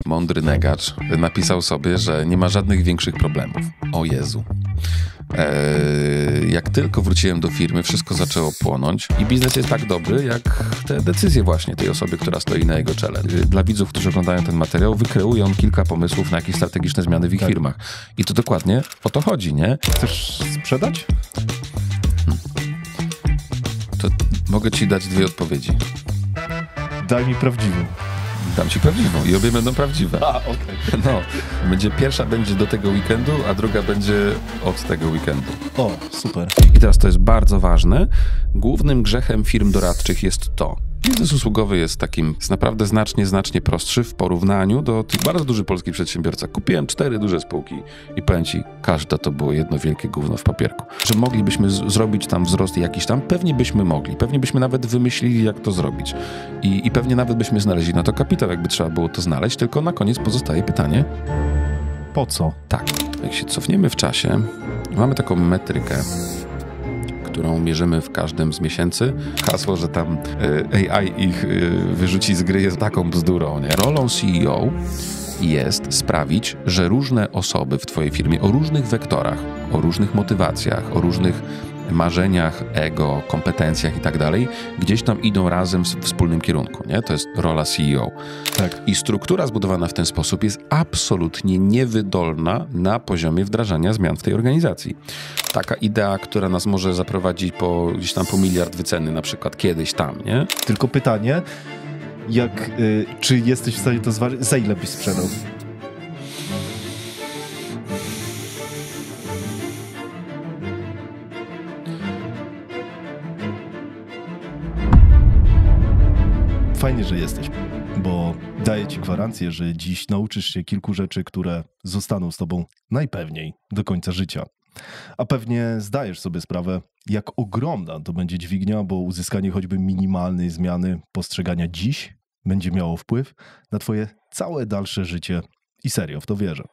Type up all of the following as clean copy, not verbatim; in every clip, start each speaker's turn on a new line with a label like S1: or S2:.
S1: mądry negacz napisał sobie, że nie ma żadnych większych problemów. O Jezu. Jak tylko wróciłem do firmy, wszystko zaczęło płonąć i biznes jest tak dobry, jak te decyzje właśnie tej osoby, która stoi na jego czele. Dla widzów, którzy oglądają ten materiał, wykreuję kilka pomysłów na jakieś strategiczne zmiany w ich firmach. I to dokładnie o to chodzi, nie?
S2: Chcesz sprzedać?
S1: To mogę ci dać dwie odpowiedzi.
S2: Daj mi prawdziwą.
S1: Dam ci prawdziwą i obie będą prawdziwe.
S2: Okej.
S1: No, pierwsza będzie do tego weekendu, a druga będzie od tego weekendu.
S2: O, super.
S1: I teraz to jest bardzo ważne. Głównym grzechem firm doradczych jest to. Biznes usługowy jest naprawdę znacznie prostszy w porównaniu do tych bardzo dużych polskich przedsiębiorców. Kupiłem 4 duże spółki i powiem ci, każda to było jedno wielkie gówno w papierku. Że moglibyśmy zrobić tam wzrost jakiś tam? Pewnie byśmy mogli. Pewnie byśmy nawet wymyślili, jak to zrobić. I pewnie nawet byśmy znaleźli na to kapitał, jakby trzeba było to znaleźć. Tylko na koniec pozostaje pytanie.
S2: Po co?
S1: Tak. Jak się cofniemy w czasie, mamy taką metrykę, którą mierzymy w każdym z miesięcy. Hasło, że tam AI ich wyrzuci z gry jest taką bzdurą, nie? Rolą CEO jest sprawić, że różne osoby w twojej firmie o różnych wektorach, o różnych motywacjach, o różnych marzeniach, ego, kompetencjach i tak dalej, gdzieś tam idą razem w wspólnym kierunku, nie? To jest rola CEO.
S2: Tak.
S1: I struktura zbudowana w ten sposób jest absolutnie niewydolna na poziomie wdrażania zmian w tej organizacji. Taka idea, która nas może zaprowadzić gdzieś tam po miliard wyceny, na przykład kiedyś tam, nie?
S2: Tylko pytanie, czy jesteś w stanie to zważyć? Za ile byś sprzedał? Fajnie, że jesteś, bo daję ci gwarancję, że dziś nauczysz się kilku rzeczy, które zostaną z tobą najpewniej do końca życia. A pewnie zdajesz sobie sprawę, jak ogromna to będzie dźwignia, bo uzyskanie choćby minimalnej zmiany postrzegania dziś będzie miało wpływ na twoje całe dalsze życie. I serio, w to wierzę.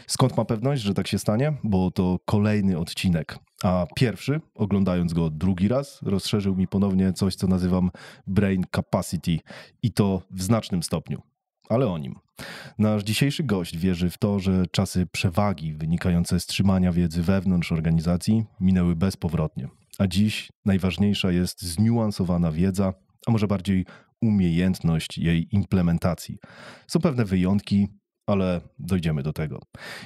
S2: Skąd ma pewność, że tak się stanie? Bo to kolejny odcinek. A pierwszy, oglądając go drugi raz, rozszerzył mi ponownie coś, co nazywam brain capacity. I to w znacznym stopniu. Ale o nim. Nasz dzisiejszy gość wierzy w to, że czasy przewagi wynikające z trzymania wiedzy wewnątrz organizacji minęły bezpowrotnie. A dziś najważniejsza jest zniuansowana wiedza, a może bardziej umiejętność jej implementacji. Są pewne wyjątki, ale dojdziemy do tego.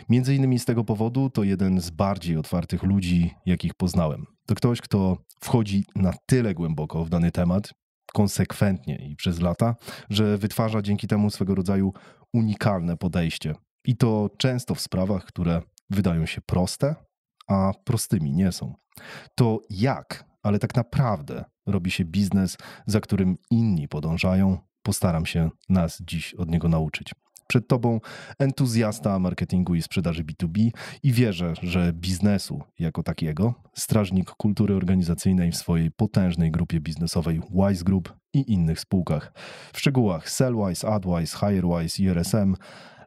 S2: Między innymi z tego powodu to jeden z bardziej otwartych ludzi, jakich poznałem. To ktoś, kto wchodzi na tyle głęboko w dany temat, konsekwentnie i przez lata, że wytwarza dzięki temu swego rodzaju unikalne podejście. I to często w sprawach, które wydają się proste, a prostymi nie są. To jak, ale tak naprawdę robi się biznes, za którym inni podążają, postaram się nas dziś od niego nauczyć. Przed tobą entuzjasta marketingu i sprzedaży B2B i wierzę, że biznesu jako takiego, strażnik kultury organizacyjnej w swojej potężnej grupie biznesowej Wise Group i innych spółkach. W szczegółach Sellwise, AdWise, HireWise, IRSM,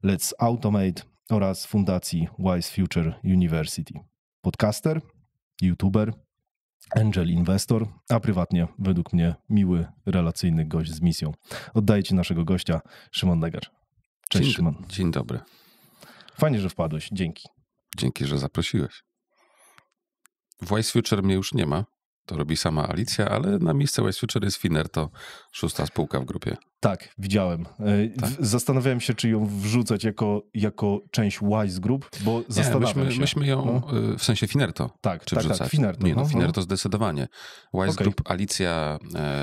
S2: Let's Automate oraz fundacji Wise Future University. Podcaster, YouTuber, angel inwestor, a prywatnie według mnie miły, relacyjny gość z misją. Oddaję ci naszego gościa, Szymon Negacz. Cześć, Szymon.
S1: Dzień dobry.
S2: Fajnie, że wpadłeś. Dzięki.
S1: Dzięki, że zaprosiłeś. W Wise Future mnie już nie ma. To robi sama Alicja, ale na miejsce Wise Future jest Finner, to 6. spółka w grupie.
S2: Tak, widziałem.
S1: Tak?
S2: Zastanawiałem się, czy ją wrzucać jako część Wise Group, bo zastanawiam się.
S1: Myśmy ją, w sensie Finnerto.
S2: Tak,
S1: czy
S2: tak,
S1: wrzucać?
S2: tak, Finnerto.
S1: Nie, Finnerto zdecydowanie. Wise Group Alicja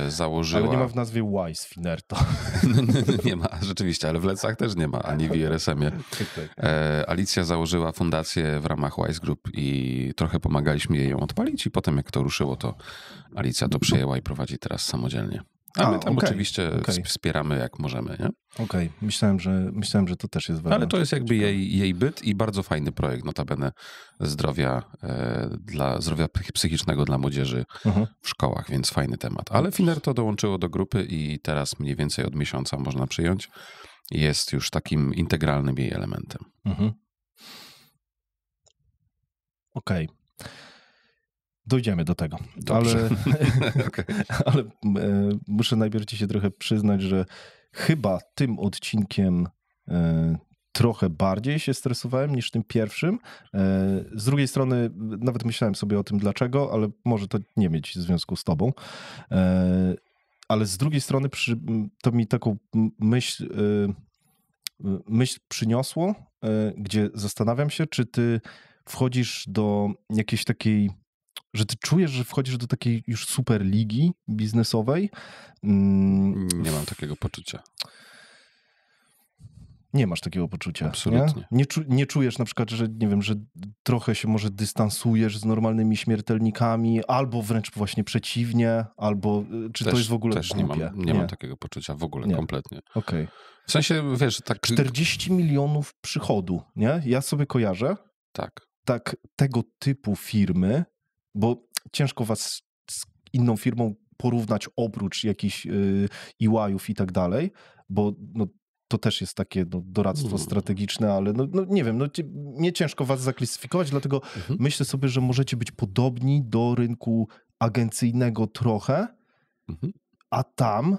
S1: założyła...
S2: Ale nie ma w nazwie Wise Finnerto.
S1: Nie ma, rzeczywiście, ale w Lecach też nie ma, ani w IRSM-ie. Alicja założyła fundację w ramach Wise Group i trochę pomagaliśmy jej ją odpalić i potem jak to ruszyło, to Alicja to przejęła i prowadzi teraz samodzielnie. A my tam oczywiście wspieramy jak możemy, nie?
S2: Okej. Myślałem, że to też jest ważne.
S1: Ale to jest jakby jej byt i bardzo fajny projekt, notabene zdrowia psychicznego dla młodzieży w szkołach, więc fajny temat. Ale Finnerto dołączyło do grupy i teraz mniej więcej od miesiąca można przyjąć. Jest już takim integralnym jej elementem.
S2: Okej. Dojdziemy do tego.
S1: Dobrze.
S2: Ale muszę najpierw ci się trochę przyznać, że chyba tym odcinkiem trochę bardziej się stresowałem niż tym pierwszym. Z drugiej strony nawet myślałem sobie o tym dlaczego, ale może to nie mieć związku z tobą. Ale z drugiej strony to mi taką myśl przyniosło, gdzie zastanawiam się, czy ty wchodzisz do jakiejś takiej, że ty czujesz, że wchodzisz do takiej już super ligi biznesowej.
S1: Nie mam takiego poczucia.
S2: Nie masz takiego poczucia.
S1: Absolutnie.
S2: Nie czujesz na przykład, że nie wiem, że trochę się może dystansujesz z normalnymi śmiertelnikami, albo wręcz właśnie przeciwnie, albo czy to jest w ogóle głupie?
S1: Nie mam takiego poczucia w ogóle, kompletnie.
S2: Okej.
S1: W sensie, wiesz, tak...
S2: 40 milionów przychodu, nie? Ja sobie kojarzę tak tego typu firmy, bo ciężko was z inną firmą porównać oprócz jakichś EY-ów i tak dalej, bo no, to też jest takie doradztwo strategiczne, ale nie wiem, nie ciężko was zaklasyfikować, dlatego myślę sobie, że możecie być podobni do rynku agencyjnego trochę, a tam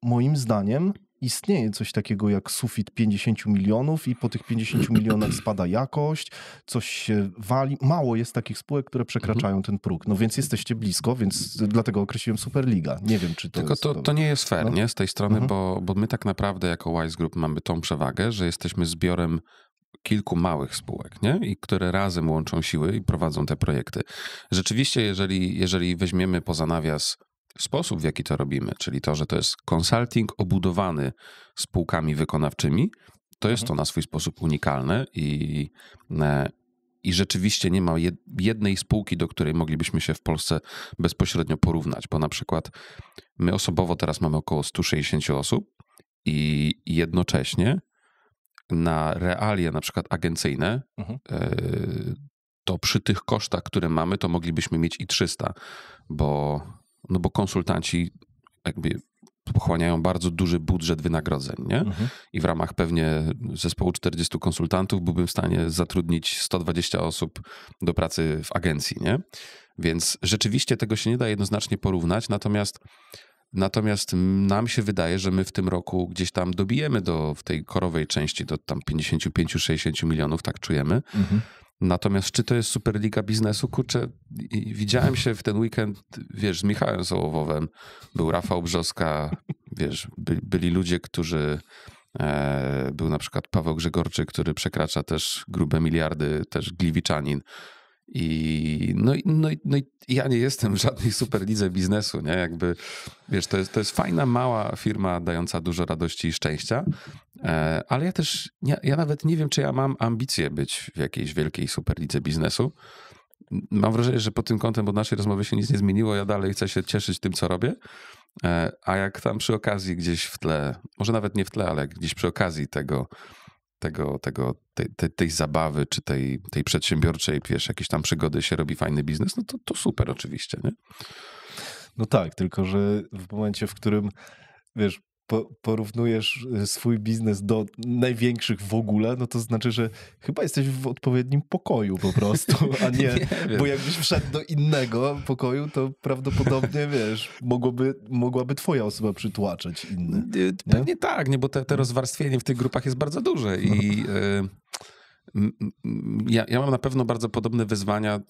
S2: moim zdaniem istnieje coś takiego jak sufit 50 milionów i po tych 50 milionach spada jakość, coś się wali. Mało jest takich spółek, które przekraczają ten próg. No więc jesteście blisko, więc dlatego określiłem Superliga. Nie wiem, czy to
S1: tylko
S2: jest...
S1: to nie jest fair, nie? Z tej strony, bo my tak naprawdę jako Wise Group mamy tą przewagę, że jesteśmy zbiorem kilku małych spółek, nie? I które razem łączą siły i prowadzą te projekty. Rzeczywiście, jeżeli weźmiemy poza nawias sposób, w jaki to robimy, czyli to, że to jest consulting obudowany spółkami wykonawczymi, to jest to na swój sposób unikalne i rzeczywiście nie ma jednej spółki, do której moglibyśmy się w Polsce bezpośrednio porównać, bo na przykład my osobowo teraz mamy około 160 osób i jednocześnie na realia na przykład agencyjne to przy tych kosztach, które mamy, to moglibyśmy mieć i 300, bo konsultanci jakby pochłaniają bardzo duży budżet wynagrodzeń, nie? I w ramach pewnie zespołu 40 konsultantów byłbym w stanie zatrudnić 120 osób do pracy w agencji, nie? Więc rzeczywiście tego się nie da jednoznacznie porównać, natomiast nam się wydaje, że my w tym roku gdzieś tam dobijemy w tej korowej części do tam 55-60 milionów, tak czujemy. Natomiast czy to jest Superliga biznesu? Kurczę, widziałem się w ten weekend, wiesz, z Michałem Sołowowem, był Rafał Brzoska, wiesz, byli ludzie, którzy... Był na przykład Paweł Grzegorczyk, który przekracza też grube miliardy, też Gliwiczanin. I ja nie jestem w żadnej superlidze biznesu, nie? Jakby, wiesz, to jest fajna, mała firma dająca dużo radości i szczęścia, ale ja nawet nie wiem, czy ja mam ambicje być w jakiejś wielkiej superlidze biznesu. Mam wrażenie, że pod tym kątem od naszej rozmowy się nic nie zmieniło, ja dalej chcę się cieszyć tym, co robię, a jak tam przy okazji gdzieś w tle, może nawet nie w tle, ale gdzieś przy okazji tej zabawy, czy tej przedsiębiorczej, wiesz, jakieś tam przygody się robi fajny biznes, no to super oczywiście, nie?
S2: No tak, tylko że w momencie, w którym, wiesz, porównujesz swój biznes do największych w ogóle, no to znaczy, że chyba jesteś w odpowiednim pokoju po prostu, a nie bo jakbyś wszedł do innego pokoju, to prawdopodobnie, wiesz, mogłaby twoja osoba przytłaczać inny.
S1: Pewnie tak, nie, bo te rozwarstwienie w tych grupach jest bardzo duże i ja mam na pewno bardzo podobne wyzwania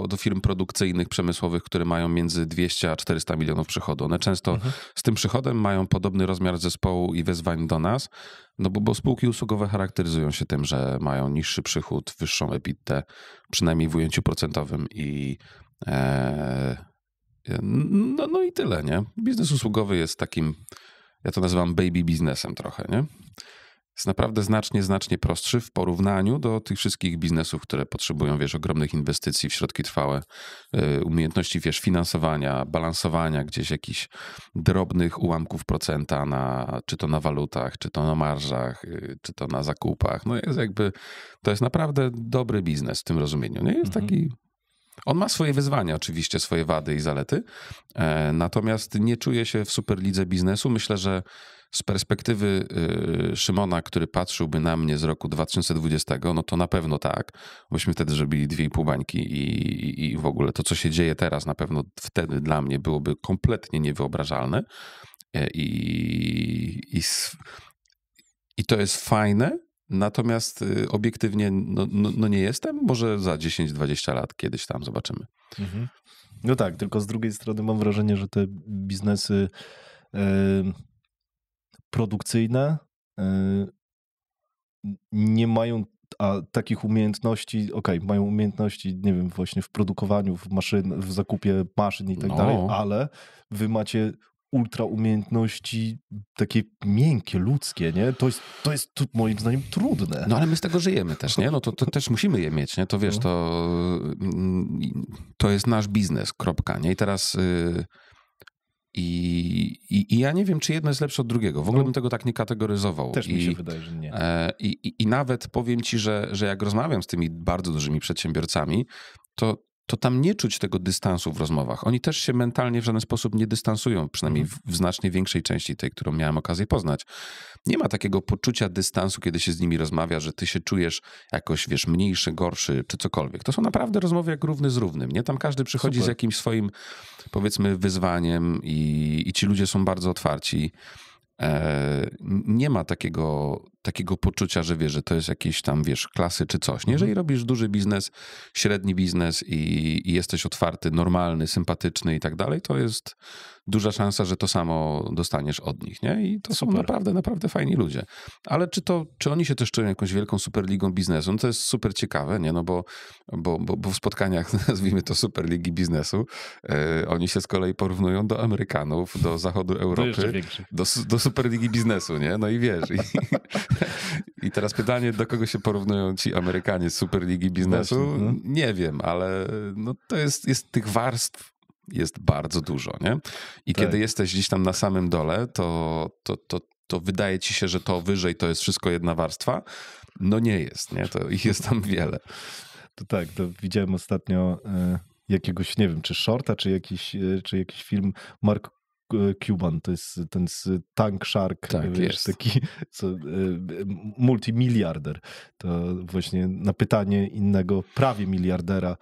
S1: do firm produkcyjnych, przemysłowych, które mają między 200 a 400 milionów przychodu. One często z tym przychodem mają podobny rozmiar zespołu i wyzwań do nas, no bo spółki usługowe charakteryzują się tym, że mają niższy przychód, wyższą EBITDA, przynajmniej w ujęciu procentowym i no i tyle, nie? Biznes usługowy jest takim, ja to nazywam baby biznesem trochę, nie? Jest naprawdę znacznie prostszy w porównaniu do tych wszystkich biznesów, które potrzebują, wiesz, ogromnych inwestycji w środki trwałe, umiejętności, wiesz, finansowania, balansowania gdzieś jakichś drobnych ułamków procenta czy to na walutach, czy to na marżach, czy to na zakupach. No to jest naprawdę dobry biznes w tym rozumieniu, nie? Jest taki... On ma swoje wyzwania, oczywiście, swoje wady i zalety, natomiast nie czuję się w superlidze biznesu. Myślę, że z perspektywy Szymona, który patrzyłby na mnie z roku 2020, no to na pewno tak. Myśmy wtedy zrobili 2,5 bańki i w ogóle to, co się dzieje teraz, na pewno wtedy dla mnie byłoby kompletnie niewyobrażalne. I to jest fajne, natomiast obiektywnie no nie jestem. Może za 10-20 lat kiedyś tam zobaczymy.
S2: Mhm. No tak, tylko z drugiej strony mam wrażenie, że te biznesy produkcyjne nie mają takich umiejętności, mają umiejętności, nie wiem, właśnie w produkowaniu, w zakupie maszyn i tak dalej, ale wy macie ultra umiejętności takie miękkie, ludzkie, nie? To jest moim zdaniem trudne.
S1: No ale my z tego żyjemy też, nie? No to też musimy je mieć, nie? To wiesz, to jest nasz biznes, kropka, nie? I teraz I ja nie wiem, czy jedno jest lepsze od drugiego. W ogóle bym tego tak nie kategoryzował.
S2: Też mi się wydaje, że nie.
S1: I nawet powiem ci, że jak rozmawiam z tymi bardzo dużymi przedsiębiorcami, to tam nie czuć tego dystansu w rozmowach. Oni też się mentalnie w żaden sposób nie dystansują, przynajmniej w znacznie większej części tej, którą miałem okazję poznać. Nie ma takiego poczucia dystansu, kiedy się z nimi rozmawia, że ty się czujesz jakoś, wiesz, mniejszy, gorszy, czy cokolwiek. To są naprawdę rozmowy jak równy z równym, nie? Tam każdy przychodzi z jakimś swoim, powiedzmy, wyzwaniem i ci ludzie są bardzo otwarci. Nie ma takiego poczucia, że wiesz, że to jest jakieś tam, wiesz, klasy czy coś. Nie? Jeżeli robisz duży biznes, średni biznes i jesteś otwarty, normalny, sympatyczny i tak dalej, to jest duża szansa, że to samo dostaniesz od nich, nie? I to są naprawdę, naprawdę fajni ludzie. Ale czy oni się też czują jakąś wielką superligą biznesu? No to jest super ciekawe, nie? No bo w spotkaniach, nazwijmy to Superligi biznesu, oni się z kolei porównują do Amerykanów, do zachodu Europy, do Superligi biznesu, nie? No i wiesz. I teraz pytanie, do kogo się porównują ci Amerykanie z Superligi biznesu? Właśnie, no. Nie wiem, ale no to jest tych warstw jest bardzo dużo, nie? I kiedy jesteś gdzieś tam na samym dole, to wydaje ci się, że to wyżej to jest wszystko jedna warstwa. No nie jest, nie? To ich jest tam wiele.
S2: To tak, to widziałem ostatnio jakiegoś, nie wiem, czy shorta, czy jakiś film Mark Cuban, to jest ten Tank Shark,
S1: tak,
S2: wiesz, taki multimiliarder. To właśnie na pytanie innego prawie miliardera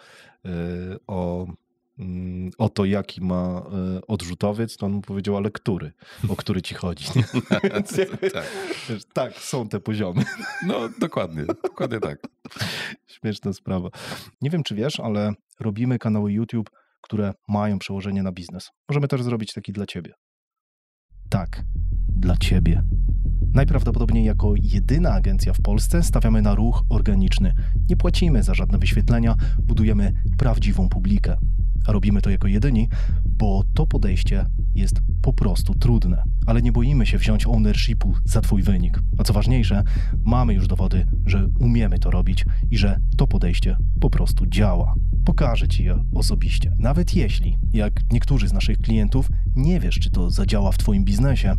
S2: o to, jaki ma odrzutowiec, to on mu powiedział, ale który? O który ci chodzi? Tak, są te poziomy.
S1: No, dokładnie tak.
S2: Śmieszna sprawa. Nie wiem, czy wiesz, ale robimy kanały YouTube, które mają przełożenie na biznes. Możemy też zrobić taki dla ciebie. Tak, dla ciebie. Najprawdopodobniej jako jedyna agencja w Polsce stawiamy na ruch organiczny. Nie płacimy za żadne wyświetlenia, budujemy prawdziwą publikę. A robimy to jako jedyni, bo to podejście jest po prostu trudne. Ale nie boimy się wziąć ownershipu za twój wynik. A co ważniejsze, mamy już dowody, że umiemy to robić i że to podejście po prostu działa. Pokażę ci je osobiście. Nawet jeśli, jak niektórzy z naszych klientów, nie wiesz, czy to zadziała w twoim biznesie,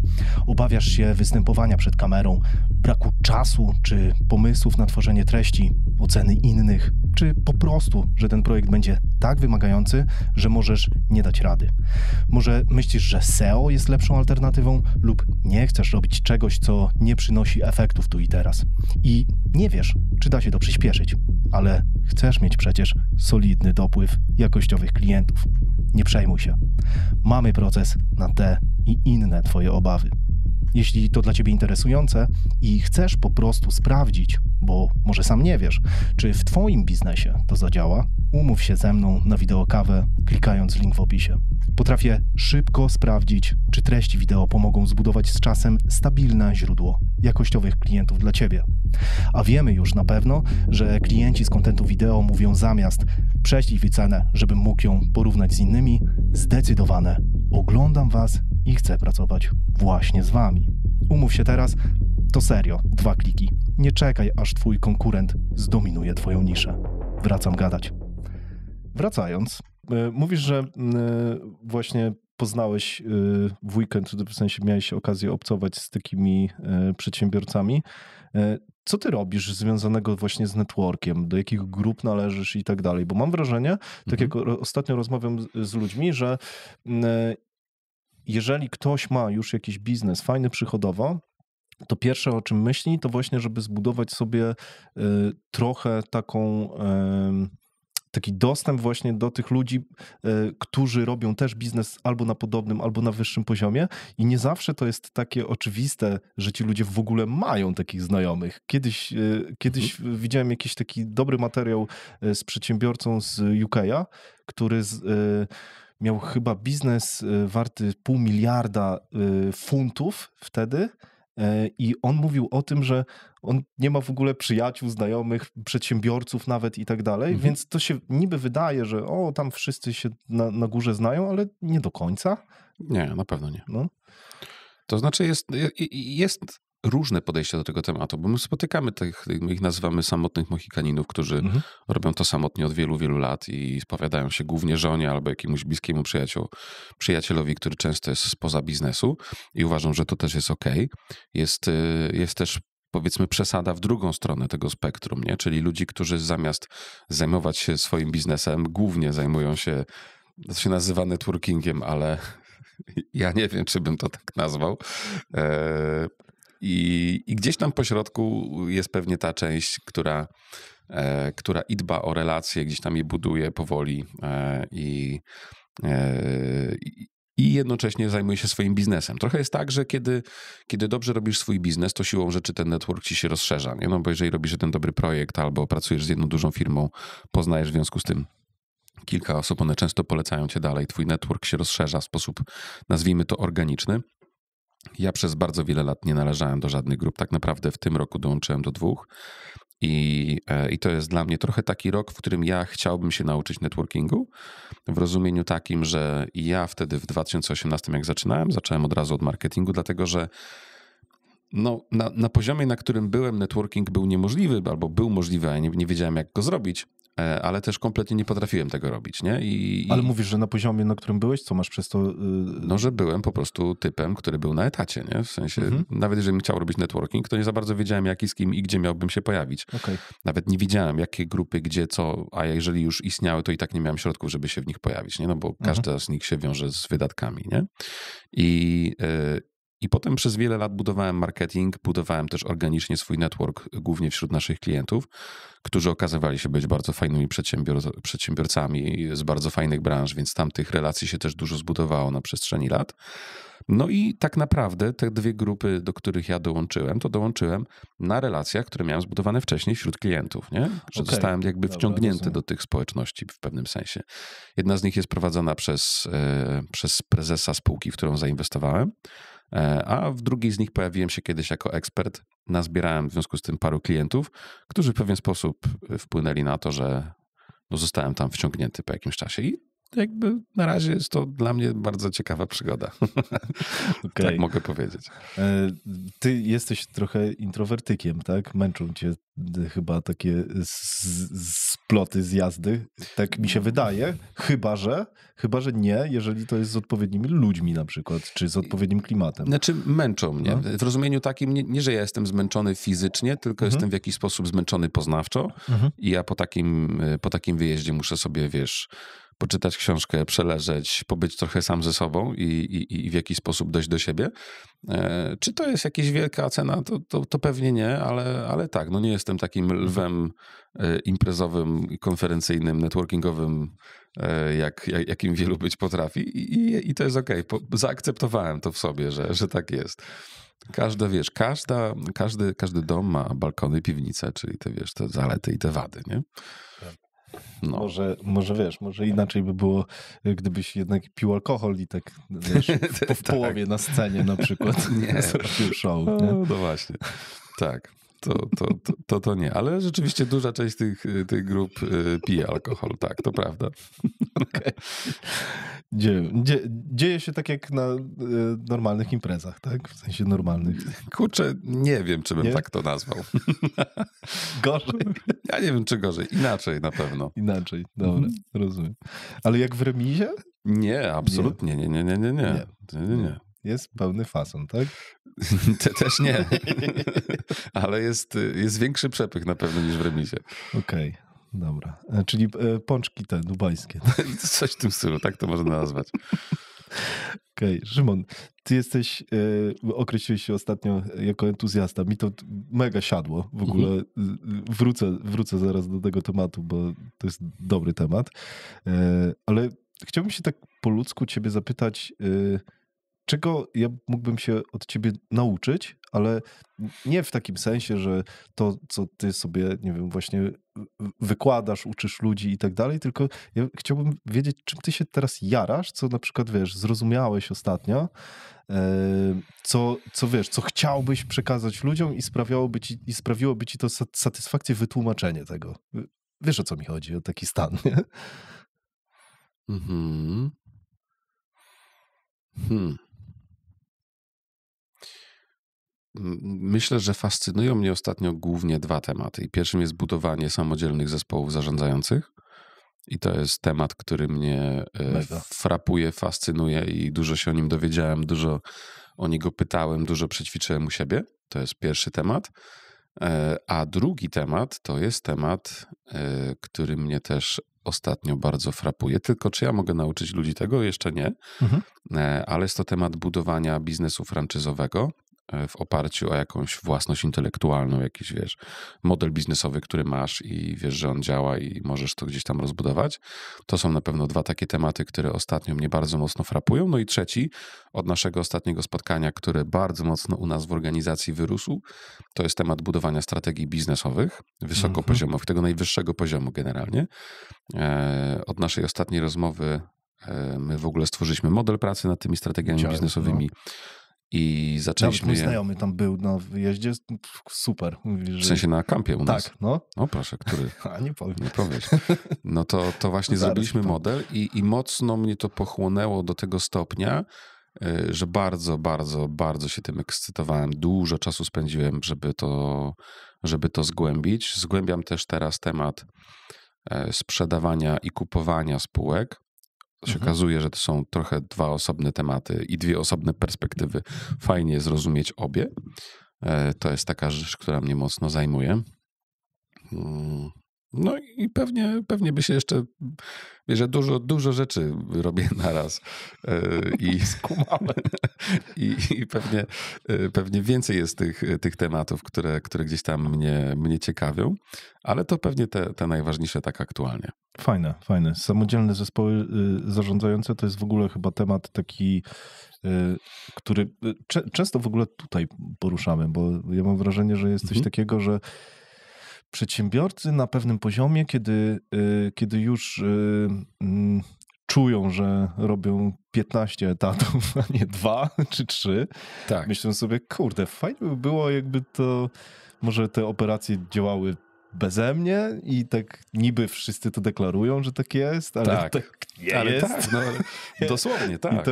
S2: obawiasz się występowania przed kamerą, braku czasu czy pomysłów na tworzenie treści, oceny innych, czy po prostu, że ten projekt będzie tak wymagający, że możesz nie dać rady. Może myślisz, że SEO jest lepszą alternatywą lub nie chcesz robić czegoś, co nie przynosi efektów tu i teraz. I nie wiesz, czy da się to przyspieszyć, ale chcesz mieć przecież solidny dopływ jakościowych klientów. Nie przejmuj się. Mamy proces na te i inne twoje obawy. Jeśli to dla ciebie interesujące i chcesz po prostu sprawdzić, bo może sam nie wiesz, czy w twoim biznesie to zadziała, umów się ze mną na wideokawę, klikając link w opisie. Potrafię szybko sprawdzić, czy treści wideo pomogą zbudować z czasem stabilne źródło jakościowych klientów dla ciebie. A wiemy już na pewno, że klienci z kontentu wideo mówią zamiast prześlij wycenę, żebym mógł ją porównać z innymi, zdecydowane oglądam was i chcę pracować właśnie z wami. Umów się teraz, to serio, 2 kliki. Nie czekaj, aż twój konkurent zdominuje twoją niszę. Wracam gadać. Wracając, mówisz, że właśnie poznałeś w weekend, w sensie miałeś okazję obcować z takimi przedsiębiorcami. Co ty robisz związanego właśnie z networkiem? Do jakich grup należysz i tak dalej? Bo mam wrażenie, tak jak ostatnio rozmawiam z ludźmi, że jeżeli ktoś ma już jakiś biznes fajny przychodowo, to pierwsze, o czym myśli, to właśnie, żeby zbudować sobie trochę taką taki dostęp właśnie do tych ludzi, którzy robią też biznes albo na podobnym, albo na wyższym poziomie i nie zawsze to jest takie oczywiste, że ci ludzie w ogóle mają takich znajomych. Kiedyś widziałem jakiś taki dobry materiał z przedsiębiorcą z UK'a, który miał chyba biznes warty $500 miliona wtedy i on mówił o tym, że on nie ma w ogóle przyjaciół, znajomych, przedsiębiorców nawet i tak dalej, więc to się niby wydaje, że tam wszyscy się na górze znają, ale nie do końca.
S1: Nie, na pewno nie.
S2: No.
S1: To znaczy jest różne podejście do tego tematu, bo my spotykamy my ich nazywamy samotnych Mohikaninów, którzy robią to samotnie od wielu, wielu lat i spowiadają się głównie żonie albo jakiemuś bliskiemu przyjacielowi, który często jest spoza biznesu i uważam, że to też jest okej. Jest też powiedzmy przesada w drugą stronę tego spektrum, nie? Czyli ludzi, którzy zamiast zajmować się swoim biznesem, głównie zajmują się, to się nazywa networkingiem, ale ja nie wiem, czy bym to tak nazwał. I gdzieś tam po środku jest pewnie ta część, która i dba o relacje, gdzieś tam je buduje powoli i jednocześnie zajmuje się swoim biznesem. Trochę jest tak, że kiedy dobrze robisz swój biznes, to siłą rzeczy ten network ci się rozszerza. Nie? No bo jeżeli robisz jeden dobry projekt albo pracujesz z jedną dużą firmą, poznajesz w związku z tym kilka osób, one często polecają cię dalej, twój network się rozszerza w sposób, nazwijmy to, organiczny. Ja przez bardzo wiele lat nie należałem do żadnych grup. Tak naprawdę w tym roku dołączyłem do 2 i to jest dla mnie trochę taki rok, w którym ja chciałbym się nauczyć networkingu w rozumieniu takim, że ja wtedy w 2018 jak zacząłem od razu od marketingu, dlatego że na poziomie, na którym byłem, networking był niemożliwy albo był możliwy, a ja nie wiedziałem jak go zrobić, ale też kompletnie nie potrafiłem tego robić, nie?
S2: Ale mówisz, że na poziomie, na którym byłeś, co masz przez to...
S1: No, że byłem po prostu typem, który był na etacie, nie? W sensie, nawet jeżeli bym chciał robić networking, to nie za bardzo wiedziałem jak i z kim i gdzie miałbym się pojawić.
S2: Okay.
S1: Nawet nie wiedziałem jakie grupy, gdzie, co, a jeżeli już istniały, to i tak nie miałem środków, żeby się w nich pojawić, nie? No bo każda z nich się wiąże z wydatkami, nie? I potem przez wiele lat budowałem marketing, budowałem też organicznie swój network, głównie wśród naszych klientów, którzy okazywali się być bardzo fajnymi przedsiębiorcami z bardzo fajnych branż, więc tam tych relacji się też dużo zbudowało na przestrzeni lat. No i tak naprawdę te 2 grupy, do których ja dołączyłem na relacjach, które miałem zbudowane wcześniej wśród klientów, nie? Że zostałem jakby wciągnięty do tych społeczności w pewnym sensie. Jedna z nich jest prowadzona przez prezesa spółki, w którą zainwestowałem, a w drugiej z nich pojawiłem się kiedyś jako ekspert. Nazbierałem w związku z tym paru klientów, którzy w pewien sposób wpłynęli na to, że zostałem tam wciągnięty po jakimś czasie i jakby na razie jest to dla mnie bardzo ciekawa przygoda. Okay. Tak mogę powiedzieć.
S2: Ty jesteś trochę introwertykiem, tak? Męczą cię chyba takie sploty z jazdy. Tak mi się wydaje. Chyba, że nie, jeżeli to jest z odpowiednimi ludźmi na przykład, czy z odpowiednim klimatem.
S1: Znaczy męczą mnie. No. W rozumieniu takim, nie, że ja jestem zmęczony fizycznie, tylko jestem w jakiś sposób zmęczony poznawczo i ja po takim wyjeździe muszę sobie, poczytać książkę, przeleżeć, pobyć trochę sam ze sobą i w jakiś sposób dojść do siebie. Czy to jest jakaś wielka cena? To pewnie nie, ale tak, nie jestem takim lwem imprezowym, konferencyjnym, networkingowym, jakim wielu być potrafi i to jest okej. Zaakceptowałem to w sobie, że tak jest. Każdy dom ma balkony, piwnice, czyli te zalety i te wady, nie?
S2: No. Może inaczej by było, gdybyś jednak pił alkohol i tak w połowie na scenie na przykład zrobił show. Nie?
S1: No właśnie, tak. To nie, ale rzeczywiście duża część tych grup pije alkohol, tak, to prawda.
S2: Okay. Dzieje się tak jak na normalnych imprezach, tak? W sensie normalnych.
S1: Kurczę, nie wiem, czy bym tak to nazwał.
S2: Gorzej?
S1: Ja nie wiem, czy gorzej. Inaczej na pewno.
S2: Inaczej, dobra, rozumiem. Ale jak w remizie?
S1: Nie, absolutnie nie.
S2: Jest pełny fason, tak?
S1: Też nie. Ale jest większy przepych na pewno niż w remizie.
S2: Okej, dobra. Czyli pączki te dubajskie.
S1: Coś w tym stylu, tak to można nazwać.
S2: Okej, Szymon, ty jesteś, określiłeś się ostatnio jako entuzjasta. Mi to mega siadło. W ogóle wrócę zaraz do tego tematu, bo to jest dobry temat. Ale chciałbym się tak po ludzku ciebie zapytać, czego ja mógłbym się od ciebie nauczyć, ale nie w takim sensie, że to, co ty sobie, nie wiem, właśnie wykładasz, uczysz ludzi i tak dalej, tylko ja chciałbym wiedzieć, czym ty się teraz jarasz, co na przykład, wiesz, zrozumiałeś ostatnio, co wiesz, co chciałbyś przekazać ludziom i sprawiłoby ci to satysfakcję, wytłumaczenie tego. Wiesz, o co mi chodzi, o taki stan, nie?
S1: Mhm. Myślę, że fascynują mnie ostatnio głównie dwa tematy. I pierwszym jest budowanie samodzielnych zespołów zarządzających. I to jest temat, który mnie frapuje, fascynuje i dużo się o nim dowiedziałem, dużo o niego pytałem, dużo przećwiczyłem u siebie. To jest pierwszy temat. A drugi temat to jest temat, który mnie też ostatnio bardzo frapuje. Tylko czy ja mogę nauczyć ludzi tego? Jeszcze nie. Ale jest to temat budowania biznesu franczyzowego w oparciu o jakąś własność intelektualną, jakiś, wiesz, model biznesowy, który masz i wiesz, że on działa i możesz to gdzieś tam rozbudować. To są na pewno dwa takie tematy, które ostatnio mnie bardzo mocno frapują. No i trzeci, od naszego ostatniego spotkania, które bardzo mocno u nas w organizacji wyrósł, to jest temat budowania strategii biznesowych, wysokopoziomowych, tego najwyższego poziomu generalnie. Od naszej ostatniej rozmowy my w ogóle stworzyliśmy model pracy nad tymi strategiami biznesowymi. I zaczęliśmy
S2: Nawet mój znajomy tam był na wyjeździe, super. Mówi, że...
S1: W sensie na kampie u nas?
S2: Tak, no.
S1: O proszę, który?
S2: A nie powiem.
S1: Nie powiesz. No to właśnie zrobiliśmy model i mocno mnie to pochłonęło do tego stopnia, że bardzo, bardzo, bardzo się tym ekscytowałem. Dużo czasu spędziłem, żeby to zgłębić. Zgłębiam też teraz temat sprzedawania i kupowania spółek. Się okazuje, że to są trochę dwa osobne tematy i dwie osobne perspektywy. Fajnie zrozumieć obie. To jest taka rzecz, która mnie mocno zajmuje. No i pewnie by się jeszcze, wiesz, że dużo rzeczy robię naraz i pewnie więcej jest tych tematów, które gdzieś tam mnie ciekawią, ale to pewnie te najważniejsze tak aktualnie.
S2: Fajne. Samodzielne zespoły zarządzające to jest w ogóle chyba temat taki, który często w ogóle tutaj poruszamy, bo ja mam wrażenie, że jest coś takiego, że przedsiębiorcy na pewnym poziomie, kiedy już czują, że robią 15 etatów, a nie 2 czy 3, tak. Myślą sobie, kurde, fajnie by było, jakby to, może te operacje działały beze mnie i tak niby wszyscy to deklarują, że tak jest, ale tak nie ale jest.
S1: Tak, no, dosłownie tak.
S2: I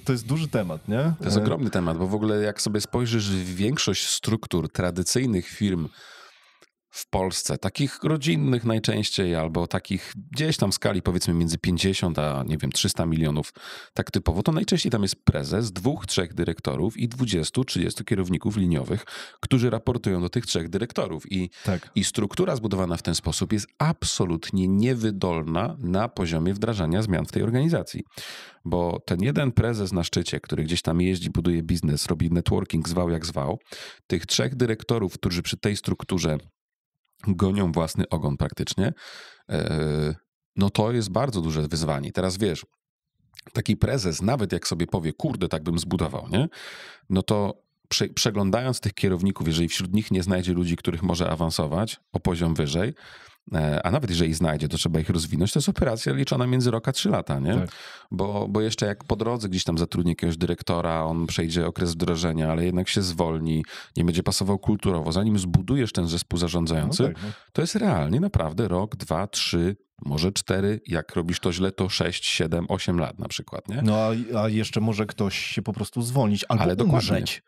S2: to jest duży temat, nie?
S1: To jest ogromny temat, bo w ogóle jak sobie spojrzysz w większość struktur tradycyjnych firm w Polsce, takich rodzinnych najczęściej, albo takich gdzieś tam w skali powiedzmy między 50 a nie wiem 300 milionów, tak typowo, to najczęściej tam jest prezes, 2-3 dyrektorów i 20-30 kierowników liniowych, którzy raportują do tych 3 dyrektorów. I struktura zbudowana w ten sposób jest absolutnie niewydolna na poziomie wdrażania zmian w tej organizacji. Bo ten jeden prezes na szczycie, który gdzieś tam jeździ, buduje biznes, robi networking, zwał jak zwał, tych 3 dyrektorów, którzy przy tej strukturze gonią własny ogon praktycznie, no to jest bardzo duże wyzwanie. Teraz wiesz, taki prezes, nawet jak sobie powie, kurde, tak bym zbudował, nie? No to przeglądając tych kierowników, jeżeli wśród nich nie znajdzie ludzi, których może awansować o poziom wyżej, a nawet jeżeli znajdzie, to trzeba ich rozwinąć, to jest operacja liczona między rok a 3 lata, nie? Tak. Bo jeszcze jak po drodze gdzieś tam zatrudni jakiegoś dyrektora, on przejdzie okres wdrożenia, ale jednak się zwolni, nie będzie pasował kulturowo. Zanim zbudujesz ten zespół zarządzający, to jest realnie naprawdę rok, 2, 3, może 4, jak robisz to źle, to 6, 7, 8 lat na przykład, nie?
S2: No a jeszcze może ktoś się po prostu zwolnić albo umrzeć.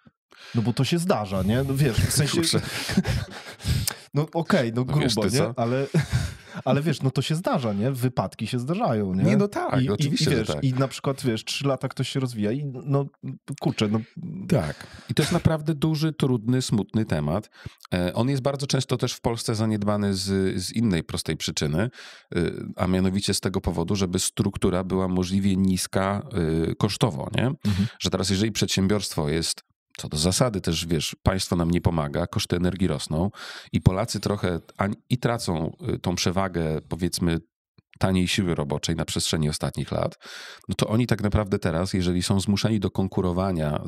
S2: No bo to się zdarza, nie? No wiesz, w sensie... No okej, no grubo, wiesz, nie? Ale wiesz, no to się zdarza, nie? Wypadki się zdarzają, nie?
S1: Nie, no tak, oczywiście,
S2: wiesz,
S1: że tak.
S2: I na przykład, wiesz, 3 lata ktoś się rozwija i no, kurczę, no...
S1: Tak. I to jest naprawdę duży, trudny, smutny temat. On jest bardzo często też w Polsce zaniedbany z innej prostej przyczyny, a mianowicie z tego powodu, żeby struktura była możliwie niska kosztowo, nie? Że teraz jeżeli przedsiębiorstwo jest, co do zasady też, wiesz, państwo nam nie pomaga, koszty energii rosną i Polacy trochę i tracą tą przewagę, powiedzmy, taniej siły roboczej na przestrzeni ostatnich lat, no to oni tak naprawdę teraz, jeżeli są zmuszeni do konkurowania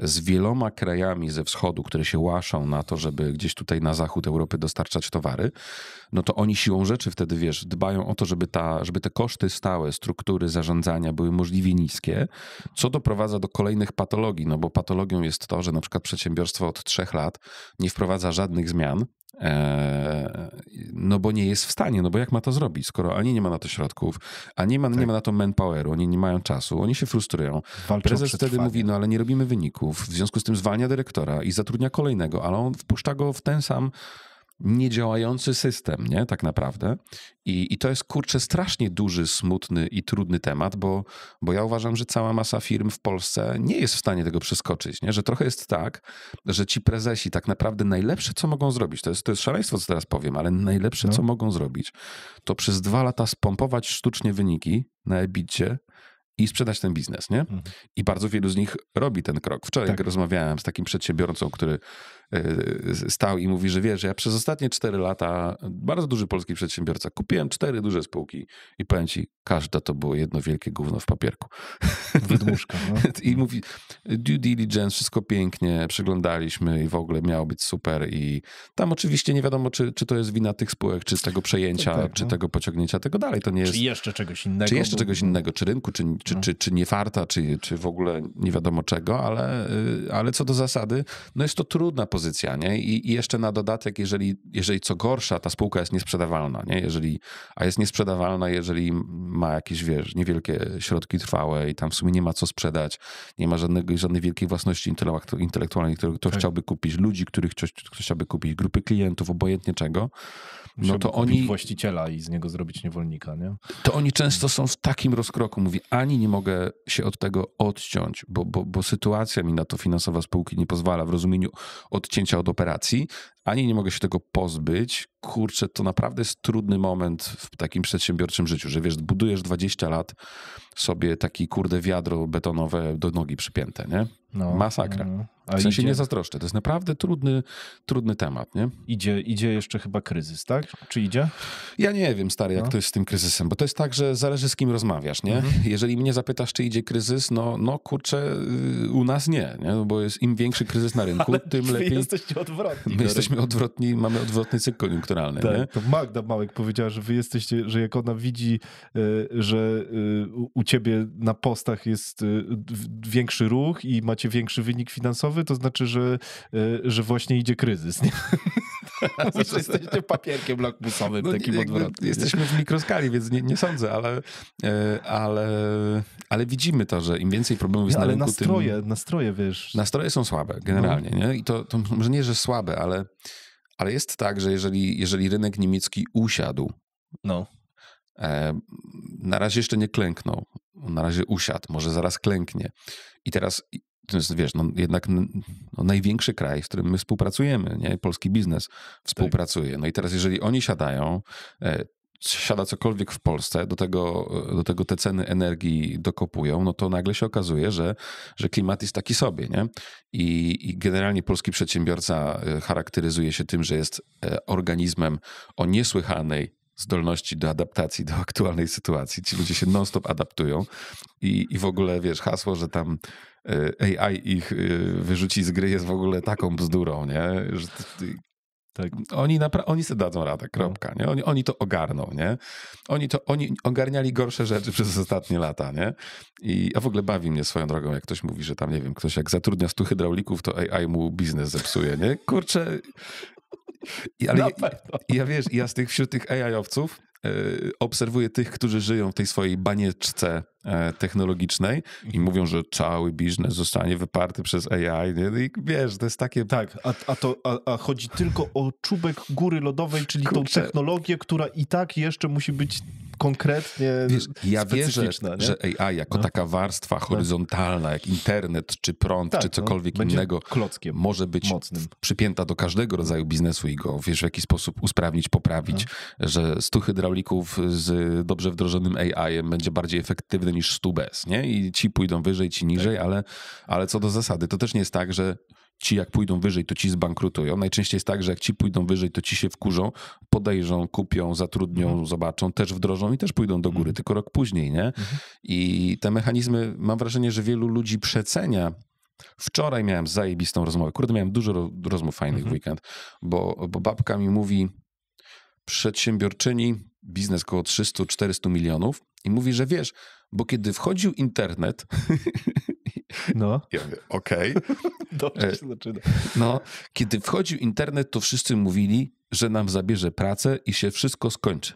S1: z wieloma krajami ze wschodu, które się łaszą na to, żeby gdzieś tutaj na zachód Europy dostarczać towary, no to oni siłą rzeczy wtedy, wiesz, dbają o to, żeby te koszty stałe, struktury zarządzania były możliwie niskie, co doprowadza do kolejnych patologii, no bo patologią jest to, że na przykład przedsiębiorstwo od 3 lat nie wprowadza żadnych zmian, no bo nie jest w stanie, no bo jak ma to zrobić, skoro ani nie ma na to środków, a nie ma na to manpoweru, oni nie mają czasu, oni się frustrują. Prezes wtedy mówi, no ale nie robimy wyników, w związku z tym zwalnia dyrektora i zatrudnia kolejnego, ale on wpuszcza go w ten sam niedziałający system, nie? Tak naprawdę. I to jest, kurczę, strasznie duży, smutny i trudny temat, bo ja uważam, że cała masa firm w Polsce nie jest w stanie tego przeskoczyć, nie? Że trochę jest tak, że ci prezesi tak naprawdę najlepsze, co mogą zrobić, to jest szaleństwo, co teraz powiem, ale najlepsze, co mogą zrobić, to przez 2 lata spompować sztucznie wyniki na EBITDA i sprzedać ten biznes, nie? I bardzo wielu z nich robi ten krok. Wczoraj rozmawiałem z takim przedsiębiorcą, który stał i mówi, że wiesz, ja przez ostatnie 4 lata, bardzo duży polski przedsiębiorca, kupiłem 4 duże spółki i powiem ci, każda to było jedno wielkie gówno w papierku.
S2: Wydmuszka, no.
S1: I mówi, due diligence, wszystko pięknie, przeglądaliśmy i w ogóle miało być super i tam oczywiście nie wiadomo, czy to jest wina tych spółek, czy tego przejęcia, czy tego pociągnięcia tego dalej. To nie jest...
S2: Czy jeszcze czegoś innego.
S1: Czy jeszcze czegoś innego, czy rynku, czy nie farta, czy w ogóle nie wiadomo czego, ale co do zasady, no jest to trudna pozycja, nie? I jeszcze na dodatek, jeżeli co gorsza, ta spółka jest niesprzedawalna, nie? A jest niesprzedawalna, jeżeli ma jakieś, wiesz, niewielkie środki trwałe i tam w sumie nie ma co sprzedać, nie ma żadnej wielkiej własności intelektualnej, którą ktoś chciałby kupić, ludzi, których ktoś chciałby kupić, grupy klientów, obojętnie czego, no to oni...
S2: właściciela i z niego zrobić niewolnika, nie?
S1: To oni często są w takim rozkroku, mówi, ani nie mogę się od tego odciąć, bo sytuacja mi na to finansowa spółki nie pozwala w rozumieniu odcięcia od operacji, ani nie mogę się tego pozbyć. Kurczę, to naprawdę jest trudny moment w takim przedsiębiorczym życiu, że wiesz, budujesz 20 lat sobie taki, kurde, wiadro betonowe do nogi przypięte, nie? No, masakra. No. W sensie nie zazdroszczę. To jest naprawdę trudny temat, nie?
S2: Idzie jeszcze chyba kryzys, tak? Czy idzie?
S1: Ja nie wiem, stary, jak to jest z tym kryzysem, bo to jest tak, że zależy z kim rozmawiasz, nie? Jeżeli mnie zapytasz, czy idzie kryzys, no kurczę, u nas nie? Bo jest im większy kryzys na rynku, tym lepiej.
S2: My jesteście odwrotni.
S1: My jesteśmy odwrotni, mamy odwrotny cykl koniunkturalny,
S2: tak,
S1: nie?
S2: To Magda Małek powiedziała, że wy jesteście, że jak ona widzi, że u ciebie na postach jest większy ruch i macie większy wynik finansowy, to znaczy, że właśnie idzie kryzys, nie? Że jesteście papierkiem lakmusowym, takim odwrotnym.
S1: Jesteśmy w mikroskali, więc nie sądzę, ale widzimy to, że im więcej problemów jest na rynku,
S2: nastroje, wiesz.
S1: Nastroje są słabe, generalnie, nie? I to może nie, że słabe, ale jest tak, że jeżeli rynek niemiecki usiadł, na razie jeszcze nie klęknął, na razie usiadł, może zaraz klęknie. I teraz, to jest, wiesz, jednak największy kraj, z którym my współpracujemy, nie? Polski biznes współpracuje. No i teraz, jeżeli oni siadają, siada cokolwiek w Polsce, do tego te ceny energii dokopują, no to nagle się okazuje, że klimat jest taki sobie, nie? I generalnie polski przedsiębiorca charakteryzuje się tym, że jest organizmem o niesłychanej zdolności do adaptacji do aktualnej sytuacji. Ci ludzie się non-stop adaptują i w ogóle, wiesz, hasło, że tam AI ich wyrzuci z gry jest w ogóle taką bzdurą, nie? Że tak. Oni sobie dadzą radę, kropka, nie? Oni to ogarną, nie? Oni ogarniali gorsze rzeczy przez ostatnie lata, nie? A w ogóle bawi mnie swoją drogą, jak ktoś mówi, że tam, nie wiem, ktoś jak zatrudnia 100 hydraulików, to AI mu biznes zepsuje, nie? Kurczę... Ja wiesz, wśród tych AI-owców, obserwuję tych, którzy żyją w tej swojej banieczce technologicznej i mówią, że cały biznes zostanie wyparty przez AI. Nie? I wiesz, to jest takie...
S2: Tak, a chodzi tylko o czubek góry lodowej, czyli tą technologię, która i tak jeszcze musi być konkretnie
S1: ja wierzę,
S2: nie?
S1: że AI jako taka warstwa horyzontalna, jak internet, czy prąd, czy cokolwiek innego,
S2: klockiem
S1: może być
S2: mocnym.
S1: przypięta do każdego rodzaju biznesu i go, wiesz, w jaki sposób usprawnić, poprawić, że 100 hydraulików z dobrze wdrożonym AI-em będzie bardziej efektywny niż 100 bez, nie? I ci pójdą wyżej, ci niżej, ale co do zasady, to też nie jest tak, że ci jak pójdą wyżej, to ci zbankrutują. Najczęściej jest tak, że jak ci pójdą wyżej, to ci się wkurzą, podejrzą, kupią, zatrudnią, zobaczą, też wdrożą i też pójdą do góry, tylko rok później, nie? I te mechanizmy, mam wrażenie, że wielu ludzi przecenia. Wczoraj miałem zajebistą rozmowę. Kurde, miałem dużo rozmów fajnych w weekend, bo babka mi mówi, przedsiębiorczyni, biznes około 300-400 milionów i mówi, że wiesz, bo kiedy wchodził internet...
S2: No.
S1: Ja mówię, okej.
S2: Dobrze się zaczyna.
S1: No, kiedy wchodził internet, to wszyscy mówili, że nam zabierze pracę i się wszystko skończy.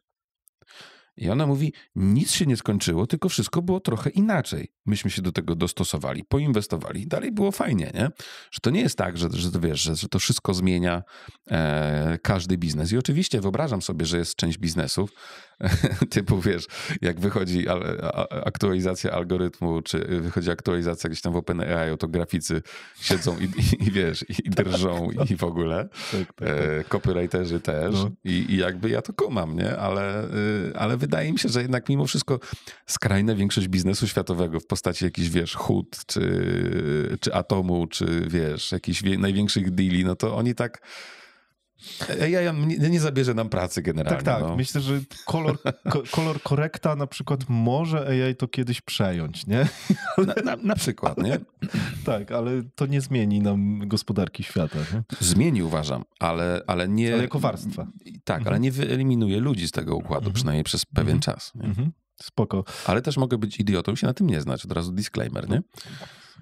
S1: I ona mówi, nic się nie skończyło, tylko wszystko było trochę inaczej. Myśmy się do tego dostosowali, poinwestowali i dalej było fajnie, nie? Że to nie jest tak, że to wiesz, że to wszystko zmienia każdy biznes. I oczywiście wyobrażam sobie, że jest część biznesów, typu wiesz, jak wychodzi aktualizacja algorytmu, czy wychodzi aktualizacja gdzieś tam w OpenAI, to graficy siedzą i wiesz, i drżą i w ogóle. Tak. Copywriterzy też. No. I jakby ja to kumam, nie? Ale wydaje mi się, że jednak mimo wszystko skrajna większość biznesu światowego w postaci jakichś, wiesz, hut, czy Atomu, czy wiesz, jakichś największych deali, no to oni tak... AI nie zabierze nam pracy generalnie.
S2: Tak.
S1: No.
S2: Myślę, że kolor korekta na przykład może AI to kiedyś przejąć, nie?
S1: Na przykład, nie?
S2: Tak, ale to nie zmieni nam gospodarki świata. Nie?
S1: Zmieni, uważam, ale nie...
S2: Ale jako warstwa.
S1: Tak, ale nie wyeliminuje ludzi z tego układu, przynajmniej przez pewien czas. Nie?
S2: Spoko.
S1: Ale też mogę być idiotą i się na tym nie znać. Od razu disclaimer, nie?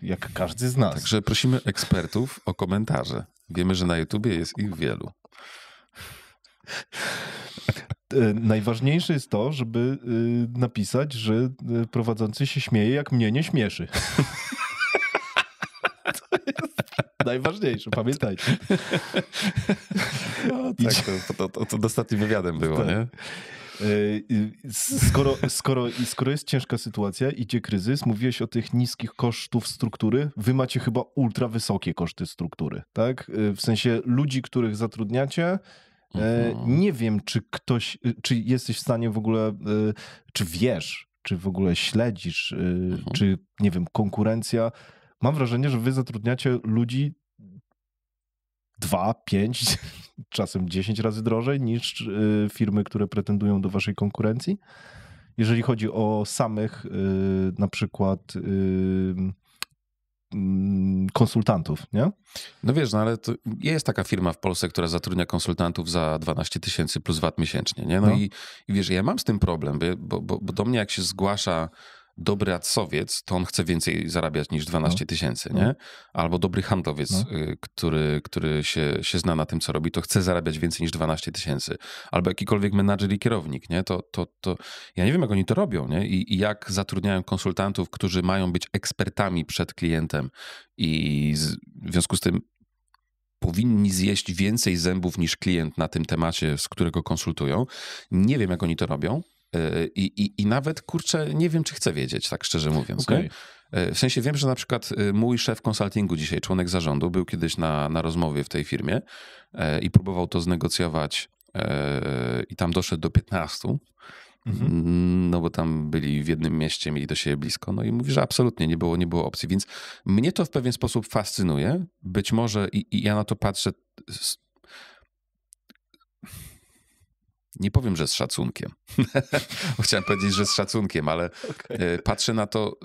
S2: Jak każdy z nas.
S1: Także prosimy ekspertów o komentarze. Wiemy, że na YouTubie jest ich wielu.
S2: Najważniejsze jest to, żeby napisać, że prowadzący się śmieje, jak mnie nie śmieszy. To jest najważniejsze, pamiętajcie.
S1: No, tak, to ostatnim wywiadem było, tak. Nie?
S2: Skoro jest ciężka sytuacja, idzie kryzys, mówiłeś o tych niskich kosztów struktury, wy macie chyba ultra wysokie koszty struktury, tak? W sensie ludzi, których zatrudniacie, nie wiem, czy jesteś w stanie w ogóle, czy wiesz, czy w ogóle śledzisz, czy, nie wiem, konkurencja. Mam wrażenie, że wy zatrudniacie ludzi 2, 5, czasem 10 razy drożej niż firmy, które pretendują do waszej konkurencji. Jeżeli chodzi o samych na przykład konsultantów, nie?
S1: No wiesz, no ale to jest taka firma w Polsce, która zatrudnia konsultantów za 12 000 plus VAT miesięcznie, nie? No. I wiesz, ja mam z tym problem, bo do mnie jak się zgłasza dobry adsowiec, to on chce więcej zarabiać niż 12 000, nie? Albo dobry handlowiec, który się zna na tym, co robi, to chce zarabiać więcej niż 12 000. Albo jakikolwiek menadżer i kierownik, nie? To ja nie wiem, jak oni to robią, nie? I jak zatrudniają konsultantów, którzy mają być ekspertami przed klientem i w związku z tym powinni zjeść więcej zębów niż klient na tym temacie, z którego konsultują. Nie wiem, jak oni to robią. I nawet, kurczę, nie wiem, czy chcę wiedzieć, tak szczerze mówiąc. Okay. W sensie wiem, że na przykład mój szef konsultingu dzisiaj, członek zarządu, był kiedyś na rozmowie w tej firmie i próbował to znegocjować i tam doszedł do 15, no bo tam byli w jednym mieście, mieli do siebie blisko, no i mówi, że absolutnie nie było opcji, więc mnie to w pewien sposób fascynuje, być może i ja na to patrzę nie powiem, że z szacunkiem. Chciałem powiedzieć, że z szacunkiem, ale patrzę na to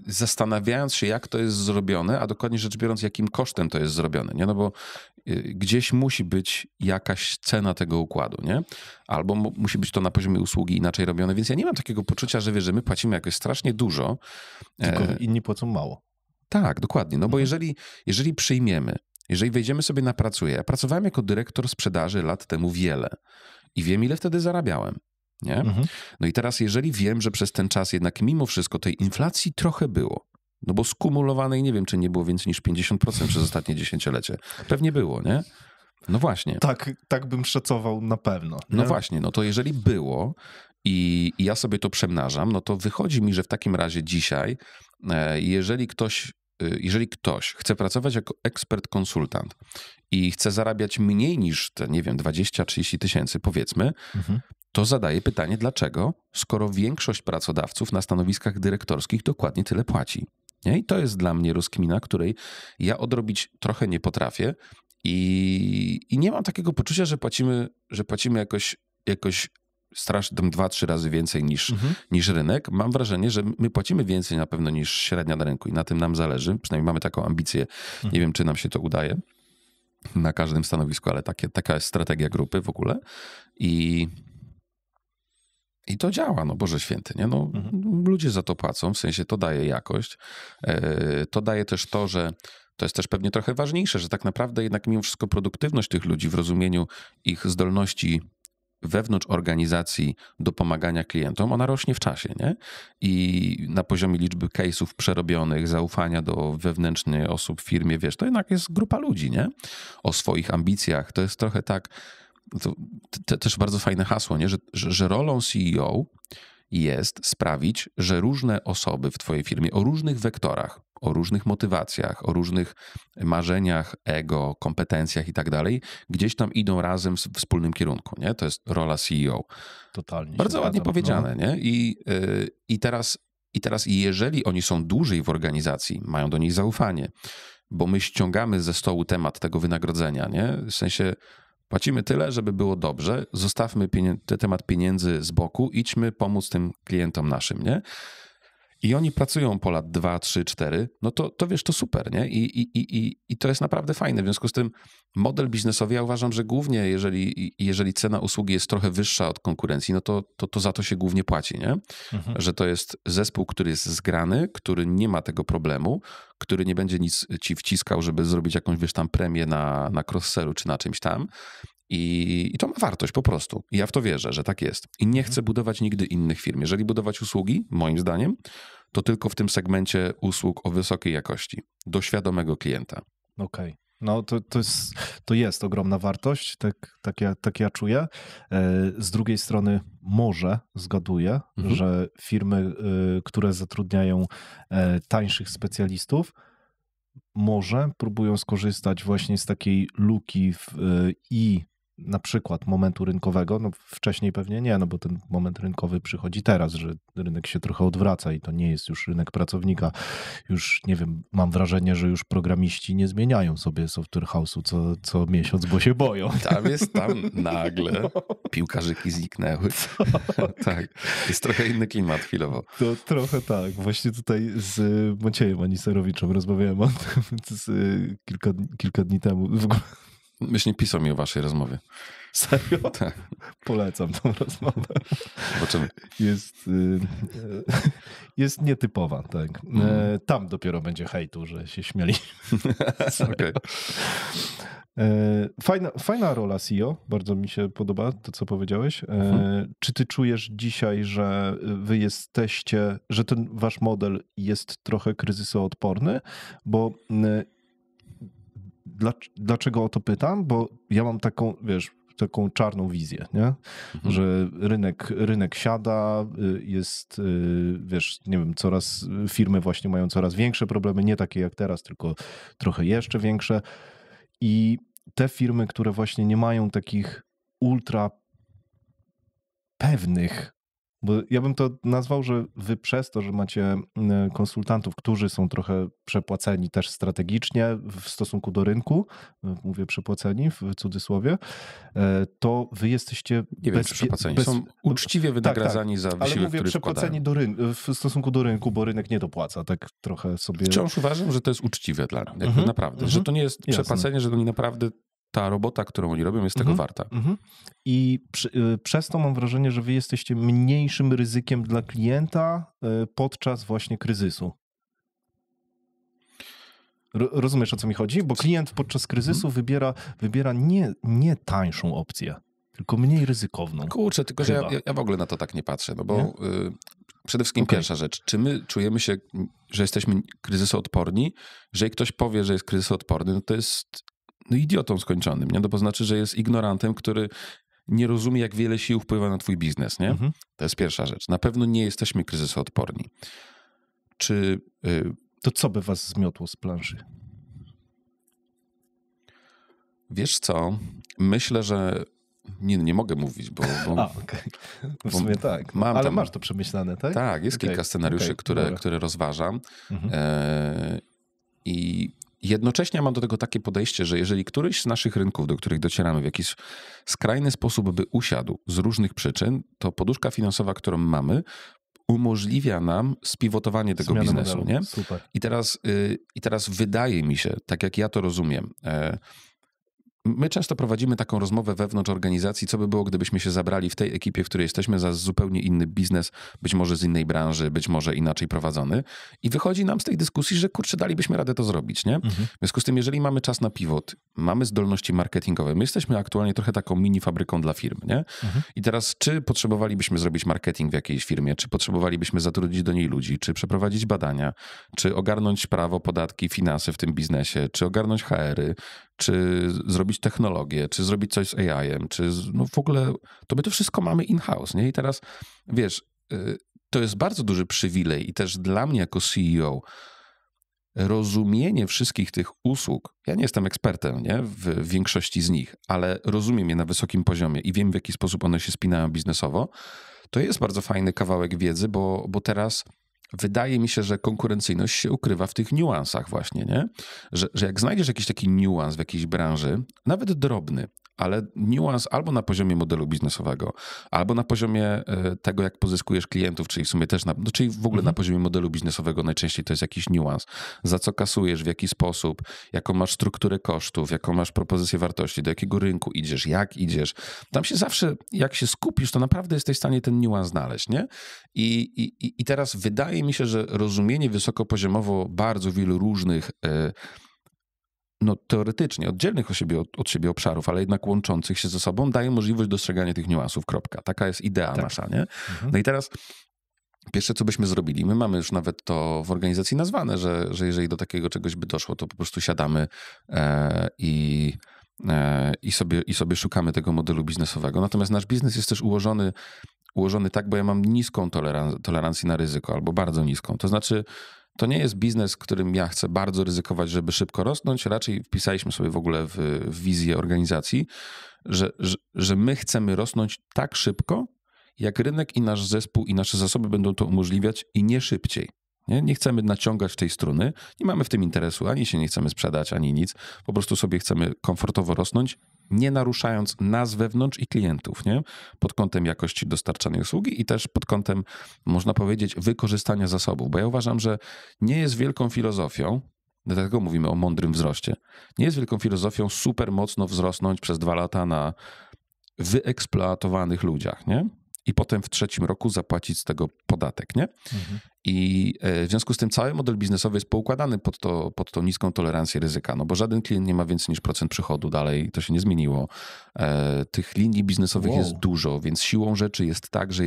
S1: zastanawiając się, jak to jest zrobione, a dokładnie rzecz biorąc, jakim kosztem to jest zrobione, nie? No bo gdzieś musi być jakaś cena tego układu, nie? Albo musi być to na poziomie usługi inaczej robione, więc ja nie mam takiego poczucia, że wiesz, że my płacimy jakoś strasznie dużo.
S2: Tylko inni płacą mało.
S1: Tak, dokładnie, no bo jeżeli przyjmiemy, jeżeli wejdziemy sobie na pracuje, ja pracowałem jako dyrektor sprzedaży lat temu wiele i wiem, ile wtedy zarabiałem. Nie? No i teraz, jeżeli wiem, że przez ten czas jednak mimo wszystko tej inflacji trochę było, no bo skumulowanej nie wiem, czy nie było więcej niż 50% przez ostatnie dziesięciolecie. Pewnie było, nie? No właśnie.
S2: Tak bym szacował na pewno. Nie?
S1: No właśnie, no to jeżeli było i ja sobie to przemnażam, no to wychodzi mi, że w takim razie dzisiaj, jeżeli ktoś chce pracować jako ekspert konsultant i chce zarabiać mniej niż te, nie wiem, 20-30 tysięcy, powiedzmy, to zadaje pytanie, dlaczego, skoro większość pracodawców na stanowiskach dyrektorskich dokładnie tyle płaci. Nie? I to jest dla mnie rozkmina, której ja odrobić trochę nie potrafię i nie mam takiego poczucia, że płacimy jakoś strasznie 2-3 razy więcej niż rynek. Mam wrażenie, że my płacimy więcej na pewno niż średnia na rynku i na tym nam zależy. Przynajmniej mamy taką ambicję. Nie wiem, czy nam się to udaje na każdym stanowisku, ale taka jest strategia grupy w ogóle. I to działa, no Boże Święty, nie? No, ludzie za to płacą, w sensie to daje jakość. To daje też to, że to jest też pewnie trochę ważniejsze, że tak naprawdę jednak mimo wszystko produktywność tych ludzi w rozumieniu ich zdolności wewnątrz organizacji do pomagania klientom, ona rośnie w czasie, nie? I na poziomie liczby case'ów przerobionych, zaufania do wewnętrznych osób w firmie, wiesz, to jednak jest grupa ludzi, nie? O swoich ambicjach. To jest trochę tak, to też bardzo fajne hasło, nie? Że rolą CEO jest sprawić, że różne osoby w twojej firmie o różnych wektorach, o różnych motywacjach, o różnych marzeniach, ego, kompetencjach i tak dalej, gdzieś tam idą razem w wspólnym kierunku, nie? To jest rola CEO.
S2: Totalnie.
S1: Bardzo ładnie powiedziane, nie? I teraz jeżeli oni są dłużej w organizacji, mają do niej zaufanie, bo my ściągamy ze stołu temat tego wynagrodzenia, nie? W sensie płacimy tyle, żeby było dobrze, zostawmy temat pieniędzy z boku, idźmy pomóc tym klientom naszym, nie? I oni pracują po lat 2, 3, 4, no to wiesz, to super, nie? I to jest naprawdę fajne. W związku z tym model biznesowy, ja uważam, że głównie jeżeli cena usługi jest trochę wyższa od konkurencji, no to za to się głównie płaci, nie? Że to jest zespół, który jest zgrany, który nie ma tego problemu, który nie będzie nic ci wciskał, żeby zrobić jakąś, wiesz, tam premię na cross-sellu czy na czymś tam. I to ma wartość po prostu. I ja w to wierzę, że tak jest. I nie chcę budować nigdy innych firm. Jeżeli budować usługi, moim zdaniem, to tylko w tym segmencie usług o wysokiej jakości, do świadomego klienta.
S2: Okej. No to jest ogromna wartość, tak ja czuję. Z drugiej strony może zgaduję, że firmy, które zatrudniają tańszych specjalistów, może próbują skorzystać właśnie z takiej luki i na przykład momentu rynkowego, no wcześniej pewnie nie, no bo ten moment rynkowy przychodzi teraz, że rynek się trochę odwraca i to nie jest już rynek pracownika. Już nie wiem, mam wrażenie, że już programiści nie zmieniają sobie software house'u co miesiąc, bo się boją.
S1: Tam nagle piłkarzyki zniknęły. Tak, jest trochę inny klimat chwilowo.
S2: To trochę tak. Właśnie tutaj z Maciejem Aniserowiczem rozmawiałem o tym kilka dni temu. W ogóle
S1: Myślę, pisał mi o waszej rozmowie.
S2: Serio?
S1: Tak.
S2: Polecam tą rozmowę.
S1: Zobaczymy.
S2: Jest nietypowa, tak. Tam dopiero będzie hejtu, że się śmiali.
S1: Okay.
S2: Fajna rola CEO, bardzo mi się podoba to, co powiedziałeś. Czy ty czujesz dzisiaj, że wy jesteście, że ten wasz model jest trochę kryzysoodporny? Bo dlaczego o to pytam? Bo ja mam taką, wiesz, taką czarną wizję, nie? Że rynek siada, jest, wiesz, nie wiem, firmy właśnie mają coraz większe problemy, nie takie jak teraz, tylko trochę jeszcze większe. I te firmy, które właśnie nie mają takich ultra pewnych, bo ja bym to nazwał, że wy przez to, że macie konsultantów, którzy są trochę przepłaceni też strategicznie w stosunku do rynku, mówię przepłaceni w cudzysłowie, to wy jesteście...
S1: Nie wiem, czy przepłaceni. Są uczciwie wynagradzani za wysiłek,
S2: ale mówię
S1: który
S2: przepłaceni w stosunku do rynku, bo rynek nie dopłaca, tak trochę sobie...
S1: Wciąż uważam, że to jest uczciwe dla nich, naprawdę. Że to nie jest przepłacenie, że oni naprawdę... Ta robota, którą oni robią, jest tego warta.
S2: I przez to mam wrażenie, że wy jesteście mniejszym ryzykiem dla klienta podczas właśnie kryzysu. Rozumiesz, o co mi chodzi? Bo klient podczas kryzysu wybiera nie tańszą opcję, tylko mniej ryzykowną.
S1: Kurczę, tylko że ja w ogóle na to tak nie patrzę, no bo przede wszystkim pierwsza rzecz, czy my czujemy się, że jesteśmy kryzysoodporni? Jeżeli ktoś powie, że jest kryzysoodporny, no to jest idiotą skończonym, nie? No bo znaczy, że jest ignorantem, który nie rozumie, jak wiele sił wpływa na twój biznes, nie? To jest pierwsza rzecz. Na pewno nie jesteśmy kryzysoodporni.
S2: To co by was zmiotło z planszy?
S1: Wiesz co? Myślę, że nie mogę mówić, bo
S2: w sumie tak. Ale masz to przemyślane, tak?
S1: Tak, jest kilka scenariuszy, które rozważam. I jednocześnie mam do tego takie podejście, że jeżeli któryś z naszych rynków, do których docieramy, w jakiś skrajny sposób by usiadł z różnych przyczyn, to poduszka finansowa, którą mamy, umożliwia nam spiwotowanie tego biznesu. Modelu. Nie?
S2: Super.
S1: I teraz wydaje mi się, tak jak ja to rozumiem, my często prowadzimy taką rozmowę wewnątrz organizacji, co by było, gdybyśmy się zabrali w tej ekipie, w której jesteśmy, za zupełnie inny biznes, być może z innej branży, być może inaczej prowadzony. I wychodzi nam z tej dyskusji, że kurczę, dalibyśmy radę to zrobić, nie? W związku z tym, jeżeli mamy czas na pivot, mamy zdolności marketingowe, my jesteśmy aktualnie trochę taką mini fabryką dla firm, nie? I teraz, czy potrzebowalibyśmy zrobić marketing w jakiejś firmie, czy potrzebowalibyśmy zatrudnić do niej ludzi, czy przeprowadzić badania, czy ogarnąć prawo, podatki, finanse w tym biznesie, czy ogarnąć HR-y, czy zrobić technologię, czy zrobić coś z AI-em, czy w ogóle, to my to wszystko mamy in-house, nie? I teraz, wiesz, to jest bardzo duży przywilej i też dla mnie jako CEO rozumienie wszystkich tych usług, ja nie jestem ekspertem, nie? W większości z nich, ale rozumiem je na wysokim poziomie i wiem, w jaki sposób one się spinają biznesowo, to jest bardzo fajny kawałek wiedzy, bo teraz wydaje mi się, że konkurencyjność się ukrywa w tych niuansach właśnie, nie? Że jak znajdziesz jakiś taki niuans w jakiejś branży, nawet drobny, ale niuans albo na poziomie modelu biznesowego, albo na poziomie tego, jak pozyskujesz klientów, czyli w sumie też, czyli w ogóle na poziomie modelu biznesowego najczęściej to jest jakiś niuans. Za co kasujesz, w jaki sposób, jaką masz strukturę kosztów, jaką masz propozycję wartości, do jakiego rynku idziesz, jak idziesz. Tam się zawsze, jak się skupisz, to naprawdę jesteś w stanie ten niuans znaleźć, nie? I teraz wydaje mi się, że rozumienie wysokopoziomowo bardzo wielu różnych teoretycznie oddzielnych od siebie obszarów, ale jednak łączących się ze sobą, daje możliwość dostrzegania tych niuansów, kropka. Taka jest idea nasza, nie? No i teraz pierwsze, co byśmy zrobili, my mamy już nawet to w organizacji nazwane, że jeżeli do takiego czegoś by doszło, to po prostu siadamy i sobie szukamy tego modelu biznesowego. Natomiast nasz biznes jest też ułożony tak, bo ja mam niską tolerancję na ryzyko, albo bardzo niską. To znaczy, to nie jest biznes, w którym ja chcę bardzo ryzykować, żeby szybko rosnąć. Raczej wpisaliśmy sobie w ogóle w wizję organizacji, że my chcemy rosnąć tak szybko, jak rynek i nasz zespół i nasze zasoby będą to umożliwiać i nie szybciej. Nie chcemy naciągać tej struny, nie mamy w tym interesu, ani się nie chcemy sprzedać, ani nic. Po prostu sobie chcemy komfortowo rosnąć, nie naruszając nas wewnątrz i klientów, nie? Pod kątem jakości dostarczanej usługi i też pod kątem, można powiedzieć, wykorzystania zasobów. Bo ja uważam, że nie jest wielką filozofią, dlatego mówimy o mądrym wzroście, nie jest wielką filozofią super mocno wzrosnąć przez 2 lata na wyeksploatowanych ludziach, nie? I potem w 3. roku zapłacić z tego podatek, nie? I w związku z tym cały model biznesowy jest poukładany pod tą niską tolerancję ryzyka, no bo żaden klient nie ma więcej niż procent przychodu, dalej to się nie zmieniło. Tych linii biznesowych jest dużo, więc siłą rzeczy jest tak, że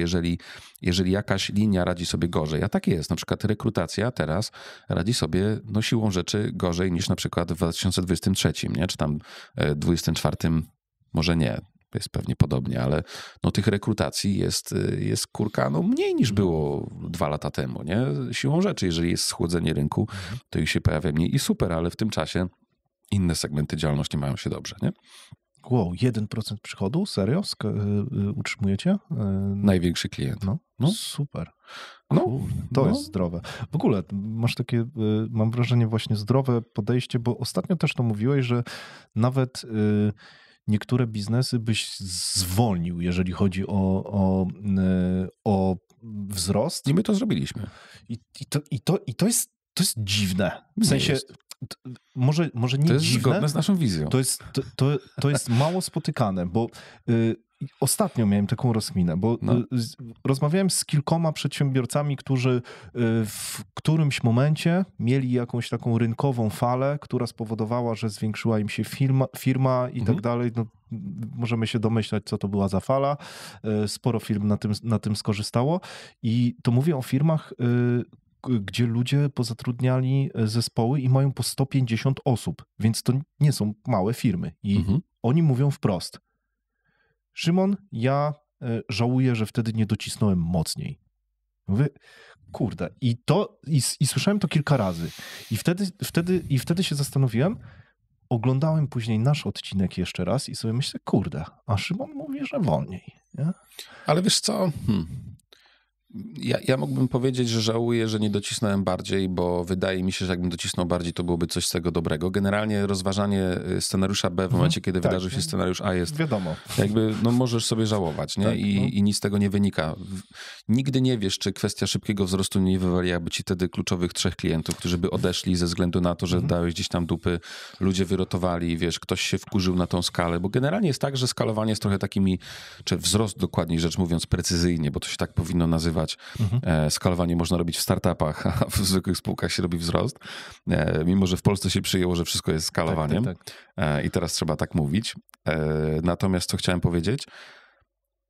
S1: jeżeli jakaś linia radzi sobie gorzej, a tak jest, na przykład rekrutacja teraz radzi sobie siłą rzeczy gorzej niż na przykład w 2023, nie? Czy tam 2024, może nie. Jest pewnie podobnie, ale tych rekrutacji jest kurka mniej niż było 2 lata temu, nie? Siłą rzeczy, jeżeli jest schłodzenie rynku, to ich się pojawia mniej i super, ale w tym czasie inne segmenty działalności mają się dobrze, nie?
S2: Wow, 1% przychodu? Serio? Utrzymujecie?
S1: Największy klient.
S2: No. Super. To jest zdrowe. W ogóle masz takie, mam wrażenie, właśnie zdrowe podejście, bo ostatnio też to mówiłeś, że nawet niektóre biznesy byś zwolnił, jeżeli chodzi o wzrost.
S1: I my to zrobiliśmy.
S2: I to jest dziwne. W sensie, może nie dziwne.
S1: To jest zgodne z naszą wizją.
S2: To jest mało spotykane, bo ostatnio miałem taką rozkminę, bo rozmawiałem z kilkoma przedsiębiorcami, którzy w którymś momencie mieli jakąś taką rynkową falę, która spowodowała, że zwiększyła im się firma i tak dalej. No, możemy się domyślać, co to była za fala. Sporo firm na tym skorzystało i to mówię o firmach, gdzie ludzie pozatrudniali zespoły i mają po 150 osób, więc to nie są małe firmy. I oni mówią wprost: Szymon, ja żałuję, że wtedy nie docisnąłem mocniej. Mówię, kurde, i słyszałem to kilka razy. I wtedy się zastanowiłem, oglądałem później nasz odcinek jeszcze raz i sobie myślę, kurde, a Szymon mówi, że wolniej. Nie?
S1: Ale wiesz co? Ja mógłbym powiedzieć, że żałuję, że nie docisnąłem bardziej, bo wydaje mi się, że jakbym docisnął bardziej, to byłoby coś z tego dobrego. Generalnie rozważanie scenariusza B w momencie, kiedy wydarzył się scenariusz A jest...
S2: Wiadomo.
S1: Jakby, no możesz sobie żałować, nie? I nic z tego nie wynika. Nigdy nie wiesz, czy kwestia szybkiego wzrostu nie wywaliłaby ci wtedy kluczowych 3 klientów, którzy by odeszli ze względu na to, że dałeś gdzieś tam dupy, ludzie wyrotowali, wiesz, ktoś się wkurzył na tą skalę, bo generalnie jest tak, że skalowanie jest trochę takimi, czy wzrost dokładniej rzecz mówiąc precyzyjnie, bo to się tak powinno nazywać. Skalowanie można robić w startupach, a w zwykłych spółkach się robi wzrost. Mimo że w Polsce się przyjęło, że wszystko jest skalowaniem. Tak. I teraz trzeba tak mówić. Natomiast co chciałem powiedzieć?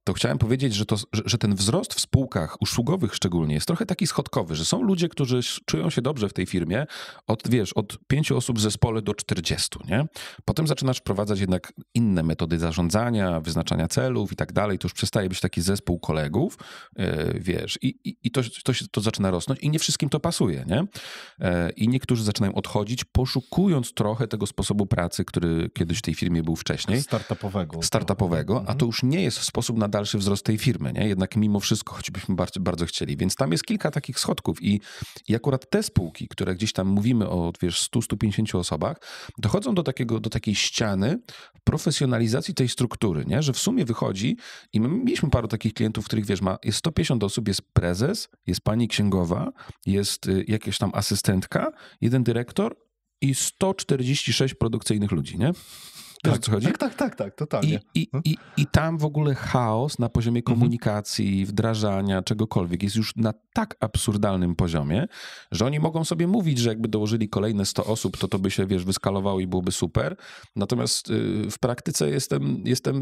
S1: To chciałem powiedzieć, że ten wzrost w spółkach usługowych szczególnie jest trochę taki schodkowy, że są ludzie, którzy czują się dobrze w tej firmie od 5 osób w zespole do 40, nie? Potem zaczynasz wprowadzać jednak inne metody zarządzania, wyznaczania celów i tak dalej, to już przestaje być taki zespół kolegów, wiesz, i to zaczyna rosnąć i nie wszystkim to pasuje, nie? I niektórzy zaczynają odchodzić, poszukując trochę tego sposobu pracy, który kiedyś w tej firmie był wcześniej. Startupowego, a to już nie jest sposób na dalszy wzrost tej firmy, nie? Jednak mimo wszystko, choćbyśmy bardzo, bardzo chcieli. Więc tam jest kilka takich schodków i akurat te spółki, które gdzieś tam mówimy o, 100-150 osobach, dochodzą do takiej ściany profesjonalizacji tej struktury, nie? Że w sumie wychodzi i my mieliśmy paru takich klientów, których, wiesz, jest 150 osób, jest prezes, jest pani księgowa, jest jakaś tam asystentka, jeden dyrektor i 146 produkcyjnych ludzi, nie? Wiesz, o co chodzi?
S2: Tak, totalnie.
S1: I tam w ogóle chaos na poziomie komunikacji, wdrażania, czegokolwiek jest już na tak absurdalnym poziomie, że oni mogą sobie mówić, że jakby dołożyli kolejne 100 osób, to by się, wiesz, wyskalowało i byłoby super. Natomiast w praktyce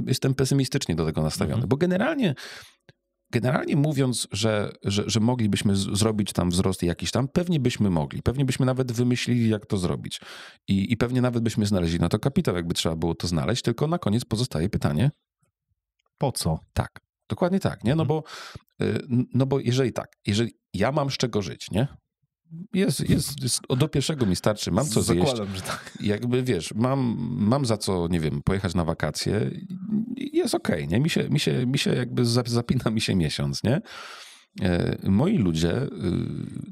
S1: jestem pesymistycznie do tego nastawiony, bo generalnie mówiąc, że moglibyśmy zrobić tam wzrost jakiś tam, pewnie byśmy mogli. Pewnie byśmy nawet wymyślili, jak to zrobić. I pewnie nawet byśmy znaleźli na to kapitał, jakby trzeba było to znaleźć, tylko na koniec pozostaje pytanie.
S2: Po co?
S1: Tak, dokładnie tak, nie? No bo jeżeli ja mam z czego żyć, nie? Do pierwszego mi starczy, mam co zjeść.
S2: Zakładam, że tak.
S1: Jakby, wiesz, mam za co, nie wiem, pojechać na wakacje, jest okej, nie? Mi się jakby zapina mi się miesiąc, nie? Moi ludzie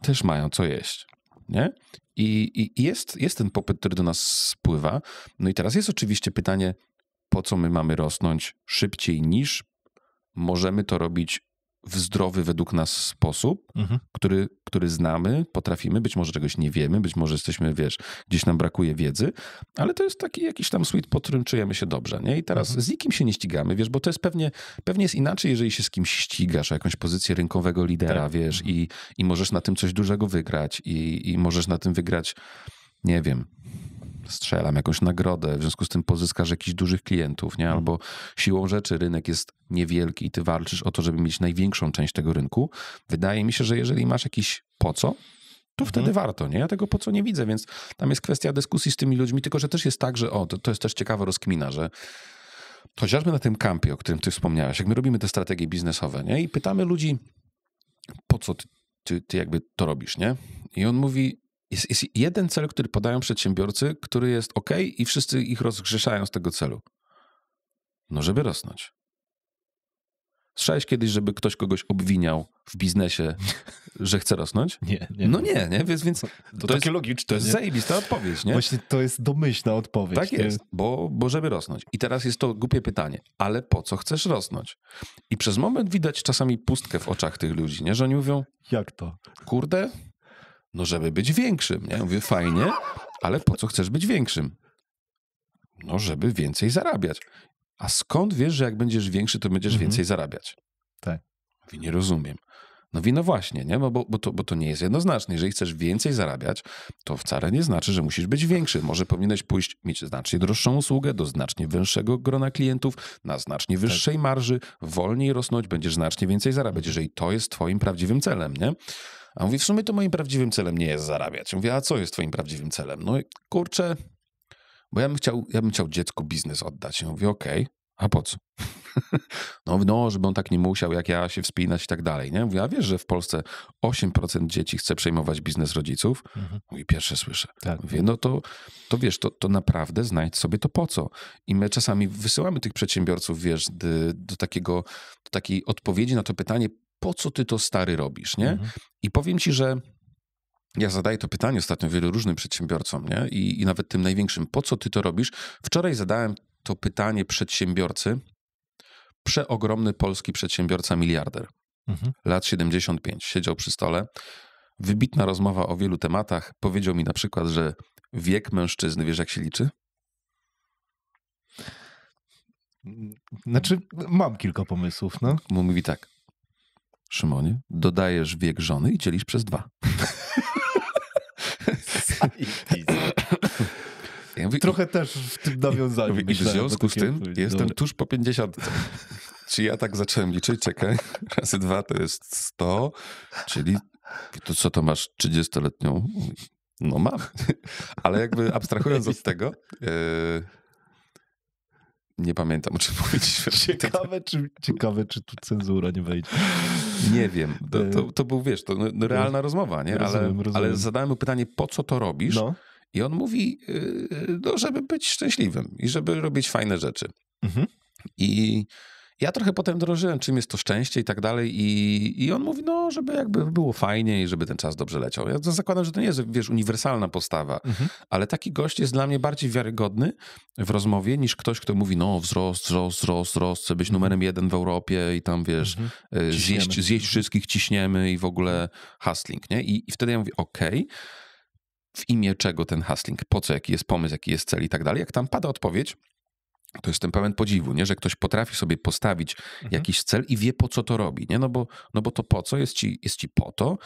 S1: też mają co jeść, nie? I jest ten popyt, który do nas spływa. No i teraz jest oczywiście pytanie, po co my mamy rosnąć szybciej niż możemy to robić w zdrowy według nas sposób, który znamy, potrafimy, być może czegoś nie wiemy, być może jesteśmy, wiesz, gdzieś nam brakuje wiedzy, ale to jest taki jakiś tam sweet, pod którym czujemy się dobrze, nie? I teraz z nikim się nie ścigamy, wiesz, bo to jest pewnie jest inaczej, jeżeli się z kimś ścigasz o jakąś pozycję rynkowego lidera, wiesz, i możesz na tym coś dużego wygrać i możesz na tym wygrać, nie wiem, strzelam jakąś nagrodę, w związku z tym pozyskasz jakichś dużych klientów, nie? Albo siłą rzeczy rynek jest niewielki i ty walczysz o to, żeby mieć największą część tego rynku. Wydaje mi się, że jeżeli masz jakiś po co, to wtedy warto, nie? Ja tego po co nie widzę, więc tam jest kwestia dyskusji z tymi ludźmi, tylko że też jest tak, że to jest też ciekawa rozkmina, że chociażby na tym kampie, o którym ty wspomniałeś, jak my robimy te strategie biznesowe, nie? I pytamy ludzi, po co ty jakby to robisz, nie? I on mówi, jest jeden cel, który podają przedsiębiorcy, który jest okej i wszyscy ich rozgrzeszają z tego celu. No, żeby rosnąć. Słyszałeś kiedyś, żeby ktoś kogoś obwiniał w biznesie, że chce rosnąć?
S2: Nie.
S1: No nie, więc
S2: to takie jest logiczne.
S1: To jest zajebista odpowiedź, nie?
S2: Właśnie to jest domyślna odpowiedź.
S1: Tak jest, bo żeby rosnąć. I teraz jest to głupie pytanie, ale po co chcesz rosnąć? I przez moment widać czasami pustkę w oczach tych ludzi, nie? Że oni mówią,
S2: jak to?
S1: Kurde, no żeby być większym, nie? Mówię, fajnie, ale po co chcesz być większym? No żeby więcej zarabiać. a skąd wiesz, że jak będziesz większy, to będziesz więcej zarabiać?
S2: Tak.
S1: Mówi, nie rozumiem. No właśnie, nie? Bo to nie jest jednoznaczne. Jeżeli chcesz więcej zarabiać, to wcale nie znaczy, że musisz być większy. Może powinieneś mieć znacznie droższą usługę, do znacznie węższego grona klientów, na znacznie wyższej marży, wolniej rosnąć, będziesz znacznie więcej zarabiać, jeżeli to jest twoim prawdziwym celem, nie? A mówi, w sumie to moim prawdziwym celem nie jest zarabiać. Mówię, a co jest twoim prawdziwym celem? No kurczę, bo ja bym chciał dziecku biznes oddać. Ja mówię, okej, a po co? No, żeby on tak nie musiał, jak ja, się wspinać i tak dalej, nie? Mówię, a wiesz, że w Polsce 8% dzieci chce przejmować biznes rodziców? Mówi, pierwsze słyszę.
S2: Tak.
S1: Mówię, no to wiesz, to naprawdę znajdź sobie to po co. I my czasami wysyłamy tych przedsiębiorców, wiesz, do takiej odpowiedzi na to pytanie, po co ty to, stary, robisz, nie? I powiem ci, że ja zadaję to pytanie ostatnio wielu różnym przedsiębiorcom, nie? I nawet tym największym, po co ty to robisz? Wczoraj zadałem to pytanie przedsiębiorcy, przeogromny polski przedsiębiorca, miliarder, lat 75, siedział przy stole, wybitna rozmowa o wielu tematach, powiedział mi na przykład, że wiek mężczyzny, wiesz jak się liczy?
S2: Znaczy, mam kilka pomysłów, no.
S1: Mówi tak, Szymonie, dodajesz wiek żony i dzielisz przez 2. Ja mówię,
S2: trochę też w tym nawiązaniu
S1: i w związku z tym jestem tuż po 50. Czy ja tak zacząłem liczyć? Czekaj, razy 2 to jest 100, czyli to co, to masz 30-letnią? No mam. Ale jakby abstrahując od tego, nie pamiętam, o czym powiedzieć.
S2: Ciekawe, czy tu cenzura nie wejdzie.
S1: Nie wiem. To był, wiesz, to realna rozmowa, nie?
S2: Rozumiem.
S1: Ale zadałem mu pytanie, po co to robisz?
S2: No.
S1: I on mówi, no, żeby być szczęśliwym i żeby robić fajne rzeczy. I ja trochę potem drążyłem, czym jest to szczęście i tak dalej. I on mówi, no, żeby jakby było fajnie i żeby ten czas dobrze leciał. Ja zakładam, że to nie jest, wiesz, uniwersalna postawa, ale taki gość jest dla mnie bardziej wiarygodny w rozmowie niż ktoś, kto mówi, no, wzrost, chcę być numerem 1 w Europie i tam, wiesz, zjeść wszystkich, ciśniemy i w ogóle hustling, nie? I wtedy ja mówię, okej, w imię czego ten hustling, po co, jaki jest pomysł, jaki jest cel i tak dalej. Jak tam pada odpowiedź, to jestem pełen podziwu, nie? Że ktoś potrafi sobie postawić jakiś cel i wie, po co to robi, nie? No bo to po co jest ci po to,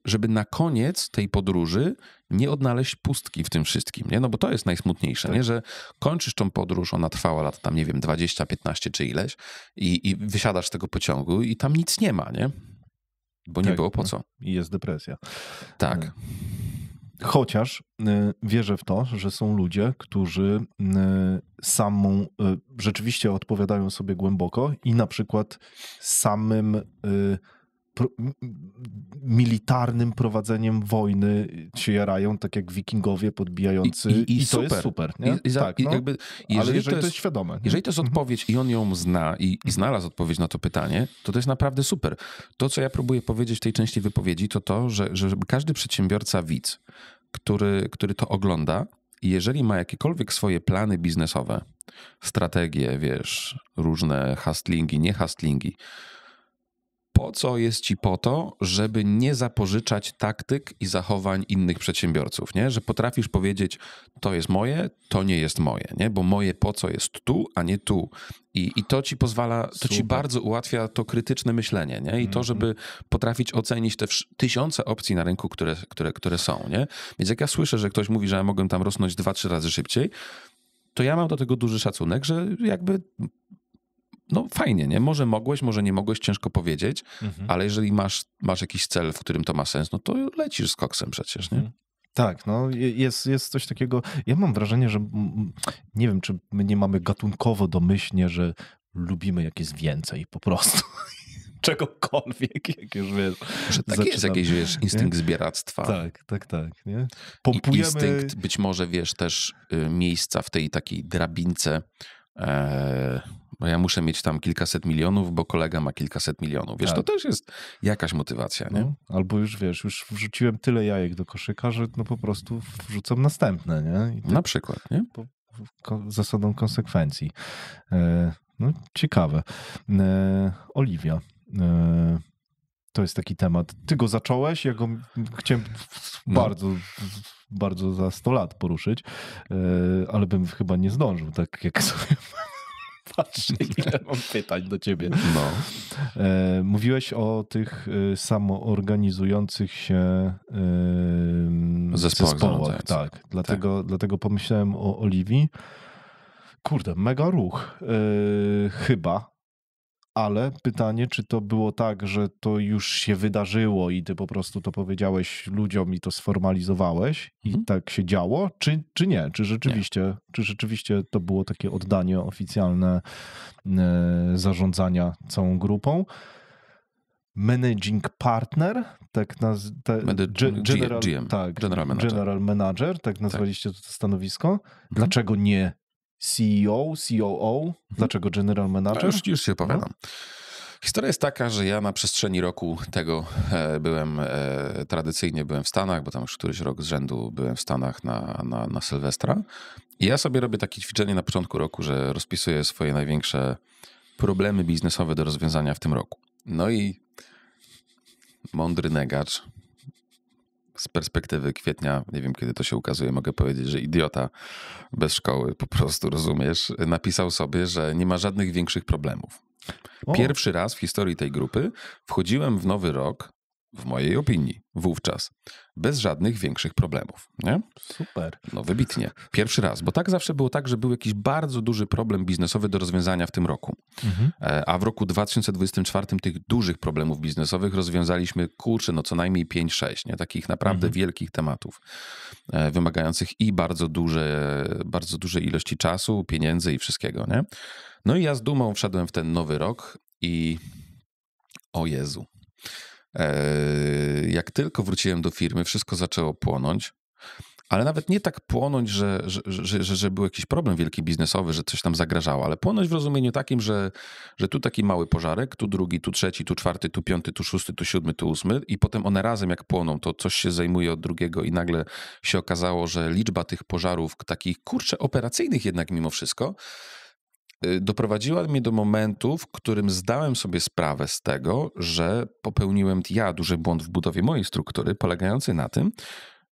S1: żeby na koniec tej podróży nie odnaleźć pustki w tym wszystkim, nie? No bo to jest najsmutniejsze, nie? Że kończysz tą podróż, ona trwała lat tam, nie wiem, 20, 15 czy ileś i wysiadasz z tego pociągu i tam nic nie ma, nie? Bo nie było po co.
S2: I jest depresja.
S1: Tak.
S2: Chociaż wierzę w to, że są ludzie, którzy rzeczywiście odpowiadają sobie głęboko i na przykład samym militarnym prowadzeniem wojny się jarają, tak jak wikingowie podbijający. I to jest super. Nie? Ale jeżeli to jest świadome. Nie?
S1: Jeżeli to jest odpowiedź i on ją zna i znalazł odpowiedź na to pytanie, to jest naprawdę super. To, co ja próbuję powiedzieć w tej części wypowiedzi, to, że każdy przedsiębiorca, widz, który to ogląda, i jeżeli ma jakiekolwiek swoje plany biznesowe, strategie, wiesz, różne hustlingi, nie hustlingi, po co jest ci po to, żeby nie zapożyczać taktyk i zachowań innych przedsiębiorców, nie? Że potrafisz powiedzieć, to jest moje, to nie jest moje, nie? Bo moje po co jest tu, a nie tu. I to ci pozwala, to ci bardzo ułatwia to krytyczne myślenie, nie? I to, żeby potrafić ocenić te tysiące opcji na rynku, które są, nie? Więc jak ja słyszę, że ktoś mówi, że ja mogę tam rosnąć 2-3 razy szybciej, to ja mam do tego duży szacunek, że jakby no fajnie, nie? Może mogłeś, może nie mogłeś, ciężko powiedzieć, ale jeżeli masz jakiś cel, w którym to ma sens, no to lecisz z koksem przecież, nie?
S2: Tak, no jest coś takiego. Ja mam wrażenie, że nie wiem, czy my nie mamy gatunkowo domyślnie, że lubimy jak jest więcej po prostu. Czegokolwiek, jak już wiesz.
S1: Że tak jest jakiś, wiesz, instynkt zbieractwa.
S2: Tak, nie? Pompujemy...
S1: Instynkt być może, wiesz, też miejsca w tej takiej drabince, bo ja muszę mieć tam kilkaset milionów, bo kolega ma kilkaset milionów. Wiesz, to też jest jakaś motywacja, nie?
S2: No, albo już, wiesz, już wrzuciłem tyle jajek do koszyka, że no po prostu wrzucam następne, nie? I tak
S1: na przykład, nie?
S2: Zasadą konsekwencji. No, ciekawe. Oliwia. To jest taki temat. Ty go zacząłeś, ja go chciałem bardzo za 100 lat poruszyć, ale bym chyba nie zdążył, tak jak sobie Patrz, ile mam pytań do ciebie.
S1: No.
S2: Mówiłeś o tych samoorganizujących się zespołach. Tak, dlatego pomyślałem o Oliwii. Kurde, mega ruch. Chyba. Ale pytanie, czy to było tak, że to już się wydarzyło i ty po prostu to powiedziałeś ludziom i to sformalizowałeś i tak się działo, czy nie? Czy rzeczywiście to było takie oddanie oficjalne zarządzania całą grupą? Managing partner, general manager, tak nazwaliście to stanowisko. Dlaczego nie CEO, COO? Dlaczego general manager?
S1: Już się opowiadam. Historia jest taka, że ja na przestrzeni roku tego tradycyjnie byłem w Stanach, bo tam już któryś rok z rzędu byłem w Stanach na Sylwestra. I ja sobie robię takie ćwiczenie na początku roku, że rozpisuję swoje największe problemy biznesowe do rozwiązania w tym roku. No i mądry negacz z perspektywy kwietnia, nie wiem kiedy to się ukazuje, mogę powiedzieć, że idiota bez szkoły, po prostu, rozumiesz, napisał sobie, że nie ma żadnych większych problemów. Pierwszy raz w historii tej grupy wchodziłem w nowy rok, w mojej opinii, wówczas, bez żadnych większych problemów. Nie?
S2: Super.
S1: No wybitnie. Pierwszy raz, bo tak zawsze było tak, że był jakiś bardzo duży problem biznesowy do rozwiązania w tym roku. A w roku 2024 tych dużych problemów biznesowych rozwiązaliśmy, co najmniej 5-6, nie? Takich naprawdę wielkich tematów, wymagających i bardzo duże ilości czasu, pieniędzy i wszystkiego. Nie? No i ja z dumą wszedłem w ten nowy rok i o Jezu. Jak tylko wróciłem do firmy, wszystko zaczęło płonąć, ale nawet nie tak płonąć, że był jakiś problem wielki biznesowy, że coś tam zagrażało, ale płonąć w rozumieniu takim, że tu taki mały pożarek, tu drugi, tu trzeci, tu czwarty, tu piąty, tu szósty, tu siódmy, tu ósmy i potem one razem jak płoną, to coś się zajmuje od drugiego i nagle się okazało, że liczba tych pożarów takich, operacyjnych jednak mimo wszystko, doprowadziła mnie do momentu, w którym zdałem sobie sprawę z tego, że popełniłem duży błąd w budowie mojej struktury, polegający na tym,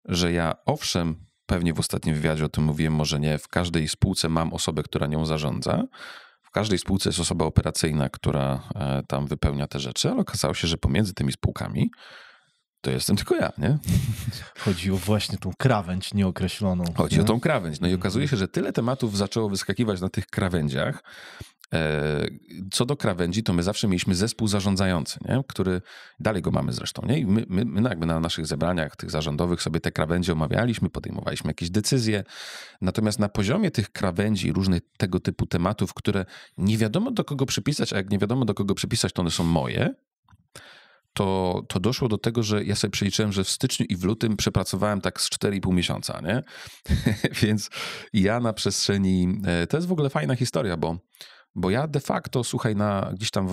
S1: że ja owszem, pewnie w ostatnim wywiadzie o tym mówiłem, może nie, w każdej spółce mam osobę, która nią zarządza, w każdej spółce jest osoba operacyjna, która tam wypełnia te rzeczy, ale okazało się, że pomiędzy tymi spółkami to jestem tylko ja, nie?
S2: Chodzi o właśnie tą krawędź nieokreśloną.
S1: Chodzi o tą krawędź. No i okazuje się, że tyle tematów zaczęło wyskakiwać na tych krawędziach. Co do krawędzi, to my zawsze mieliśmy zespół zarządzający, nie? Który dalej go mamy zresztą. Nie? I my jakby na naszych zebraniach tych zarządowych sobie te krawędzie omawialiśmy, podejmowaliśmy jakieś decyzje. Natomiast na poziomie tych krawędzi, różnych tego typu tematów, które nie wiadomo do kogo przypisać, a jak nie wiadomo do kogo przypisać, to one są moje, to doszło do tego, że ja sobie przeliczyłem, że w styczniu i w lutym przepracowałem tak z 4,5 miesiąca, nie? Więc ja na przestrzeni... To jest w ogóle fajna historia, bo ja de facto, słuchaj, gdzieś tam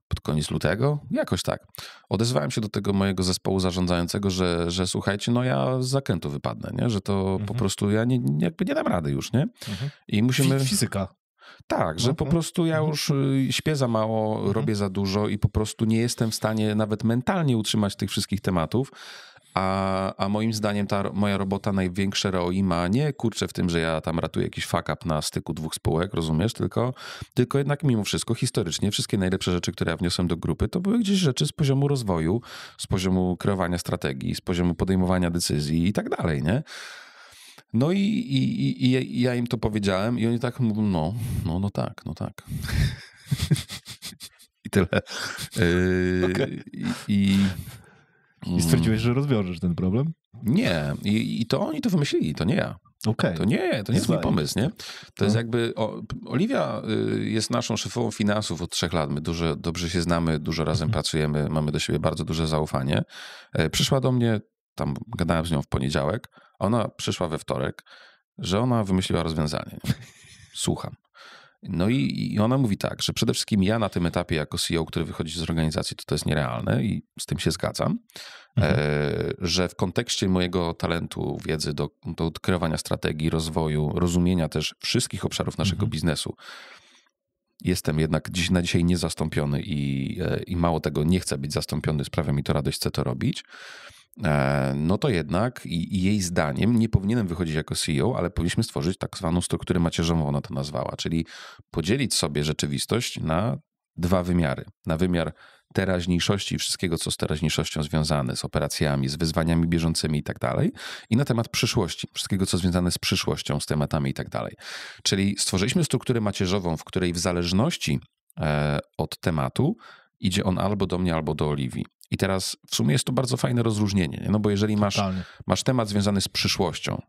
S1: pod koniec lutego, jakoś tak, odezwałem się do tego mojego zespołu zarządzającego, że słuchajcie, no ja z zakrętu wypadnę, nie? Że to po prostu ja nie dam rady już, nie? I musimy...
S2: Fizyka.
S1: Tak, że po prostu ja już śpię za mało, robię za dużo i po prostu nie jestem w stanie nawet mentalnie utrzymać tych wszystkich tematów, a moim zdaniem ta moja robota największe ROI ma nie w tym, że ja tam ratuję jakiś fuck up na styku dwóch spółek, rozumiesz, tylko jednak mimo wszystko historycznie wszystkie najlepsze rzeczy, które ja wniosłem do grupy, to były gdzieś rzeczy z poziomu rozwoju, z poziomu kreowania strategii, z poziomu podejmowania decyzji i tak dalej, nie? No i ja im to powiedziałem i oni tak mówią, no tak. I tyle.
S2: I stwierdziłeś, że rozwiążesz ten problem?
S1: Nie. I to oni to wymyślili, to nie ja.
S2: Okay.
S1: To nie jest mój pomysł, nie? To jest jakby... Oliwia jest naszą szefową finansów od 3 lat. My dobrze się znamy, dużo razem pracujemy, mamy do siebie bardzo duże zaufanie. Przyszła do mnie, tam gadałem z nią w poniedziałek, a ona przyszła we wtorek, że ona wymyśliła rozwiązanie. Słucham. No i ona mówi tak, że przede wszystkim ja na tym etapie jako CEO, który wychodzi z organizacji, to jest nierealne i z tym się zgadzam, że w kontekście mojego talentu, wiedzy do kreowania strategii, rozwoju, rozumienia też wszystkich obszarów naszego biznesu, jestem jednak na dzisiaj niezastąpiony i mało tego, nie chcę być zastąpiony, sprawia mi to radość, chcę to robić. no to jednak i jej zdaniem nie powinienem wychodzić jako CEO, ale powinniśmy stworzyć tak zwaną strukturę macierzową, ona to nazwała, czyli podzielić sobie rzeczywistość na dwa wymiary. Na wymiar teraźniejszości, wszystkiego, co z teraźniejszością związane, z operacjami, z wyzwaniami bieżącymi i tak dalej, i na temat przyszłości, wszystkiego, co związane z przyszłością, z tematami i tak dalej. Czyli stworzyliśmy strukturę macierzową, w której w zależności od tematu idzie on albo do mnie, albo do Oliwii. I teraz w sumie jest to bardzo fajne rozróżnienie, nie? No bo jeżeli masz temat związany z przyszłością,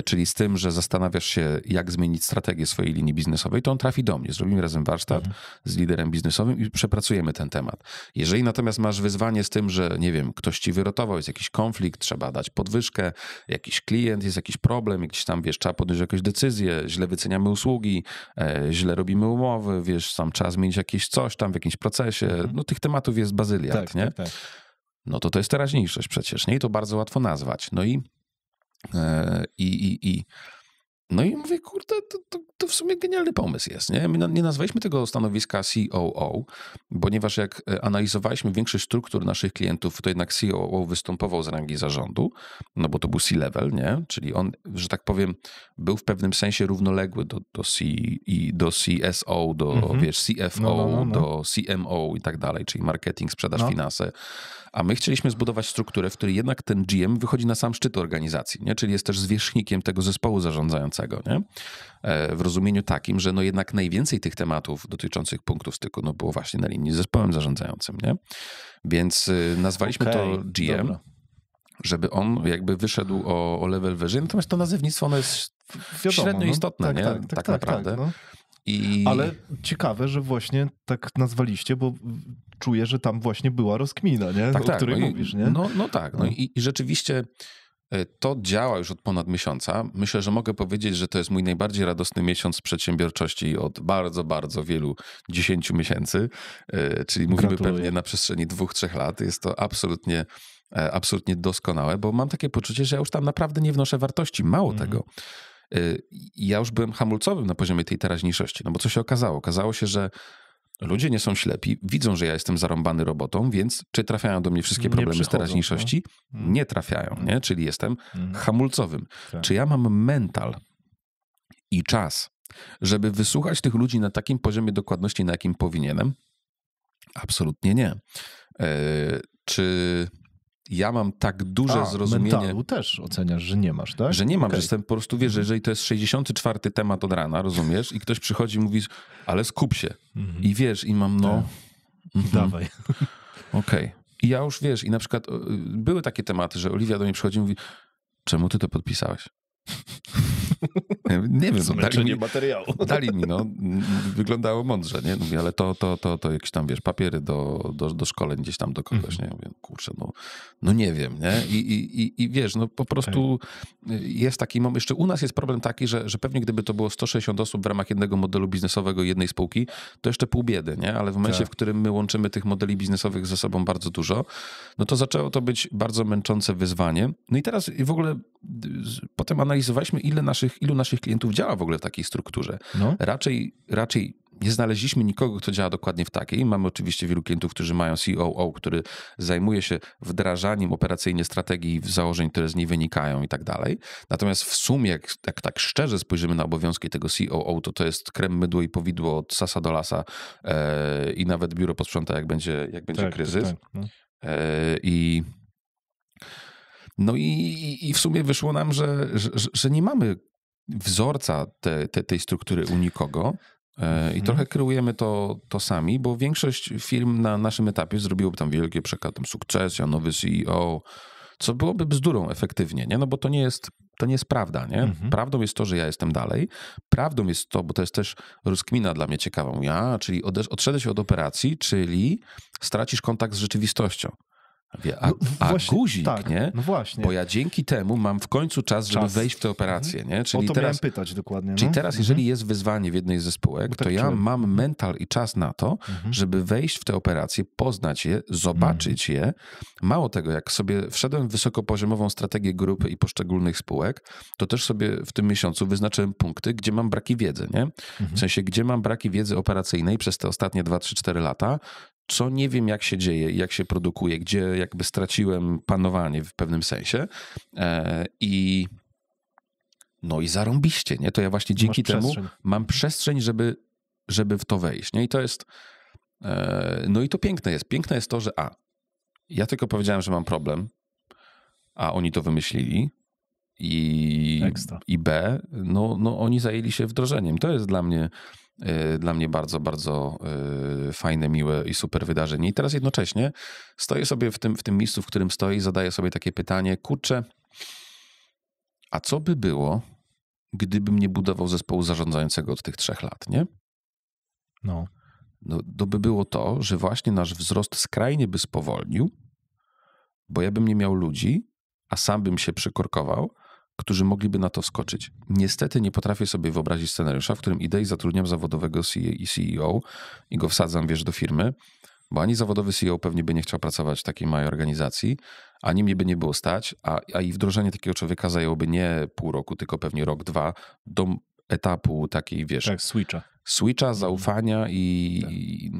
S1: czyli z tym, że zastanawiasz się, jak zmienić strategię swojej linii biznesowej, to on trafi do mnie. Zrobimy razem warsztat z liderem biznesowym i przepracujemy ten temat. Jeżeli natomiast masz wyzwanie z tym, że nie wiem, ktoś ci wyrotował, jest jakiś konflikt, trzeba dać podwyżkę, jakiś klient, jest jakiś problem, jakiś tam, wiesz, trzeba podjąć jakąś decyzję, źle wyceniamy usługi, źle robimy umowy, wiesz, tam trzeba zmienić jakieś coś tam w jakimś procesie, no tych tematów jest bazyliard, nie?
S2: Tak.
S1: No to jest teraźniejszość przecież, nie? I to bardzo łatwo nazwać. No i mówię, kurde, to w sumie genialny pomysł jest, nie? My nie nazwaliśmy tego stanowiska COO, ponieważ jak analizowaliśmy większość struktur naszych klientów, to jednak COO występował z rangi zarządu, no bo to był C-level, nie? Czyli on, że tak powiem, był w pewnym sensie równoległy do CSO, wiesz, CFO, do CMO i tak dalej, czyli marketing, sprzedaż, finanse. A my chcieliśmy zbudować strukturę, w której jednak ten GM wychodzi na sam szczyt organizacji, nie? Czyli jest też zwierzchnikiem tego zespołu zarządzającego, nie? W rozumieniu takim, że no jednak najwięcej tych tematów dotyczących punktów styku no było właśnie na linii z zespołem zarządzającym, nie? Więc nazwaliśmy to GM, dobra, żeby on jakby wyszedł o level wyżej, natomiast to nazewnictwo ono jest średnio istotne, nie? Tak naprawdę.
S2: No. Ale ciekawe, że właśnie tak nazwaliście, bo czuję, że tam właśnie była rozkmina, nie? O której mówisz, nie?
S1: No tak. No i rzeczywiście to działa już od ponad miesiąca. Myślę, że mogę powiedzieć, że to jest mój najbardziej radosny miesiąc przedsiębiorczości od bardzo, bardzo wielu 10 miesięcy. Czyli mówimy pewnie na przestrzeni 2-3 lat. Jest to absolutnie doskonałe, bo mam takie poczucie, że ja już tam naprawdę nie wnoszę wartości. Mało tego. Ja już byłem hamulcowym na poziomie tej teraźniejszości, no bo co się okazało? Okazało się, że ludzie nie są ślepi, widzą, że ja jestem zarąbany robotą, więc czy trafiają do mnie wszystkie problemy z teraźniejszości? No? Nie trafiają, nie? Czyli jestem hamulcowym. Tak. Czy ja mam mental i czas, żeby wysłuchać tych ludzi na takim poziomie dokładności, na jakim powinienem? Absolutnie nie. Czy ja mam tak duże zrozumienie...
S2: mentalu też oceniasz, że nie masz, tak?
S1: Że nie mam, że jestem po prostu, wiesz, że jeżeli to jest 64. temat od rana, rozumiesz? I ktoś przychodzi i mówi, ale skup się. I wiesz, i mam
S2: Dawaj.
S1: Okej. I ja już, wiesz, i na przykład były takie tematy, że Oliwia do mnie przychodzi i mówi, czemu ty to podpisałeś? Nie wiem, dali mi, wyglądało mądrze, nie? Mówię, ale to jakieś tam, wiesz, papiery do szkoleń gdzieś tam do kogoś, nie? Mówię, kurczę, no nie wiem, nie? I wiesz, no po prostu jest taki moment, jeszcze u nas jest problem taki, że pewnie gdyby to było 160 osób w ramach jednego modelu biznesowego jednej spółki, to jeszcze pół biedy, nie? Ale w momencie, w którym my łączymy tych modeli biznesowych ze sobą bardzo dużo, no to zaczęło to być bardzo męczące wyzwanie. No i teraz w ogóle potem analizowaliśmy, ilu naszych klientów działa w ogóle w takiej strukturze. No. Raczej nie znaleźliśmy nikogo, kto działa dokładnie w takiej. Mamy oczywiście wielu klientów, którzy mają COO, który zajmuje się wdrażaniem operacyjnie strategii założeń, które z niej wynikają i tak dalej. Natomiast w sumie, jak tak szczerze spojrzymy na obowiązki tego COO, to jest krem, mydło i powidło od sasa do lasa i nawet biuro posprząta, jak będzie kryzys. I w sumie wyszło nam, że nie mamy wzorca tej struktury u nikogo i trochę kreujemy to sami, bo większość firm na naszym etapie zrobiłoby tam wielkie przekaz, sukcesja, nowy CEO, co byłoby bzdurą efektywnie, nie? No bo to nie jest prawda, nie? Prawdą jest to, że ja jestem dalej. Prawdą jest to, bo to jest też rozkmina dla mnie ciekawą, czyli odszedłeś od operacji, czyli stracisz kontakt z rzeczywistością. Guzik, nie?
S2: No właśnie.
S1: Bo ja dzięki temu mam w końcu czas, żeby wejść w tę operację, nie? Czyli
S2: o to miałem pytać dokładnie.
S1: Czyli teraz, jeżeli jest wyzwanie w jednej ze spółek, to ja mam mental i czas na to, żeby wejść w tę operację, poznać je, zobaczyć je. Mało tego, jak sobie wszedłem w wysokopoziomową strategię grupy i poszczególnych spółek, to też sobie w tym miesiącu wyznaczyłem punkty, gdzie mam braki wiedzy, nie? W sensie, gdzie mam braki wiedzy operacyjnej przez te ostatnie 2, 3, 4 lata, co nie wiem, jak się dzieje, jak się produkuje, gdzie jakby straciłem panowanie w pewnym sensie. I zarąbiście, nie? To ja właśnie dzięki temu mam przestrzeń, żeby w to wejść, nie? I to jest, i to piękne jest. Piękne jest to, że ja tylko powiedziałem, że mam problem, a oni to wymyślili i B, oni zajęli się wdrożeniem. To jest dla mnie bardzo, bardzo fajne, miłe i super wydarzenie. I teraz jednocześnie stoję sobie w tym miejscu, w którym stoję i zadaję sobie takie pytanie, kurczę, a co by było, gdybym nie budował zespołu zarządzającego od tych 3 lat, nie?
S2: No,
S1: to by było to, że właśnie nasz wzrost skrajnie by spowolnił, bo ja bym nie miał ludzi, a sam bym się przykorkował, którzy mogliby na to wskoczyć. Niestety nie potrafię sobie wyobrazić scenariusza, w którym idę i zatrudniam zawodowego CEO i go wsadzam, do firmy, bo ani zawodowy CEO pewnie by nie chciał pracować w takiej małej organizacji, ani mnie by nie było stać, a i wdrożenie takiego człowieka zajęłoby nie pół roku, tylko pewnie rok, 2 do etapu takiej,
S2: Tak,
S1: switcha, zaufania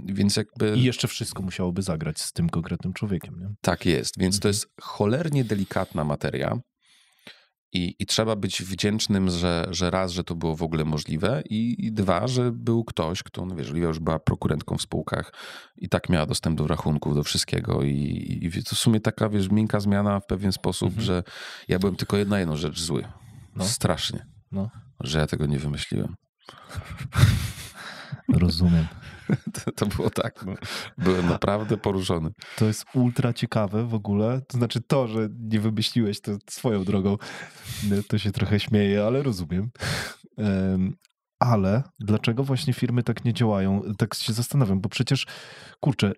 S1: więc jakby...
S2: I jeszcze wszystko musiałoby zagrać z tym konkretnym człowiekiem, nie?
S1: Tak jest, więc to jest cholernie delikatna materia i trzeba być wdzięcznym, że raz, że to było w ogóle możliwe i 2, że był ktoś, kto, Oliwia już była prokurentką w spółkach i tak miała dostęp do rachunków, do wszystkiego i to w sumie taka, miękka zmiana w pewien sposób, że ja byłem tylko jedną rzecz zły. Strasznie. Że ja tego nie wymyśliłem.
S2: Rozumiem.
S1: To było tak. Byłem naprawdę poruszony.
S2: To jest ultra ciekawe w ogóle. To znaczy to, że nie wymyśliłeś to swoją drogą, to się trochę śmieję, ale rozumiem. Ale dlaczego właśnie firmy tak nie działają? Tak się zastanawiam, bo przecież, kurczę,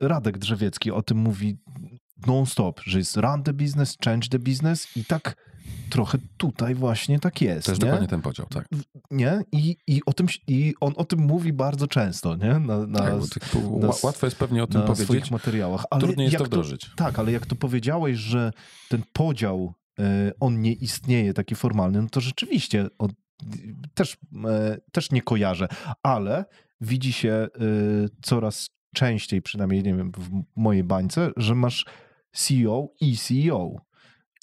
S2: Radek Drzewiecki o tym mówi non-stop, że jest run the business, change the business i tak trochę tutaj właśnie tak jest.
S1: To jest dokładnie ten podział, tak.
S2: Nie? I on o tym mówi bardzo często, nie?
S1: Łatwo jest pewnie o tym powiedzieć.
S2: Swoich materiałach. Ale
S1: trudniej jest to wdrożyć.
S2: Tak, ale jak to powiedziałeś, że ten podział, on nie istnieje, taki formalny, no to rzeczywiście też nie kojarzę, ale widzi się coraz częściej, przynajmniej nie wiem, w mojej bańce, że masz CEO i CEO.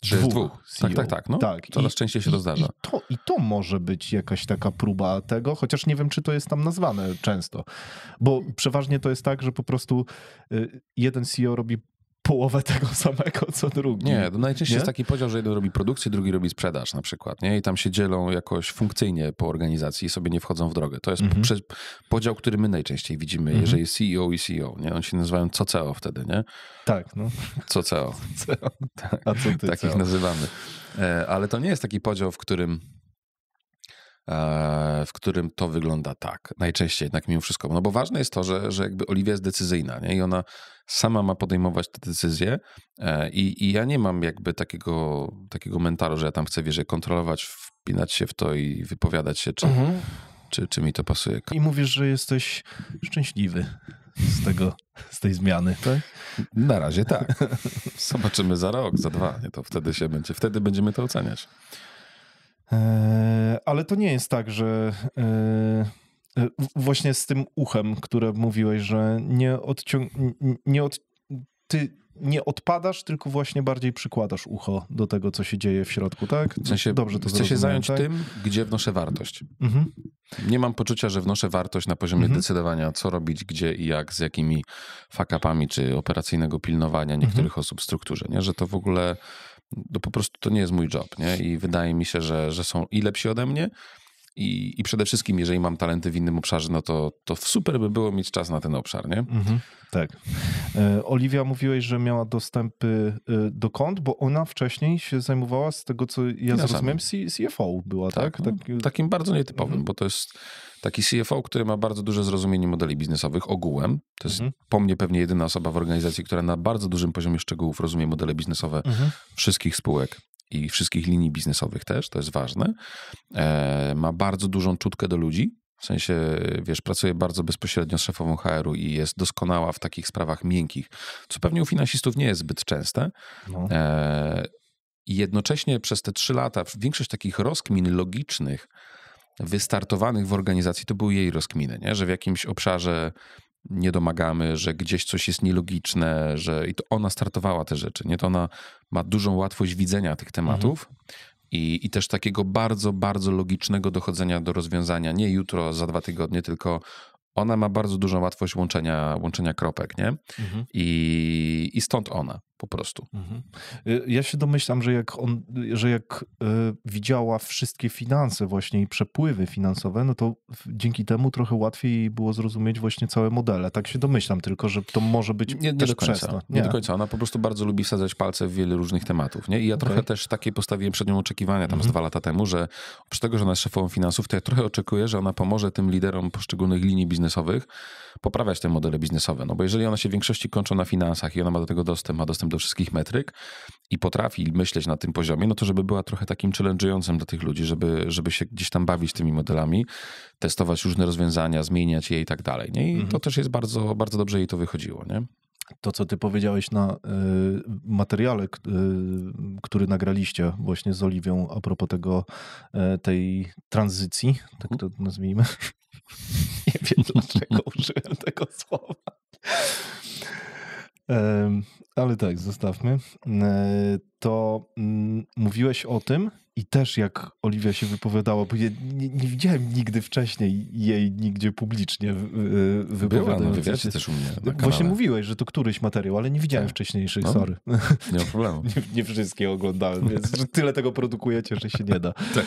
S1: Że jest dwóch. Tak. Tak. Coraz częściej się to zdarza.
S2: I to może być jakaś taka próba tego, chociaż nie wiem, czy to jest tam nazwane często. Bo przeważnie to jest tak, że po prostu jeden CEO robi połowę tego samego, co drugi.
S1: Nie, to najczęściej jest taki podział, że jeden robi produkcję, drugi robi sprzedaż na przykład, nie? I tam się dzielą jakoś funkcyjnie po organizacji i sobie nie wchodzą w drogę. To jest podział, który my najczęściej widzimy, jeżeli jest CEO i CEO, nie? Oni się nazywają COCEO wtedy, nie?
S2: Tak,
S1: COCEO.
S2: Tak, a co ty
S1: takich nazywamy. Ale to nie jest taki podział, w którym to wygląda tak. Najczęściej jednak mimo wszystko. No bo ważne jest to, że jakby Oliwia jest decyzyjna, nie? I ona sama ma podejmować te decyzje i ja nie mam jakby takiego mentalu, że ja tam chcę, kontrolować, wpinać się w to i wypowiadać się, czy mi to pasuje.
S2: I mówisz, że jesteś szczęśliwy z tej zmiany, tak?
S1: Na razie tak. Zobaczymy za rok, za 2. Nie? To wtedy będziemy to oceniać.
S2: Ale to nie jest tak, że właśnie z tym uchem, które mówiłeś, że ty nie odpadasz, tylko właśnie bardziej przykładasz ucho do tego, co się dzieje w środku, tak?
S1: W sensie,
S2: dobrze to
S1: chcę się zająć tym, gdzie wnoszę wartość. Nie mam poczucia, że wnoszę wartość na poziomie decydowania, co robić, gdzie i jak, z jakimi fuck-upami, czy operacyjnego pilnowania niektórych osób w strukturze, nie? Że to w ogóle po prostu to nie jest mój job, nie? I wydaje mi się, że są i lepsi ode mnie i przede wszystkim, jeżeli mam talenty w innym obszarze, no to super by było mieć czas na ten obszar, nie?
S2: Tak. Oliwia, mówiłeś, że miała dostępy do kont, bo ona wcześniej się zajmowała, z tego co ja zrozumiałem, CFO była, tak?
S1: Takim bardzo nietypowym, bo to jest taki CFO, który ma bardzo duże zrozumienie modeli biznesowych ogółem. To jest po mnie pewnie jedyna osoba w organizacji, która na bardzo dużym poziomie szczegółów rozumie modele biznesowe wszystkich spółek i wszystkich linii biznesowych też, to jest ważne. Ma bardzo dużą czutkę do ludzi, w sensie, pracuje bardzo bezpośrednio z szefową HR-u i jest doskonała w takich sprawach miękkich, co pewnie u finansistów nie jest zbyt częste. I jednocześnie przez te 3 lata większość takich rozkmin logicznych wystartowanych w organizacji to były jej rozkminy, nie? Że w jakimś obszarze nie domagamy, że gdzieś coś jest nielogiczne, że i to ona startowała te rzeczy, nie? To ona ma dużą łatwość widzenia tych tematów i też takiego bardzo, bardzo logicznego dochodzenia do rozwiązania. Nie jutro, za 2 tygodnie, tylko ona ma bardzo dużą łatwość łączenia kropek, nie? I stąd ona po prostu.
S2: Ja się domyślam, że jak widziała wszystkie finanse właśnie i przepływy finansowe, no to dzięki temu trochę łatwiej jej było zrozumieć właśnie całe modele. Tak się domyślam, tylko że to może być
S1: nie
S2: też
S1: do końca.
S2: przez to.
S1: Nie do końca. Ona po prostu bardzo lubi wsadzać palce w wiele różnych tematów, nie? I ja trochę też takie postawiłem przed nią oczekiwania tam z 2 lata temu, że oprócz tego, że ona jest szefową finansów, to ja trochę oczekuję, że ona pomoże tym liderom poszczególnych linii biznesowych poprawiać te modele biznesowe. No bo jeżeli one się w większości kończą na finansach i ona ma do tego dostęp, ma dostęp do wszystkich metryk i potrafi myśleć na tym poziomie, no to żeby była trochę takim challenge'ującym dla tych ludzi, żeby się gdzieś tam bawić tymi modelami, testować różne rozwiązania, zmieniać je i tak dalej. Nie? I to też jest bardzo, bardzo dobrze jej to wychodziło, nie?
S2: To, co ty powiedziałeś na materiale, który nagraliście właśnie z Oliwią a propos tej tranzycji, tak to nazwijmy. Nie wiem, dlaczego użyłem tego słowa. Ale tak, zostawmy. To mówiłeś o tym i też jak Oliwia się wypowiadała, bo ja nie widziałem nigdy wcześniej jej nigdzie publicznie wypowiadającej.
S1: Była na wywiadzie też u mnie na kanale.
S2: Właśnie mówiłeś, że to któryś materiał, ale nie widziałem wcześniejszych, sorry.
S1: Nie ma problemu.
S2: Nie wszystkie oglądałem, więc że tyle tego produkujecie, że się nie da.
S1: Tak.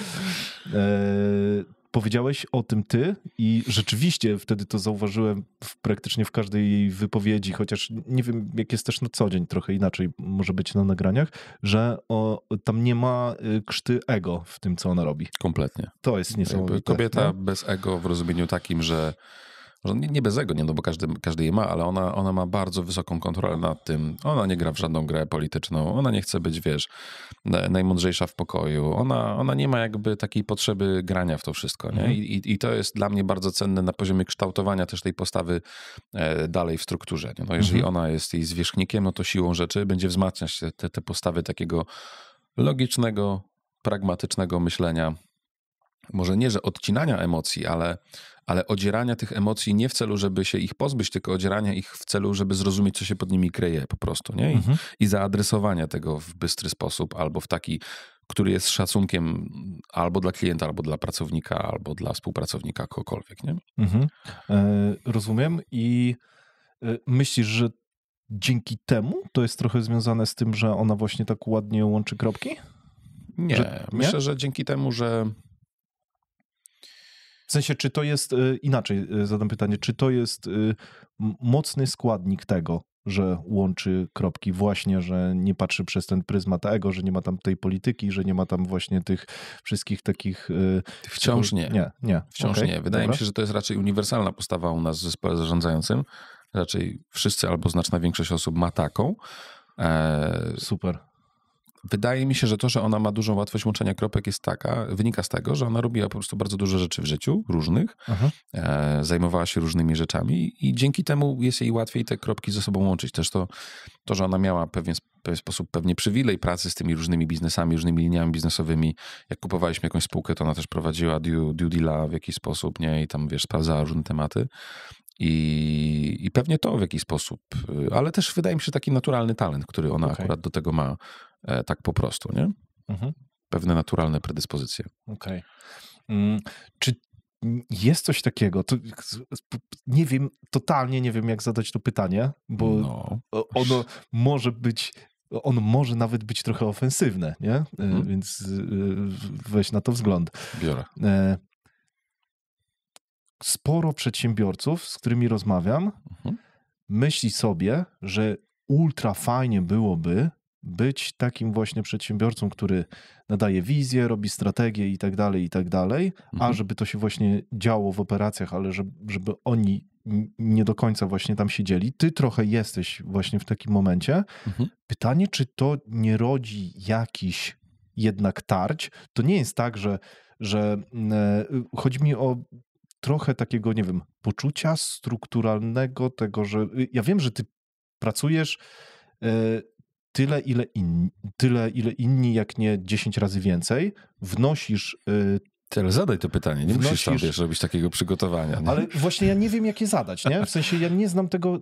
S2: Powiedziałeś o tym ty i rzeczywiście wtedy to zauważyłem praktycznie w każdej jej wypowiedzi, chociaż nie wiem, jak jest też na co dzień, trochę inaczej może być na nagraniach, że tam nie ma krzty ego w tym, co ona robi.
S1: Kompletnie.
S2: To jest niesamowite.
S1: Kobieta bez ego w rozumieniu takim, że nie bez ego, nie, no bo każdy je ma, ale ona ma bardzo wysoką kontrolę nad tym. Ona nie gra w żadną grę polityczną, ona nie chce być, wiesz, najmądrzejsza w pokoju. Ona nie ma jakby takiej potrzeby grania w to wszystko, nie? I to jest dla mnie bardzo cenne na poziomie kształtowania też tej postawy dalej w strukturze. Nie? No jeżeli ona jest jej zwierzchnikiem, no to siłą rzeczy będzie wzmacniać te postawy takiego logicznego, pragmatycznego myślenia. Może nie, że odcinania emocji, ale odzierania tych emocji nie w celu, żeby się ich pozbyć, tylko odzierania ich w celu, żeby zrozumieć, co się pod nimi kryje po prostu, nie? I zaadresowania tego w bystry sposób, albo w taki, który jest szacunkiem albo dla klienta, albo dla pracownika, albo dla współpracownika, kogokolwiek, nie?
S2: Rozumiem i myślisz, że dzięki temu to jest trochę związane z tym, że ona właśnie tak ładnie łączy kropki?
S1: Nie, myślę, że dzięki temu, że
S2: w sensie, czy to jest, inaczej zadam pytanie, czy to jest mocny składnik tego, że łączy kropki właśnie, że nie patrzy przez ten pryzmat ego, że nie ma tam tej polityki, że nie ma tam właśnie tych wszystkich takich...
S1: Wciąż nie. Wciąż
S2: okay,
S1: nie. Wydaje mi się, że to jest raczej uniwersalna postawa u nas w zespole zarządzającym. Raczej wszyscy albo znaczna większość osób ma taką.
S2: Super.
S1: Wydaje mi się, że to, że ona ma dużą łatwość łączenia kropek wynika z tego, że ona robiła po prostu bardzo dużo rzeczy w życiu, różnych, zajmowała się różnymi rzeczami i dzięki temu jest jej łatwiej te kropki ze sobą łączyć. Też to że ona miała w pewien sposób pewnie przywilej pracy z tymi różnymi biznesami, różnymi liniami biznesowymi. Jak kupowaliśmy jakąś spółkę, to ona też prowadziła due deala w jakiś sposób, nie? I tam, wiesz, sprawdzała różne tematy. I pewnie to w jakiś sposób, ale też wydaje mi się taki naturalny talent, który ona akurat do tego ma tak po prostu, nie? Pewne naturalne predyspozycje.
S2: Okej. Czy jest coś takiego, to nie wiem, totalnie nie wiem, jak zadać to pytanie, bo ono może nawet być trochę ofensywne, nie? Więc weź na to wzgląd.
S1: Biorę.
S2: Sporo przedsiębiorców, z którymi rozmawiam, myśli sobie, że ultra fajnie byłoby być takim właśnie przedsiębiorcą, który nadaje wizję, robi strategię i tak dalej, a żeby to się właśnie działo w operacjach, ale żeby oni nie do końca właśnie tam siedzieli. Ty trochę jesteś właśnie w takim momencie. Pytanie, czy to nie rodzi jakiś jednak tarć? To nie jest tak, że chodzi mi o trochę takiego, nie wiem, poczucia strukturalnego tego, że ja wiem, że ty pracujesz tyle, ile inni, jak nie 10 razy więcej, wnosisz
S1: Ale zadaj to pytanie, nie musisz tam, wiesz, robić takiego przygotowania. Nie?
S2: Ale właśnie ja nie wiem, jak je zadać, nie? W sensie ja nie znam tego...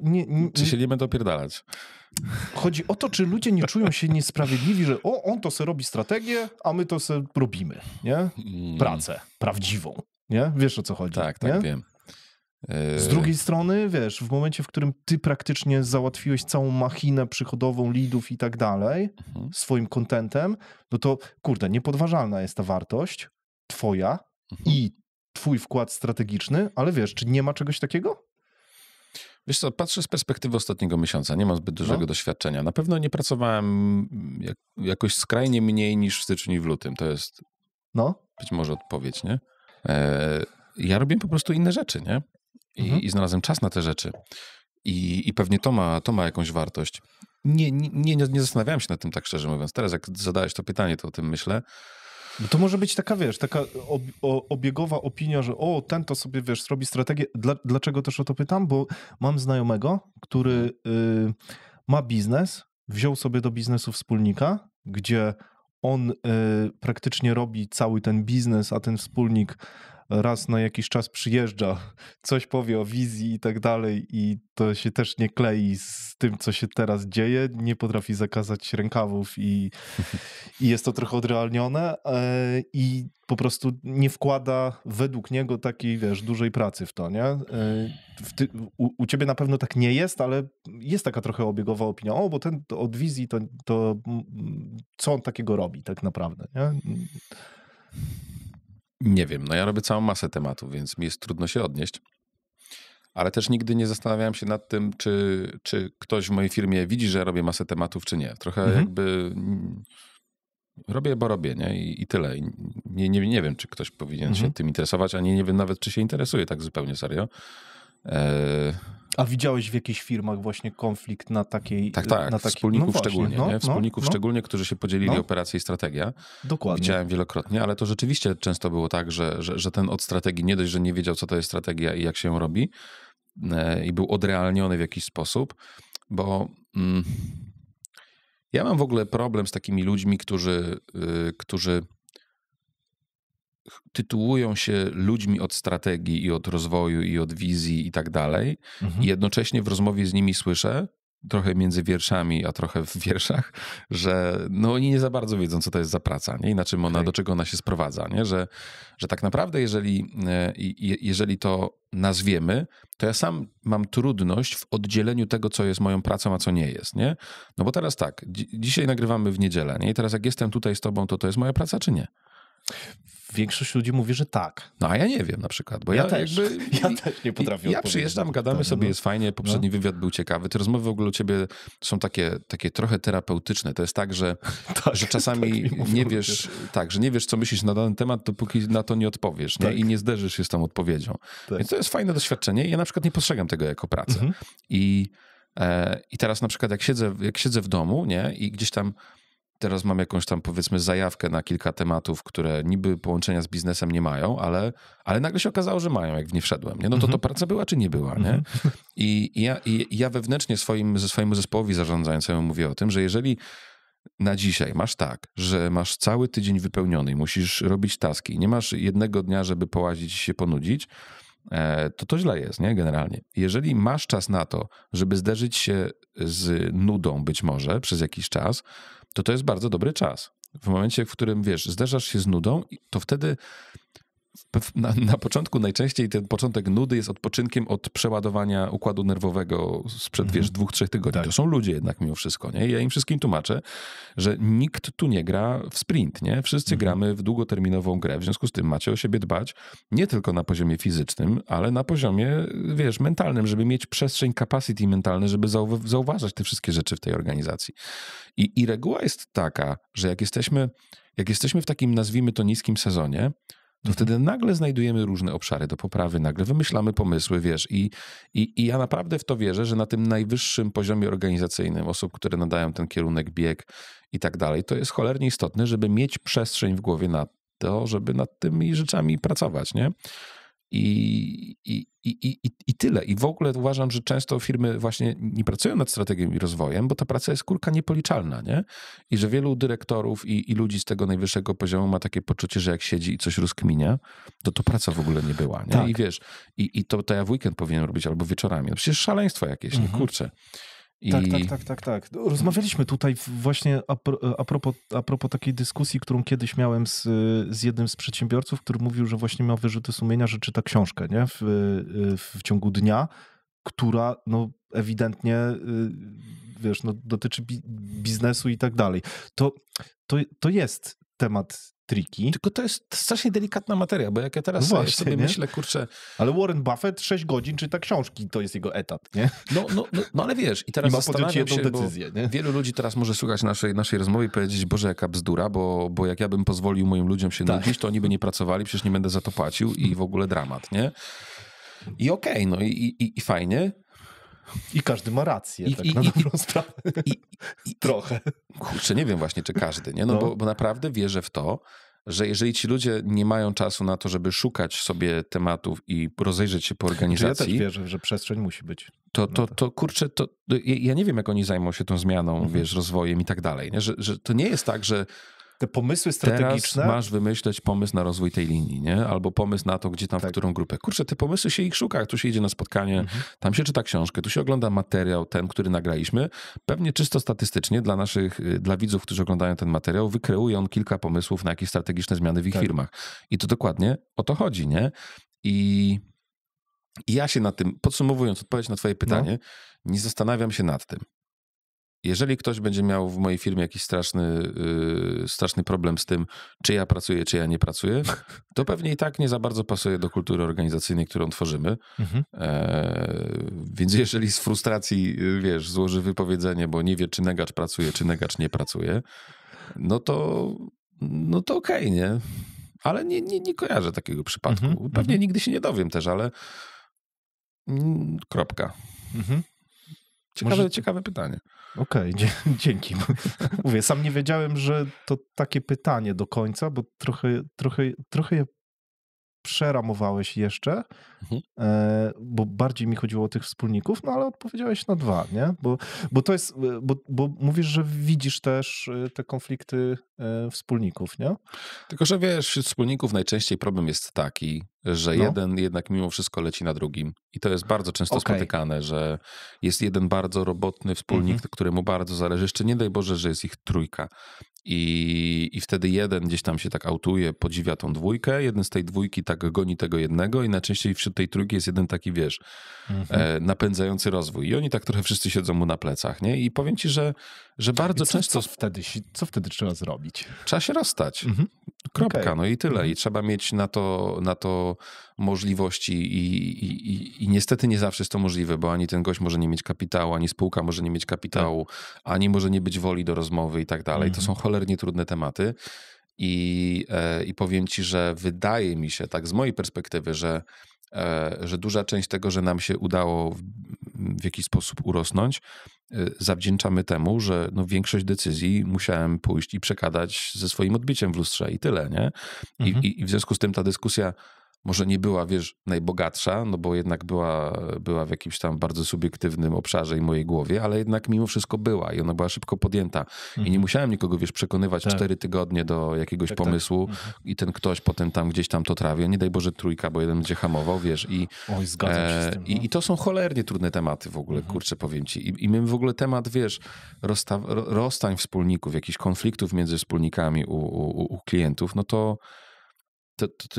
S1: Czy się nie będę opierdalać?
S2: Chodzi o to, czy ludzie nie czują się niesprawiedliwi, że on to se robi strategię, a my to se robimy, nie? Pracę prawdziwą, nie? Wiesz, o co chodzi,
S1: Tak,
S2: nie?
S1: wiem.
S2: Z drugiej strony, wiesz, w momencie, w którym ty praktycznie załatwiłeś całą machinę przychodową leadów i tak dalej swoim contentem, no to, kurde, niepodważalna jest ta wartość twoja i twój wkład strategiczny, ale wiesz, czy nie ma czegoś takiego?
S1: Wiesz co, patrzę z perspektywy ostatniego miesiąca, nie mam zbyt dużego doświadczenia. Na pewno nie pracowałem jakoś skrajnie mniej niż w styczniu i w lutym. To jest być może odpowiedź, nie? Ja robię po prostu inne rzeczy, nie? I znalazłem czas na te rzeczy. I pewnie to ma jakąś wartość. Nie zastanawiałem się nad tym, tak szczerze mówiąc. Teraz jak zadałeś to pytanie, to o tym myślę.
S2: No to może być taka, wiesz, taka obiegowa opinia, że ten to sobie, wiesz, zrobi strategię. Dlaczego też o to pytam? Bo mam znajomego, który ma biznes, wziął sobie do biznesu wspólnika, gdzie on praktycznie robi cały ten biznes, a ten wspólnik raz na jakiś czas przyjeżdża, coś powie o wizji i tak dalej i to się też nie klei z tym, co się teraz dzieje, nie potrafi zakazać rękawów i jest to trochę odrealnione i po prostu nie wkłada według niego takiej, wiesz, dużej pracy w to, nie? U ciebie na pewno tak nie jest, ale jest taka trochę obiegowa opinia, bo ten od wizji to co on takiego robi tak naprawdę, nie?
S1: Nie wiem, ja robię całą masę tematów, więc mi jest trudno się odnieść. Ale też nigdy nie zastanawiałem się nad tym, czy ktoś w mojej firmie widzi, że robię masę tematów, czy nie. Trochę jakby robię, bo robię, nie? I tyle. Nie wiem, czy ktoś powinien się tym interesować, ani nie wiem nawet, czy się interesuje tak zupełnie serio.
S2: A widziałeś w jakichś firmach właśnie konflikt na takiej...
S1: Tak. Wspólników szczególnie, nie? Wspólników szczególnie, którzy się podzielili operację i strategia.
S2: Dokładnie.
S1: Widziałem wielokrotnie, ale to rzeczywiście często było tak, że ten od strategii nie dość, że nie wiedział, co to jest strategia i jak się ją robi i był odrealniony w jakiś sposób, bo ja mam w ogóle problem z takimi ludźmi, którzy tytułują się ludźmi od strategii i od rozwoju i od wizji i tak dalej i jednocześnie w rozmowie z nimi słyszę, trochę między wierszami, a trochę w wierszach, że oni nie za bardzo wiedzą, co to jest za praca, nie? I na czym do czego ona się sprowadza, nie? Że tak naprawdę jeżeli to nazwiemy, to ja sam mam trudność w oddzieleniu tego, co jest moją pracą, a co nie jest, nie? No bo teraz tak, dzisiaj nagrywamy w niedzielę, nie? I teraz jak jestem tutaj z tobą, to jest moja praca, czy nie?
S2: Większość ludzi mówi, że tak.
S1: No a ja nie wiem na przykład, bo
S2: ja też nie potrafię
S1: Ja przyjeżdżam, gadamy sobie, jest fajnie, poprzedni wywiad był ciekawy, te rozmowy w ogóle u ciebie są takie trochę terapeutyczne. To jest tak, że czasami nie wiesz, że nie wiesz, co myślisz na dany temat, dopóki na to nie odpowiesz, nie? I nie zderzysz się z tą odpowiedzią. Więc to jest fajne doświadczenie i ja na przykład nie postrzegam tego jako pracę. I teraz na przykład jak siedzę w domu, nie? I gdzieś tam teraz mam jakąś tam, powiedzmy, zajawkę na kilka tematów, które niby połączenia z biznesem nie mają, ale nagle się okazało, że mają, jak w nie wszedłem. Nie? No to praca była, czy nie była, nie? I ja wewnętrznie swojemu zespołowi zarządzającemu mówię o tym, że jeżeli na dzisiaj masz tak, że masz cały tydzień wypełniony i musisz robić taski, nie masz jednego dnia, żeby połazić i się ponudzić, to źle jest, nie? Generalnie. Jeżeli masz czas na to, żeby zderzyć się z nudą być może przez jakiś czas, to jest bardzo dobry czas. W momencie, w którym, wiesz, zderzasz się z nudą, to wtedy na początku najczęściej ten początek nudy jest odpoczynkiem od przeładowania układu nerwowego sprzed, 2-3 tygodni. Tak. To są ludzie jednak mimo wszystko, nie? Ja im wszystkim tłumaczę, że nikt tu nie gra w sprint, nie? Wszyscy gramy w długoterminową grę, w związku z tym macie o siebie dbać nie tylko na poziomie fizycznym, ale na poziomie, wiesz, mentalnym, żeby mieć przestrzeń, capacity mentalne, żeby zauważać te wszystkie rzeczy w tej organizacji. I reguła jest taka, że jak jesteśmy w takim, nazwijmy to, niskim sezonie, to wtedy nagle znajdujemy różne obszary do poprawy, nagle wymyślamy pomysły, wiesz, i ja naprawdę w to wierzę, że na tym najwyższym poziomie organizacyjnym osób, które nadają ten kierunek, bieg i tak dalej, to jest cholernie istotne, żeby mieć przestrzeń w głowie na to, żeby nad tymi rzeczami pracować, nie? I tyle. I w ogóle uważam, że często firmy właśnie nie pracują nad strategią i rozwojem, bo ta praca jest kurka niepoliczalna, nie? I że wielu dyrektorów i ludzi z tego najwyższego poziomu ma takie poczucie, że jak siedzi i coś rozkminia, to praca w ogóle nie była, nie?
S2: Tak.
S1: I wiesz, to ja w weekend powinienem robić albo wieczorami. No przecież szaleństwo jakieś, nie? Kurczę.
S2: Tak. Rozmawialiśmy tutaj właśnie a propos takiej dyskusji, którą kiedyś miałem z jednym z przedsiębiorców, który mówił, że właśnie miał wyrzuty sumienia, że czyta książkę, nie? W ciągu dnia, która no ewidentnie wiesz, no, dotyczy biznesu i tak dalej. To jest temat tricky.
S1: Tylko to jest strasznie delikatna materia, bo jak ja teraz sobie myślę, kurczę...
S2: Ale Warren Buffett 6 godzin czyta książki, to jest jego etat, nie?
S1: No ale wiesz, i teraz zastanawiam się,
S2: decyzję, nie?
S1: Wielu ludzi teraz może słuchać naszej rozmowy i powiedzieć, Boże, jaka bzdura, bo jak ja bym pozwolił moim ludziom się nudzić, to oni by nie pracowali, przecież nie będę za to płacił i w ogóle dramat, nie? I okej, no i fajnie.
S2: I każdy ma rację, na dobrą sprawę. Trochę.
S1: Kurczę, nie wiem właśnie, czy każdy, nie? No. Bo naprawdę wierzę w to, że jeżeli ci ludzie nie mają czasu na to, żeby szukać sobie tematów i rozejrzeć się po organizacji...
S2: Ja też wierzę, że przestrzeń musi być.
S1: To kurczę, ja nie wiem, jak oni zajmą się tą zmianą, wiesz, rozwojem i tak dalej, nie? Że to nie jest tak, że
S2: te pomysły strategiczne...
S1: Teraz masz wymyśleć pomysł na rozwój tej linii, nie? Albo pomysł na to, gdzie tam, w którą grupę. Kurczę, te pomysły się ich szuka. Tu się idzie na spotkanie, tam się czyta książkę, tu się ogląda materiał, ten, który nagraliśmy. Pewnie czysto statystycznie dla widzów, którzy oglądają ten materiał, wykreuje on kilka pomysłów na jakieś strategiczne zmiany w ich firmach. I to dokładnie o to chodzi, nie? I ja się nad tym, podsumowując odpowiedź na twoje pytanie, nie zastanawiam się nad tym. Jeżeli ktoś będzie miał w mojej firmie jakiś straszny problem z tym, czy ja pracuję, czy ja nie pracuję, to pewnie i tak nie za bardzo pasuje do kultury organizacyjnej, którą tworzymy. Więc jeżeli z frustracji, wiesz, złoży wypowiedzenie, bo nie wie, czy negacz pracuje, czy negacz nie pracuje, no to okej, nie? Ale nie kojarzę takiego przypadku. Pewnie nigdy się nie dowiem też, ale kropka. Ciekawe pytanie.
S2: Okej, dzięki. Mówię, sam nie wiedziałem, że to takie pytanie do końca, bo trochę je przeramowałeś jeszcze, bo bardziej mi chodziło o tych wspólników, no ale odpowiedziałeś na 2, nie? Bo to jest, bo mówisz, że widzisz też te konflikty wspólników, nie?
S1: Tylko, że wiesz, wśród wspólników najczęściej problem jest taki, że jeden jednak mimo wszystko leci na drugim. I to jest bardzo często spotykane, że jest jeden bardzo robotny wspólnik, któremu bardzo zależy. Jeszcze nie daj Boże, że jest ich 3. I wtedy jeden gdzieś tam się tak autuje, podziwia tą 2, jeden z tej 2 tak goni tego jednego i najczęściej wśród tej 3 jest jeden taki, wiesz, napędzający rozwój. I oni tak trochę wszyscy siedzą mu na plecach, nie? I powiem ci, że bardzo często...
S2: Co wtedy trzeba zrobić?
S1: Trzeba się rozstać. Kropka, no i tyle. I trzeba mieć na to możliwości i niestety nie zawsze jest to możliwe, bo ani ten gość może nie mieć kapitału, ani spółka może nie mieć kapitału, ani może nie być woli do rozmowy i tak dalej. To są cholernie trudne tematy i powiem ci, że wydaje mi się, tak z mojej perspektywy, że duża część tego, że nam się udało w jakiś sposób urosnąć, zawdzięczamy temu, że większość decyzji musiałem pójść i przekazać ze swoim odbiciem w lustrze i tyle, nie? I w związku z tym ta dyskusja może nie była, wiesz, najbogatsza, no bo jednak była w jakimś tam bardzo subiektywnym obszarze i mojej głowie, ale jednak mimo wszystko była i ona była szybko podjęta. I nie musiałem nikogo, wiesz, przekonywać 4 tygodnie do jakiegoś pomysłu i ten ktoś potem tam gdzieś tam to trawi. Nie daj Boże 3, bo jeden będzie hamował, wiesz.
S2: Zgadzam się z tym.
S1: I to są cholernie trudne tematy w ogóle, kurczę, powiem ci. I my w ogóle temat, wiesz, rozstań wspólników, jakichś konfliktów między wspólnikami u klientów, no to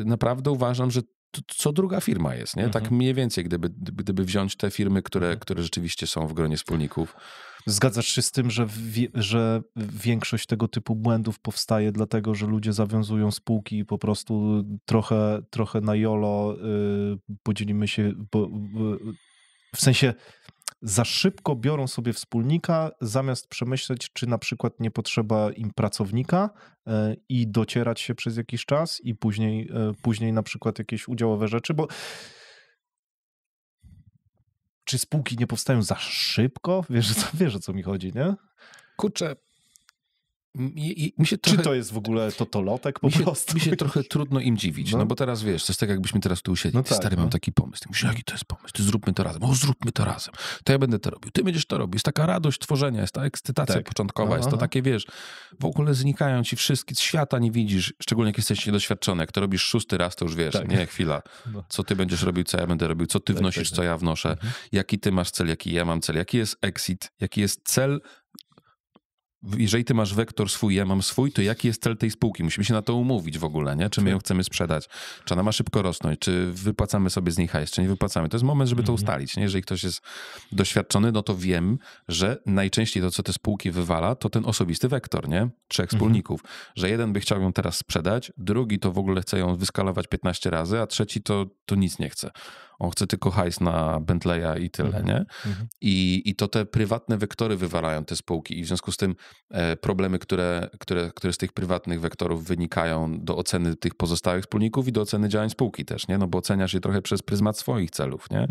S1: naprawdę uważam, że to co druga firma jest, nie? Tak mniej więcej, gdyby wziąć te firmy, które rzeczywiście są w gronie wspólników.
S2: Zgadzasz się z tym, że większość tego typu błędów powstaje dlatego, że ludzie zawiązują spółki i po prostu trochę na YOLO podzielimy się, w sensie za szybko biorą sobie wspólnika, zamiast przemyśleć, czy na przykład nie potrzeba im pracownika i docierać się przez jakiś czas i później na przykład jakieś udziałowe rzeczy, bo czy spółki nie powstają za szybko? Wiesz, o co mi chodzi, nie?
S1: Kurczę, mi się trochę,
S2: Czy to jest w ogóle totolotek po prostu?
S1: Mi się trochę trudno im dziwić, no bo teraz wiesz, to jest tak jakbyśmy teraz tu usiedli,
S2: No tak,
S1: stary, mam taki pomysł, ty mówisz, jaki to jest pomysł, ty zróbmy to razem, zróbmy to razem, to ja będę to robił, ty będziesz to robił, jest taka radość tworzenia, jest ta ekscytacja początkowa, jest to takie, wiesz, w ogóle znikają ci wszystkie, świata nie widzisz, szczególnie jak jesteś niedoświadczony, jak to robisz 6. raz, to już wiesz, nie, chwila, co ty będziesz robił, co ja będę robił, co ty wnosisz, co ja wnoszę, jaki ty masz cel, jaki ja mam cel, jaki jest exit, jaki jest cel. Jeżeli ty masz wektor swój, ja mam swój, to jaki jest cel tej spółki? Musimy się na to umówić w ogóle, nie? Czy my ją chcemy sprzedać? Czy ona ma szybko rosnąć? Czy wypłacamy sobie z niej hajs? Czy nie wypłacamy? To jest moment, żeby to ustalić, nie? Jeżeli ktoś jest doświadczony, no to wiem, że najczęściej to, co te spółki wywala, to ten osobisty wektor, nie? 3 wspólników. Że jeden by chciał ją teraz sprzedać, drugi to w ogóle chce ją wyskalować 15 razy, a trzeci to nic nie chce. On chce tylko hajs na Bentleya i tyle, nie? I to te prywatne wektory wywalają te spółki i w związku z tym problemy, które z tych prywatnych wektorów wynikają do oceny tych pozostałych wspólników i do oceny działań spółki też, nie? No bo oceniasz je trochę przez pryzmat swoich celów, nie?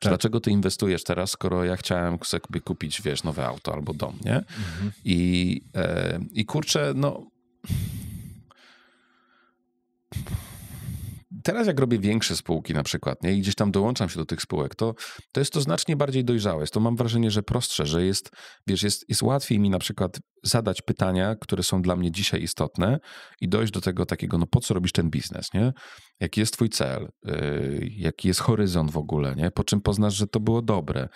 S1: Dlaczego ty inwestujesz teraz, skoro ja chciałem sobie kupić, wiesz, nowe auto albo dom, nie? I kurczę, no... Teraz jak robię większe spółki na przykład, nie? I gdzieś tam dołączam się do tych spółek, to jest to znacznie bardziej dojrzałe. Jest to, mam wrażenie, że prostsze, że jest, wiesz, jest łatwiej mi na przykład zadać pytania, które są dla mnie dzisiaj istotne i dojść do tego takiego, no po co robisz ten biznes, nie? Jaki jest twój cel? Jaki jest horyzont w ogóle, nie? Po czym poznasz, że to było dobre?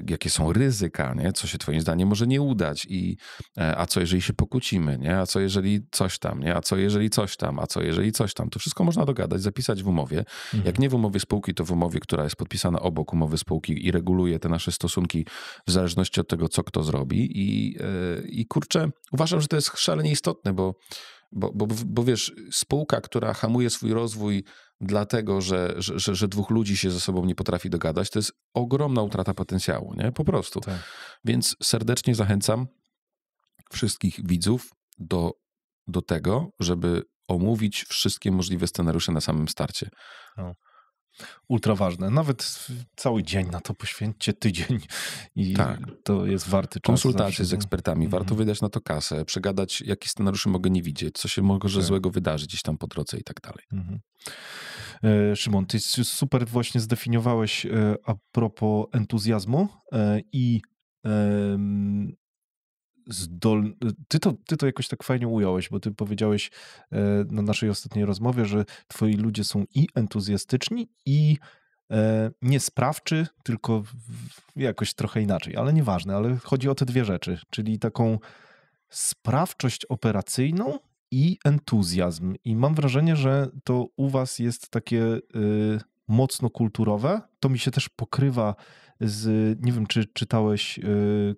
S1: Jakie są ryzyka, nie? Co się twoim zdaniem może nie udać? A co jeżeli się pokłócimy, nie? A co jeżeli coś tam, nie? A co jeżeli coś tam? A co jeżeli coś tam? To wszystko można dogadać, zapisać w umowie. Jak nie w umowie spółki, to w umowie, która jest podpisana obok umowy spółki i reguluje te nasze stosunki w zależności od tego, co kto zrobi. I kurczę, uważam, że to jest szalenie istotne, bo wiesz, spółka, która hamuje swój rozwój dlatego, że 2 ludzi się ze sobą nie potrafi dogadać, to jest ogromna utrata potencjału, nie? Po prostu. Tak. Więc serdecznie zachęcam wszystkich widzów do tego, żeby omówić wszystkie możliwe scenariusze na samym starcie.
S2: No. Ultra ważne. Nawet cały dzień na to poświęćcie, tydzień i to jest warty czas.
S1: Konsultacje z ekspertami, warto wydać na to kasę, przegadać, jakie scenariusze mogę nie widzieć, co się może złego wydarzyć gdzieś tam po drodze i tak dalej.
S2: Szymon, ty super właśnie zdefiniowałeś a propos entuzjazmu i Ty to jakoś tak fajnie ująłeś, bo ty powiedziałeś na naszej ostatniej rozmowie, że twoi ludzie są i entuzjastyczni, i nie sprawczy, tylko jakoś trochę inaczej, ale nieważne, ale chodzi o te 2 rzeczy, czyli taką sprawczość operacyjną i entuzjazm. I mam wrażenie, że to u was jest takie mocno kulturowe. To mi się też pokrywa nie wiem, czy czytałeś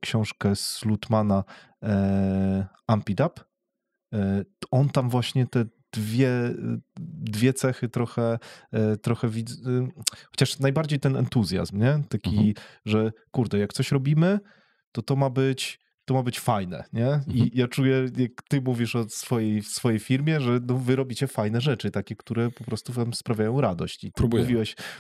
S2: książkę Slutmana Amp It Up. On tam właśnie te dwie cechy trochę widzę, chociaż najbardziej ten entuzjazm, nie? Taki, że kurde, jak coś robimy, to ma być fajne, nie? I ja czuję, jak ty mówisz o swojej firmie, że wy robicie fajne rzeczy, takie, które po prostu wam sprawiają radość. I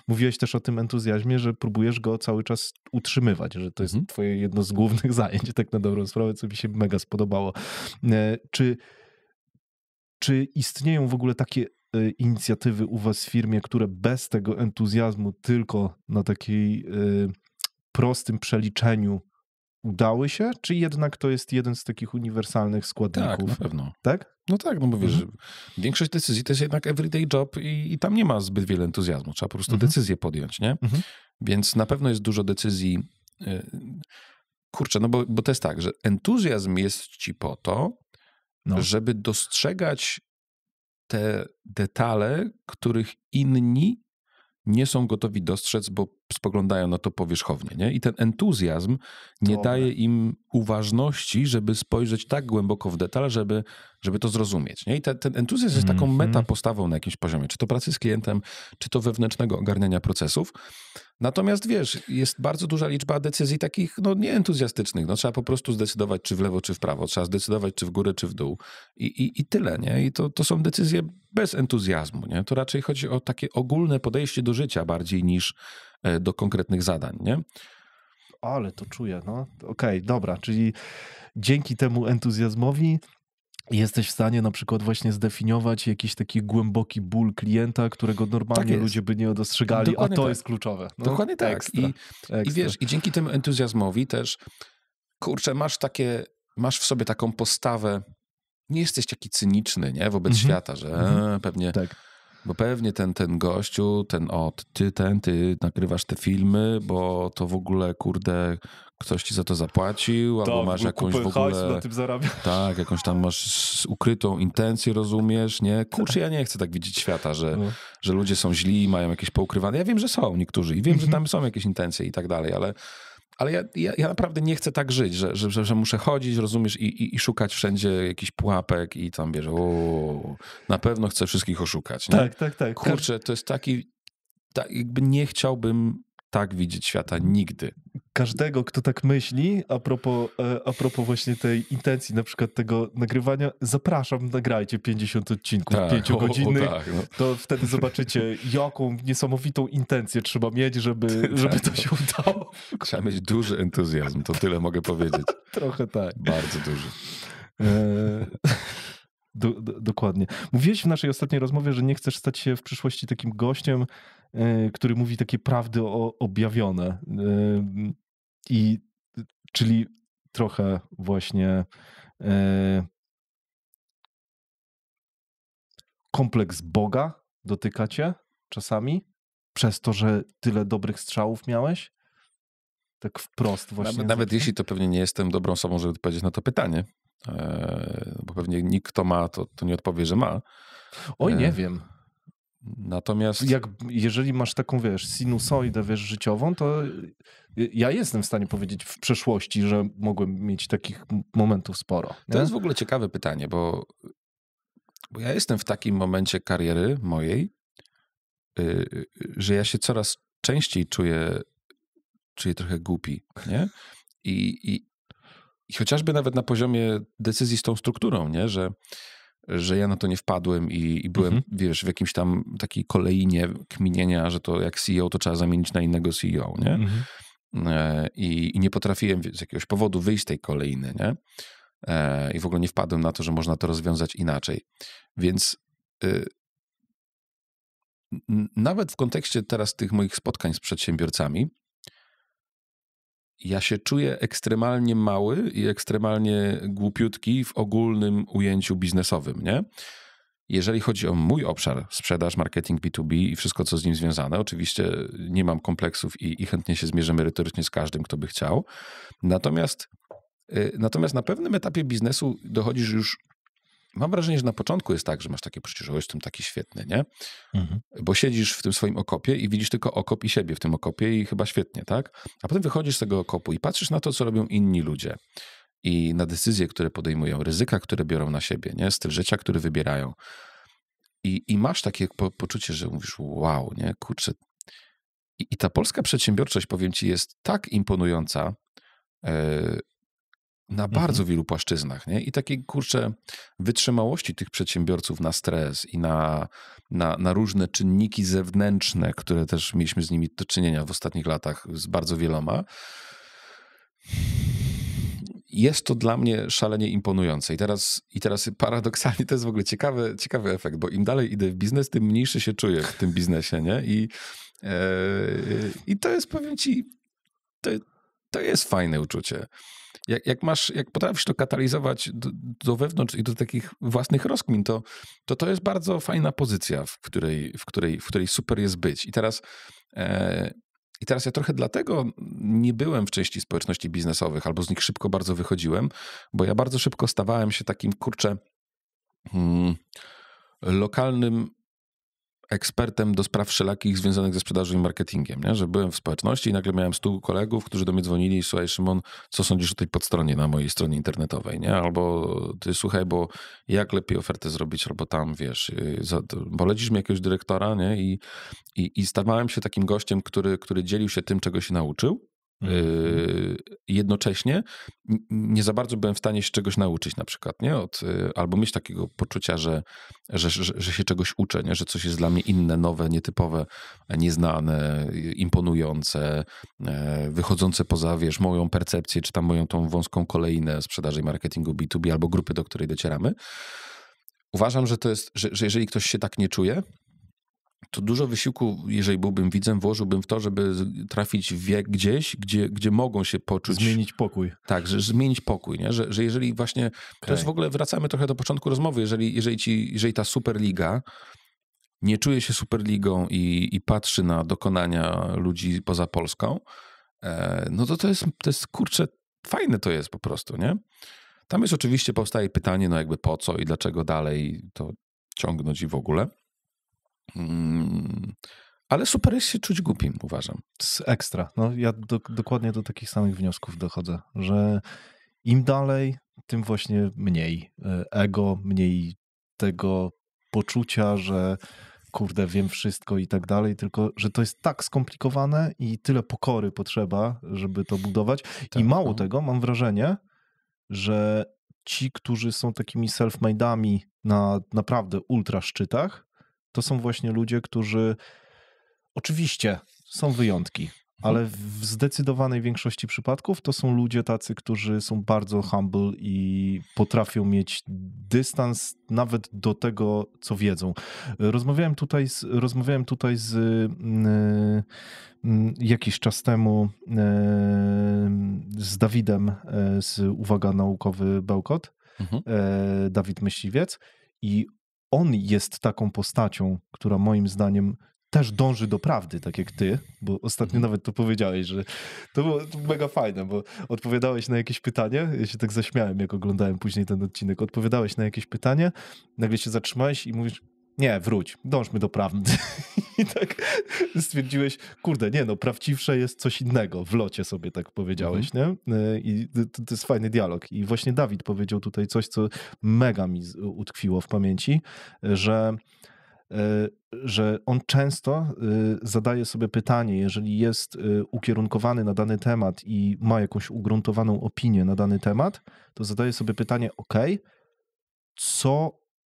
S2: mówiłeś też o tym entuzjazmie, że próbujesz go cały czas utrzymywać, że to jest twoje jedno z głównych zajęć, tak na dobrą sprawę, co mi się mega spodobało. Czy istnieją w ogóle takie inicjatywy u was w firmie, które bez tego entuzjazmu, tylko na takiej prostym przeliczeniu udały się, czy jednak to jest jeden z takich uniwersalnych składników?
S1: Tak, na pewno.
S2: Tak?
S1: No tak, no bo wiesz, że większość decyzji to jest jednak everyday job i tam nie ma zbyt wiele entuzjazmu. Trzeba po prostu decyzję podjąć, nie? Więc na pewno jest dużo decyzji. Kurczę, no bo to jest tak, że entuzjazm jest ci po to, żeby dostrzegać te detale, których inni nie są gotowi dostrzec, bo spoglądają na to powierzchownie, nie? I ten entuzjazm nie daje im uważności, żeby spojrzeć tak głęboko w detal, żeby to zrozumieć, nie? I ten entuzjazm jest taką metapostawą na jakimś poziomie, czy to pracy z klientem, czy to wewnętrznego ogarniania procesów. Natomiast wiesz, jest bardzo duża liczba decyzji takich, no nieentuzjastycznych. No trzeba po prostu zdecydować, czy w lewo, czy w prawo. Trzeba zdecydować, czy w górę, czy w dół. I tyle, nie? I to są decyzje bez entuzjazmu, nie? To raczej chodzi o takie ogólne podejście do życia bardziej niż do konkretnych zadań, nie?
S2: Ale to czuję, no. Okej, dobra, czyli dzięki temu entuzjazmowi jesteś w stanie na przykład właśnie zdefiniować jakiś taki głęboki ból klienta, którego normalnie ludzie by nie dostrzegali,
S1: Dokładnie
S2: a to
S1: tak.
S2: jest kluczowe. No,
S1: Dokładnie tak.
S2: Ekstra.
S1: I wiesz, i dzięki temu entuzjazmowi też, kurczę, masz w sobie taką postawę, nie jesteś taki cyniczny, nie, wobec świata, że pewnie...
S2: Tak.
S1: Bo pewnie ten gościu, ty nagrywasz te filmy, bo to w ogóle, kurde, ktoś ci za to zapłacił, albo masz jakąś w ogóle...
S2: na tym zarabia.
S1: Tak, jakąś tam masz ukrytą intencję, rozumiesz, nie? Kurczę, ja nie chcę tak widzieć świata, że ludzie są źli, mają jakieś poukrywane. Ja wiem, że są niektórzy i wiem, że tam są jakieś intencje i tak dalej, ale ja naprawdę nie chcę tak żyć, że muszę chodzić, rozumiesz, i szukać wszędzie jakichś pułapek i tam, wiesz, na pewno chcę wszystkich oszukać. Nie?
S2: Tak.
S1: Kurczę, to jest jakby nie chciałbym tak widzieć świata nigdy.
S2: Każdego, kto tak myśli, a propos właśnie tej intencji, na przykład tego nagrywania, zapraszam, nagrajcie 50 odcinków, 5-godzinnych, to wtedy zobaczycie, jaką niesamowitą intencję trzeba mieć, żeby to się udało.
S1: Trzeba mieć duży entuzjazm, to tyle mogę powiedzieć.
S2: Trochę tak.
S1: Bardzo duży.
S2: Dokładnie. Mówiłeś w naszej ostatniej rozmowie, że nie chcesz stać się w przyszłości takim gościem, który mówi takie prawdy objawione. Czyli trochę właśnie kompleks Boga dotyka cię czasami przez to, że tyle dobrych strzałów miałeś? Tak wprost właśnie.
S1: Nawet jeśli to pewnie nie jestem dobrą osobą, żeby odpowiedzieć na to pytanie, bo pewnie nikt, kto ma, to nie odpowie, że ma.
S2: Oj, nie wiem.
S1: Natomiast...
S2: Jeżeli masz taką, wiesz, sinusoidę, wiesz, życiową, to ja jestem w stanie powiedzieć w przeszłości, że mogłem mieć takich momentów sporo. Nie?
S1: To jest w ogóle ciekawe pytanie, bo ja jestem w takim momencie kariery mojej, że ja się coraz częściej czuję trochę głupi, nie? I chociażby nawet na poziomie decyzji z tą strukturą, nie? Że ja na to nie wpadłem i byłem, wiesz, w jakimś tam takiej kolejnie kminienia, że to jak CEO to trzeba zamienić na innego CEO, nie? I nie potrafiłem z jakiegoś powodu wyjść z tej kolejny, nie? I w ogóle nie wpadłem na to, że można to rozwiązać inaczej. Więc nawet w kontekście teraz tych moich spotkań z przedsiębiorcami, ja się czuję ekstremalnie mały i ekstremalnie głupiutki w ogólnym ujęciu biznesowym, nie? Jeżeli chodzi o mój obszar, sprzedaż, marketing B2B i wszystko, co z nim związane, oczywiście nie mam kompleksów i chętnie się zmierzę merytorycznie z każdym, kto by chciał. Natomiast na pewnym etapie biznesu dochodzisz już, mam wrażenie, że na początku jest tak, że masz takie poczucie, że jestem taki świetny, nie? Bo siedzisz w tym swoim okopie i widzisz tylko okop i siebie w tym okopie i chyba świetnie, tak? A potem wychodzisz z tego okopu i patrzysz na to, co robią inni ludzie i na decyzje, które podejmują, ryzyka, które biorą na siebie, nie? Styl życia, który wybierają. I masz takie poczucie, że mówisz, wow, nie? Kurczę. I ta polska przedsiębiorczość, powiem ci, jest tak imponująca, na bardzo wielu płaszczyznach, nie? I takiej, kurczę, wytrzymałości tych przedsiębiorców na stres i na różne czynniki zewnętrzne, które też mieliśmy z nimi do czynienia w ostatnich latach z bardzo wieloma. Jest to dla mnie szalenie imponujące. I teraz paradoksalnie to jest w ogóle ciekawy efekt, bo im dalej idę w biznes, tym mniejszy się czuję w tym biznesie, nie? I to jest, powiem ci, to jest fajne uczucie. Jak potrafisz to katalizować do wewnątrz i do takich własnych rozkmin, to jest bardzo fajna pozycja, w której super jest być. I teraz ja trochę dlatego nie byłem w części społeczności biznesowych, albo z nich szybko bardzo wychodziłem, bo ja bardzo szybko stawałem się takim, kurczę, lokalnym ekspertem do spraw wszelakich związanych ze sprzedażą i marketingiem, nie? Że byłem w społeczności i nagle miałem 100 kolegów, którzy do mnie dzwonili i słuchaj, Szymon, co sądzisz o tej podstronie na mojej stronie internetowej, nie? Albo ty słuchaj, bo jak lepiej ofertę zrobić, albo tam, wiesz, polecisz mi jakiegoś dyrektora, nie? I stawałem się takim gościem, który dzielił się tym, czego się nauczył jednocześnie nie za bardzo byłem w stanie się czegoś nauczyć na przykład, nie? Albo mieć takiego poczucia, że się czegoś uczę, nie? Że coś jest dla mnie inne, nowe, nietypowe, nieznane, imponujące, wychodzące poza, moją percepcję, czy tam moją tą wąską kolejnę sprzedaży i marketingu B2B albo grupy, do której docieramy. Uważam, że to jest, że jeżeli ktoś się tak nie czuje, to dużo wysiłku, jeżeli byłbym widzem, włożyłbym w to, żeby trafić w wiek gdzieś, gdzie mogą się poczuć...
S2: Zmienić pokój.
S1: Tak, że zmienić pokój, nie? Że jeżeli właśnie... Okay. To jest w ogóle, wracamy trochę do początku rozmowy, jeżeli ta Superliga nie czuje się Superligą i patrzy na dokonania ludzi poza Polską, no to jest kurczę, fajne to jest po prostu, nie? Tam jest oczywiście, powstaje pytanie, no jakby po co i dlaczego dalej to ciągnąć i w ogóle. Ale super jest się czuć głupim, uważam.
S2: To jest ekstra. No, ja dokładnie do takich samych wniosków dochodzę, że im dalej, tym właśnie mniej ego, mniej tego poczucia, że kurde, wiem wszystko i tak dalej, tylko że to jest tak skomplikowane i tyle pokory potrzeba, żeby to budować. Tak, i mało tego, mam wrażenie, że ci, którzy są takimi self-made'ami na naprawdę ultra szczytach, to są właśnie ludzie, którzy oczywiście są wyjątki, ale w zdecydowanej większości przypadków to są ludzie tacy, którzy są bardzo humble i potrafią mieć dystans nawet do tego, co wiedzą. Rozmawiałem tutaj z jakiś czas temu z Dawidem z Uwaga Naukowy Bełkot, Dawid Myśliwiec, i on jest taką postacią, która moim zdaniem też dąży do prawdy, tak jak ty, bo ostatnio nawet to powiedziałeś, że to było mega fajne, bo odpowiadałeś na jakieś pytanie, ja się tak zaśmiałem, jak oglądałem później ten odcinek, odpowiadałeś na jakieś pytanie, nagle się zatrzymałeś i mówisz, nie, wróć, dążmy do prawdy. I tak stwierdziłeś, kurde, nie no, prawdziwsze jest coś innego, w locie sobie tak powiedziałeś, nie? I to jest fajny dialog. I właśnie Dawid powiedział tutaj coś, co mega mi utkwiło w pamięci, że on często zadaje sobie pytanie, jeżeli jest ukierunkowany na dany temat i ma jakąś ugruntowaną opinię na dany temat, to zadaje sobie pytanie,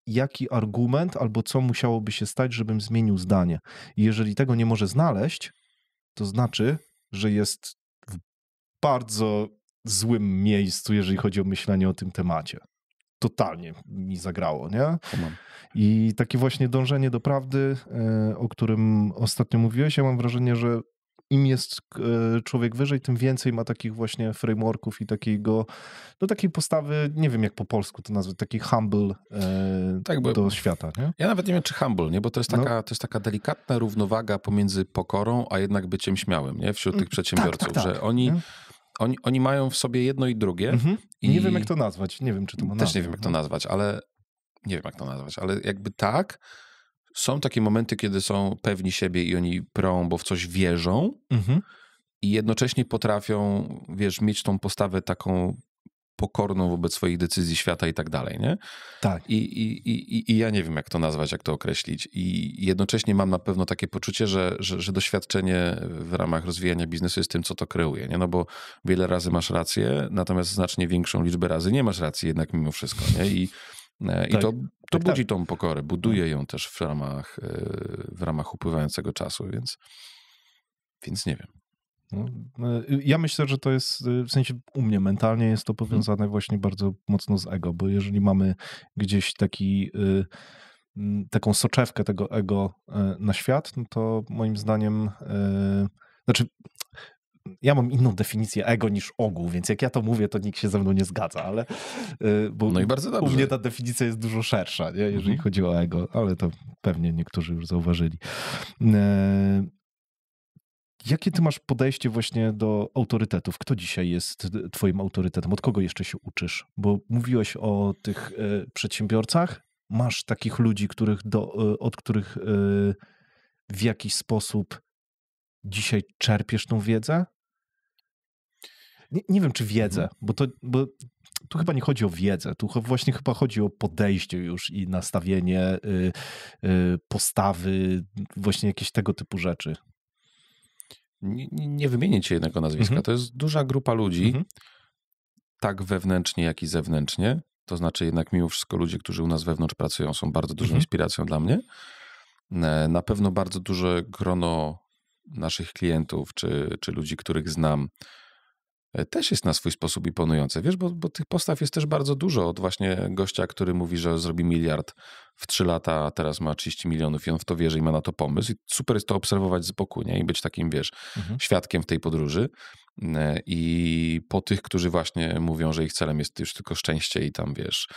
S2: jaki argument albo co musiałoby się stać, żebym zmienił zdanie. I jeżeli tego nie może znaleźć, to znaczy, że jest w bardzo złym miejscu, jeżeli chodzi o myślenie o tym temacie. Totalnie mi zagrało, nie? I takie właśnie dążenie do prawdy, o którym ostatnio mówiłeś, ja mam wrażenie, że im jest człowiek wyżej, tym więcej ma takich właśnie frameworków i takiej postawy, nie wiem jak po polsku to nazwać, taki humble do świata, nie?
S1: Ja nawet nie wiem, czy humble, nie? Bo to jest taka delikatna równowaga pomiędzy pokorą, a jednak byciem śmiałym, nie? Wśród tych przedsiębiorców,
S2: tak,
S1: że oni mają w sobie jedno i drugie.
S2: I nie wiem jak to nazwać, nie wiem czy to ma nazwę.
S1: Też nie wiem jak to nazwać, ale jakby tak, są takie momenty, kiedy są pewni siebie i oni prą, bo w coś wierzą i jednocześnie potrafią, mieć tą postawę taką pokorną wobec swoich decyzji, świata i tak dalej, nie?
S2: Tak.
S1: I ja nie wiem, jak to nazwać, jak to określić. I jednocześnie mam na pewno takie poczucie, że doświadczenie w ramach rozwijania biznesu jest tym, co to kreuje, nie? No bo wiele razy masz rację, natomiast znacznie większą liczbę razy nie masz racji jednak mimo wszystko, nie? I to budzi tą pokorę, buduje ją też w ramach upływającego czasu, więc nie wiem.
S2: Ja myślę, że to jest, w sensie u mnie mentalnie jest to powiązane właśnie bardzo mocno z ego, bo jeżeli mamy gdzieś taką soczewkę tego ego na świat, no to moim zdaniem, ja mam inną definicję ego niż ogół, więc jak ja to mówię, to nikt się ze mną nie zgadza, ale bo
S1: no i bardzo dobrze.
S2: U mnie ta definicja jest dużo szersza, nie? Jeżeli chodzi o ego, ale to pewnie niektórzy już zauważyli. Jakie ty masz podejście właśnie do autorytetów? Kto dzisiaj jest twoim autorytetem? Od kogo jeszcze się uczysz? Bo mówiłeś o tych przedsiębiorcach. Masz takich ludzi, od których w jakiś sposób dzisiaj czerpiesz tą wiedzę? Nie wiem, czy wiedzę, bo tu chyba nie chodzi o wiedzę, tu właśnie chyba chodzi o podejście już i nastawienie postawy, właśnie jakieś tego typu rzeczy.
S1: nie wymienię ci jednego nazwiska. To jest duża grupa ludzi, tak wewnętrznie, jak i zewnętrznie. To znaczy jednak mimo wszystko ludzie, którzy u nas wewnątrz pracują, są bardzo dużą inspiracją dla mnie. Na pewno bardzo duże grono naszych klientów, czy ludzi, których znam, też jest na swój sposób imponujące. Wiesz, bo tych postaw jest też bardzo dużo. Od właśnie gościa, który mówi, że zrobi 1 miliard w 3 lata, a teraz ma 30 milionów i on w to wierzy i ma na to pomysł. I super jest to obserwować z boku, nie? I być takim, wiesz, świadkiem w tej podróży. I po tych, którzy właśnie mówią, że ich celem jest już tylko szczęście i tam, wiesz,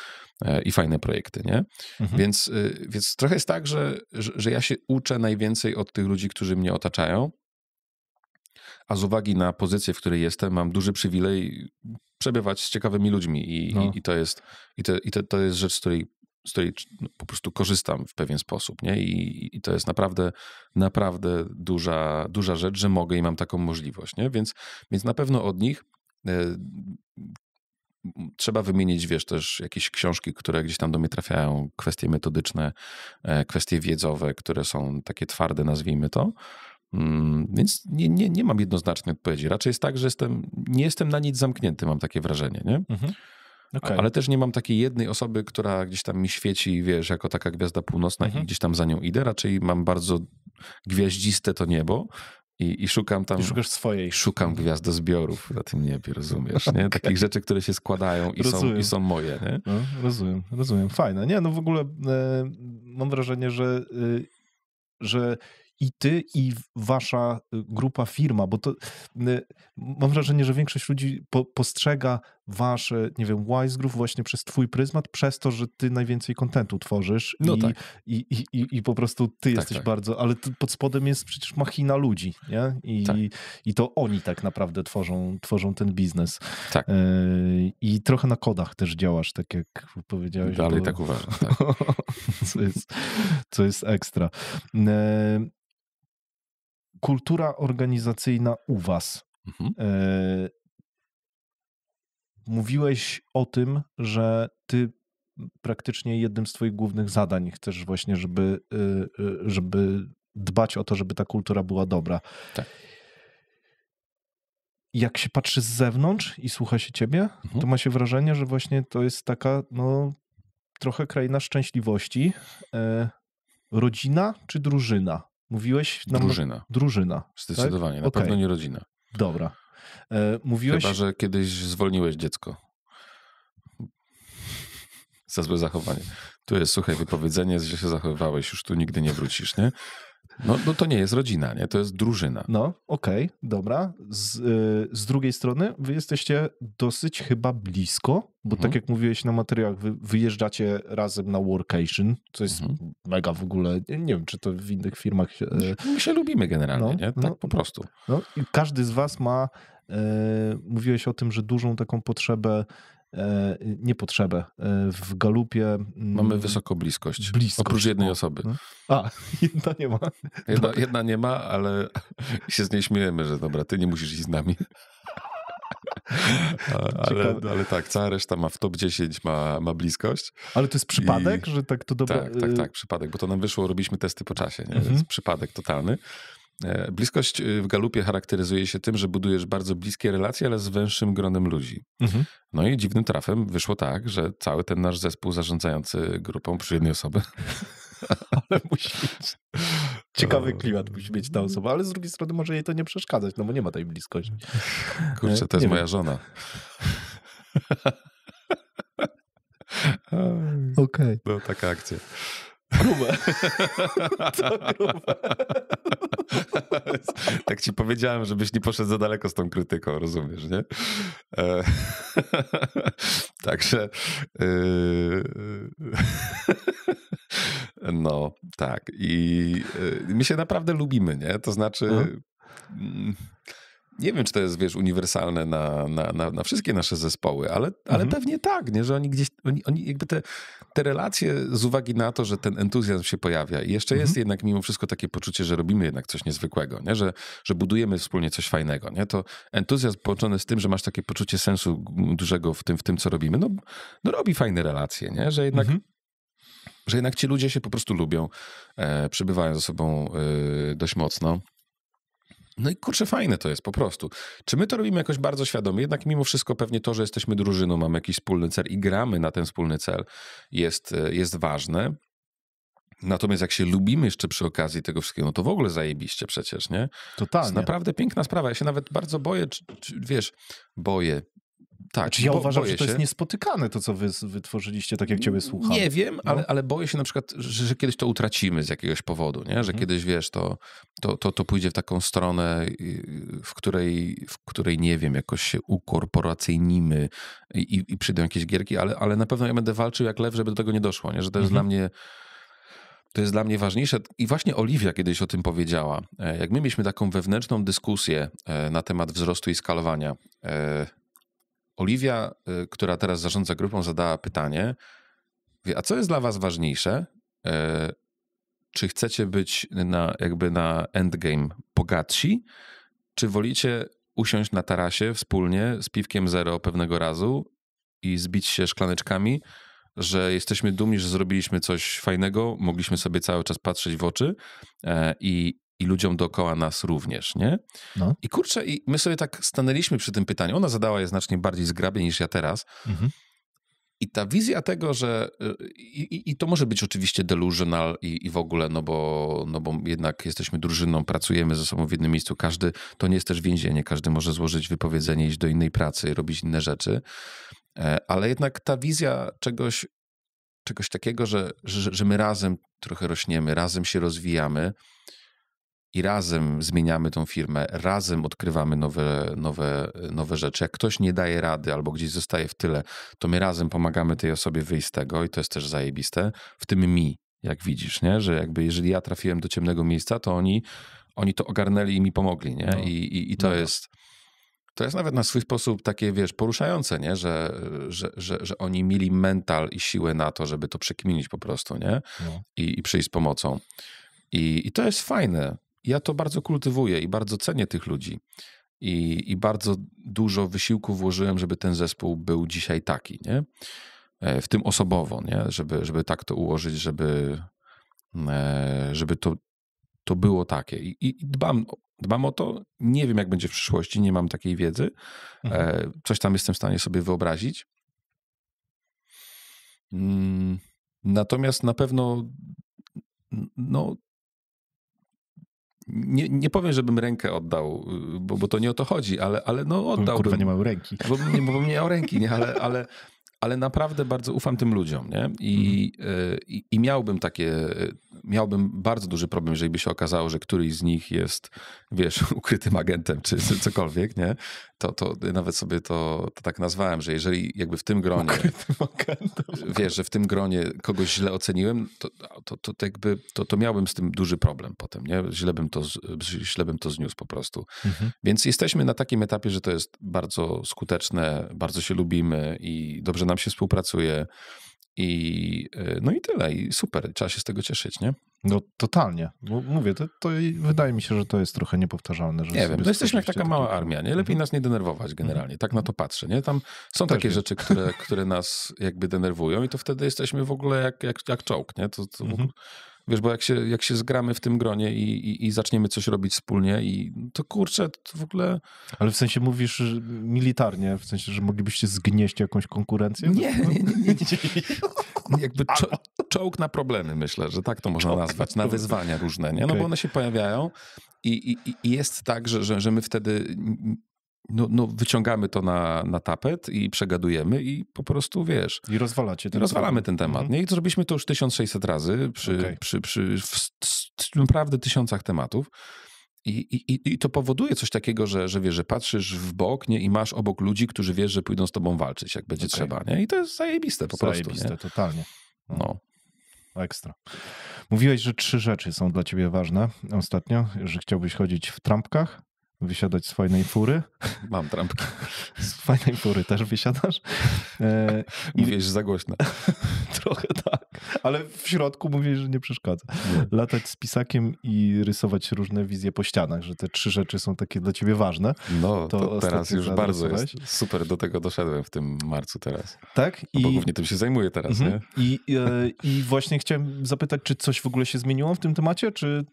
S1: i fajne projekty, nie? Więc trochę jest tak, że ja się uczę najwięcej od tych ludzi, którzy mnie otaczają, a z uwagi na pozycję, w której jestem, mam duży przywilej przebywać z ciekawymi ludźmi i to jest rzecz, z której po prostu korzystam w pewien sposób, nie? I to jest naprawdę duża rzecz, że mogę i mam taką możliwość, nie? Więc na pewno od nich trzeba wymienić, wiesz, też jakieś książki, które gdzieś tam do mnie trafiają, kwestie metodyczne, kwestie wiedzowe, które są takie twarde, nazwijmy to. Więc nie mam jednoznacznej odpowiedzi. Raczej jest tak, że nie jestem na nic zamknięty, mam takie wrażenie, nie?
S2: Okay.
S1: Ale też nie mam takiej jednej osoby, która gdzieś tam mi świeci, wiesz, jako taka gwiazda północna i gdzieś tam za nią idę. Raczej mam bardzo gwiaździste to niebo i szukam tam...
S2: I szukasz swojej.
S1: Szukam gwiazdozbiorów na tym niebie, rozumiesz, nie? Takich rzeczy, które się składają i są moje, nie?
S2: No, rozumiem. Fajne. Nie, no w ogóle mam wrażenie, że i ty, i wasza grupa, firma, bo to mam wrażenie, że większość ludzi postrzega wasze, nie wiem, Wise Groove właśnie przez twój pryzmat, przez to, że ty najwięcej kontentu tworzysz i po prostu ty jesteś bardzo, ale pod spodem jest przecież machina ludzi, nie? I to oni tak naprawdę tworzą ten biznes.
S1: Tak.
S2: I trochę na kodach też działasz, tak jak powiedziałeś.
S1: Dalej tak uważam, tak.
S2: co jest ekstra. Kultura organizacyjna u was. Mówiłeś o tym, że ty praktycznie jednym z twoich głównych zadań chcesz właśnie, żeby dbać o to, żeby ta kultura była dobra.
S1: Tak.
S2: Jak się patrzy z zewnątrz i słucha się ciebie, to ma się wrażenie, że właśnie to jest taka trochę kraina szczęśliwości. Rodzina czy drużyna? Mówiłeś... Drużyna.
S1: Zdecydowanie, na pewno nie rodzina.
S2: Dobra. Mówiłeś...
S1: Chyba, że kiedyś zwolniłeś dziecko. Za złe zachowanie. Tu jest, słuchaj, wypowiedzenie, że się zachowywałeś, już tu nigdy nie wrócisz, nie? No to nie jest rodzina, nie? To jest drużyna.
S2: No, okej, dobra. Z drugiej strony wy jesteście dosyć chyba blisko, bo tak jak mówiłeś na materiałach, wy wyjeżdżacie razem na workation, co jest mega w ogóle, nie wiem, czy to w innych firmach...
S1: My się lubimy generalnie, nie? Tak po prostu.
S2: No, i każdy z was ma, mówiłeś o tym, że dużą taką potrzebę, nie potrzebę. W Galupie...
S1: Mamy wysoką bliskość. Oprócz jednej osoby.
S2: A, jedna nie ma.
S1: Jedna nie ma, ale się z niej śmiejemy, że dobra, ty nie musisz iść z nami. Ale tak, cała reszta ma w top 10 ma bliskość.
S2: Ale to jest przypadek, że tak to dobra...
S1: Tak, przypadek, bo to nam wyszło, robiliśmy testy po czasie, nie? To jest przypadek totalny. Bliskość w Galupie charakteryzuje się tym, że budujesz bardzo bliskie relacje, ale z węższym gronem ludzi. No i dziwnym trafem wyszło tak, że cały ten nasz zespół zarządzający grupą przy jednej osoby.
S2: Ale musi mieć ciekawy klimat, musi mieć ta osoba, ale z drugiej strony może jej to nie przeszkadzać, no bo nie ma tej bliskości.
S1: Kurczę, to jest moja żona.
S2: Okej.
S1: No, taka akcja.
S2: Grube. To grube.
S1: Tak ci powiedziałem, żebyś nie poszedł za daleko z tą krytyką, rozumiesz, nie? Także no, tak. I my się naprawdę lubimy, nie? To znaczy nie wiem, czy to jest, wiesz, uniwersalne na wszystkie nasze zespoły, ale pewnie tak, nie? Że oni gdzieś, oni jakby te relacje z uwagi na to, że ten entuzjazm się pojawia i jeszcze jest jednak mimo wszystko takie poczucie, że robimy jednak coś niezwykłego, nie? Że budujemy wspólnie coś fajnego, nie? To entuzjazm połączony z tym, że masz takie poczucie sensu dużego w tym co robimy, no robi fajne relacje, nie? Że jednak ci ludzie się po prostu lubią, przebywają ze sobą dość mocno. No i kurczę, fajne to jest po prostu. Czy my to robimy jakoś bardzo świadomie? Jednak mimo wszystko pewnie to, że jesteśmy drużyną, mamy jakiś wspólny cel i gramy na ten wspólny cel jest ważne. Natomiast jak się lubimy jeszcze przy okazji tego wszystkiego, no to w ogóle zajebiście przecież, nie?
S2: Totalnie.
S1: To jest naprawdę piękna sprawa. Ja się nawet bardzo boję, boję. Tak,
S2: Znaczy ja uważam, że to
S1: się.
S2: jest niespotykane, to co wy wytworzyliście, tak jak ciebie słucham.
S1: Nie wiem, ale boję się na przykład, że kiedyś to utracimy z jakiegoś powodu, nie? Że kiedyś, wiesz, to pójdzie w taką stronę, w której nie wiem, jakoś się ukorporacyjnimy i przyjdą jakieś gierki, ale na pewno ja będę walczył jak lew, żeby do tego nie doszło, nie? Że to jest dla mnie... To jest dla mnie ważniejsze. I właśnie Oliwia kiedyś o tym powiedziała. Jak my mieliśmy taką wewnętrzną dyskusję na temat wzrostu i skalowania, Oliwia, która teraz zarządza grupą, zadała pytanie, a co jest dla was ważniejsze? Czy chcecie być na endgame bogatsi, czy wolicie usiąść na tarasie wspólnie z piwkiem zero pewnego razu i zbić się szklaneczkami, że jesteśmy dumni, że zrobiliśmy coś fajnego, mogliśmy sobie cały czas patrzeć w oczy i ludziom dookoła nas również, nie?
S2: No.
S1: I kurczę, i my sobie tak stanęliśmy przy tym pytaniu. Ona zadała je znacznie bardziej zgrabnie niż ja teraz. I ta wizja tego, że... I to może być oczywiście delusional i w ogóle, no bo jednak jesteśmy drużyną, pracujemy ze sobą w jednym miejscu. Każdy, to nie jest też więzienie, każdy może złożyć wypowiedzenie, iść do innej pracy, robić inne rzeczy. Ale jednak ta wizja czegoś takiego, że my razem trochę rośniemy, razem się rozwijamy i razem zmieniamy tą firmę, razem odkrywamy nowe rzeczy. Jak ktoś nie daje rady albo gdzieś zostaje w tyle, to my razem pomagamy tej osobie wyjść z tego i to jest też zajebiste. W tym mi, jak widzisz, nie? Że jakby jeżeli ja trafiłem do ciemnego miejsca, to oni to ogarnęli i mi pomogli, nie? I to jest... To jest nawet na swój sposób takie, wiesz, poruszające, nie? Że oni mieli mental i siłę na to, żeby to przekminić po prostu, nie?
S2: No.
S1: I przyjść z pomocą. I to jest fajne. Ja to bardzo kultywuję i bardzo cenię tych ludzi. I bardzo dużo wysiłku włożyłem, żeby ten zespół był dzisiaj taki, nie? W tym osobowo, nie? Żeby tak to ułożyć, żeby to było takie. I dbam o to. Nie wiem, jak będzie w przyszłości, nie mam takiej wiedzy. Coś tam jestem w stanie sobie wyobrazić. Natomiast na pewno nie powiem, żebym rękę oddał, bo to nie o to chodzi, ale oddałbym.
S2: Kurwa, nie mają ręki.
S1: Bo bym nie miał ręki, nie? Ale naprawdę bardzo ufam tym ludziom, nie? I miałbym bardzo duży problem, jeżeli by się okazało, że któryś z nich jest, wiesz, ukrytym agentem, czy cokolwiek, nie? To nawet sobie to tak nazwałem, że jeżeli jakby w tym gronie, wiesz, że w tym gronie kogoś źle oceniłem, to miałbym z tym duży problem potem, nie? Źle bym to zniósł po prostu. Więc jesteśmy na takim etapie, że to jest bardzo skuteczne, bardzo się lubimy i dobrze nam się współpracuje i tyle. I super, trzeba się z tego cieszyć, nie?
S2: No totalnie. Bo mówię, to wydaje mi się, że to jest trochę niepowtarzalne. Że
S1: nie wiem, to jesteśmy jak taka mała armia, nie? Lepiej nas nie denerwować generalnie, tak na to patrzę, nie? Tam są takie rzeczy, które nas jakby denerwują i to wtedy jesteśmy w ogóle jak czołg, nie? To w ogóle, wiesz, bo jak się zgramy w tym gronie i zaczniemy coś robić wspólnie i to kurczę, to w ogóle...
S2: Ale w sensie mówisz militarnie, w sensie, że moglibyście zgnieść jakąś konkurencję?
S1: Nie. Jakby czołg na problemy, myślę, że tak to można nazwać, na wyzwania różne, nie? No bo one się pojawiają i jest tak, że my wtedy wyciągamy to na tapet i przegadujemy i po prostu, wiesz...
S2: I rozwalacie ten
S1: rozwalamy ten temat, nie? I zrobiliśmy to już 1600 razy przy naprawdę tysiącach tematów. I to powoduje coś takiego, że wiesz, że patrzysz w bok, nie? I masz obok ludzi, którzy wiesz, że pójdą z tobą walczyć, jak będzie trzeba, nie? I to jest zajebiste po prostu, nie?
S2: Zajebiste, totalnie.
S1: No.
S2: Ekstra. Mówiłeś, że 3 rzeczy są dla ciebie ważne ostatnio, że chciałbyś chodzić w trampkach, wysiadać z fajnej fury.
S1: Mam trampki.
S2: Z fajnej fury też wysiadasz.
S1: Mówisz, że za głośno.
S2: Trochę tak, ale w środku mówisz, że nie przeszkadza. Nie. Latać z pisakiem i rysować różne wizje po ścianach, że te 3 rzeczy są takie dla ciebie ważne.
S1: No, to teraz już bardzo jest. Super, do tego doszedłem w tym marcu teraz.
S2: Tak?
S1: Bo głównie tym się zajmuję teraz, nie?
S2: I właśnie chciałem zapytać, czy coś w ogóle się zmieniło w tym temacie, czy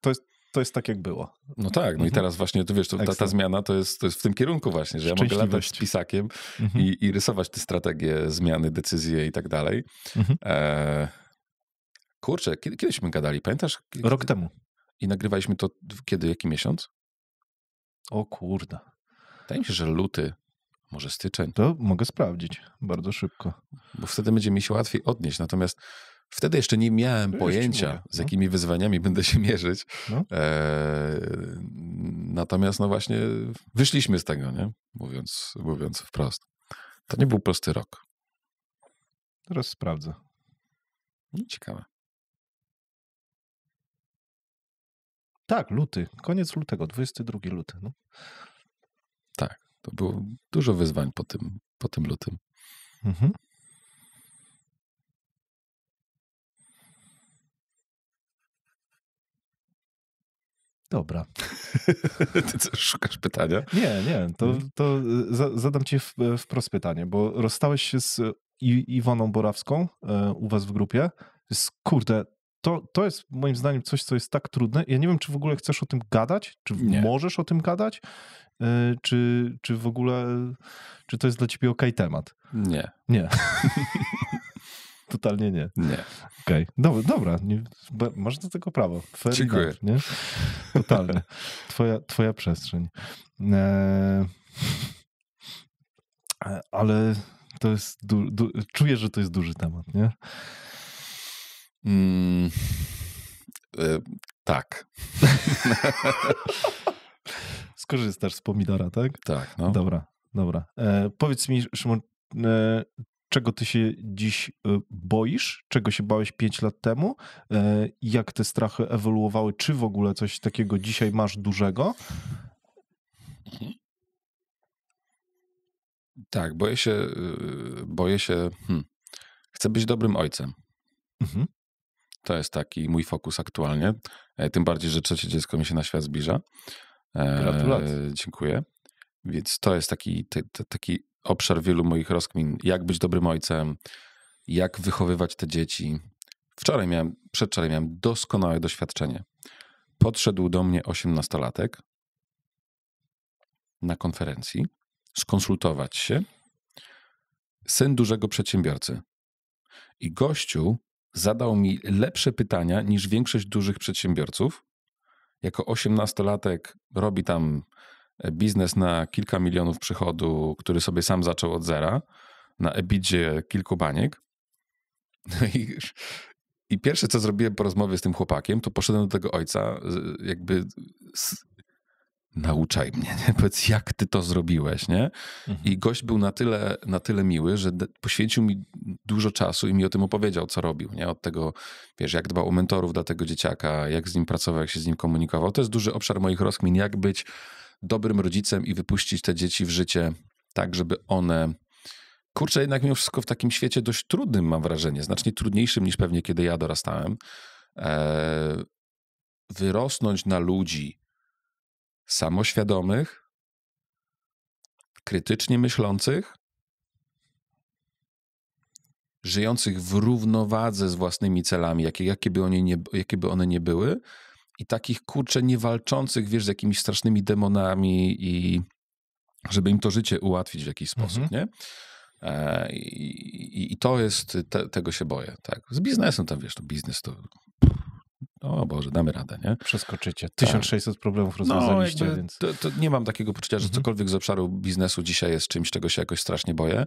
S2: to jest to jest tak, jak było.
S1: No tak, no i teraz właśnie, to wiesz, ta zmiana to jest w tym kierunku właśnie, że ja mogę latać z pisakiem i rysować te strategie zmiany, decyzje i tak dalej. Kurczę, kiedyśmy gadali, pamiętasz?
S2: Rok temu.
S1: I nagrywaliśmy to kiedy? Jaki miesiąc?
S2: O kurde.
S1: Wydaje mi się, że luty, może styczeń.
S2: To mogę sprawdzić bardzo szybko.
S1: Bo wtedy będzie mi się łatwiej odnieść, natomiast wtedy jeszcze nie miałem pojęcia, z jakimi wyzwaniami będę się mierzyć. No. Natomiast no właśnie wyszliśmy z tego, nie? Mówiąc wprost. To nie był prosty rok.
S2: Teraz sprawdzę.
S1: Ciekawe.
S2: Tak, luty. Koniec lutego, 22 luty. No.
S1: Tak, to było dużo wyzwań po tym lutym.
S2: Dobra.
S1: Ty co, szukasz pytania?
S2: Nie, to zadam ci wprost pytanie, bo rozstałeś się z Iwoną Borawską u was w grupie. Kurde, to jest moim zdaniem coś, co jest tak trudne. Ja nie wiem, czy w ogóle chcesz o tym gadać, czy możesz o tym gadać, czy w ogóle, czy to jest dla ciebie okej temat? Nie. Totalnie nie.
S1: Nie.
S2: Okej. Dobra. Masz do tego prawo.
S1: Dziękuję.
S2: Enough, nie? Totalnie. Twoja przestrzeń. Ale to jest... Czuję, że to jest duży temat, nie?
S1: Tak.
S2: Skorzystasz z pomidora, tak?
S1: Tak, no.
S2: Dobra. Powiedz mi, Szymon, czego ty się dziś boisz? Czego się bałeś 5 lat temu? Jak te strachy ewoluowały? Czy w ogóle coś takiego dzisiaj masz dużego?
S1: Tak, boję się. Chcę być dobrym ojcem. To jest taki mój fokus aktualnie. Tym bardziej, że 3 dziecko mi się na świat zbliża.
S2: Gratulacje.
S1: Dziękuję. Więc to jest taki obszar wielu moich rozkmin. Jak być dobrym ojcem, jak wychowywać te dzieci. Przedwczoraj miałem doskonałe doświadczenie. Podszedł do mnie 18-latek na konferencji, skonsultować się. Syn dużego przedsiębiorcy. I gościu zadał mi lepsze pytania niż większość dużych przedsiębiorców. Jako 18-latek robi tam biznes na kilka milionów przychodu, który sobie sam zaczął od zera, na ebidzie kilku baniek. I pierwsze, co zrobiłem po rozmowie z tym chłopakiem, to poszedłem do tego ojca, nauczaj mnie, nie? Powiedz, jak ty to zrobiłeś, nie? I gość był na tyle miły, że poświęcił mi dużo czasu i mi o tym opowiedział, co robił, nie? Od tego, wiesz, jak dbał o mentorów dla tego dzieciaka, jak z nim pracował, jak się z nim komunikował. To jest duży obszar moich rozkmin, jak być dobrym rodzicem i wypuścić te dzieci w życie tak, żeby one... Kurczę, jednak mimo wszystko w takim świecie dość trudnym, mam wrażenie, znacznie trudniejszym niż pewnie kiedy ja dorastałem, wyrosnąć na ludzi samoświadomych, krytycznie myślących, żyjących w równowadze z własnymi celami, jakie by one nie były, i takich, kurczę, nie walczących, wiesz, z jakimiś strasznymi demonami i żeby im to życie ułatwić w jakiś sposób, nie? I to jest, tego się boję, tak. Z biznesem tam, wiesz, to biznes to... O Boże, damy radę, nie?
S2: Przeskoczycie. 1600 problemów rozwiązaliście, więc...
S1: To nie mam takiego poczucia, że cokolwiek z obszaru biznesu dzisiaj jest czymś, czego się jakoś strasznie boję.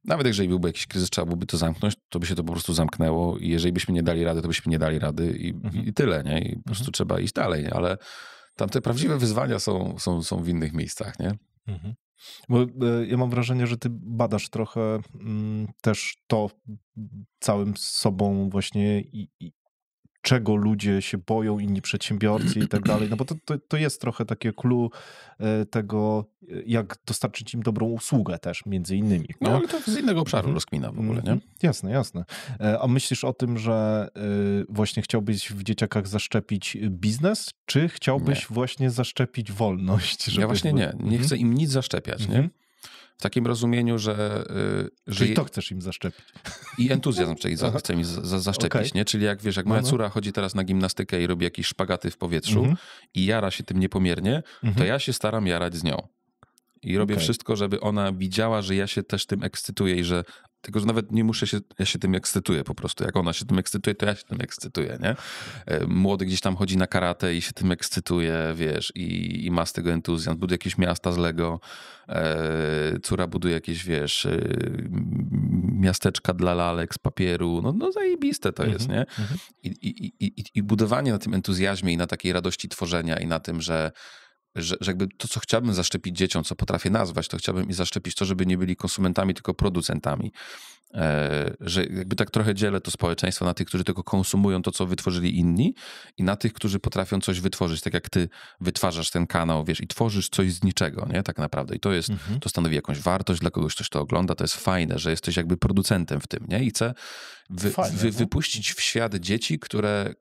S1: Nawet jeżeli byłby jakiś kryzys, trzeba byłoby to zamknąć, to by się to po prostu zamknęło i jeżeli byśmy nie dali rady, to byśmy nie dali rady i tyle, nie? I po prostu trzeba iść dalej, nie? Ale tam te prawdziwe wyzwania są w innych miejscach, nie?
S2: Bo ja mam wrażenie, że ty badasz trochę też to całym sobą właśnie czego ludzie się boją, inni przedsiębiorcy i tak dalej, no bo to jest trochę takie clue tego, jak dostarczyć im dobrą usługę też, między innymi.
S1: No, ale to z innego obszaru rozkmina w ogóle, nie?
S2: Jasne. A myślisz o tym, że właśnie chciałbyś w dzieciakach zaszczepić biznes, czy chciałbyś właśnie zaszczepić wolność?
S1: Ja właśnie nie chcę im nic zaszczepiać, nie? W takim rozumieniu, że
S2: Czyli to chcesz im zaszczepić.
S1: I entuzjazm chcę mi zaszczepić, nie? Czyli jak wiesz, jak moja córa chodzi teraz na gimnastykę i robi jakieś szpagaty w powietrzu i jara się tym niepomiernie, to ja się staram jarać z nią. I robię wszystko, żeby ona widziała, że ja się też tym ekscytuję i że tylko, że nawet nie muszę się, ja się tym ekscytuję po prostu. Jak ona się tym ekscytuje, to ja się tym ekscytuję, nie? Młody gdzieś tam chodzi na karate i się tym ekscytuje, wiesz, i ma z tego entuzjazm. Buduje jakieś miasta z Lego, córa buduje jakieś, wiesz, miasteczka dla lalek z papieru. No zajebiste to jest, nie? I budowanie na tym entuzjazmie i na takiej radości tworzenia i na tym, że jakby to, co chciałbym zaszczepić dzieciom, co potrafię nazwać, to chciałbym i zaszczepić to, żeby nie byli konsumentami, tylko producentami. Że jakby tak trochę dzielę to społeczeństwo na tych, którzy tylko konsumują to, co wytworzyli inni i na tych, którzy potrafią coś wytworzyć, tak jak ty wytwarzasz ten kanał, wiesz, i tworzysz coś z niczego, nie? Tak naprawdę. I to jest, to stanowi jakąś wartość dla kogoś, ktoś to ogląda, to jest fajne, że jesteś jakby producentem w tym, nie? I chcę wypuścić w świat dzieci, które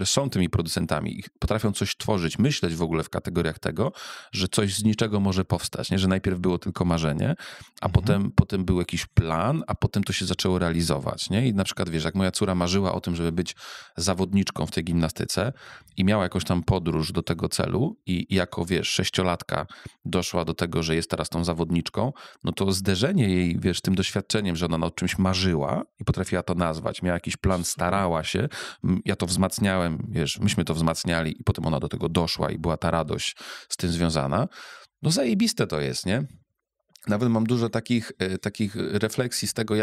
S1: są tymi producentami i potrafią coś tworzyć, myśleć w ogóle w kategoriach tego, że coś z niczego może powstać, nie? Że najpierw było tylko marzenie, a potem był jakiś plan, a potem to się zaczęło realizować, nie? I na przykład, wiesz, jak moja córa marzyła o tym, żeby być zawodniczką w tej gimnastyce i miała jakąś tam podróż do tego celu i jako, wiesz, 6-latka doszła do tego, że jest teraz tą zawodniczką, no to zderzenie jej, wiesz, tym doświadczeniem, że ona o czymś marzyła i potrafiła to nazwać, miała jakiś plan, starała się, ja to wzmacniałem, wiesz, myśmy to wzmacniali i potem ona do tego doszła i była ta radość z tym związana. No zajebiste to jest, nie? Nawet mam dużo takich refleksji z tego,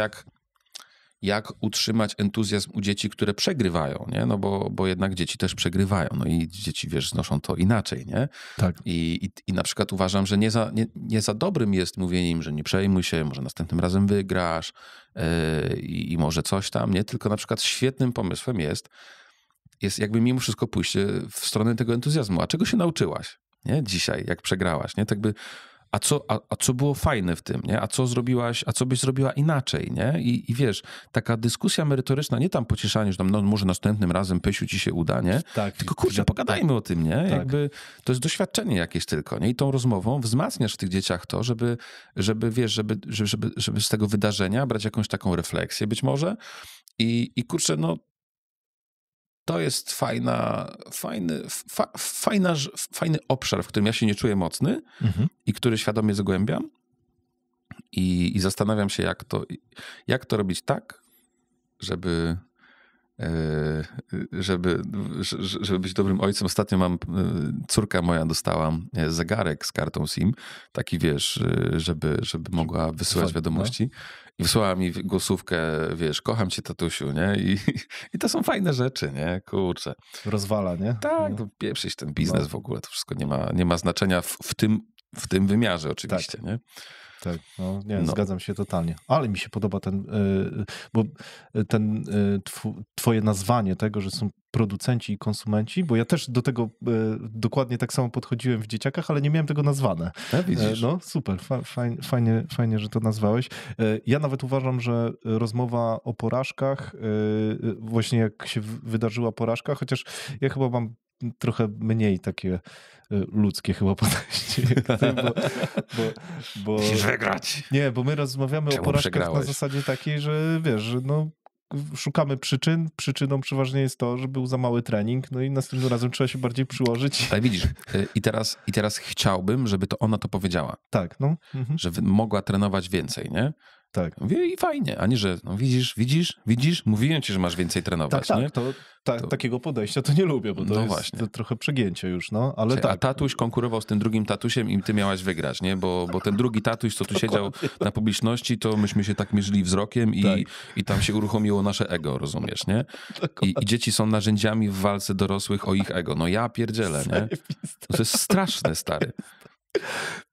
S1: jak utrzymać entuzjazm u dzieci, które przegrywają, nie? No bo jednak dzieci też przegrywają, no i dzieci, wiesz, znoszą to inaczej, nie?
S2: Tak.
S1: I na przykład uważam, że nie za dobrym jest mówienie im, że nie przejmuj się, może następnym razem wygrasz i może coś tam, nie? Tylko na przykład świetnym pomysłem jest jakby mimo wszystko pójście w stronę tego entuzjazmu. A czego się nauczyłaś, nie? Dzisiaj, jak przegrałaś, nie? Tak by a co było fajne w tym, nie? A co byś zrobiła inaczej, nie? I wiesz, taka dyskusja merytoryczna, nie tam pocieszanie, że tam, no może następnym razem, Pysiu, ci się uda, nie?
S2: Tak.
S1: Tylko kurczę, pogadajmy o tym, nie?
S2: Tak.
S1: Jakby to jest doświadczenie jakieś tylko, nie? I tą rozmową wzmacniasz w tych dzieciach to, żeby z tego wydarzenia brać jakąś taką refleksję być może i kurczę, no to jest fajny obszar, w którym ja się nie czuję mocny i który świadomie zgłębiam i zastanawiam się, jak to robić tak, żeby być dobrym ojcem. Ostatnio córka moja dostała zegarek z kartą SIM, taki wiesz, żeby mogła wysyłać wiadomości. I wysłała mi głosówkę, wiesz, kocham cię, tatusiu, nie? I to są fajne rzeczy, nie? Kurczę.
S2: Rozwala, nie?
S1: Tak, no pieprzyć ten biznes w ogóle, to wszystko nie ma znaczenia w tym wymiarze oczywiście,
S2: tak.
S1: nie?
S2: Tak, zgadzam się totalnie. Ale mi się podoba twoje nazwanie tego, że są producenci i konsumenci, bo ja też do tego dokładnie tak samo podchodziłem w dzieciakach, ale nie miałem tego nazwane.
S1: Ja widzisz.
S2: No super, fajnie, że to nazwałeś. Ja nawet uważam, że rozmowa o porażkach, właśnie jak się wydarzyła porażka, chociaż ja chyba mam trochę mniej takie ludzkie chyba podejście.
S1: Musisz wygrać.
S2: Nie, bo my rozmawiamy o porażkach na zasadzie takiej, że wiesz, że szukamy przyczyn. Przyczyną przeważnie jest to, że był za mały trening, no i następnym razem trzeba się bardziej przyłożyć.
S1: Ale widzisz, i teraz chciałbym, żeby to ona to powiedziała.
S2: Tak, no.
S1: Żeby mogła trenować więcej, nie?
S2: Tak.
S1: Mówię i fajnie, a nie, że no widzisz, mówiłem ci, że masz więcej trenować,
S2: tak,
S1: nie?
S2: Takiego podejścia to nie lubię, bo to jest to trochę przegięcie już, no, ale tak.
S1: A tatuś konkurował z tym drugim tatusiem i ty miałaś wygrać, nie? Bo ten drugi tatuś, co tu siedział na publiczności, to myśmy się tak mierzyli wzrokiem i tam się uruchomiło nasze ego, rozumiesz, nie? I dzieci są narzędziami w walce dorosłych o ich ego. No ja pierdzielę, nie? To jest straszne, stary.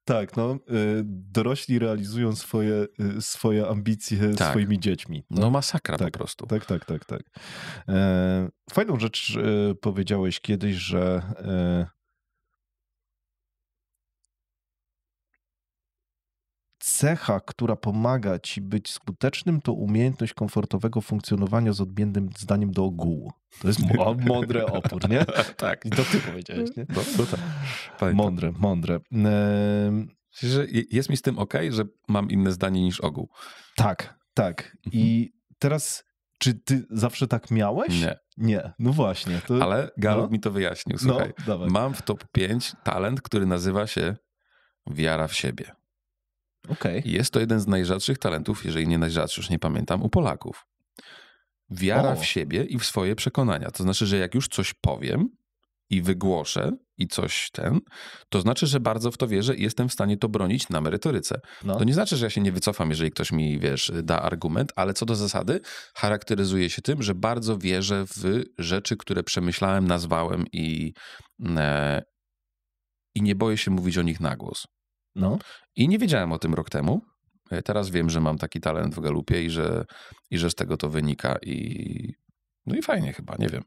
S2: Tak, no, dorośli realizują swoje ambicje swoimi dziećmi.
S1: No masakra po prostu.
S2: Tak. Fajną rzecz powiedziałeś kiedyś, że cecha, która pomaga ci być skutecznym, to umiejętność komfortowego funkcjonowania z odmiennym zdaniem do ogółu. To jest mądry opór, nie?
S1: Tak.
S2: I to ty powiedziałeś, nie?
S1: No tak.
S2: Mądre.
S1: Że jest mi z tym okej, że mam inne zdanie niż ogół.
S2: Tak. I teraz, czy ty zawsze tak miałeś? Nie, no właśnie.
S1: Ale Gallup mi to wyjaśnił, słuchaj.
S2: Dawaj.
S1: Mam w top 5 talent, który nazywa się wiara w siebie.
S2: Okej.
S1: I jest to jeden z najrzadszych talentów, jeżeli nie najrzadszy, już nie pamiętam, u Polaków. Wiara w siebie i w swoje przekonania. To znaczy, że jak już coś powiem i wygłoszę i coś to znaczy, że bardzo w to wierzę i jestem w stanie to bronić na merytoryce. To nie znaczy, że ja się nie wycofam, jeżeli ktoś mi, da argument, ale co do zasady charakteryzuje się tym, że bardzo wierzę w rzeczy, które przemyślałem, nazwałem i nie boję się mówić o nich na głos. I nie wiedziałem o tym rok temu. Teraz wiem, że mam taki talent w Gallupie i że z tego to wynika no i fajnie chyba, nie wiem.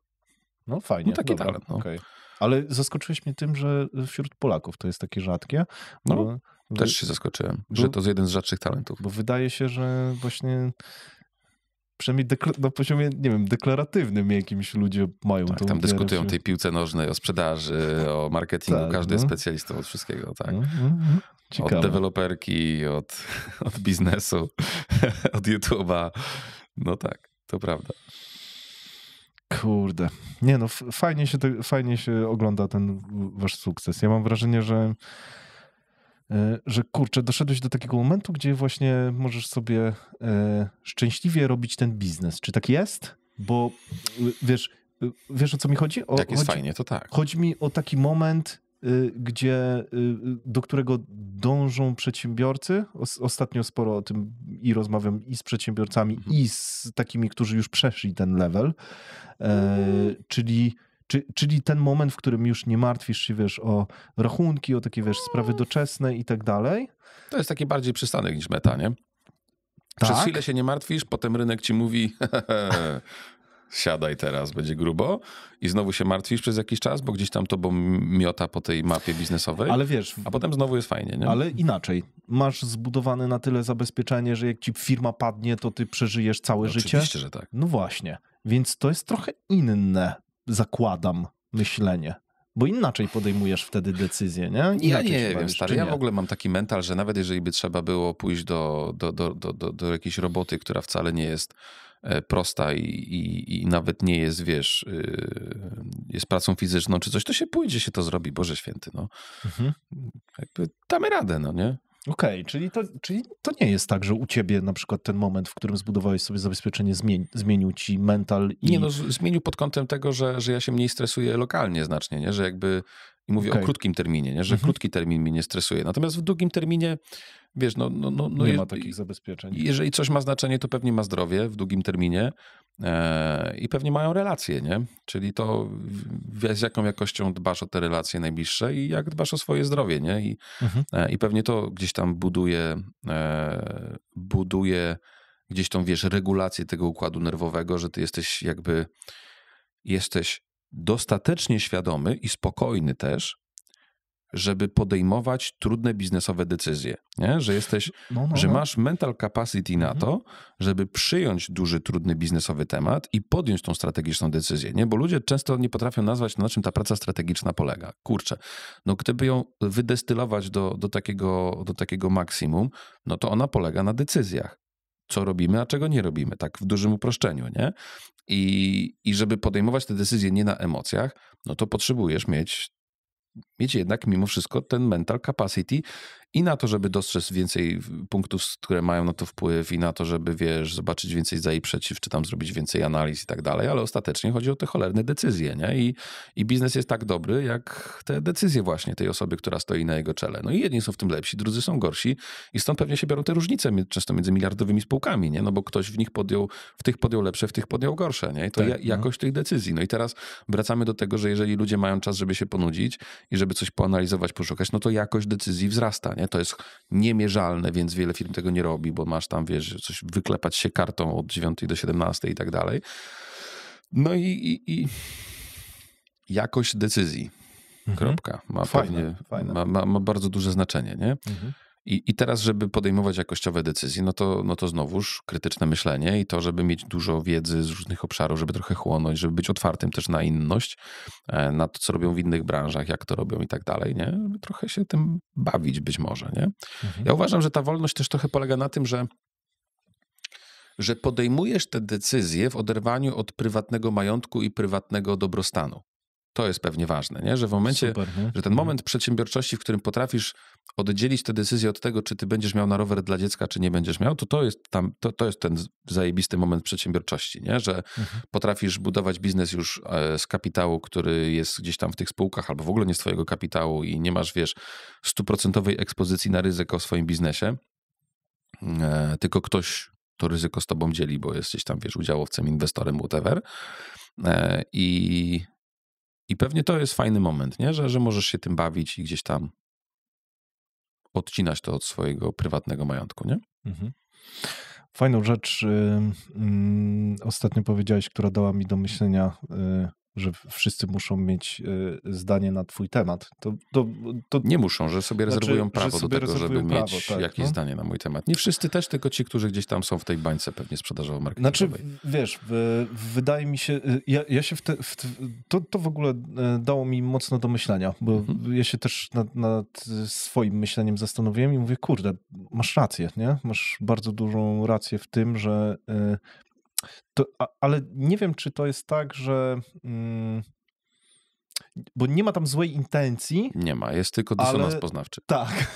S2: No fajnie.
S1: Taki talent.
S2: Okay. Ale zaskoczyłeś mnie tym, że wśród Polaków to jest takie rzadkie.
S1: Też się zaskoczyłem, że to jest jeden z rzadszych talentów. Bo
S2: wydaje się, że właśnie przynajmniej na poziomie, nie wiem, deklaratywnym jakimś ludzie mają tą
S1: tam dyskutują o tej piłce nożnej, o sprzedaży, o marketingu. Każdy jest specjalistą od wszystkiego, tak.
S2: Ciekawe.
S1: Od deweloperki, od biznesu, od YouTube'a. No tak, to prawda.
S2: Kurde. Nie no, fajnie się ogląda ten wasz sukces. Ja mam wrażenie, że kurczę, doszedłeś do takiego momentu, gdzie właśnie możesz sobie szczęśliwie robić ten biznes. Czy tak jest? Bo wiesz o co mi chodzi?
S1: Jak jest fajnie, to tak.
S2: Chodzi mi o taki moment, do którego dążą przedsiębiorcy. Ostatnio sporo o tym i rozmawiam i z przedsiębiorcami, i z takimi, którzy już przeszli ten level. Czyli ten moment, w którym już nie martwisz się, o rachunki, o takie, sprawy doczesne i tak dalej.
S1: To jest taki bardziej przystanek niż meta, nie? Przez chwilę się nie martwisz, potem rynek ci mówi siadaj teraz, będzie grubo i znowu się martwisz przez jakiś czas, bo gdzieś tam tobą miota po tej mapie biznesowej,
S2: ale
S1: a potem znowu jest fajnie, nie?
S2: Ale inaczej. Masz zbudowane na tyle zabezpieczenie, że jak ci firma padnie, to ty przeżyjesz całe życie?
S1: Oczywiście, że tak.
S2: No właśnie. Więc to jest trochę inne, zakładam, myślenie. Bo inaczej podejmujesz wtedy decyzję, nie?
S1: Ja nie wiem, stary. Ja w ogóle mam taki mental, że nawet jeżeli by trzeba było pójść do jakiejś roboty, która wcale nie jest prosta i nawet nie jest, jest pracą fizyczną czy coś, to się pójdzie, się to zrobi, Boże Święty, no. Jakby damy radę, no nie?
S2: Okej, czyli to nie jest tak, że u ciebie na przykład ten moment, w którym zbudowałeś sobie zabezpieczenie, zmienił ci mental i...
S1: Nie, no zmienił pod kątem tego, że ja się mniej stresuję lokalnie znacznie, nie? Że jakby... I mówię o krótkim terminie, nie? Że krótki termin mnie nie stresuje. Natomiast w długim terminie,
S2: nie ma takich zabezpieczeń.
S1: Jeżeli coś ma znaczenie, to pewnie ma zdrowie w długim terminie i pewnie mają relacje, nie? Czyli to z jaką jakością dbasz o te relacje najbliższe i jak dbasz o swoje zdrowie, nie? I pewnie to gdzieś tam buduje gdzieś tą, regulację tego układu nerwowego, że ty jesteś dostatecznie świadomy i spokojny też, żeby podejmować trudne biznesowe decyzje, nie? Że że masz mental capacity na to, żeby przyjąć duży, trudny biznesowy temat i podjąć tą strategiczną decyzję, nie? Bo ludzie często nie potrafią nazwać, na czym ta praca strategiczna polega. Kurczę, no gdyby ją wydestylować do takiego maksimum, no to ona polega na decyzjach. Co robimy, a czego nie robimy, tak w dużym uproszczeniu, nie? I żeby podejmować te decyzje nie na emocjach, no to potrzebujesz mieć jednak mimo wszystko ten mental capacity i na to, żeby dostrzec więcej punktów, które mają na to wpływ i na to, żeby, zobaczyć więcej za i przeciw, czy tam zrobić więcej analiz i tak dalej, ale ostatecznie chodzi o te cholerne decyzje, nie? I biznes jest tak dobry, jak te decyzje właśnie tej osoby, która stoi na jego czele. No i jedni są w tym lepsi, drudzy są gorsi i stąd pewnie się biorą te różnice często między miliardowymi spółkami, nie? No bo ktoś w tych podjął lepsze, w tych podjął gorsze, nie? I to jakość tych decyzji. No i teraz wracamy do tego, że jeżeli ludzie mają czas, żeby się ponudzić i żeby coś poanalizować, poszukać, no to jakość decyzji wzrasta, nie? To jest niemierzalne, więc wiele firm tego nie robi, bo masz tam, coś wyklepać się kartą od 9 do 17 i tak dalej. No i jakość decyzji. Kropka. Ma bardzo duże znaczenie, nie? I teraz, żeby podejmować jakościowe decyzje, no to znowuż krytyczne myślenie i to, żeby mieć dużo wiedzy z różnych obszarów, żeby trochę chłonąć, żeby być otwartym też na inność, na to, co robią w innych branżach, jak to robią i tak dalej, nie? Żeby trochę się tym bawić być może, nie? Ja uważam, że ta wolność też trochę polega na tym, że podejmujesz te decyzje w oderwaniu od prywatnego majątku i prywatnego dobrostanu. To jest pewnie ważne, nie? Że w momencie,
S2: Super, nie?
S1: że ten moment przedsiębiorczości, w którym potrafisz oddzielić te decyzje od tego, czy ty będziesz miał na rower dla dziecka, czy nie będziesz miał, to jest ten zajebisty moment przedsiębiorczości, nie? Że potrafisz budować biznes już z kapitału, który jest gdzieś tam w tych spółkach, albo w ogóle nie z twojego kapitału i nie masz, 100% ekspozycji na ryzyko w swoim biznesie, tylko ktoś to ryzyko z tobą dzieli, bo jesteś tam, udziałowcem, inwestorem, whatever. I pewnie to jest fajny moment, nie? Że możesz się tym bawić i gdzieś tam odcinać to od swojego prywatnego majątku, nie?
S2: Fajną rzecz ostatnio powiedziałeś, która dała mi do myślenia, że wszyscy muszą mieć zdanie na twój temat. To
S1: nie muszą, że sobie rezerwują prawo do tego, żeby mieć
S2: tak,
S1: jakieś zdanie na mój temat. Nie wszyscy też, tylko ci, którzy gdzieś tam są w tej bańce pewnie sprzedażowo-marketingowej.
S2: Wydaje mi się, ja się to w ogóle dało mi mocno do myślenia, bo ja się też nad swoim myśleniem zastanowiłem i mówię, kurde, masz rację, nie? Masz bardzo dużą rację w tym, że ale nie wiem, czy to jest tak, że bo nie ma tam złej intencji.
S1: Nie ma, jest tylko dysonans poznawczy.
S2: Tak.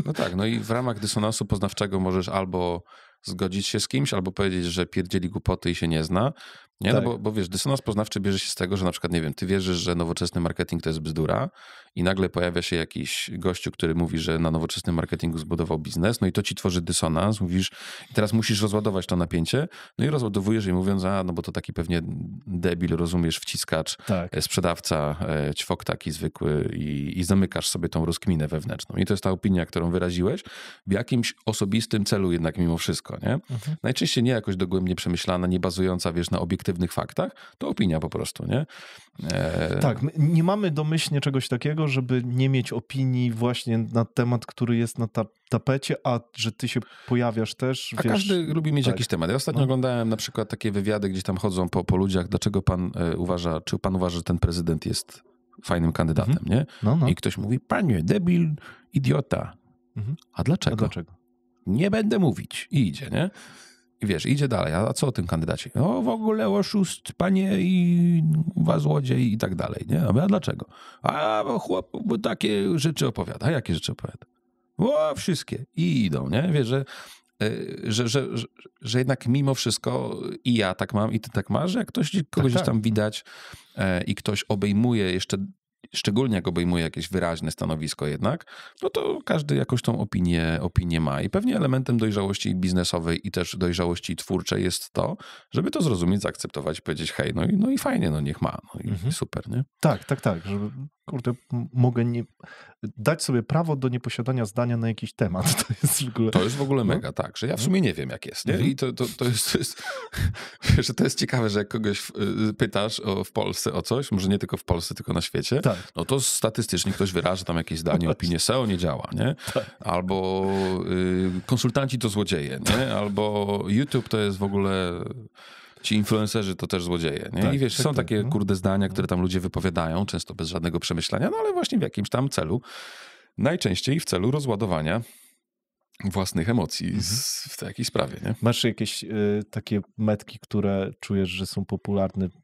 S1: No tak, no i w ramach dysonansu poznawczego możesz albo zgodzić się z kimś, albo powiedzieć, że pierdzieli głupoty i się nie zna. Nie,
S2: tak.
S1: No bo wiesz, dysonans poznawczy bierze się z tego, że na przykład, nie wiem, ty wierzysz, że nowoczesny marketing to jest bzdura i nagle pojawia się jakiś gościu, który mówi, że na nowoczesnym marketingu zbudował biznes, no i to ci tworzy dysonans, mówisz i teraz musisz rozładować to napięcie, no i rozładowujesz i mówiąc, no bo to taki pewnie debil, rozumiesz, wciskacz, sprzedawca, ćwok taki zwykły i zamykasz sobie tą rozkminę wewnętrzną. I to jest ta opinia, którą wyraziłeś w jakimś osobistym celu jednak mimo wszystko, nie? Najczęściej nie jakoś dogłębnie przemyślana, nie bazująca, na obiektywnych faktach, to opinia po prostu, nie?
S2: Tak, my nie mamy domyślnie czegoś takiego, żeby nie mieć opinii właśnie na temat, który jest na tapecie, a że ty się pojawiasz też.
S1: A każdy lubi mieć jakiś temat. Ja ostatnio oglądałem na przykład takie wywiady, gdzie tam chodzą po ludziach, dlaczego pan uważa, że ten prezydent jest fajnym kandydatem, nie? I ktoś mówi, panie, debil, idiota. A dlaczego? Nie będę mówić. I idzie, nie? I idzie dalej. A co o tym kandydacie? W ogóle oszust, panie i złodziej i tak dalej, nie? A dlaczego? Bo chłop takie rzeczy opowiada. A jakie rzeczy opowiada? Wszystkie. I idą, nie? Wiesz, że jednak mimo wszystko i ja tak mam, i ty tak masz, że jak kogoś tam widać i ktoś obejmuje jeszcze, szczególnie jak obejmuje jakieś wyraźne stanowisko jednak, no to każdy jakąś tą opinię ma. I pewnie elementem dojrzałości biznesowej i też dojrzałości twórczej jest to, żeby to zrozumieć, zaakceptować, powiedzieć hej, no i fajnie, niech ma. I super, nie?
S2: Tak. Żeby, kurde, mogę dać sobie prawo do nieposiadania zdania na jakiś temat.
S1: To jest w ogóle mega, tak, że ja w sumie nie wiem, jak jest, nie? I to jest że to jest ciekawe, że jak kogoś pytasz w Polsce o coś, może nie tylko w Polsce, tylko na świecie, no to statystycznie ktoś wyraża tam jakieś zdanie, opinię, SEO nie działa, nie? Albo konsultanci to złodzieje, nie? Albo YouTube to jest w ogóle... Ci influencerzy to też złodzieje, nie? I są takie kurde zdania, które tam ludzie wypowiadają, często bez żadnego przemyślenia, no ale właśnie w jakimś tam celu. Najczęściej w celu rozładowania własnych emocji w jakiejś sprawie, nie?
S2: Masz jakieś takie metki, które czujesz, że są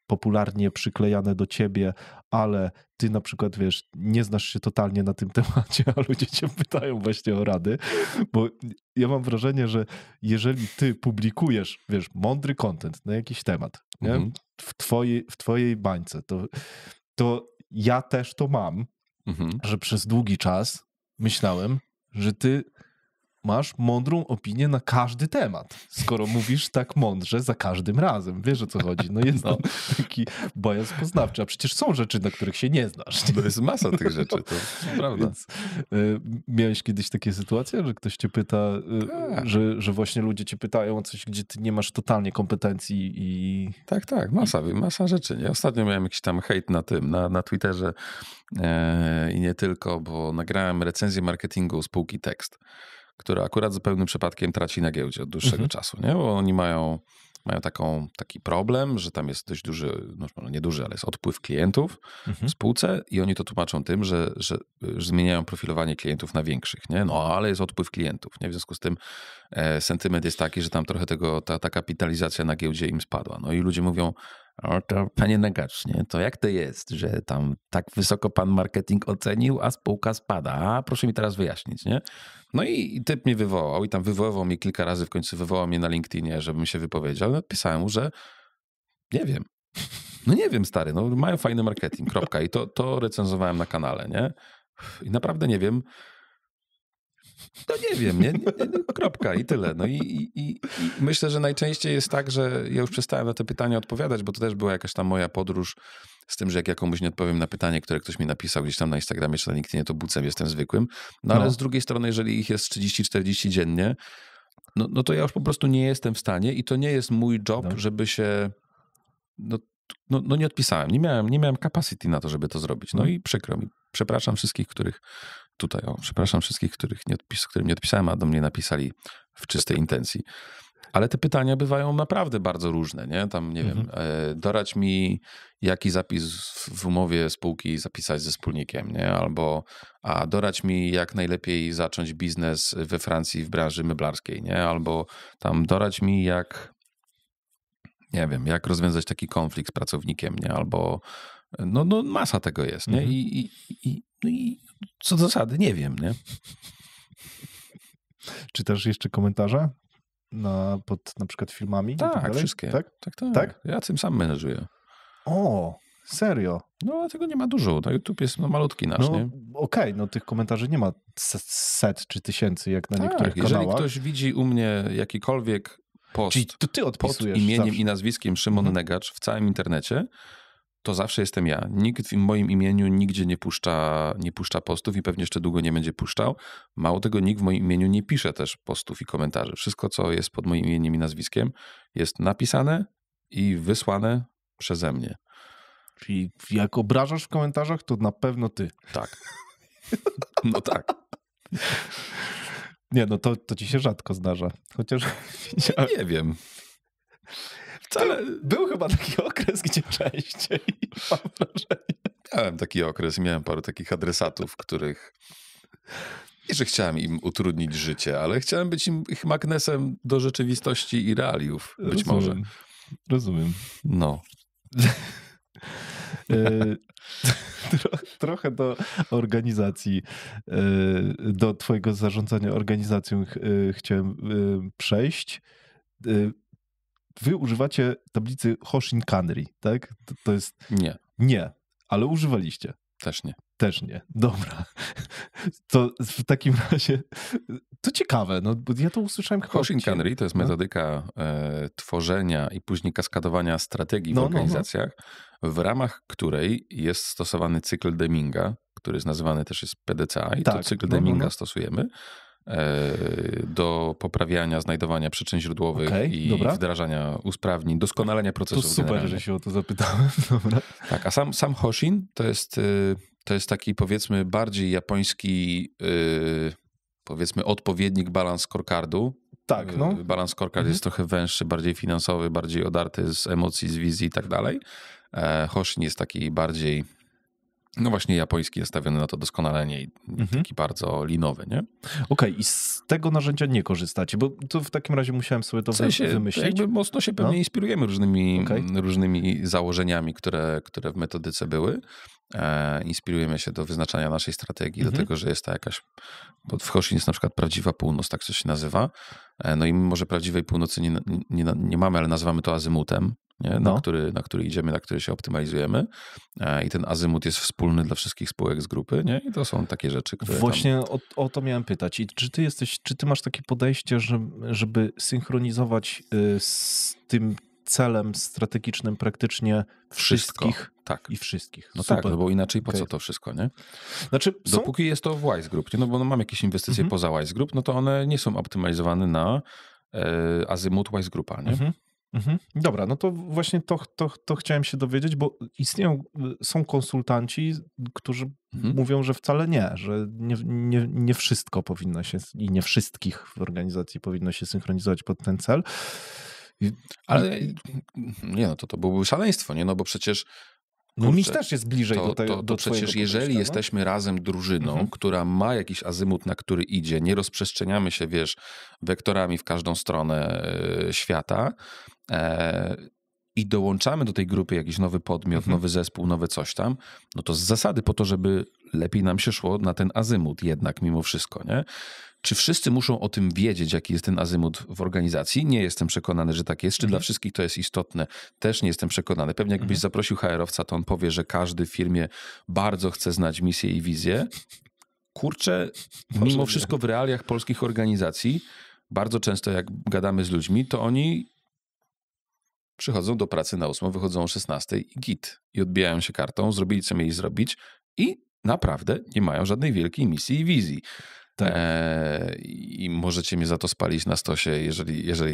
S2: popularnie przyklejane do ciebie, ale ty na przykład, nie znasz się totalnie na tym temacie, a ludzie cię pytają właśnie o rady, bo ja mam wrażenie, że jeżeli ty publikujesz, mądry content na jakiś temat, nie? W twojej bańce, to ja też to mam, że przez długi czas myślałem, że ty masz mądrą opinię na każdy temat, skoro mówisz tak mądrze za każdym razem. Wiesz, o co chodzi? No jest tam taki bias poznawczy, a przecież są rzeczy, na których się nie znasz.
S1: To jest masa tych rzeczy, to prawda. Więc,
S2: miałeś kiedyś takie sytuacje, że ktoś cię pyta, że właśnie ludzie cię pytają o coś, gdzie ty nie masz totalnie kompetencji i...
S1: Tak, masa rzeczy. Nie? Ostatnio miałem jakiś tam hejt na Twitterze i nie tylko, bo nagrałem recenzję marketingu spółki Tekst, która akurat zupełnym przypadkiem traci na giełdzie od dłuższego czasu, nie? Bo oni mają taki problem, że tam jest dość duży, no nie duży, ale jest odpływ klientów w spółce i oni to tłumaczą tym, że zmieniają profilowanie klientów na większych, nie? No ale jest odpływ klientów, nie? W związku z tym sentyment jest taki, że tam trochę ta kapitalizacja na giełdzie im spadła. No i ludzie mówią, o to panie Negacz, nie? To jak to jest, że tam tak wysoko pan marketing ocenił, a spółka spada? A proszę mi teraz wyjaśnić, nie? No i typ mnie wywołał i tam wywoływał mnie kilka razy, w końcu wywołał mnie na LinkedInie, żebym się wypowiedział. No, pisałem mu, że nie wiem. No nie wiem, stary, no mają fajny marketing, kropka. I to recenzowałem na kanale, nie? I naprawdę nie wiem. No nie wiem, nie, kropka i tyle. No i myślę, że najczęściej jest tak, że ja już przestałem na te pytania odpowiadać, bo to też była jakaś tam moja podróż z tym, że jak ja komuś nie odpowiem na pytanie, które ktoś mi napisał gdzieś tam na Instagramie czy na LinkedInie, to bucem jestem zwykłym. No ale z drugiej strony, jeżeli ich jest 30-40 dziennie, no to ja już po prostu nie jestem w stanie i to nie jest mój job, żeby się... No nie odpisałem. Nie miałem capacity na to, żeby to zrobić. No i przykro mi. Przepraszam wszystkich, których tutaj, przepraszam wszystkich, którym nie odpisałem, a do mnie napisali w czystej intencji. Ale te pytania bywają naprawdę bardzo różne, nie? Tam, nie wiem, doradź mi, jaki zapis w umowie spółki zapisać ze wspólnikiem, nie? Albo, doradź mi, jak najlepiej zacząć biznes we Francji w branży meblarskiej, nie? Albo tam doradź mi, jak rozwiązać taki konflikt z pracownikiem, nie? Albo, no masa tego jest, nie? I co do zasady, nie wiem, nie?
S2: Czytasz jeszcze komentarze pod na przykład filmami?
S1: Tak, wszystkie. Tak? Ja tym sam menedżuję.
S2: O, serio?
S1: No, tego nie ma dużo. Na YouTube jest malutki nasz, nie?
S2: Okej, no tych komentarzy nie ma set czy tysięcy, jak na niektórych kanałach.
S1: Jeżeli ktoś widzi u mnie jakikolwiek post
S2: czyli to ty odpisujesz
S1: pod imieniem
S2: zawsze.
S1: I nazwiskiem Szymon Negacz w całym internecie, to zawsze jestem ja. Nikt w moim imieniu nigdzie nie puszcza postów i pewnie jeszcze długo nie będzie puszczał. Mało tego, nikt w moim imieniu nie pisze też postów i komentarzy. Wszystko, co jest pod moim imieniem i nazwiskiem, jest napisane i wysłane przeze mnie.
S2: Czyli jak obrażasz w komentarzach, to na pewno ty.
S1: Tak. No tak.
S2: Nie, no to ci się rzadko zdarza. Chociaż...
S1: Nie wiem.
S2: Wcale... Był chyba taki okres, gdzie częściej, mam wrażenie.
S1: Miałem taki okres, miałem paru takich adresatów, których... Nie, że chciałem im utrudnić życie, ale chciałem być ich magnesem do rzeczywistości i realiów. Być może.
S2: Rozumiem.
S1: No.
S2: Trochę do organizacji, do twojego zarządzania organizacją chciałem przejść. Wy używacie tablicy Hoshin-Kanri, tak? To jest...
S1: Nie.
S2: Nie, ale używaliście.
S1: Też nie.
S2: Też nie. Dobra. To w takim razie to ciekawe, no bo ja to usłyszałem chyba.
S1: Hoshin-Kanri to jest metodyka tworzenia i później kaskadowania strategii w organizacjach, w ramach której jest stosowany cykl Deminga, który jest nazywany też jest PDCA i to cykl Deminga stosujemy do poprawiania, znajdowania przyczyn źródłowych i wdrażania usprawnień, doskonalenia procesów.
S2: To super, generalnie. Że się o to zapytałem. Dobra.
S1: Tak, a sam Hoshin to jest taki, powiedzmy, bardziej japoński, powiedzmy, odpowiednik balance scorecardu.
S2: Tak, no.
S1: Balance scorecard jest trochę węższy, bardziej finansowy, bardziej odarty z emocji, z wizji i tak dalej. Hoshin jest taki bardziej, no właśnie japoński, nastawiony na to doskonalenie i taki bardzo linowy, nie?
S2: Okej, i z tego narzędzia nie korzystacie, bo to w takim razie musiałem sobie to wymyślić.
S1: Jakby mocno się pewnie inspirujemy różnymi założeniami, które w metodyce były. Inspirujemy się do wyznaczania naszej strategii, do tego, że jest ta jakaś, bo w Hoshin jest na przykład prawdziwa północ, tak coś się nazywa. No i może prawdziwej północy nie mamy, ale nazywamy to azymutem, nie? Na który idziemy, na który się optymalizujemy. I ten azymut jest wspólny dla wszystkich spółek z grupy, nie? I to są takie rzeczy, które
S2: właśnie o to miałem pytać. I czy ty masz takie podejście, żeby synchronizować z tym celem strategicznym praktycznie wszystkich i wszystkich.
S1: No super. Tak, no bo inaczej po co to wszystko, nie?
S2: Znaczy,
S1: dopóki jest to w Wise Group, no bo mam jakieś inwestycje poza Wise Group, no to one nie są optymalizowane na azymut Wise Groupa, nie?
S2: Dobra, no to właśnie to chciałem się dowiedzieć, bo są konsultanci, którzy mówią, że wcale nie, że nie wszystko powinno się i nie wszystkich w organizacji powinno się synchronizować pod ten cel.
S1: Ale nie, no to byłoby szaleństwo, nie? No bo przecież
S2: no mi też jest bliżej do tego.
S1: To przecież jeżeli jesteśmy razem drużyną, która ma jakiś azymut, na który idzie, nie rozprzestrzeniamy się, wiesz, wektorami w każdą stronę świata i dołączamy do tej grupy jakiś nowy podmiot, nowy zespół, nowe coś tam, no to z zasady po to, żeby lepiej nam się szło na ten azymut jednak mimo wszystko, nie? Czy wszyscy muszą o tym wiedzieć, jaki jest ten azymut w organizacji? Nie jestem przekonany, że tak jest. Czy dla wszystkich to jest istotne? Też nie jestem przekonany. Pewnie jakbyś zaprosił HR-owca, to on powie, że każdy w firmie bardzo chce znać misję i wizję. Kurczę, mimo wszystko w realiach polskich organizacji, bardzo często jak gadamy z ludźmi, to oni przychodzą do pracy na 8, wychodzą o 16 i git. I odbijają się kartą, zrobili co mieli zrobić i naprawdę nie mają żadnej wielkiej misji i wizji. Tak. I możecie mnie za to spalić na stosie,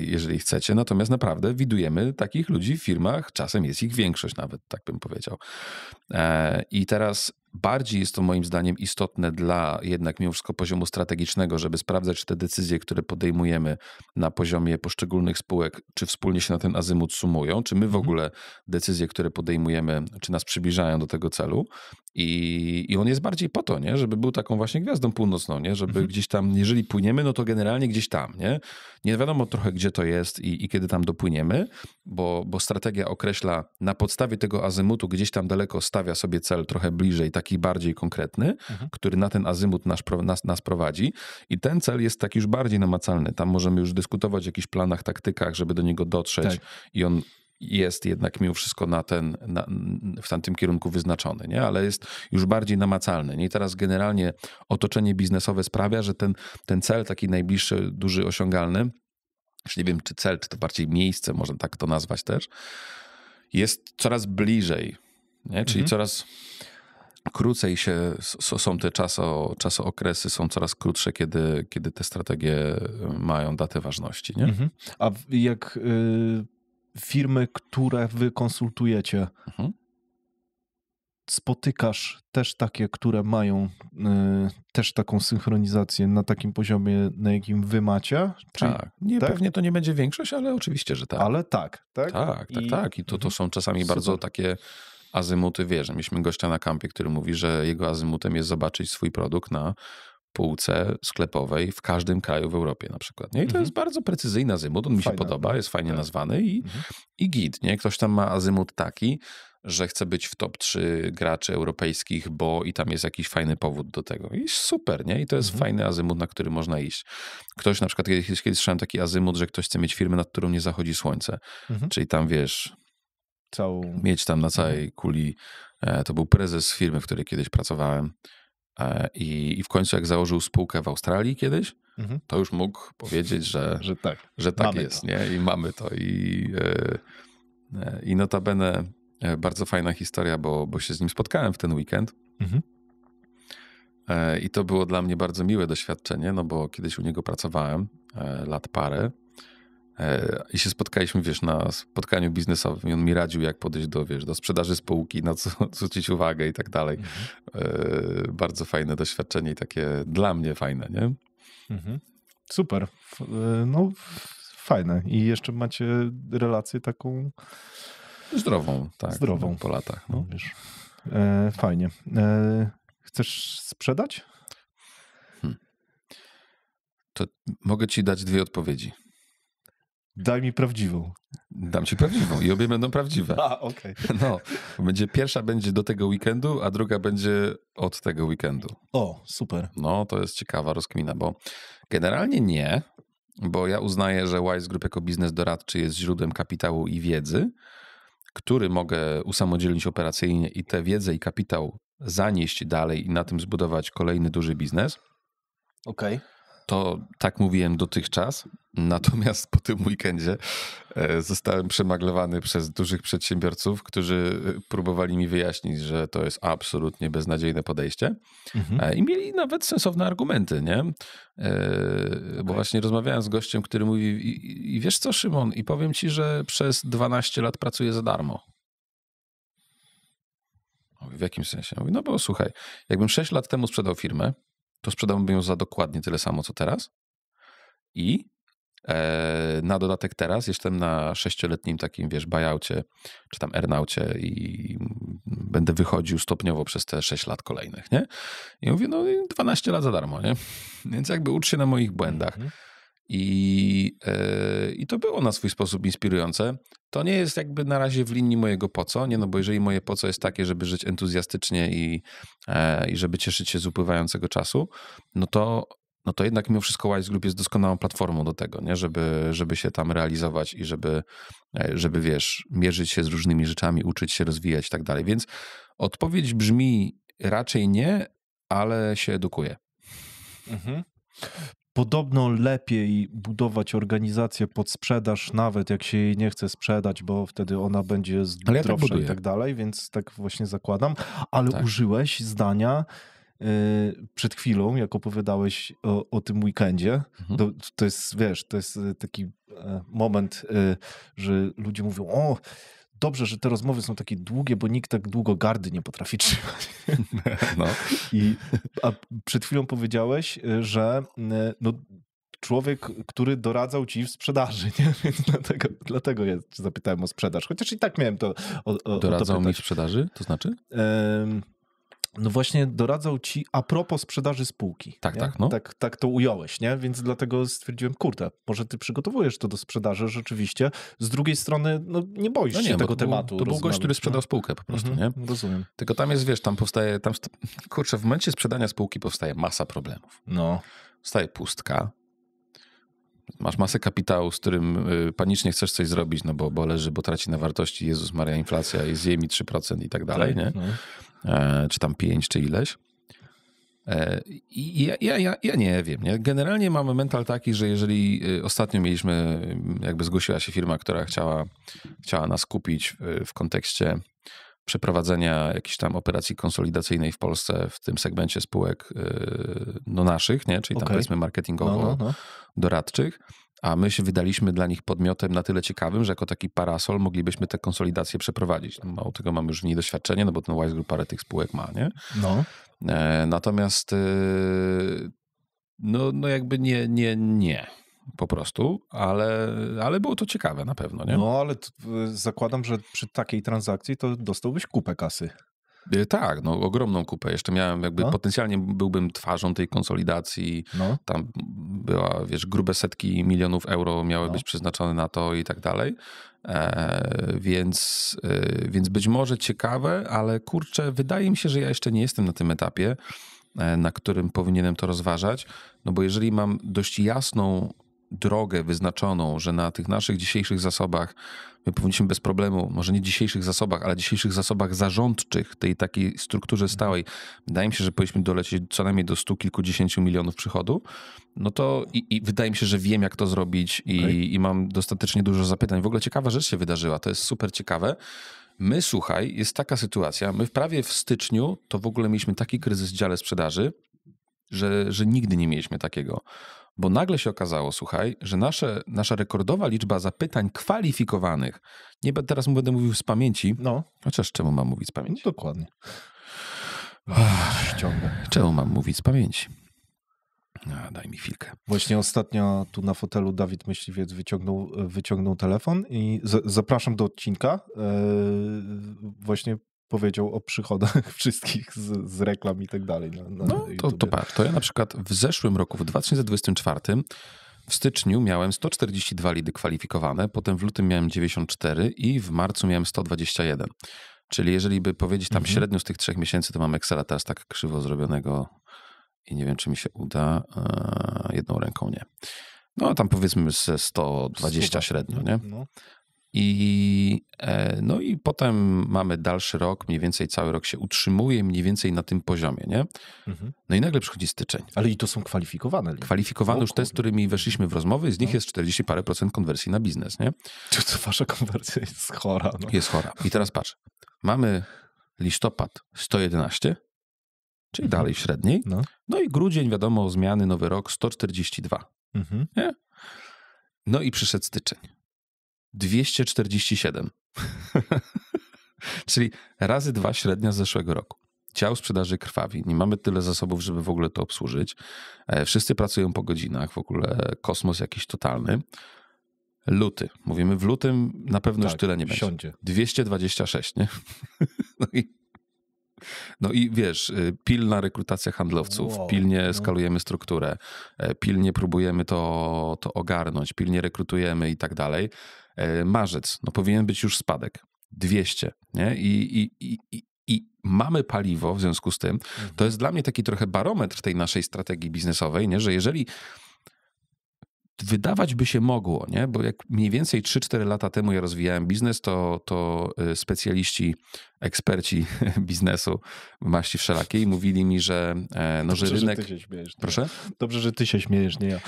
S1: jeżeli chcecie. Natomiast naprawdę widujemy takich ludzi w firmach, czasem jest ich większość nawet, tak bym powiedział. I teraz bardziej jest to moim zdaniem istotne dla jednak mimo wszystko poziomu strategicznego, żeby sprawdzać, czy te decyzje, które podejmujemy na poziomie poszczególnych spółek, czy wspólnie się na ten azymut sumują, czy my w ogóle decyzje, które podejmujemy, czy nas przybliżają do tego celu. I on jest bardziej po to, nie? Żeby był taką właśnie gwiazdą północną, nie? Żeby gdzieś tam, jeżeli płyniemy, no to generalnie gdzieś tam, nie? Nie wiadomo trochę, gdzie to jest i kiedy tam dopłyniemy, bo strategia określa na podstawie tego azymutu, gdzieś tam daleko stawia sobie cel trochę bliżej, taki bardziej konkretny, który na ten azymut nas prowadzi i ten cel jest taki już bardziej namacalny. Tam możemy już dyskutować o jakichś planach, taktykach, żeby do niego dotrzeć i on jest jednak mimo wszystko w tamtym kierunku wyznaczony, nie? Ale jest już bardziej namacalny. Nie? I teraz generalnie otoczenie biznesowe sprawia, że ten cel taki najbliższy, duży, osiągalny, już nie wiem czy cel, czy to bardziej miejsce, można tak to nazwać też, jest coraz bliżej. Nie? Czyli coraz krócej są te czasookresy, są coraz krótsze, kiedy te strategie mają datę ważności. Nie?
S2: A jak firmy, które wy konsultujecie, spotykasz też takie, które mają też taką synchronizację na takim poziomie, na jakim wy macie?
S1: Tak. Pewnie to nie będzie większość, ale oczywiście, że tak.
S2: Ale tak?
S1: Tak. I to są czasami bardzo takie azymuty, wiesz, mieliśmy gościa na kampie, który mówi, że jego azymutem jest zobaczyć swój produkt na półce sklepowej w każdym kraju w Europie na przykład. Nie? I to jest bardzo precyzyjny azymut, on mi się podoba, jest fajnie nazwany i git. Nie? Ktoś tam ma azymut taki, że chce być w top 3 graczy europejskich, bo i tam jest jakiś fajny powód do tego. I super, nie? I to jest fajny azymut, na który można iść. Ktoś na przykład, kiedyś słyszałem taki azymut, że ktoś chce mieć firmę, nad którą nie zachodzi słońce. Czyli tam, wiesz, mieć tam na całej kuli. To był prezes firmy, w której kiedyś pracowałem. I w końcu jak założył spółkę w Australii kiedyś, to już mógł powiedzieć, że tak jest. Nie? I mamy to. I notabene bardzo fajna historia, bo się z nim spotkałem w ten weekend. I to było dla mnie bardzo miłe doświadczenie, no bo kiedyś u niego pracowałem lat parę i się spotkaliśmy, wiesz, na spotkaniu biznesowym i on mi radził, jak podejść do sprzedaży spółki, na co zwrócić uwagę i tak dalej. Bardzo fajne doświadczenie i takie dla mnie fajne, nie?
S2: Super. No fajne. I jeszcze macie relację taką
S1: zdrową, tak.
S2: Zdrową.
S1: Po latach. No.
S2: Wiesz. Fajnie. Chcesz sprzedać?
S1: To mogę ci dać 2 odpowiedzi.
S2: Daj mi prawdziwą.
S1: Dam ci prawdziwą i obie będą prawdziwe.
S2: Okej.
S1: No, pierwsza będzie do tego weekendu, a druga będzie od tego weekendu.
S2: O, super.
S1: No, to jest ciekawa rozkmina, bo generalnie nie, bo ja uznaję, że Wise Group jako biznes doradczy jest źródłem kapitału i wiedzy, który mogę usamodzielnić operacyjnie i tę wiedzę i kapitał zanieść dalej i na tym zbudować kolejny duży biznes.
S2: Okej.
S1: To tak mówiłem dotychczas, natomiast po tym weekendzie zostałem przemaglowany przez dużych przedsiębiorców, którzy próbowali mi wyjaśnić, że to jest absolutnie beznadziejne podejście i mieli nawet sensowne argumenty, nie? Bo właśnie rozmawiałem z gościem, który mówi i wiesz co, Szymon, i powiem ci, że przez 12 lat pracuję za darmo. Mówi, w jakim sensie? Mówi, no bo słuchaj, jakbym 6 lat temu sprzedał firmę, to sprzedałbym ją za dokładnie tyle samo, co teraz. I na dodatek teraz jestem na 6-letnim takim, wiesz, buyoutie, czy tam earnoucie i będę wychodził stopniowo przez te 6 lat kolejnych, nie? I mówię, no 12 lat za darmo, nie? Więc jakby ucz się na moich błędach. I to było na swój sposób inspirujące. To nie jest jakby na razie w linii mojego po co, nie? No bo jeżeli moje po co jest takie, żeby żyć entuzjastycznie i żeby cieszyć się z upływającego czasu, no to jednak mimo wszystko Wise Group jest doskonałą platformą do tego, nie? Żeby się tam realizować i żeby wiesz, mierzyć się z różnymi rzeczami, uczyć się, rozwijać i tak dalej. Więc odpowiedź brzmi raczej nie, ale się edukuję.
S2: Podobno lepiej budować organizację pod sprzedaż, nawet jak się jej nie chce sprzedać, bo wtedy ona będzie zdrowsza i tak dalej, więc tak właśnie zakładam. Ale użyłeś zdania przed chwilą, jak opowiadałeś o tym weekendzie. To jest, wiesz, to jest taki moment, że ludzie mówią, o, dobrze, że te rozmowy są takie długie, bo nikt tak długo gardy nie potrafi trzymać.
S1: No.
S2: A przed chwilą powiedziałeś, że no, człowiek, który doradzał ci w sprzedaży, nie? Więc dlatego ja zapytałem o sprzedaż. Chociaż i tak miałem to
S1: doradzał mi w sprzedaży? To znaczy?
S2: No właśnie doradzał ci a propos sprzedaży spółki.
S1: Tak, no.
S2: Tak to ująłeś, nie? Więc dlatego stwierdziłem, kurde, może ty przygotowujesz to do sprzedaży rzeczywiście. Z drugiej strony, no nie boisz się tego tematu.
S1: To był gość, który sprzedał spółkę po prostu, nie?
S2: Rozumiem.
S1: Tylko tam jest, wiesz, kurczę, w momencie sprzedania spółki powstaje masa problemów.
S2: No.
S1: Powstaje pustka. Masz masę kapitału, z którym panicznie chcesz coś zrobić, no bo leży, bo traci na wartości, Jezus Maria, inflacja i zje mi 3% i tak dalej, nie? No. Czy tam 5, czy ileś. I ja nie wiem, nie? Generalnie mamy mental taki, że jeżeli ostatnio zgłosiła się firma, która chciała nas kupić w kontekście przeprowadzenia jakiejś tam operacji konsolidacyjnej w Polsce w tym segmencie spółek naszych, nie? Czyli tam powiedzmy marketingowo-doradczych, a my się wydaliśmy dla nich podmiotem na tyle ciekawym, że jako taki parasol moglibyśmy tę konsolidację przeprowadzić. No, mało tego mamy już w niej doświadczenie, no bo ten Wise Group parę tych spółek ma, nie?
S2: No.
S1: Natomiast no jakby nie. Po prostu, ale było to ciekawe na pewno, nie?
S2: No, ale zakładam, że przy takiej transakcji to dostałbyś kupę kasy.
S1: Tak, no ogromną kupę. Jeszcze miałem potencjalnie byłbym twarzą tej konsolidacji. No. Tam była, wiesz, grube setki milionów euro miały być przeznaczone na to i tak dalej. Więc być może ciekawe, ale kurczę, wydaje mi się, że ja jeszcze nie jestem na tym etapie, na którym powinienem to rozważać. No bo jeżeli mam dość jasną drogę wyznaczoną, że na tych naszych dzisiejszych zasobach my powinniśmy bez problemu, może nie dzisiejszych zasobach, ale dzisiejszych zasobach zarządczych, tej takiej strukturze stałej, wydaje mi się, że powinniśmy dolecieć co najmniej do 100 kilkudziesięciu milionów przychodu, no to i wydaje mi się, że wiem, jak to zrobić i mam dostatecznie dużo zapytań. W ogóle ciekawa rzecz się wydarzyła, to jest super ciekawe. My, słuchaj, jest taka sytuacja, my prawie w styczniu to w ogóle mieliśmy taki kryzys w dziale sprzedaży, że nigdy nie mieliśmy takiego. Bo nagle się okazało, słuchaj, że nasza rekordowa liczba zapytań kwalifikowanych, teraz będę mówił z pamięci, chociaż czemu mam mówić z pamięci?
S2: No, dokładnie.
S1: Czemu mam mówić z pamięci? Daj mi chwilkę.
S2: Właśnie ostatnio tu na fotelu Dawid Myśliwiec wyciągnął telefon i zapraszam do odcinka. Właśnie powiedział o przychodach wszystkich z reklam i tak dalej.
S1: To patrz, to ja na przykład w zeszłym roku, w 2024, w styczniu miałem 142 lidy kwalifikowane, potem w lutym miałem 94 i w marcu miałem 121. Czyli jeżeli by powiedzieć tam średnio z tych 3 miesięcy, to mam Excela teraz tak krzywo zrobionego i nie wiem, czy mi się uda. Jedną ręką nie. No tam powiedzmy ze 120 średnio, nie? No i potem mamy dalszy rok, mniej więcej cały rok się utrzymuje mniej więcej na tym poziomie, nie? No i nagle przychodzi styczeń.
S2: Ale i to są kwalifikowane.
S1: Kwalifikowane już te, z którymi weszliśmy w rozmowy, z nich jest 40 parę procent konwersji na biznes, nie?
S2: To wasza konwersja jest chora. No.
S1: Jest chora. I teraz patrz, mamy listopad 111, czyli dalej w średniej, no i grudzień, wiadomo, zmiany, nowy rok 142, nie? No i przyszedł styczeń. 247. Czyli razy 2 średnia z zeszłego roku. Dział sprzedaży krwawi. Nie mamy tyle zasobów, żeby w ogóle to obsłużyć. Wszyscy pracują po godzinach. W ogóle kosmos jakiś totalny. Luty. Mówimy w lutym na pewno już tyle nie będzie.
S2: Siądzie.
S1: 226, nie? No i wiesz, pilna rekrutacja handlowców, pilnie skalujemy strukturę, pilnie próbujemy to ogarnąć, pilnie rekrutujemy i tak dalej. Marzec, no powinien być już spadek. 200, nie? I mamy paliwo w związku z tym. To jest dla mnie taki trochę barometr tej naszej strategii biznesowej, nie? Że jeżeli wydawać by się mogło, nie? Bo jak mniej więcej 3-4 lata temu ja rozwijałem biznes, to specjaliści, eksperci biznesu w maści wszelakiej mówili mi, że
S2: Dobrze,
S1: że rynek...
S2: Że ty się śmiejesz.
S1: Proszę?
S2: Dobrze, że ty się śmiejesz, nie ja.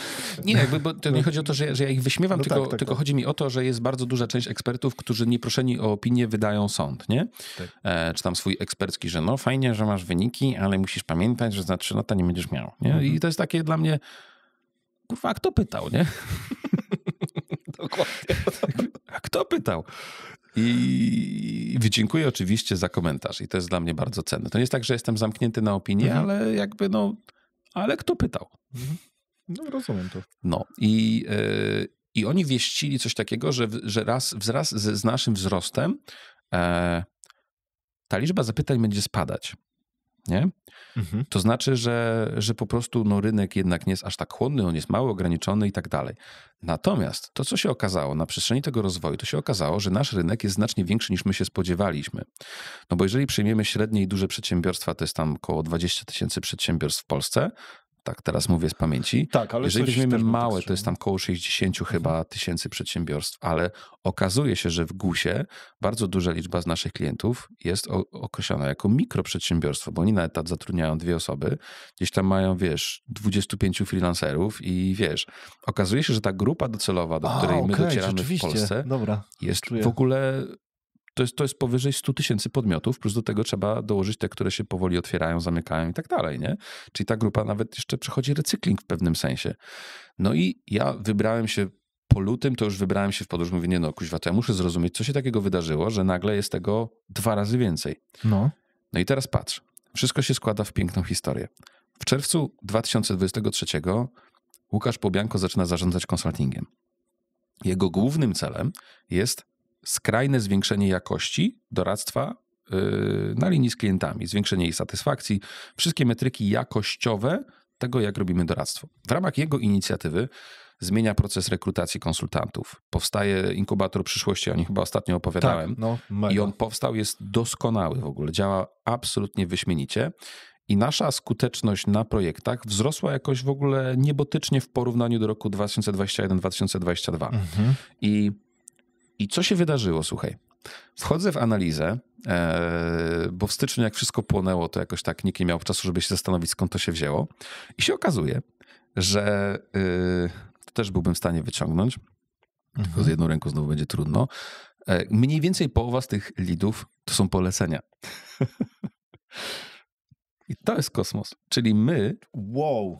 S1: Nie, jakby, bo to nie chodzi o to, że ja ich wyśmiewam,
S2: No
S1: tylko chodzi mi o to, że jest bardzo duża część ekspertów, którzy nieproszeni o opinię wydają sąd, nie? Tak. Czy tam swój ekspercki, że no fajnie, że masz wyniki, ale musisz pamiętać, że za 3 lata nie będziesz miał, nie? I to jest takie dla mnie... Kurwa, kto pytał, nie?
S2: Dokładnie.
S1: A kto pytał? I dziękuję oczywiście za komentarz i to jest dla mnie bardzo cenne. To nie jest tak, że jestem zamknięty na opinię, ale jakby ale kto pytał?
S2: No rozumiem to.
S1: No i oni wieścili coś takiego, że wraz z naszym wzrostem ta liczba zapytań będzie spadać. Nie? To znaczy, że po prostu rynek jednak nie jest aż tak chłonny, on jest mały, ograniczony i tak dalej. Natomiast to, co się okazało na przestrzeni tego rozwoju, to się okazało, że nasz rynek jest znacznie większy niż my się spodziewaliśmy. No bo jeżeli przyjmiemy średnie i duże przedsiębiorstwa, to jest tam około 20 000 przedsiębiorstw w Polsce, tak teraz mówię z pamięci.
S2: Tak, ale
S1: jeżeli weźmiemy małe, to jest tam około 60 chyba tysięcy przedsiębiorstw, ale okazuje się, że w GUS-ie bardzo duża liczba z naszych klientów jest określona jako mikroprzedsiębiorstwo, bo oni na etat zatrudniają 2 osoby, gdzieś tam mają, 25 freelancerów i okazuje się, że ta grupa docelowa, do której my docieramy w Polsce, jest w ogóle... To jest powyżej 100 000 podmiotów, plus do tego trzeba dołożyć te, które się powoli otwierają, zamykają i tak dalej, nie? Czyli ta grupa nawet jeszcze przechodzi recykling w pewnym sensie. No i ja wybrałem się po lutym, to już wybrałem się w podróż, mówię, kuźwa, to ja muszę zrozumieć, co się takiego wydarzyło, że nagle jest tego 2 razy więcej. No i teraz patrz, wszystko się składa w piękną historię. W czerwcu 2023 Łukasz Pobianko zaczyna zarządzać konsultingiem. Jego głównym celem jest skrajne zwiększenie jakości doradztwa na linii z klientami, zwiększenie jej satysfakcji, wszystkie metryki jakościowe tego, jak robimy doradztwo. W ramach jego inicjatywy zmienia proces rekrutacji konsultantów. Powstaje inkubator przyszłości, o nim chyba ostatnio opowiadałem.
S2: Tak,
S1: i on powstał, jest doskonały w ogóle, działa absolutnie wyśmienicie. I nasza skuteczność na projektach wzrosła jakoś w ogóle niebotycznie w porównaniu do roku 2021-2022. I co się wydarzyło, słuchaj? Wchodzę w analizę, bo w styczniu jak wszystko płonęło, to jakoś tak nikt nie miał czasu, żeby się zastanowić, skąd to się wzięło. I się okazuje, że to też byłbym w stanie wyciągnąć, tylko z jedną ręką znowu będzie trudno. Mniej więcej połowa z tych leadów to są polecenia. I to jest kosmos. Czyli my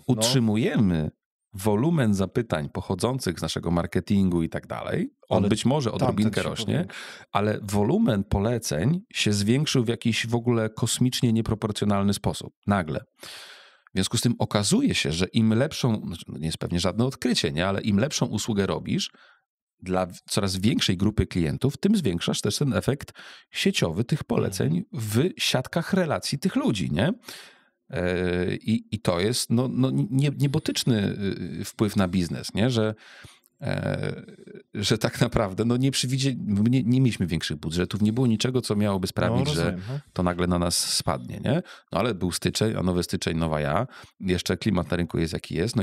S1: utrzymujemy wolumen zapytań pochodzących z naszego marketingu i tak dalej, on być może odrobinkę rośnie, ale wolumen poleceń się zwiększył w jakiś w ogóle kosmicznie nieproporcjonalny sposób. Nagle. W związku z tym okazuje się, że im lepszą, nie jest pewnie żadne odkrycie, nie, ale im lepszą usługę robisz dla coraz większej grupy klientów, tym zwiększasz też ten efekt sieciowy tych poleceń w siatkach relacji tych ludzi, nie? I to jest niebotyczny wpływ na biznes, nie? Że tak naprawdę nie mieliśmy większych budżetów, nie było niczego, co miałoby sprawić, że to nagle na nas spadnie, nie? No ale był styczeń, a nowy styczeń, nowa ja, jeszcze klimat na rynku jest jaki jest,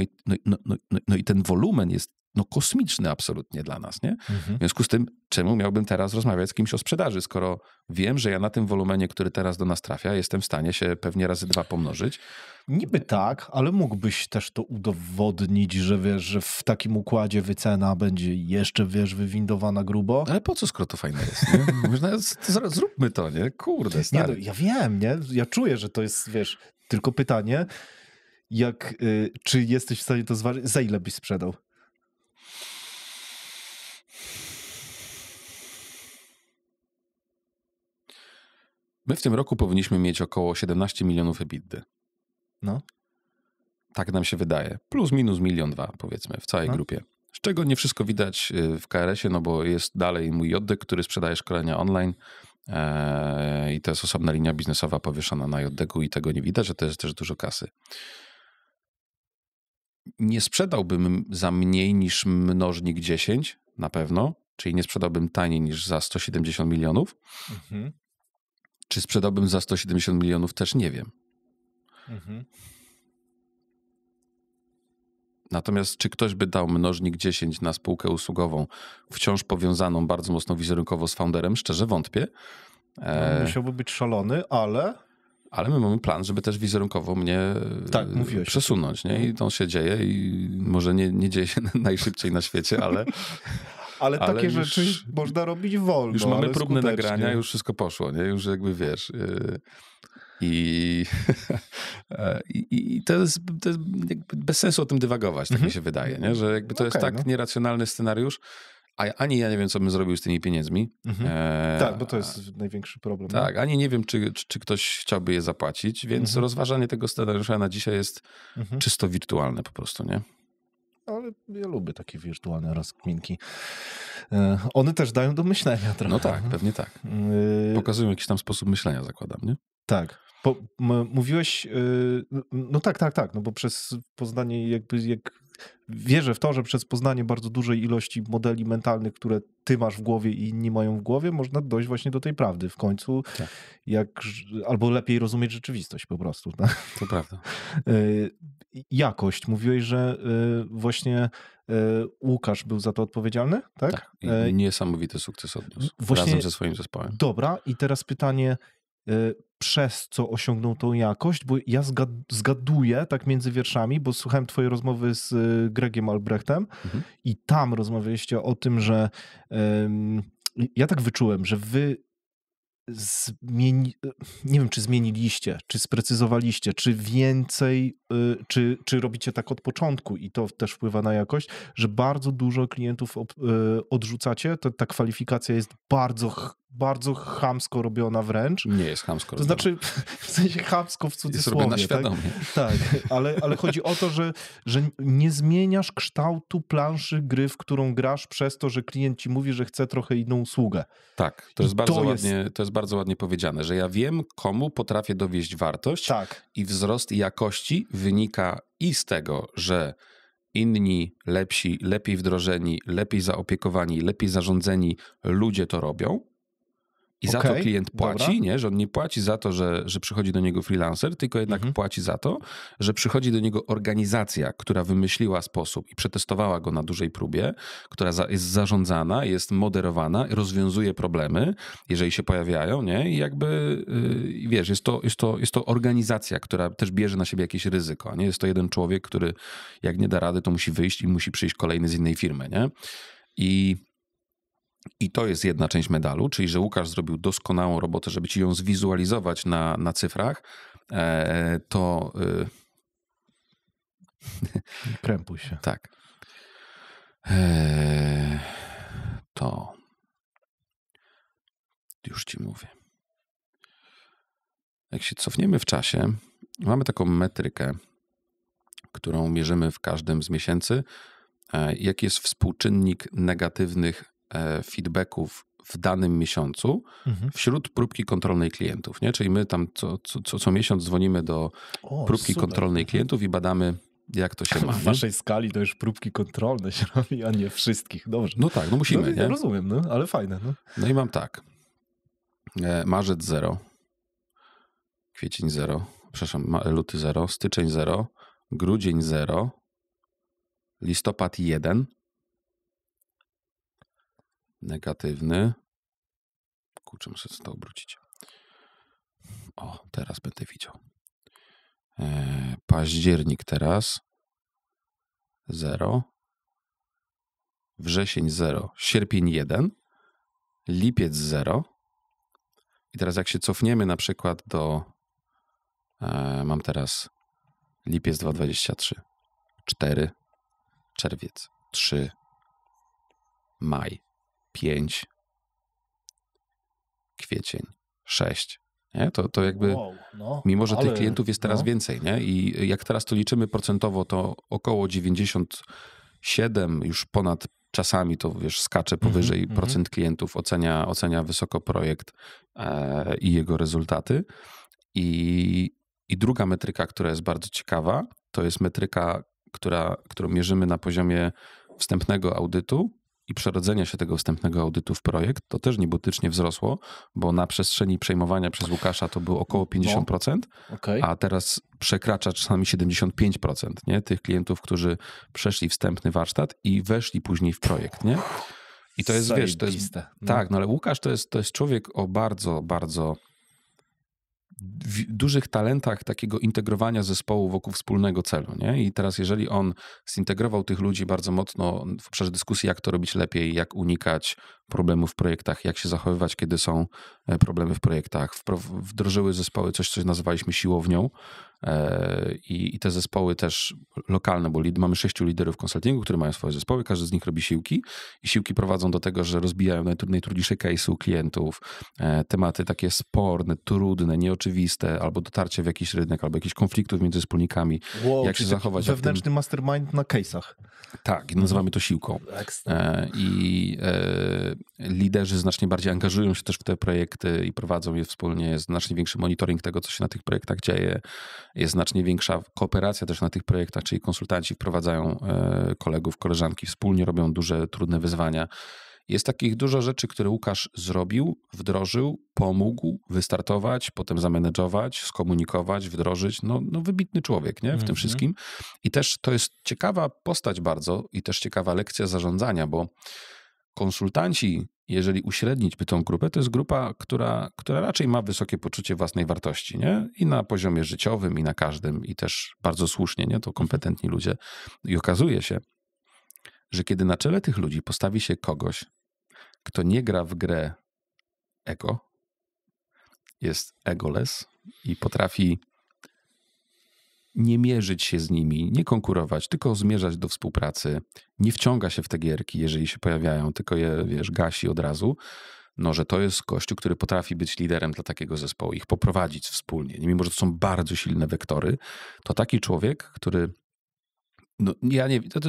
S1: no i ten wolumen jest kosmiczny absolutnie dla nas, nie? W związku z tym, czemu miałbym teraz rozmawiać z kimś o sprzedaży, skoro wiem, że ja na tym wolumenie, który teraz do nas trafia, jestem w stanie się pewnie razy 2 pomnożyć.
S2: Niby tak, ale mógłbyś też to udowodnić, że wiesz, że w takim układzie wycena będzie jeszcze, wiesz, wywindowana grubo.
S1: Ale po co, skoro to fajne jest, nie? Można, zróbmy to, nie? Kurde, stary.
S2: Nie, no, ja wiem, nie? Ja czuję, że to jest, wiesz, tylko pytanie, czy jesteś w stanie to zważyć? Za ile byś sprzedał?
S1: My w tym roku powinniśmy mieć około 17 milionów EBITDA.
S2: No.
S1: Tak nam się wydaje. Plus minus 1,2 miliona, powiedzmy, w całej grupie. Z czego nie wszystko widać w KRS-ie, no bo jest dalej mój JDEK, który sprzedaje szkolenia online i to jest osobna linia biznesowa powieszona na JDEK-u i tego nie widać, że to jest też dużo kasy. Nie sprzedałbym za mniej niż mnożnik 10 na pewno, czyli nie sprzedałbym taniej niż za 170 milionów. Czy sprzedałbym za 170 milionów, też nie wiem. Natomiast czy ktoś by dał mnożnik 10 na spółkę usługową, wciąż powiązaną bardzo mocno wizerunkowo z founderem? Szczerze wątpię.
S2: Musiałby być szalony, ale...
S1: Ale my mamy plan, żeby też wizerunkowo mnie przesunąć. Nie? I to się dzieje i może nie dzieje się najszybciej na świecie,
S2: Ale takie już, rzeczy można robić wolno.
S1: Już mamy próbne
S2: skutecznie.
S1: nagrania, już wszystko poszło, nie? Już jakby wiesz. I to jest bez sensu o tym dywagować, tak mi się wydaje, nie? Że jakby to jest tak nieracjonalny scenariusz, a ani ja nie wiem, co bym zrobił z tymi pieniędzmi.
S2: Tak, bo to jest największy problem.
S1: Tak, ani nie wiem, czy ktoś chciałby je zapłacić, więc rozważanie tego scenariusza na dzisiaj jest czysto wirtualne po prostu, nie?
S2: Ale ja lubię takie wirtualne rozkminki. One też dają do myślenia trochę.
S1: No tak, pewnie tak. Pokazują jakiś tam sposób myślenia, zakładam, nie?
S2: Tak. Mówiłeś, no tak, no bo przez poznanie wierzę w to, że przez poznanie bardzo dużej ilości modeli mentalnych, które ty masz w głowie i inni mają w głowie, można dojść właśnie do tej prawdy w końcu, albo lepiej rozumieć rzeczywistość po prostu. Tak?
S1: To prawda.
S2: Jakość. Mówiłeś, że właśnie Łukasz był za to odpowiedzialny, tak?
S1: Tak. I niesamowity sukces odniósł razem ze swoim zespołem.
S2: Dobra, i teraz pytanie, przez co osiągnął tą jakość, bo ja zgaduję tak między wierszami, bo słuchałem twojej rozmowy z Gregiem Albrechtem i tam rozmawialiście o tym, że ja tak wyczułem, że wy nie wiem, czy zmieniliście, czy sprecyzowaliście, czy więcej, czy robicie tak od początku i to też wpływa na jakość, że bardzo dużo klientów odrzucacie, ta kwalifikacja jest bardzo chamsko robiona wręcz.
S1: Nie jest chamsko robiona.
S2: To znaczy, w sensie chamsko w cudzysłowie. Jest robiona
S1: świadomie.
S2: Tak, ale chodzi o to, że nie zmieniasz kształtu planszy gry, w którą grasz przez to, że klient ci mówi, że chce trochę inną usługę.
S1: Tak, to jest bardzo ładnie powiedziane, że ja wiem, komu potrafię dowieść wartość i wzrost jakości wynika i z tego, że inni, lepsi, lepiej wdrożeni, lepiej zaopiekowani, lepiej zarządzeni ludzie to robią. I za to klient płaci, nie? Że on nie płaci za to, że przychodzi do niego freelancer, tylko jednak płaci za to, że przychodzi do niego organizacja, która wymyśliła sposób i przetestowała go na dużej próbie, która jest zarządzana, jest moderowana, rozwiązuje problemy, jeżeli się pojawiają, nie? I jakby, wiesz, jest to organizacja, która też bierze na siebie jakieś ryzyko, nie? Jest to jeden człowiek, który jak nie da rady, to musi wyjść i musi przyjść kolejny z innej firmy, nie? I to jest jedna część medalu, czyli że Łukasz zrobił doskonałą robotę, żeby ci ją zwizualizować na cyfrach, to...
S2: Krępuj się.
S1: Tak. To... Już ci mówię. Jak się cofniemy w czasie, mamy taką metrykę, którą mierzymy w każdym z miesięcy, jaki jest współczynnik negatywnych feedbacków w danym miesiącu wśród próbki kontrolnej klientów, nie? Czyli my tam co miesiąc dzwonimy do próbki kontrolnej klientów i badamy, jak to się ma.
S2: W waszej skali to już próbki kontrolne się robi, a nie wszystkich. Dobrze.
S1: No tak, no musimy, nie?
S2: Rozumiem, ale fajne.
S1: No i mam tak. Marzec 0, kwiecień 0, przepraszam, luty 0, styczeń 0, grudzień 0, listopad 1, negatywny. Kurczę, muszę to obrócić. O, teraz będę widział. Październik teraz 0. Wrzesień 0. Sierpień 1. Lipiec 0. I teraz jak się cofniemy na przykład do... mam teraz lipiec 2023. 4. Czerwiec 3. Maj 5. Kwiecień 6. Nie? To jakby, mimo że tych klientów jest teraz więcej, nie? I jak teraz to liczymy procentowo, to około 97, już ponad czasami to wiesz, skacze powyżej procent klientów, ocenia wysoko projekt i jego rezultaty. I druga metryka, która jest bardzo ciekawa, to jest metryka, którą mierzymy na poziomie wstępnego audytu i przerodzenia się tego wstępnego audytu w projekt. To też niebotycznie wzrosło, bo na przestrzeni przejmowania przez Łukasza to było około 50%, a teraz przekracza czasami 75%, nie? Tych klientów, którzy przeszli wstępny warsztat i weszli później w projekt, nie? I to jest, wiesz, to jest... Tak, no ale Łukasz to jest człowiek o bardzo, bardzo dużych talentach takiego integrowania zespołu wokół wspólnego celu, nie? I teraz jeżeli on zintegrował tych ludzi bardzo mocno w obszarze dyskusji, jak to robić lepiej, jak unikać problemów w projektach, jak się zachowywać, kiedy są problemy w projektach, wdrożyły zespoły coś, co nazywaliśmy siłownią i te zespoły też lokalne, bo mamy 6 liderów konsultingu, którzy mają swoje zespoły, każdy z nich robi siłki i siłki prowadzą do tego, że rozbijają najtrudniejsze case'y klientów, tematy takie sporne, trudne, nieoczywiste, albo dotarcie w jakiś rynek, albo jakichś konfliktów między wspólnikami, jak się zachować.
S2: Wewnętrzny mastermind na case'ach.
S1: Tak, i nazywamy to siłką. I liderzy znacznie bardziej angażują się też w te projekty i prowadzą je wspólnie. Jest znacznie większy monitoring tego, co się na tych projektach dzieje. Jest znacznie większa kooperacja też na tych projektach, czyli konsultanci wprowadzają kolegów, koleżanki, wspólnie robią duże, trudne wyzwania. Jest takich dużo rzeczy, które Łukasz zrobił, wdrożył, pomógł wystartować, potem zamanedżować, skomunikować, wdrożyć. No wybitny człowiek, nie? W tym wszystkim. I też to jest ciekawa postać bardzo i też ciekawa lekcja zarządzania, bo konsultanci, jeżeli uśrednić by tą grupę, to jest grupa, która raczej ma wysokie poczucie własnej wartości, nie? I na poziomie życiowym, i na każdym, i też bardzo słusznie, nie? To kompetentni ludzie. I okazuje się, że kiedy na czele tych ludzi postawi się kogoś, kto nie gra w grę ego, jest egoless i potrafi nie mierzyć się z nimi, nie konkurować, tylko zmierzać do współpracy, nie wciąga się w te gierki, jeżeli się pojawiają, tylko je, wiesz, gasi od razu, no, że to jest gościu, który potrafi być liderem dla takiego zespołu, ich poprowadzić wspólnie. Mimo że to są bardzo silne wektory, to taki człowiek, który no, ja nie wiem, to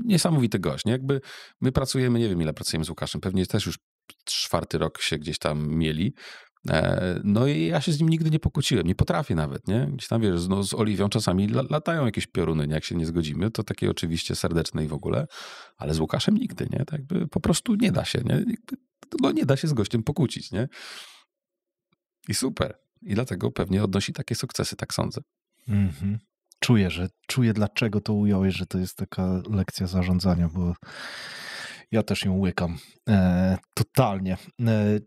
S1: niesamowity gość, nie? Jakby my pracujemy, nie wiem ile pracujemy z Łukaszem, pewnie też już 4. rok się gdzieś tam mieli. No i ja się z nim nigdy nie pokłóciłem, nie potrafię nawet, nie? Gdzieś tam, wiesz, no, z Oliwią czasami latają jakieś pioruny, nie? Jak się nie zgodzimy, to takie oczywiście serdeczne i w ogóle, ale z Łukaszem nigdy, nie? Tak jakby po prostu nie da się, nie? Jakby, no nie da się z gościem pokłócić, nie? I super. I dlatego pewnie odnosi takie sukcesy, tak sądzę.
S2: Czuję, dlaczego to ująłeś, że to jest taka lekcja zarządzania, bo ja też ją łykam totalnie.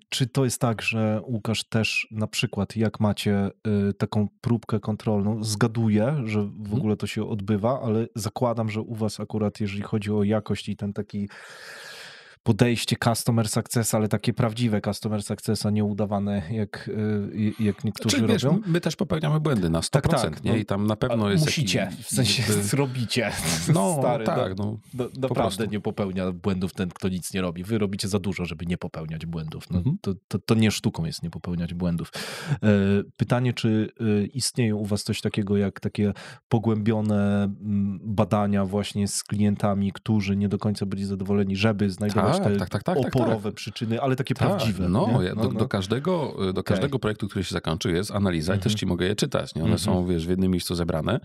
S2: Czy to jest tak, że Łukasz też na przykład, jak macie taką próbkę kontrolną, zgaduję, że w ogóle to się odbywa, ale zakładam, że u was akurat, jeżeli chodzi o jakość i ten taki podejście customer success, ale takie prawdziwe customer success, a nie udawane, jak niektórzy robią. Wiesz,
S1: my też popełniamy błędy na 100%, tak, nie? I tam na pewno jest...
S2: Musicie, w sensie zrobicie.
S1: No,
S2: stary,
S1: tak.
S2: Naprawdę nie popełnia błędów ten, kto nic nie robi. Wy robicie za dużo, żeby nie popełniać błędów. No, to nie sztuką jest nie popełniać błędów. Pytanie, czy istnieje u was coś takiego, jak takie pogłębione badania właśnie z klientami, którzy nie do końca byli zadowoleni, żeby znajdować oporowe przyczyny, ale takie prawdziwe.
S1: Do każdego projektu, który się zakończy, jest analiza i też ci mogę je czytać. Nie? One są, wiesz, w jednym miejscu zebrane.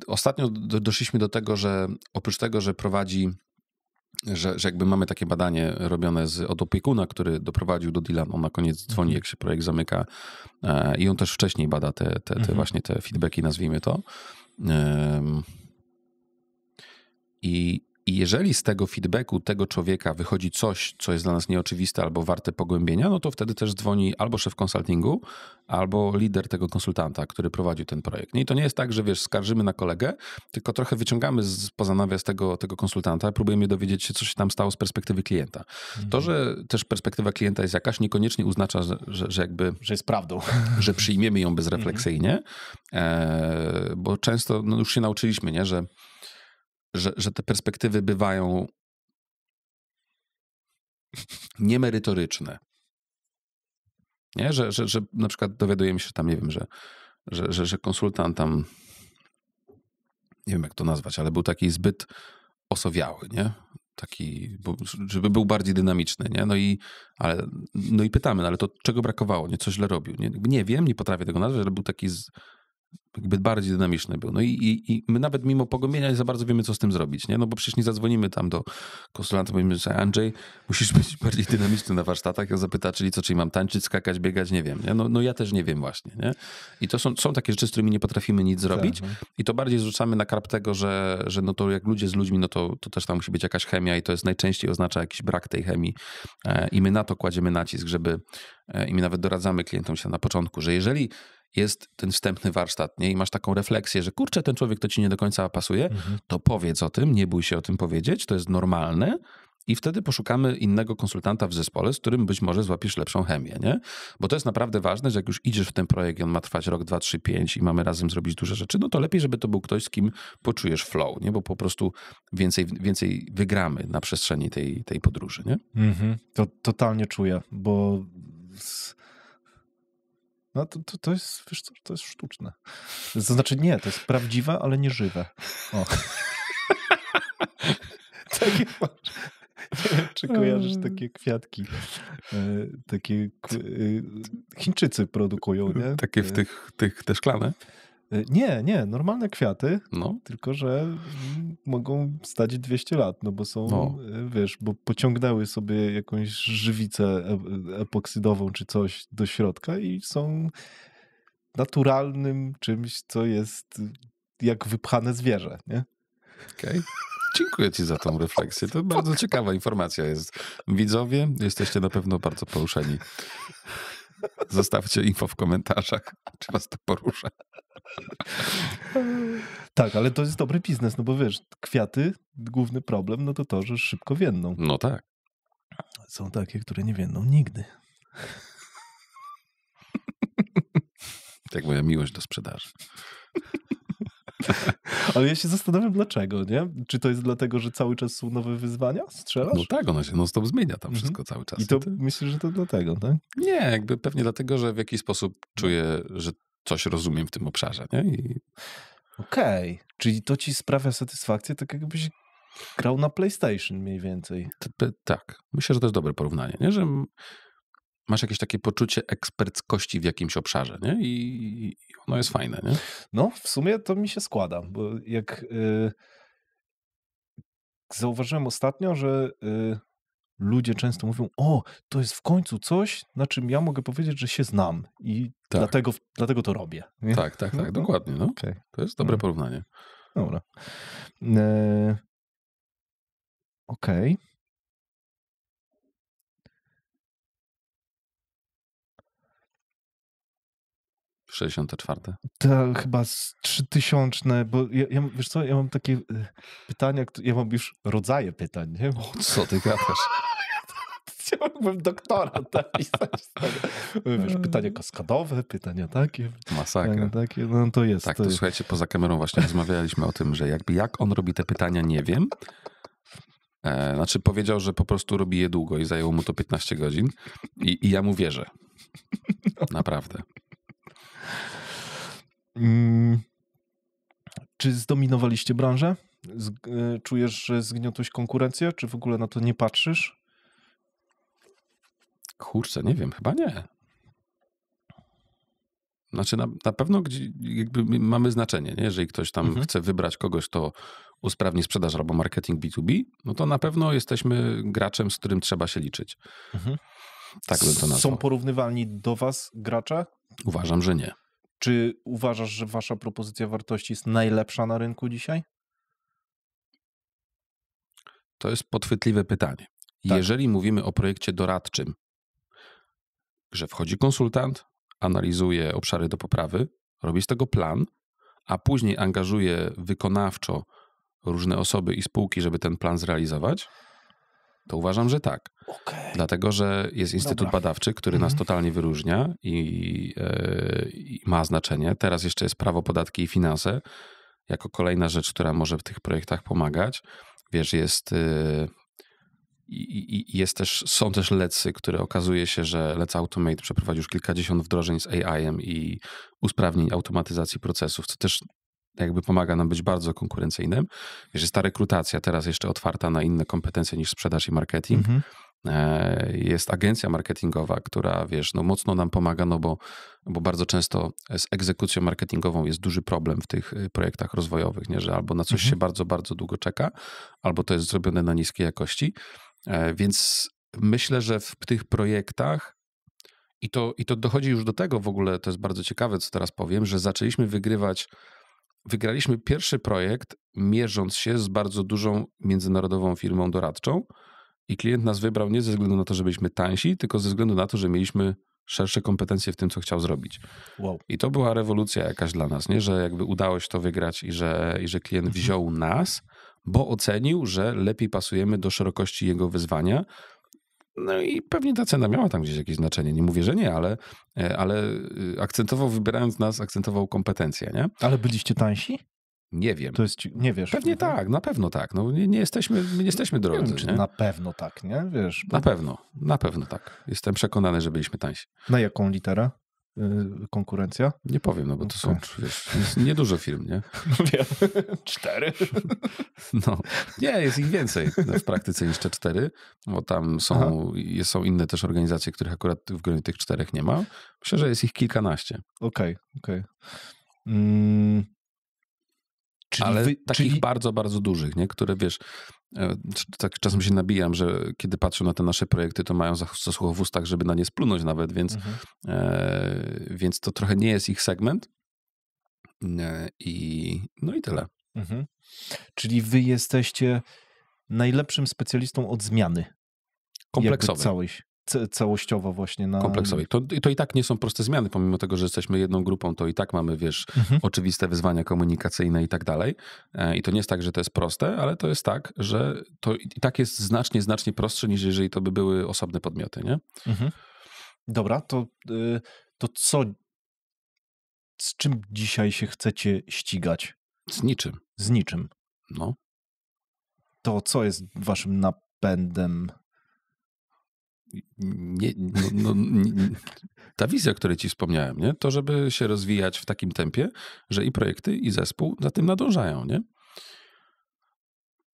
S1: Ostatnio doszliśmy do tego, że oprócz tego, że prowadzi, że jakby mamy takie badanie robione od opiekuna, który doprowadził do deala, on na koniec dzwoni, jak się projekt zamyka i on też wcześniej bada te właśnie te feedbacki, nazwijmy to. I I jeżeli z tego feedbacku tego człowieka wychodzi coś, co jest dla nas nieoczywiste albo warte pogłębienia, no to wtedy też dzwoni albo szef konsultingu, albo lider tego konsultanta, który prowadził ten projekt. I to nie jest tak, że wiesz, skarżymy na kolegę, tylko trochę wyciągamy poza nawias tego konsultanta, próbujemy dowiedzieć się, co się tam stało z perspektywy klienta. To, że też perspektywa klienta jest jakaś, niekoniecznie oznacza, że jakby...
S2: Że jest prawdą.
S1: Że przyjmiemy ją bezrefleksyjnie, bo często no już się nauczyliśmy, nie, że te perspektywy bywają niemerytoryczne. Nie? Że na przykład dowiadujemy się tam, nie wiem, że konsultant tam, nie wiem jak to nazwać, ale był taki zbyt osowiały, nie? Taki, żeby był bardziej dynamiczny, nie? No i pytamy, no ale to czego brakowało, nie? Co źle robił? Nie wiem, nie potrafię tego nazwać, ale był taki jakby bardziej dynamiczny był. No i my nawet mimo pogłębienia nie za bardzo wiemy, co z tym zrobić, nie? No bo przecież nie zadzwonimy tam do konsultanta, powiemy, że Andrzej, musisz być bardziej dynamiczny na warsztatach. Ja zapyta, czyli mam tańczyć, skakać, biegać, nie wiem, nie? No ja też nie wiem właśnie, nie? I to są takie rzeczy, z którymi nie potrafimy nic zrobić i to bardziej zrzucamy na karp tego, że no to jak ludzie z ludźmi, no to też tam musi być jakaś chemia i to jest najczęściej oznacza jakiś brak tej chemii i my na to kładziemy nacisk, i my nawet doradzamy klientom się na początku, że jeżeli jest ten wstępny warsztat, nie? I masz taką refleksję, że kurczę, ten człowiek to ci nie do końca pasuje, to powiedz o tym, nie bój się o tym powiedzieć, to jest normalne i wtedy poszukamy innego konsultanta w zespole, z którym być może złapiesz lepszą chemię, nie? Bo to jest naprawdę ważne, że jak już idziesz w ten projekt i on ma trwać rok, 2, 3, 5 i mamy razem zrobić duże rzeczy, no to lepiej, żeby to był ktoś, z kim poczujesz flow, nie? Bo po prostu więcej wygramy na przestrzeni tej podróży, nie?
S2: To totalnie czuję, bo... No to jest, wiesz co, to jest sztuczne. To znaczy nie, to jest prawdziwe, ale nie żywe. O. Takie masz. Nie wiem, czy kojarzysz takie kwiatki. Takie Chińczycy produkują, nie?
S1: Takie w tych te szklane?
S2: Nie, normalne kwiaty, tylko że mogą stać 200 lat, no bo są, wiesz, bo pociągnęły sobie jakąś żywicę epoksydową czy coś do środka i są naturalnym czymś, co jest jak wypchane zwierzę, nie?
S1: Okej. Dziękuję ci za tą refleksję. To bardzo ciekawa informacja jest. Widzowie, jesteście na pewno bardzo poruszeni. Zostawcie info w komentarzach, czy was to porusza.
S2: Tak, ale to jest dobry biznes, no bo wiesz, kwiaty, główny problem, no to, że szybko więdną.
S1: No tak.
S2: Są takie, które nie więdną nigdy.
S1: Jak moja miłość do sprzedaży.
S2: Ale ja się zastanawiam dlaczego, nie? Czy to jest dlatego, że cały czas są nowe wyzwania? Strzelasz?
S1: No tak, ono się non-stop zmienia tam wszystko cały czas.
S2: I to myślisz, że to dlatego, tak?
S1: Nie, jakby pewnie dlatego, że w jakiś sposób czuję, że coś rozumiem w tym obszarze, nie?
S2: Okej. Czyli to ci sprawia satysfakcję, tak jakbyś grał na PlayStation mniej więcej.
S1: Tak. Myślę, że to jest dobre porównanie, nie? Że masz jakieś takie poczucie eksperckości w jakimś obszarze, nie? I ono jest fajne, nie?
S2: No, w sumie to mi się składa, bo jak zauważyłem ostatnio, że ludzie często mówią, o, to jest w końcu coś, na czym ja mogę powiedzieć, że się znam i dlatego to robię. Nie?
S1: Tak, dokładnie. No.
S2: Okay.
S1: To jest dobre porównanie.
S2: Dobra. Okej.
S1: 64.
S2: To chyba z 3000, bo wiesz co, ja mam takie pytania, ja mam już rodzaje pytań, nie?
S1: O, co ty gadasz?
S2: Chciałbym doktorat napisać z tego. Wiesz, pytania kaskadowe, pytania takie.
S1: Masakra.
S2: Takie, no to jest.
S1: Tak, to słuchajcie, poza kamerą właśnie rozmawialiśmy o tym, że jak on robi te pytania, nie wiem. Znaczy powiedział, że po prostu robi je długo i zajęło mu to 15 godzin. I ja mu wierzę. Naprawdę.
S2: Czy zdominowaliście branżę? Czujesz, że zgniotłeś konkurencję? Czy w ogóle na to nie patrzysz?
S1: Kurczę, nie wiem, chyba nie. Znaczy na pewno jakby mamy znaczenie, nie? Jeżeli ktoś tam chce wybrać kogoś, kto usprawni sprzedaż albo marketing B2B, no to na pewno jesteśmy graczem, z którym trzeba się liczyć. Tak bym to nazwał.
S2: Są porównywalni do was gracze?
S1: Uważam, że nie.
S2: Czy uważasz, że wasza propozycja wartości jest najlepsza na rynku dzisiaj?
S1: to jest podchwytliwe pytanie.
S2: Tak.
S1: Jeżeli mówimy o projekcie doradczym, że wchodzi konsultant, analizuje obszary do poprawy, robi z tego plan, a później angażuje wykonawczo różne osoby i spółki, żeby ten plan zrealizować, to uważam, że tak.
S2: Okay.
S1: Dlatego, że jest instytut badawczy, który nas totalnie wyróżnia i ma znaczenie. Teraz jeszcze jest prawo, podatki i finanse jako kolejna rzecz, która może w tych projektach pomagać. Wiesz, są też Letsy, które okazuje się, że Let's Automate przeprowadził już kilkadziesiąt wdrożeń z AI-em i usprawnień automatyzacji procesów, co też jakby pomaga nam być bardzo konkurencyjnym. Wiesz, jest ta rekrutacja teraz jeszcze otwarta na inne kompetencje niż sprzedaż i marketing. Jest agencja marketingowa, która, wiesz, no mocno nam pomaga, no bo bardzo często z egzekucją marketingową jest duży problem w tych projektach rozwojowych, nie? Że albo na coś się bardzo, bardzo długo czeka, albo to jest zrobione na niskiej jakości. Więc myślę, że w tych projektach i to dochodzi już do tego w ogóle, to jest bardzo ciekawe, co teraz powiem, że zaczęliśmy wygraliśmy pierwszy projekt, mierząc się z bardzo dużą międzynarodową firmą doradczą i klient nas wybrał nie ze względu na to, że byliśmy tańsi, tylko ze względu na to, że mieliśmy szersze kompetencje w tym, co chciał zrobić.
S2: Wow.
S1: I to była rewolucja jakaś dla nas, nie? Że jakby udało się to wygrać i że klient wziął nas, bo ocenił, że lepiej pasujemy do szerokości jego wyzwania. No i pewnie ta cena miała tam gdzieś jakieś znaczenie. Nie mówię, że nie, ale akcentował, wybierając nas, akcentował kompetencje, nie?
S2: Ale byliście tańsi?
S1: Nie wiem.
S2: To jest, nie wiesz.
S1: Pewnie tak, na pewno tak. No, nie jesteśmy drodzy.
S2: Nie wiem, czy na pewno tak, nie? Wiesz.
S1: Na pewno tak. Jestem przekonany, że byliśmy tańsi.
S2: Na jaką literę? Konkurencja?
S1: Nie powiem, no bo to są, wiesz, jest niedużo firm, nie?
S2: No wiem, 4.
S1: No, nie, jest ich więcej w praktyce niż te 4, bo tam są inne też organizacje, których akurat w gronie tych 4 nie ma. Myślę, że jest ich kilkanaście.
S2: Okej.
S1: Ale takich bardzo, bardzo dużych, nie? Które wiesz, tak czasem się nabijam, że kiedy patrzę na te nasze projekty, to mają zasłuch w ustach, żeby na nie splunąć nawet, więc to trochę nie jest ich segment. No i tyle.
S2: Czyli wy jesteście najlepszym specjalistą od zmiany.
S1: Kompleksowej.
S2: Całościowo właśnie.
S1: Kompleksowej. To i tak nie są proste zmiany, pomimo tego, że jesteśmy jedną grupą, to i tak mamy, wiesz, oczywiste wyzwania komunikacyjne i tak dalej. I to nie jest tak, że to jest proste, ale to jest tak, że to i tak jest znacznie, znacznie prostsze, niż jeżeli to by były osobne podmioty, nie?
S2: Dobra, to co, z czym dzisiaj się chcecie ścigać?
S1: Z niczym.
S2: Z niczym.
S1: No.
S2: To co jest waszym napędem?
S1: Ta wizja, o której ci wspomniałem, nie? To, żeby się rozwijać w takim tempie, że i projekty, i zespół za tym nadążają, nie?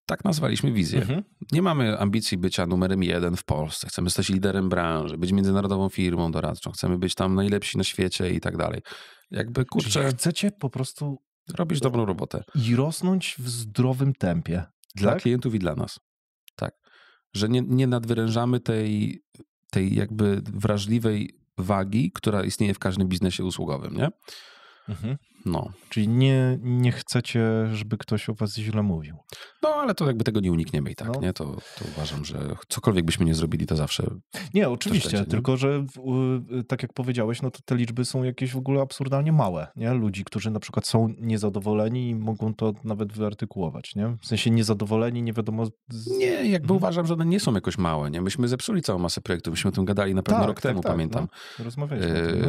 S1: Tak nazwaliśmy wizję. Nie mamy ambicji bycia numerem 1 w Polsce. Chcemy stać liderem branży, być międzynarodową firmą doradczą. Chcemy być tam najlepsi na świecie i tak dalej. Jakby, kurczę...
S2: Czyli chcecie po prostu...
S1: robić dobrą robotę.
S2: I rosnąć w zdrowym tempie.
S1: Dla klientów i dla nas. Tak. Że nie nadwyrężamy tej jakby wrażliwej wagi, która istnieje w każdym biznesie usługowym, nie? No.
S2: Czyli nie chcecie, żeby ktoś o was źle mówił.
S1: No, ale to jakby tego nie unikniemy i tak, nie? To uważam, że cokolwiek byśmy nie zrobili, to zawsze...
S2: Nie, oczywiście, tylko że tak jak powiedziałeś, no to te liczby są jakieś w ogóle absurdalnie małe, nie? Ludzi, którzy na przykład są niezadowoleni i mogą to nawet wyartykułować, nie? W sensie niezadowoleni, nie wiadomo...
S1: Nie, jakby uważam, że one nie są jakoś małe, nie? Myśmy zepsuli całą masę projektów, myśmy o tym gadali na pewno rok temu, pamiętam.
S2: No, rozmawialiśmy o tym, no.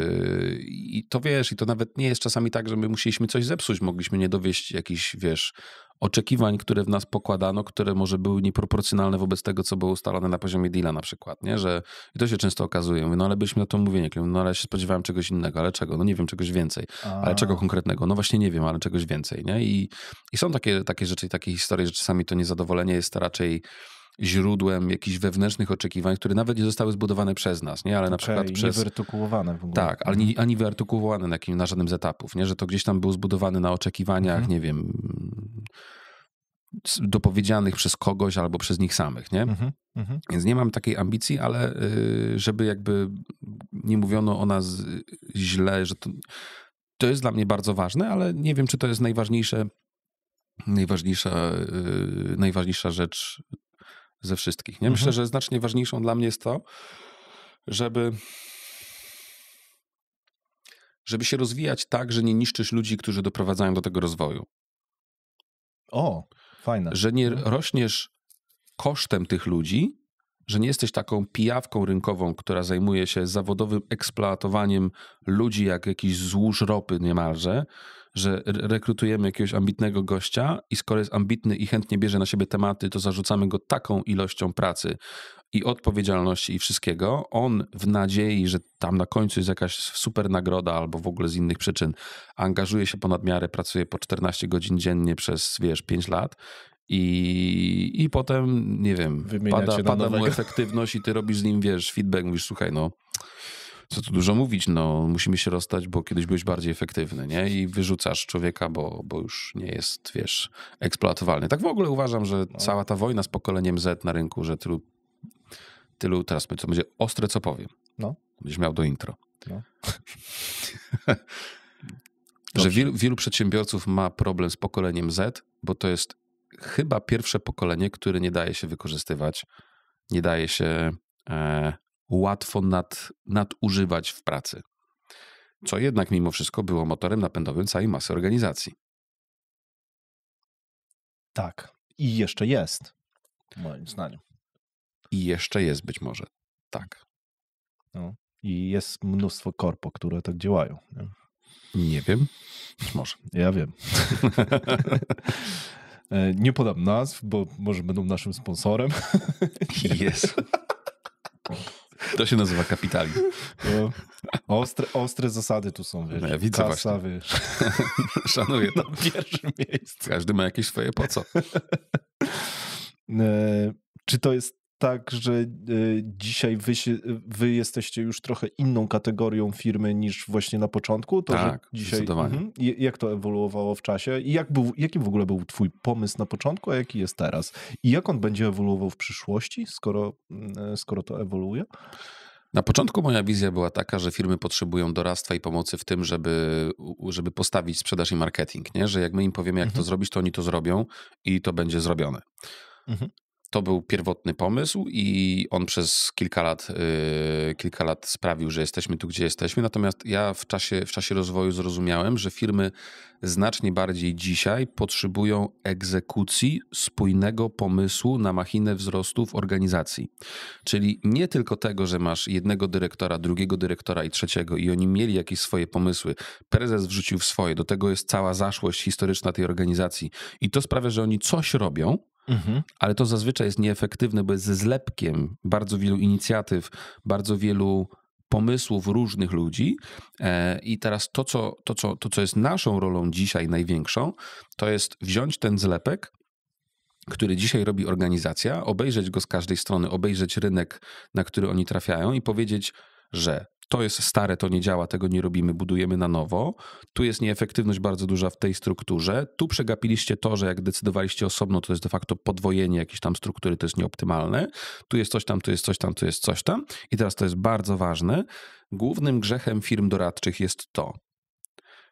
S1: I to wiesz, i to nawet nie jest czasami tak, że my musieliśmy coś zepsuć, mogliśmy nie dowieść jakichś, wiesz, oczekiwań, które w nas pokładano, które może były nieproporcjonalne wobec tego, co było ustalone na poziomie deala na przykład, nie? Że i to się często okazuje. Mówię, no ale byliśmy na to umówieni. No ale się spodziewałem czegoś innego. Ale czego? No nie wiem, czegoś więcej. Ale czego konkretnego? No właśnie nie wiem, ale czegoś więcej, nie? I są takie rzeczy, takie historie, że czasami to niezadowolenie jest raczej źródłem jakichś wewnętrznych oczekiwań, które nawet nie zostały zbudowane przez nas, nie? Ale na przykład przez...
S2: nie wyartykułowane w ogóle.
S1: Tak, ale ani wyartykułowane na żadnym z etapów, nie? Że to gdzieś tam było zbudowane na oczekiwaniach, nie wiem, dopowiedzianych przez kogoś albo przez nich samych, nie? Więc nie mam takiej ambicji, ale żeby jakby nie mówiono o nas źle, że to jest dla mnie bardzo ważne, ale nie wiem, czy to jest najważniejsza rzecz ze wszystkich. Nie? Myślę, że znacznie ważniejszą dla mnie jest to, żeby się rozwijać tak, że nie niszczysz ludzi, którzy doprowadzają do tego rozwoju.
S2: O, fajne.
S1: Że nie rośniesz kosztem tych ludzi, że nie jesteś taką pijawką rynkową, która zajmuje się zawodowym eksploatowaniem ludzi jak jakiś złóż ropy niemalże, że rekrutujemy jakiegoś ambitnego gościa i skoro jest ambitny i chętnie bierze na siebie tematy, to zarzucamy go taką ilością pracy i odpowiedzialności i wszystkiego. On w nadziei, że tam na końcu jest jakaś super nagroda albo w ogóle z innych przyczyn, angażuje się ponad miarę, pracuje po 14 godzin dziennie przez, 5 lat i potem, nie wiem, pada mu efektywność i ty robisz z nim, feedback, mówisz, słuchaj, no co tu dużo mówić, no musimy się rozstać, bo kiedyś byłeś bardziej efektywny, nie? I wyrzucasz człowieka, bo już nie jest, eksploatowalny. Tak w ogóle uważam, że cała ta wojna z pokoleniem Z na rynku, że tylu teraz to będzie ostre, co powiem. No. Będziesz miał do intro. No. Że wielu przedsiębiorców ma problem z pokoleniem Z, bo to jest chyba pierwsze pokolenie, które nie daje się wykorzystywać, nie daje się łatwo nadużywać w pracy. Co jednak mimo wszystko było motorem napędowym całej masy organizacji.
S2: Tak. I jeszcze jest, moim zdaniem.
S1: I jeszcze jest być może. Tak.
S2: No. I jest mnóstwo korpo, które tak działają.
S1: Nie wiem. Być może.
S2: Ja wiem. Nie podam nazw, bo może będą naszym sponsorem.
S1: Jest. To się nazywa kapitalizm.
S2: No, ostre zasady tu są, wiesz.
S1: Ja widzę
S2: Kasa,
S1: właśnie.
S2: Wiesz.
S1: Szanuję to.
S2: Na pierwszym miejscu.
S1: Każdy ma jakieś swoje po co.
S2: Czy to jest tak, że dzisiaj wy jesteście już trochę inną kategorią firmy niż właśnie na początku? To,
S1: tak,
S2: że dzisiaj,
S1: zdecydowanie.
S2: Jak to ewoluowało w czasie? I jaki w ogóle był twój pomysł na początku, a jaki jest teraz? I jak on będzie ewoluował w przyszłości, skoro to ewoluuje?
S1: Na początku moja wizja była taka, że firmy potrzebują doradztwa i pomocy w tym, żeby postawić sprzedaż i marketing. Nie? Że jak my im powiemy, jak to zrobić, to oni to zrobią i to będzie zrobione. To był pierwotny pomysł i on przez kilka lat sprawił, że jesteśmy tu, gdzie jesteśmy. Natomiast ja w czasie rozwoju zrozumiałem, że firmy znacznie bardziej dzisiaj potrzebują egzekucji spójnego pomysłu na machinę wzrostu w organizacji. Czyli nie tylko tego, że masz jednego dyrektora, drugiego dyrektora i trzeciego i oni mieli jakieś swoje pomysły. Prezes wrzucił w swoje. Do tego jest cała zaszłość historyczna tej organizacji i to sprawia, że oni coś robią, ale to zazwyczaj jest nieefektywne, bo jest ze zlepkiem bardzo wielu inicjatyw, bardzo wielu pomysłów różnych ludzi. I teraz to, co jest naszą rolą dzisiaj największą, to jest wziąć ten zlepek, który dzisiaj robi organizacja, obejrzeć go z każdej strony, obejrzeć rynek, na który oni trafiają i powiedzieć, że to jest stare, to nie działa, tego nie robimy, budujemy na nowo. Tu jest nieefektywność bardzo duża w tej strukturze. Tu przegapiliście to, że jak decydowaliście osobno, to jest de facto podwojenie jakiejś tam struktury, to jest nieoptymalne. Tu jest coś tam, tu jest coś tam, tu jest coś tam. I teraz to jest bardzo ważne. Głównym grzechem firm doradczych jest to,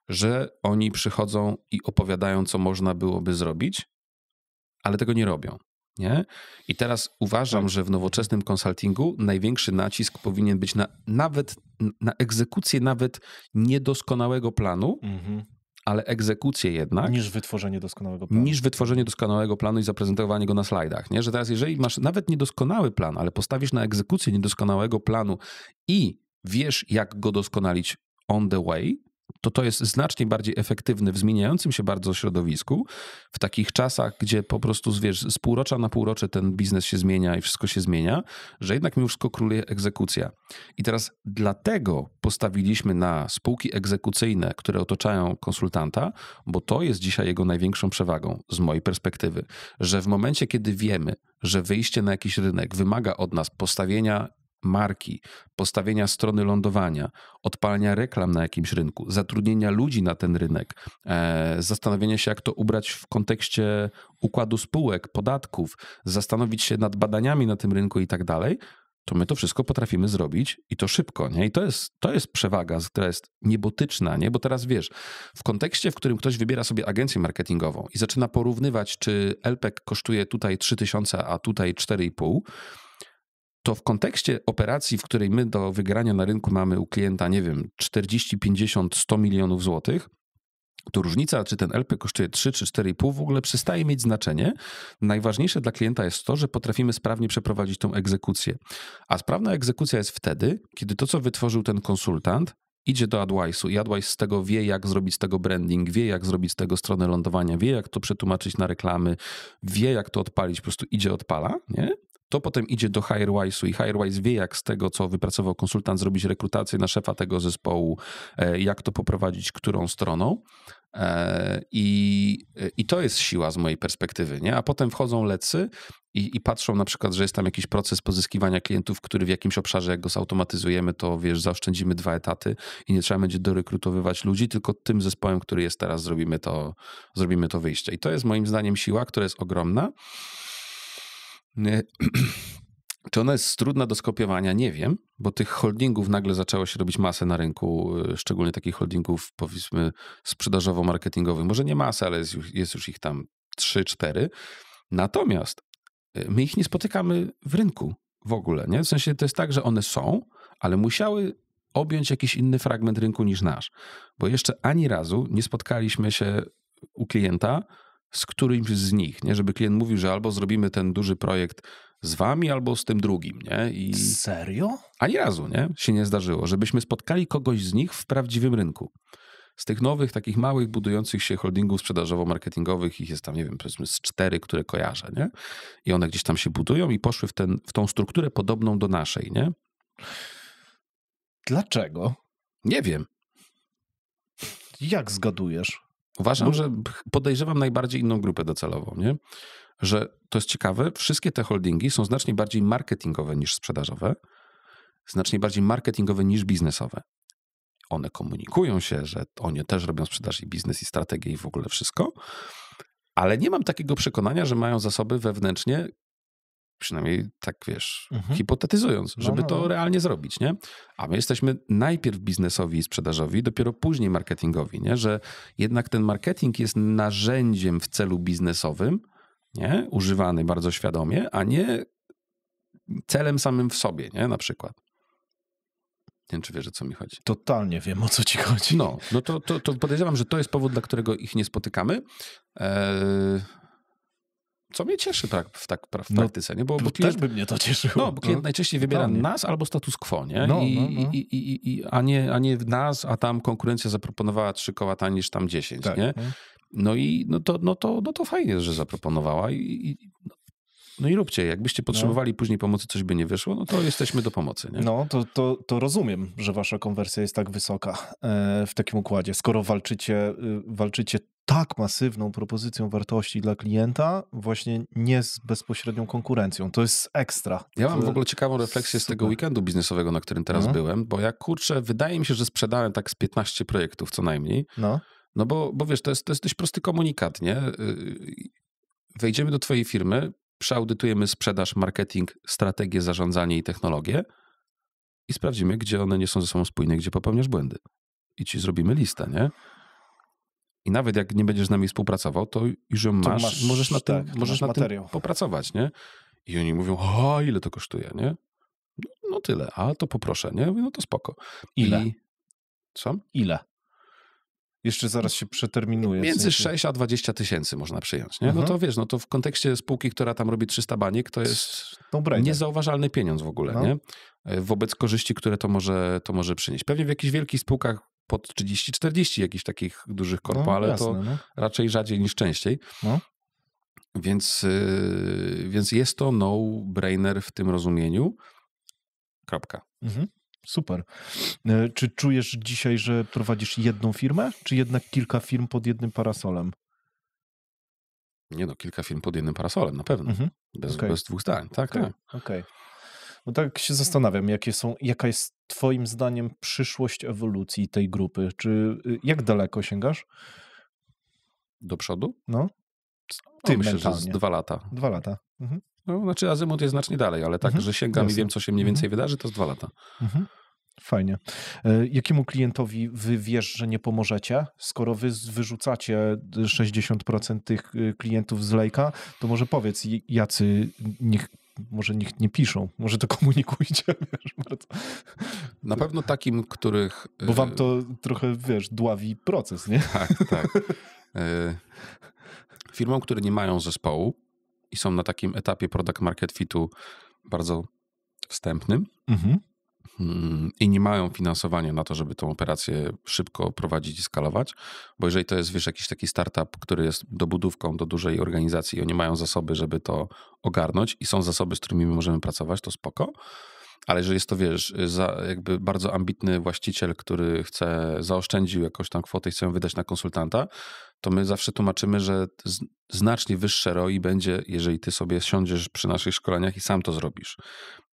S1: że oni przychodzą i opowiadają, co można byłoby zrobić, ale tego nie robią. Nie? I teraz uważam, że w nowoczesnym konsultingu największy nacisk powinien być na egzekucję nawet niedoskonałego planu, ale egzekucję jednak.
S2: Niż wytworzenie doskonałego planu.
S1: Niż wytworzenie doskonałego planu i zaprezentowanie go na slajdach. Nie? Że teraz jeżeli masz nawet niedoskonały plan, ale postawisz na egzekucję niedoskonałego planu i wiesz, jak go doskonalić on the way, to jest znacznie bardziej efektywne w zmieniającym się bardzo środowisku, w takich czasach, gdzie po prostu z półrocza na półrocze ten biznes się zmienia i wszystko się zmienia, że jednak mimo wszystko króluje egzekucja. I teraz dlatego postawiliśmy na spółki egzekucyjne, które otaczają konsultanta, bo to jest dzisiaj jego największą przewagą z mojej perspektywy, że w momencie, kiedy wiemy, że wyjście na jakiś rynek wymaga od nas postawienia marki, postawienia strony lądowania, odpalenia reklam na jakimś rynku, zatrudnienia ludzi na ten rynek, zastanowienia się, jak to ubrać w kontekście układu spółek, podatków, zastanowić się nad badaniami na tym rynku i tak dalej, to my to wszystko potrafimy zrobić i to szybko, nie? I to jest przewaga, która jest niebotyczna, nie? Bo teraz wiesz, w kontekście, w którym ktoś wybiera sobie agencję marketingową i zaczyna porównywać, czy LPEC kosztuje tutaj 3000, a tutaj 4,5, to w kontekście operacji, w której my do wygrania na rynku mamy u klienta, nie wiem, 40, 50, 100 milionów złotych, to różnica, czy ten LP kosztuje 3 czy 4,5 w ogóle przestaje mieć znaczenie. Najważniejsze dla klienta jest to, że potrafimy sprawnie przeprowadzić tą egzekucję. A sprawna egzekucja jest wtedy, kiedy to, co wytworzył ten konsultant, idzie do AdWise'u i AdWise z tego wie, jak zrobić z tego branding, wie, jak zrobić z tego stronę lądowania, wie, jak to przetłumaczyć na reklamy, wie, jak to odpalić, po prostu idzie, odpala, nie? To potem idzie do HireWise'u i HireWise wie, jak z tego, co wypracował konsultant, zrobić rekrutację na szefa tego zespołu, jak to poprowadzić, którą stroną. I to jest siła z mojej perspektywy, nie? A potem wchodzą lecy i patrzą na przykład, że jest tam jakiś proces pozyskiwania klientów, który w jakimś obszarze, jak go zautomatyzujemy, to wiesz, zaoszczędzimy 2 etaty i nie trzeba będzie dorekrutowywać ludzi, tylko tym zespołem, który jest teraz, zrobimy to wyjście. I to jest moim zdaniem siła, która jest ogromna. Czy ona jest trudna do skopiowania? Nie wiem, bo tych holdingów nagle zaczęło się robić masę na rynku, szczególnie takich holdingów, powiedzmy, sprzedażowo-marketingowych. Może nie masę, ale jest już ich tam 3-4. Natomiast my ich nie spotykamy w rynku w ogóle, nie? W sensie to jest tak, że one są, ale musiały objąć jakiś inny fragment rynku niż nasz. Bo jeszcze ani razu nie spotkaliśmy się u klienta z którymś z nich, nie? Żeby klient mówił, że albo zrobimy ten duży projekt z wami, albo z tym drugim, nie? I
S2: serio?
S1: ani razu, nie? Się nie zdarzyło, żebyśmy spotkali kogoś z nich w prawdziwym rynku. Z tych nowych, takich małych, budujących się holdingów sprzedażowo-marketingowych, ich jest tam, nie wiem, powiedzmy z 4, które kojarzę, nie? I one gdzieś tam się budują i poszły w tą strukturę podobną do naszej, nie?
S2: Dlaczego?
S1: Nie wiem.
S2: Jak zgadujesz?
S1: Uważam, że podejrzewam najbardziej inną grupę docelową, nie? Że to jest ciekawe, wszystkie te holdingi są znacznie bardziej marketingowe niż sprzedażowe, znacznie bardziej marketingowe niż biznesowe. One komunikują się, że oni też robią sprzedaż i biznes i strategię i w ogóle wszystko, ale nie mam takiego przekonania, że mają zasoby wewnętrznie, przynajmniej tak wiesz, hipotetyzując, żeby to realnie zrobić, nie? A my jesteśmy najpierw biznesowi i sprzedażowi, dopiero później marketingowi, nie? Że jednak ten marketing jest narzędziem w celu biznesowym, nie? Używany bardzo świadomie, a nie celem samym w sobie, nie? Na przykład. Nie wiem, czy wiesz, o co mi chodzi.
S2: Totalnie wiem, o co ci chodzi.
S1: No to podejrzewam, że to jest powód, dla którego ich nie spotykamy. Co mnie cieszy w praktyce, nie? Bo klient,
S2: też by mnie to cieszyło.
S1: No, bo klient najczęściej wybiera nas albo status quo, nie? A nie nas, a tam konkurencja zaproponowała 3 koła taniej niż tam 10, tak, nie? No to fajnie, że zaproponowała no i róbcie. Jakbyście potrzebowali później pomocy, coś by nie wyszło, no to jesteśmy do pomocy, nie?
S2: No, to rozumiem, że wasza konwersja jest tak wysoka w takim układzie. Skoro walczycie tak masywną propozycją wartości dla klienta, właśnie nie z bezpośrednią konkurencją. To jest ekstra.
S1: Ja mam w ogóle ciekawą refleksję z tego weekendu biznesowego, na którym teraz byłem, bo ja kurczę, wydaje mi się, że sprzedałem tak z 15 projektów co najmniej. No bo wiesz, to jest dość prosty komunikat, nie? Wejdziemy do twojej firmy, przeaudytujemy sprzedaż, marketing, strategię, zarządzanie i technologię i sprawdzimy, gdzie one nie są ze sobą spójne, gdzie popełniasz błędy. I ci zrobimy listę, nie? I nawet jak nie będziesz z nami współpracował, to już ją masz, możesz nad tym popracować, nie? I oni mówią, ile to kosztuje, nie? No tyle, a to poproszę, nie? No to spoko.
S2: Ile?
S1: Co?
S2: Ile? Jeszcze zaraz się przeterminuje.
S1: Między 6 a 20 tysięcy można przyjąć, nie? No to wiesz, no to w kontekście spółki, która tam robi 300 baniek, to jest niezauważalny pieniądz w ogóle, nie? Wobec korzyści, które to może przynieść. Pewnie w jakichś wielkich spółkach pod 30-40 jakichś takich dużych korpo, ale jasne, to raczej rzadziej niż częściej. Więc jest to no-brainer w tym rozumieniu. Kropka.
S2: Super. Czy czujesz dzisiaj, że prowadzisz jedną firmę, czy jednak kilka firm pod jednym parasolem?
S1: Nie no, kilka firm pod jednym parasolem, na pewno. Bez dwóch zdań. Tak.
S2: Okej. No tak się zastanawiam, jaka jest twoim zdaniem przyszłość ewolucji tej grupy? Jak daleko sięgasz?
S1: Do przodu?
S2: No.
S1: Myślę, że z 2 lata.
S2: 2 lata.
S1: No, znaczy azymut jest znacznie dalej, ale tak, że sięgam i wiem, co się mniej więcej wydarzy, to jest 2 lata.
S2: Fajnie. Jakiemu klientowi wy wiesz, że nie pomożecie? Skoro wy wyrzucacie 60% tych klientów z lejka, to może powiedz, jacy może niech nie piszą, może to komunikujcie, wiesz, bardzo.
S1: Na pewno takim, których...
S2: Bo wam to trochę, wiesz, dławi proces, nie?
S1: Tak. Firmom, które nie mają zespołu i są na takim etapie product market fitu bardzo wstępnym i nie mają finansowania na to, żeby tą operację szybko prowadzić i skalować, bo jeżeli to jest, wiesz, jakiś taki startup, który jest dobudówką do dużej organizacji i oni mają zasoby, żeby to ogarnąć i są zasoby, z którymi my możemy pracować, to spoko. Ale jeżeli jest to, wiesz, jakby bardzo ambitny właściciel, który zaoszczędził jakąś tam kwotę i chce ją wydać na konsultanta, to my zawsze tłumaczymy, że znacznie wyższe ROI będzie, jeżeli ty sobie siądziesz przy naszych szkoleniach i sam to zrobisz.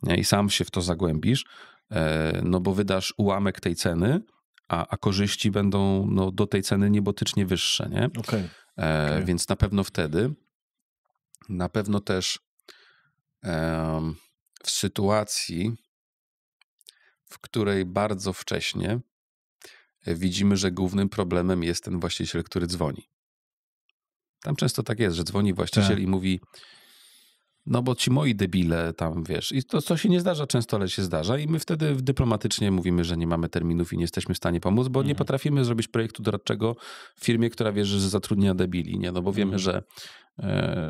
S1: Nie? I sam się w to zagłębisz, no bo wydasz ułamek tej ceny, a korzyści będą do tej ceny niebotycznie wyższe. Nie?
S2: Okay.
S1: Więc na pewno wtedy, na pewno też w sytuacji, w której bardzo wcześnie widzimy, że głównym problemem jest ten właściciel, który dzwoni. Tam często tak jest, że dzwoni właściciel i mówi, no bo ci moi debile tam, wiesz, i to się nie zdarza często, ale się zdarza i my wtedy dyplomatycznie mówimy, że nie mamy terminów i nie jesteśmy w stanie pomóc, bo nie potrafimy zrobić projektu doradczego w firmie, która wierzy, że zatrudnia debili, nie? No bo wiemy,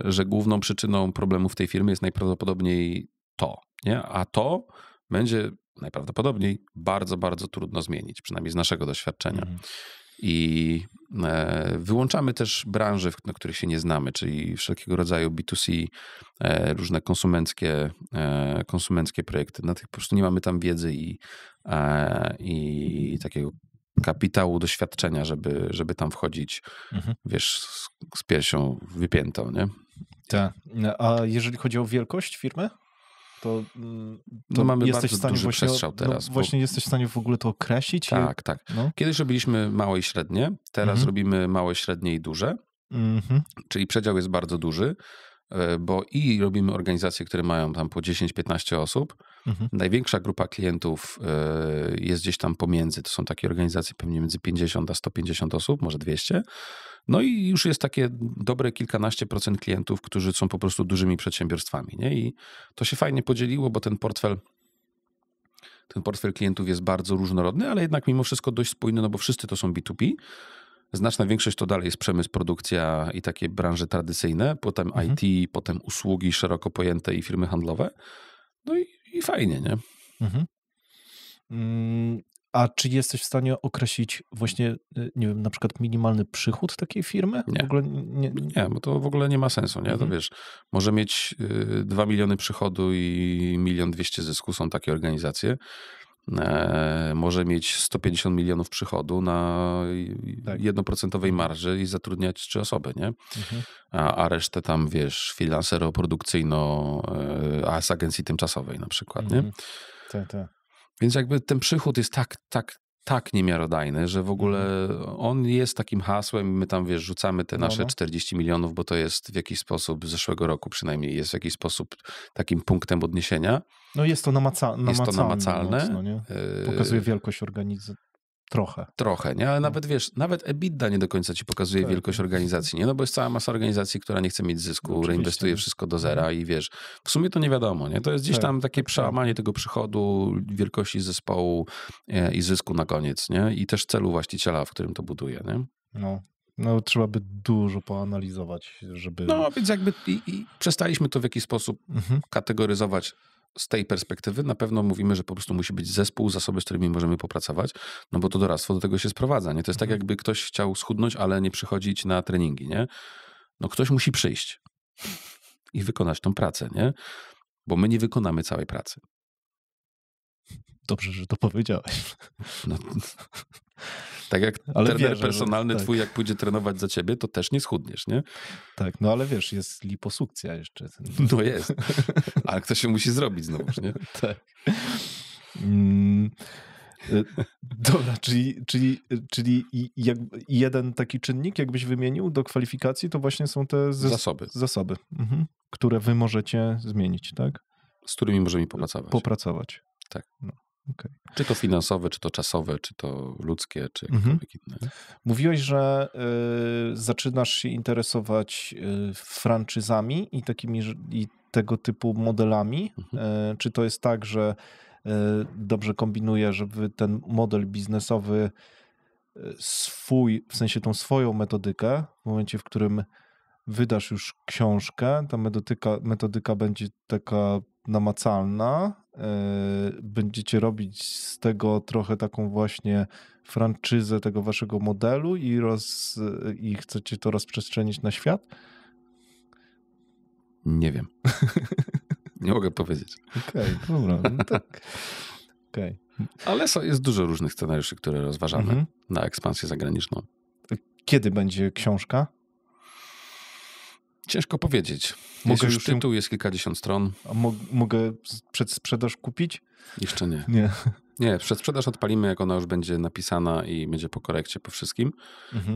S1: że główną przyczyną problemu w tej firmie jest najprawdopodobniej to, nie? A to będzie najprawdopodobniej bardzo, bardzo trudno zmienić, przynajmniej z naszego doświadczenia. I wyłączamy też branże, na których się nie znamy, czyli wszelkiego rodzaju B2C, różne konsumenckie projekty. Na tych po prostu nie mamy tam wiedzy i takiego kapitału doświadczenia, żeby tam wchodzić, wiesz, z piersią wypiętą, nie?
S2: Tak. A jeżeli chodzi o wielkość firmy? To
S1: mamy
S2: jesteś
S1: bardzo
S2: w stanie
S1: duży przestrzał teraz.
S2: Właśnie jesteś w stanie w ogóle to określić?
S1: Tak. No. Kiedyś robiliśmy małe i średnie, teraz robimy małe, średnie i duże, czyli przedział jest bardzo duży, bo i robimy organizacje, które mają tam po 10-15 osób. Największa grupa klientów jest gdzieś tam pomiędzy. To są takie organizacje pewnie między 50 a 150 osób, może 200. No i już jest takie dobre kilkanaście procent klientów, którzy są po prostu dużymi przedsiębiorstwami. Nie? I to się fajnie podzieliło, bo ten portfel klientów jest bardzo różnorodny, ale jednak mimo wszystko dość spójny, no bo wszyscy to są B2B. Znaczna większość to dalej jest przemysł, produkcja i takie branże tradycyjne, potem IT, potem usługi szeroko pojęte i firmy handlowe. No i fajnie, nie?
S2: A czy jesteś w stanie określić właśnie, nie wiem, na przykład minimalny przychód takiej firmy?
S1: Nie,
S2: w ogóle
S1: nie, bo to w ogóle nie ma sensu, nie? To wiesz, może mieć 2 miliony przychodu i 1 200 000 zysku, są takie organizacje. Może mieć 150 milionów przychodu na 1% marży i zatrudniać 3 osoby, nie? A resztę tam, wiesz, freelancero-produkcyjno, a z agencji tymczasowej na przykład, nie?
S2: Tak.
S1: Więc jakby ten przychód jest tak niemiarodajny, że w ogóle on jest takim hasłem i my tam, wiesz, rzucamy te nasze 40 milionów, bo to jest w jakiś sposób z zeszłego roku przynajmniej jest w jakiś sposób takim punktem odniesienia.
S2: No jest to namacalne.
S1: Mocno,
S2: nie? Pokazuje wielkość organizacji. Trochę,
S1: nie? Ale nawet, wiesz, nawet EBITDA nie do końca ci pokazuje wielkość organizacji, nie? No bo jest cała masa organizacji, która nie chce mieć zysku, reinwestuje wszystko do zera i wiesz, w sumie to nie wiadomo, nie? To jest gdzieś tam takie przełamanie tego przychodu, wielkości zespołu i zysku na koniec, nie? I też celu właściciela, w którym to buduje, nie?
S2: No trzeba by dużo poanalizować, żeby...
S1: No, więc jakby i przestaliśmy to w jakiś sposób kategoryzować z tej perspektywy. Na pewno mówimy, że po prostu musi być zespół, zasoby, z którymi możemy popracować, no bo to doradztwo do tego się sprowadza, nie? To jest tak, jakby ktoś chciał schudnąć, ale nie przychodzić na treningi, nie? No ktoś musi przyjść i wykonać tą pracę, nie? Bo my nie wykonamy całej pracy.
S2: Dobrze, że to powiedziałeś.
S1: No, tak jak trener personalny twój, jak pójdzie trenować za ciebie, to też nie schudniesz, nie?
S2: Tak, no ale wiesz, jest liposukcja jeszcze.
S1: No jest, ale ktoś się musi zrobić znowuż, nie?
S2: Tak. Dobra, czyli jeden taki czynnik, jakbyś wymienił do kwalifikacji, to właśnie są te zasoby, które wy możecie zmienić, tak?
S1: Z którymi możemy
S2: popracować.
S1: Tak.
S2: No, okay.
S1: Czy to finansowe, czy to czasowe, czy to ludzkie, czy jakiekolwiek inne.
S2: Mówiłeś, że zaczynasz się interesować franczyzami i tego typu modelami. Czy to jest tak, że dobrze kombinuję, żeby ten model biznesowy w sensie tą swoją metodykę, w momencie, w którym wydasz już książkę, ta metodyka będzie taka namacalna, będziecie robić z tego trochę taką właśnie franczyzę tego waszego modelu i chcecie to rozprzestrzenić na świat?
S1: Nie wiem. Nie mogę powiedzieć.
S2: Okej, dobra. No tak. Okay.
S1: Ale jest dużo różnych scenariuszy, które rozważamy na ekspansję zagraniczną.
S2: Kiedy będzie książka?
S1: Ciężko powiedzieć. Jest już tytuł, jest kilkadziesiąt stron.
S2: A mogę przedsprzedaż kupić?
S1: Jeszcze nie.
S2: Nie,
S1: przedsprzedaż odpalimy, jak ona już będzie napisana i będzie po korekcie, po wszystkim.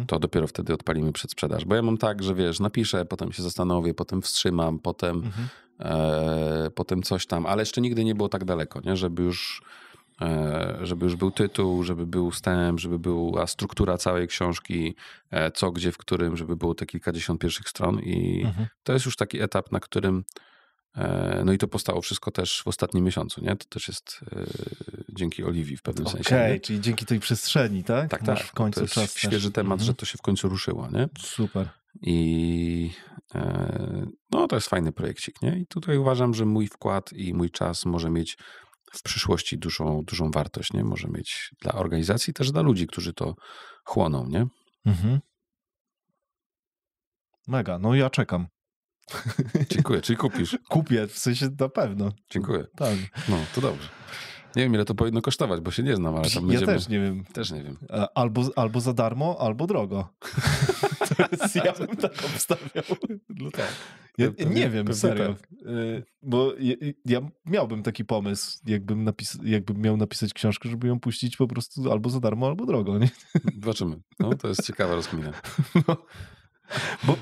S1: To dopiero wtedy odpalimy przedsprzedaż. Bo ja mam tak, że wiesz, napiszę, potem się zastanowię, potem wstrzymam, potem coś tam. Ale jeszcze nigdy nie było tak daleko, nie? Żeby już był tytuł, żeby był wstęp, żeby była struktura całej książki, co, gdzie, w którym, żeby było te kilkadziesiąt pierwszych stron i to jest już taki etap, na którym no i to powstało wszystko też w ostatnim miesiącu, nie? To też jest dzięki Oliwii w pewnym sensie.
S2: Okej, czyli dzięki tej przestrzeni, tak?
S1: Tak,
S2: masz w końcu
S1: to jest
S2: czas
S1: świeży temat, że to się w końcu ruszyło, nie?
S2: Super.
S1: I no to jest fajny projekcik, nie? I tutaj uważam, że mój wkład i mój czas może mieć w przyszłości dużą wartość, nie? Może mieć dla organizacji, też dla ludzi, którzy to chłoną, nie?
S2: Mega, no ja czekam.
S1: Dziękuję, czyli kupisz?
S2: Kupię, w sensie na pewno.
S1: Dziękuję.
S2: Tak.
S1: No, to dobrze. Nie wiem, ile to powinno kosztować, bo się nie znam, ale tam będziemy...
S2: Ja też nie wiem.
S1: Też nie wiem.
S2: Albo za darmo, albo drogo. Ja bym tak obstawiał.
S1: No tak.
S2: Ja nie wiem, serio. Tak. Bo ja miałbym taki pomysł, jakbym miał napisać książkę, żeby ją puścić po prostu albo za darmo, albo drogo. Nie?
S1: Zobaczymy. No, to jest ciekawa rozkmina.
S2: No.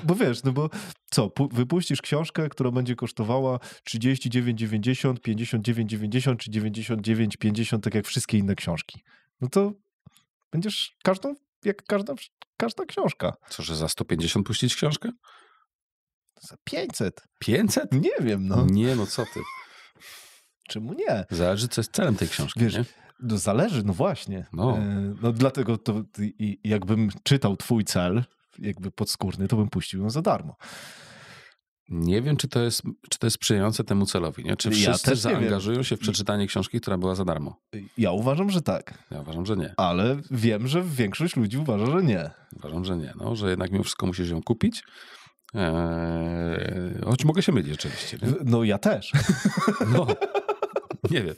S2: Bo wiesz, no bo co, wypuścisz książkę, która będzie kosztowała 39,90, 59,90 czy 99,50, tak jak wszystkie inne książki. No to będziesz każda książka.
S1: Co, że za 150 puścić książkę?
S2: Za 500.
S1: 500?
S2: Nie wiem, no.
S1: Nie, no co ty.
S2: Czemu nie?
S1: Zależy, co jest celem tej książki,
S2: wiesz,
S1: nie?
S2: No zależy, no właśnie.
S1: No
S2: dlatego to jakbym czytał twój cel, jakby podskórny, to bym puścił ją za darmo.
S1: Nie wiem, czy to jest sprzyjające temu celowi, nie? Czy wszyscy zaangażują się w przeczytanie książki, która była za darmo?
S2: Ja uważam, że tak.
S1: Ja uważam, że nie.
S2: Ale wiem, że większość ludzi uważa, że nie.
S1: Uważam, że nie. No, że jednak mimo wszystko musisz ją kupić. Choć mogę się mylić rzeczywiście. Nie?
S2: No ja też.
S1: No, nie wiem.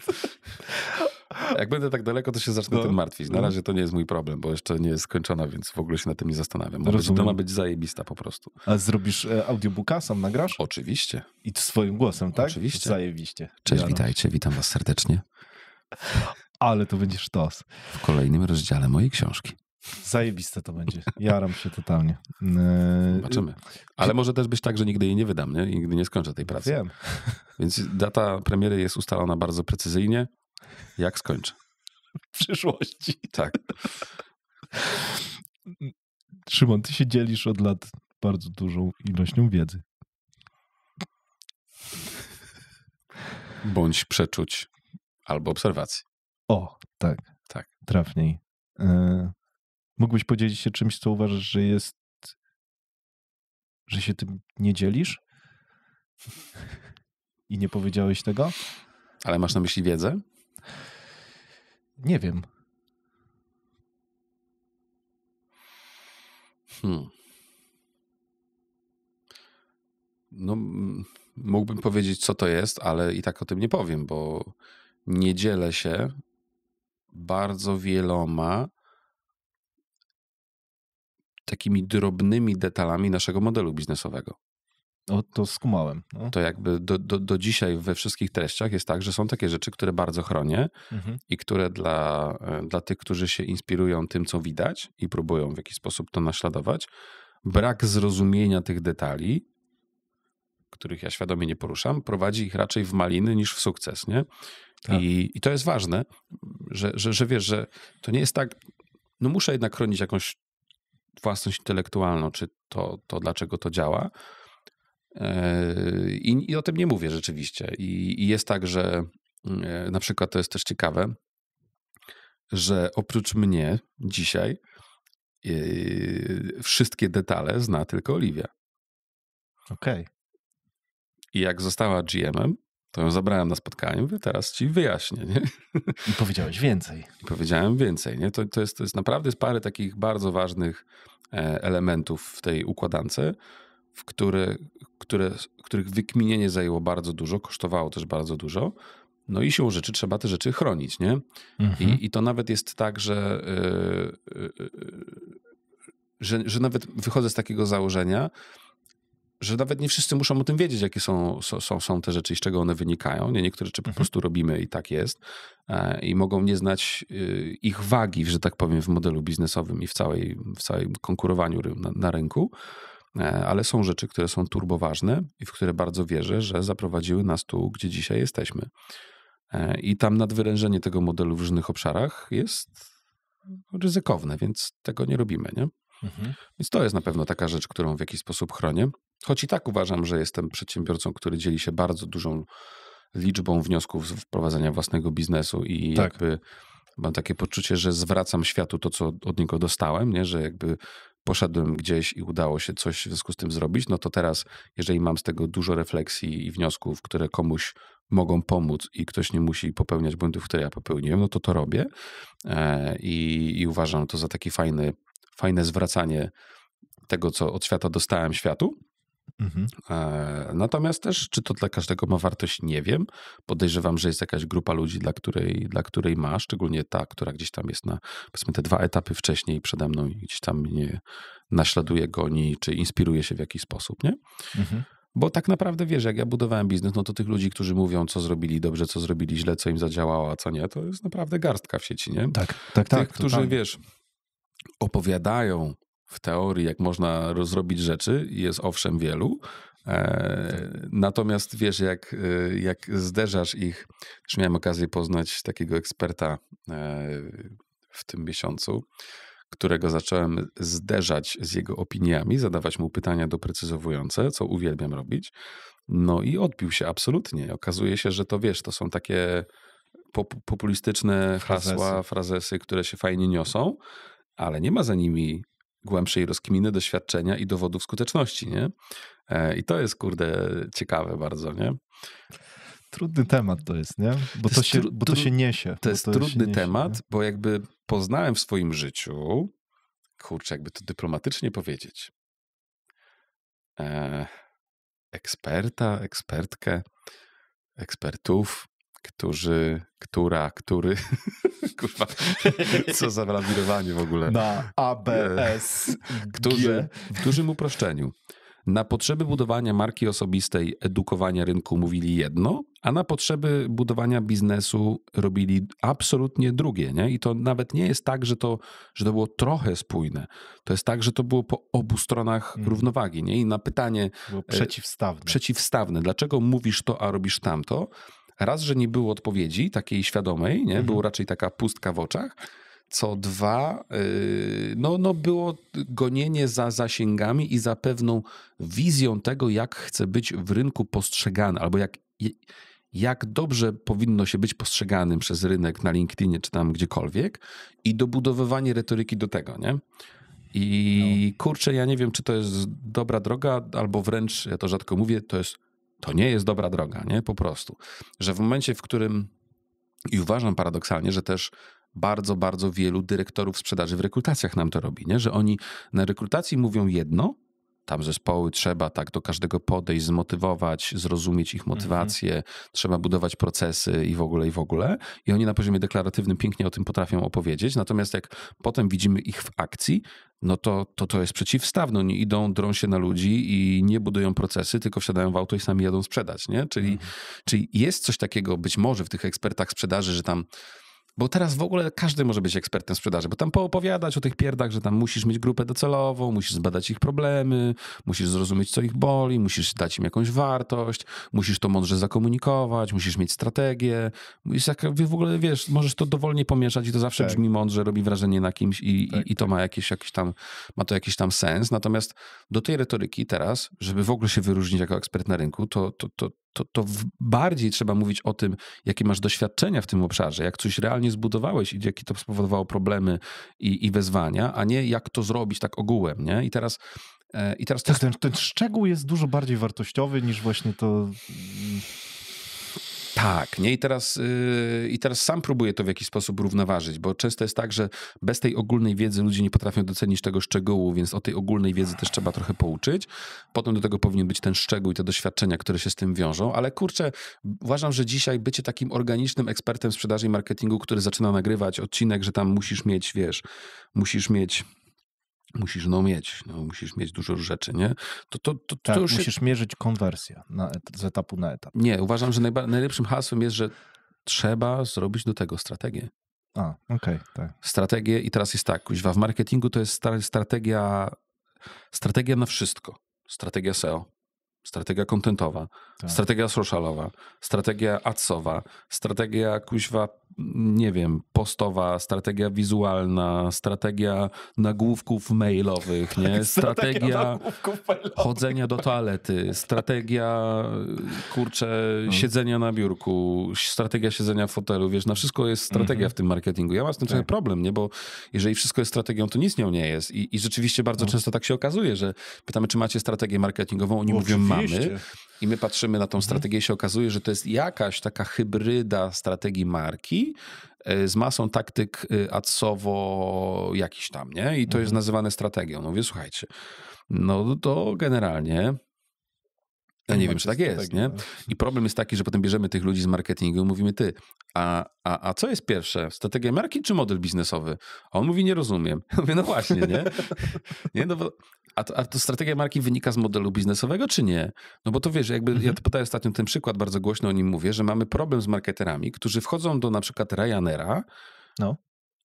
S1: Jak będę tak daleko, to się zacznę tym martwić. Na razie to nie jest mój problem, bo jeszcze nie jest skończona, więc w ogóle się na tym nie zastanawiam. To ma być zajebista po prostu.
S2: A zrobisz audiobooka, sam nagrasz?
S1: Oczywiście.
S2: I swoim głosem, tak?
S1: Oczywiście.
S2: Zajebiście.
S1: Cześć, witajcie, witam was serdecznie.
S2: Ale to będzie sztos.
S1: W kolejnym rozdziale mojej książki.
S2: Zajebiste to będzie. Jaram się totalnie.
S1: Zobaczymy. Ale może też być tak, że nigdy jej nie wydam, nie? I nigdy nie skończę tej pracy.
S2: Wiem.
S1: Więc data premiery jest ustalona bardzo precyzyjnie. Jak skończę?
S2: W przyszłości.
S1: Tak.
S2: Szymon, ty się dzielisz od lat bardzo dużą ilością wiedzy.
S1: Bądź przeczuć albo obserwacji.
S2: O, tak.
S1: Tak.
S2: Trafniej. Mógłbyś podzielić się czymś, co uważasz, że się tym nie dzielisz? I nie powiedziałeś tego?
S1: Ale masz na myśli wiedzę?
S2: Nie wiem.
S1: No, mógłbym powiedzieć, co to jest, ale i tak o tym nie powiem, bo nie dzielę się bardzo wieloma takimi drobnymi detalami naszego modelu biznesowego.
S2: O, to skumałem. No.
S1: To jakby do dzisiaj we wszystkich treściach jest tak, że są takie rzeczy, które bardzo chronię i które dla tych, którzy się inspirują tym, co widać i próbują w jakiś sposób to naśladować, brak zrozumienia tych detali, których ja świadomie nie poruszam, prowadzi ich raczej w maliny niż w sukces, nie? Tak. I to jest ważne, że wiesz, że to nie jest tak, no muszę jednak chronić jakąś własność intelektualną, czy to dlaczego to działa. I o tym nie mówię rzeczywiście. I jest tak, że na przykład to jest też ciekawe, że oprócz mnie dzisiaj wszystkie detale zna tylko Oliwia.
S2: Okej.
S1: I jak została GM-em, to ją zabrałem na spotkanie, mówię, teraz ci wyjaśnię. Nie?
S2: I powiedziałeś więcej.
S1: Powiedziałem więcej. Nie? To jest naprawdę parę takich bardzo ważnych elementów w tej układance, w których wykminienie zajęło bardzo dużo, kosztowało też bardzo dużo. No i siłą rzeczy trzeba te rzeczy chronić, nie? I to nawet jest tak, że nawet wychodzę z takiego założenia, że nawet nie wszyscy muszą o tym wiedzieć, jakie są te rzeczy i z czego one wynikają. Nie, niektóre rzeczy po prostu robimy i tak jest. I mogą nie znać ich wagi, że tak powiem, w modelu biznesowym i w całym konkurowaniu na rynku. Ale są rzeczy, które są turboważne i w które bardzo wierzę, że zaprowadziły nas tu, gdzie dzisiaj jesteśmy. I tam nadwyrężenie tego modelu w różnych obszarach jest ryzykowne, więc tego nie robimy, nie? Więc to jest na pewno taka rzecz, którą w jakiś sposób chronię. Choć i tak uważam, że jestem przedsiębiorcą, który dzieli się bardzo dużą liczbą wniosków z wprowadzenia własnego biznesu i jakby mam takie poczucie, że zwracam światu to, co od niego dostałem, nie? Że jakby poszedłem gdzieś i udało się coś w związku z tym zrobić, no to teraz, jeżeli mam z tego dużo refleksji i wniosków, które komuś mogą pomóc i ktoś nie musi popełniać błędów, które ja popełniłem, no to robię i uważam to za takie fajne zwracanie tego, co od świata dostałem światu. Natomiast też, czy to dla każdego ma wartość, nie wiem. Podejrzewam, że jest jakaś grupa ludzi, dla której ma, szczególnie ta, która gdzieś tam jest na, powiedzmy, te 2 etapy wcześniej przede mną i gdzieś tam mnie naśladuje, goni, czy inspiruje się w jakiś sposób, nie? Bo tak naprawdę, wiesz, jak ja budowałem biznes, no to tych ludzi, którzy mówią, co zrobili dobrze, co zrobili źle, co im zadziałało, a co nie, to jest naprawdę garstka w sieci, nie?
S2: Tak.
S1: Tych, którzy, wiesz, opowiadają w teorii, jak można rozrobić rzeczy, jest owszem wielu. Natomiast wiesz, jak zderzasz ich, już miałem okazję poznać takiego eksperta w tym miesiącu, którego zacząłem zderzać z jego opiniami, zadawać mu pytania doprecyzowujące, co uwielbiam robić. No i odbił się absolutnie. Okazuje się, że to wiesz, to są takie populistyczne hasła, frazesy, które się fajnie niosą, ale nie ma za nimi głębszej rozkminy, doświadczenia i dowodów skuteczności, nie? I to jest, kurde, ciekawe bardzo, nie?
S2: Trudny temat to jest, nie? Bo to się niesie.
S1: To jest trudny temat, bo jakby poznałem w swoim życiu, kurczę, jakby to dyplomatycznie powiedzieć, ekspertkę, ekspertów, który, kurwa, co za lawirowanie w ogóle.
S2: Na ABS.
S1: Którzy w dużym uproszczeniu na potrzeby budowania marki osobistej, edukowania rynku mówili jedno, a na potrzeby budowania biznesu robili absolutnie drugie, nie? I to nawet nie jest tak, że to było trochę spójne. To jest tak, że to było po obu stronach równowagi, nie? I na pytanie
S2: było przeciwstawne.
S1: Dlaczego mówisz to, a robisz tamto? Raz, że nie było odpowiedzi takiej świadomej, nie? Było raczej taka pustka w oczach. Co 2, no było gonienie za zasięgami i za pewną wizją tego, jak chce być w rynku postrzegany, albo jak dobrze powinno się być postrzeganym przez rynek na LinkedInie czy tam gdziekolwiek i dobudowywanie retoryki do tego, nie? I kurczę, ja nie wiem, czy to jest dobra droga, albo wręcz, ja to rzadko mówię, to nie jest dobra droga, nie? Po prostu. Że w momencie, w którym, i uważam paradoksalnie, że też bardzo, bardzo wielu dyrektorów sprzedaży w rekrutacjach nam to robi, nie? Że oni na rekrutacji mówią jedno, tam zespoły trzeba tak do każdego podejść, zmotywować, zrozumieć ich motywację, trzeba budować procesy i w ogóle. I oni na poziomie deklaratywnym pięknie o tym potrafią opowiedzieć, natomiast jak potem widzimy ich w akcji, no to jest przeciwstawne. Oni idą, drą się na ludzi i nie budują procesy, tylko wsiadają w auto i sami jadą sprzedać, nie? Czyli jest coś takiego być może w tych ekspertach sprzedaży, że tam. Bo teraz w ogóle każdy może być ekspertem sprzedaży, bo tam poopowiadać o tych pierdach, że tam musisz mieć grupę docelową, musisz zbadać ich problemy, musisz zrozumieć, co ich boli, musisz dać im jakąś wartość, musisz to mądrze zakomunikować, musisz mieć strategię. W ogóle, wiesz, możesz to dowolnie pomieszać i to zawsze brzmi mądrze, robi wrażenie na kimś i to ma ma to jakiś tam sens. Natomiast do tej retoryki teraz, żeby w ogóle się wyróżnić jako ekspert na rynku, to bardziej trzeba mówić o tym, jakie masz doświadczenia w tym obszarze, jak coś realnie zbudowałeś i jakie to spowodowało problemy i wyzwania, a nie jak to zrobić tak ogółem, nie? I teraz
S2: ten szczegół jest dużo bardziej wartościowy niż właśnie to.
S1: Tak, nie? I teraz sam próbuję to w jakiś sposób równoważyć, bo często jest tak, że bez tej ogólnej wiedzy ludzie nie potrafią docenić tego szczegółu, więc o tej ogólnej wiedzy też trzeba trochę pouczyć. Potem do tego powinien być ten szczegół i te doświadczenia, które się z tym wiążą, ale kurczę, uważam, że dzisiaj bycie takim organicznym ekspertem sprzedaży i marketingu, który zaczyna nagrywać odcinek, że tam musisz mieć dużo rzeczy, nie?
S2: To już musisz mierzyć konwersję z etapu na etap.
S1: Nie, uważam, że najlepszym hasłem jest, że trzeba zrobić do tego strategię.
S2: Okej, tak.
S1: Strategię i teraz jest tak, kuźwa, w marketingu to jest strategia na wszystko. Strategia SEO, strategia contentowa, strategia socialowa, strategia adsowa, strategia kuźwa, nie wiem, postowa, strategia wizualna, strategia nagłówków mailowych, nie? Strategia chodzenia do toalety, strategia, siedzenia na biurku, strategia siedzenia w fotelu, wiesz, na wszystko jest strategia w tym marketingu. Ja mam z tym trochę problem, nie? Bo jeżeli wszystko jest strategią, to nic nią nie jest. I rzeczywiście bardzo często tak się okazuje, że pytamy, czy macie strategię marketingową, oni mówią, mamy. I my patrzymy na tą strategię i się okazuje, że to jest jakaś taka hybryda strategii marki z masą taktyk adsowo jakiś tam, nie? I to jest nazywane strategią. No mówię, słuchajcie, no to generalnie ja nie wiem, czy tak jest, nie? I problem jest taki, że potem bierzemy tych ludzi z marketingu i mówimy, a co jest pierwsze? Strategia marki czy model biznesowy? A on mówi, nie rozumiem. Ja mówię, no właśnie, nie? Nie, no bo a to strategia marki wynika z modelu biznesowego, czy nie? No bo to wiesz, jakby ja to podaję ostatnio ten przykład, bardzo głośno o nim mówię, że mamy problem z marketerami, którzy wchodzą do na przykład Ryanaira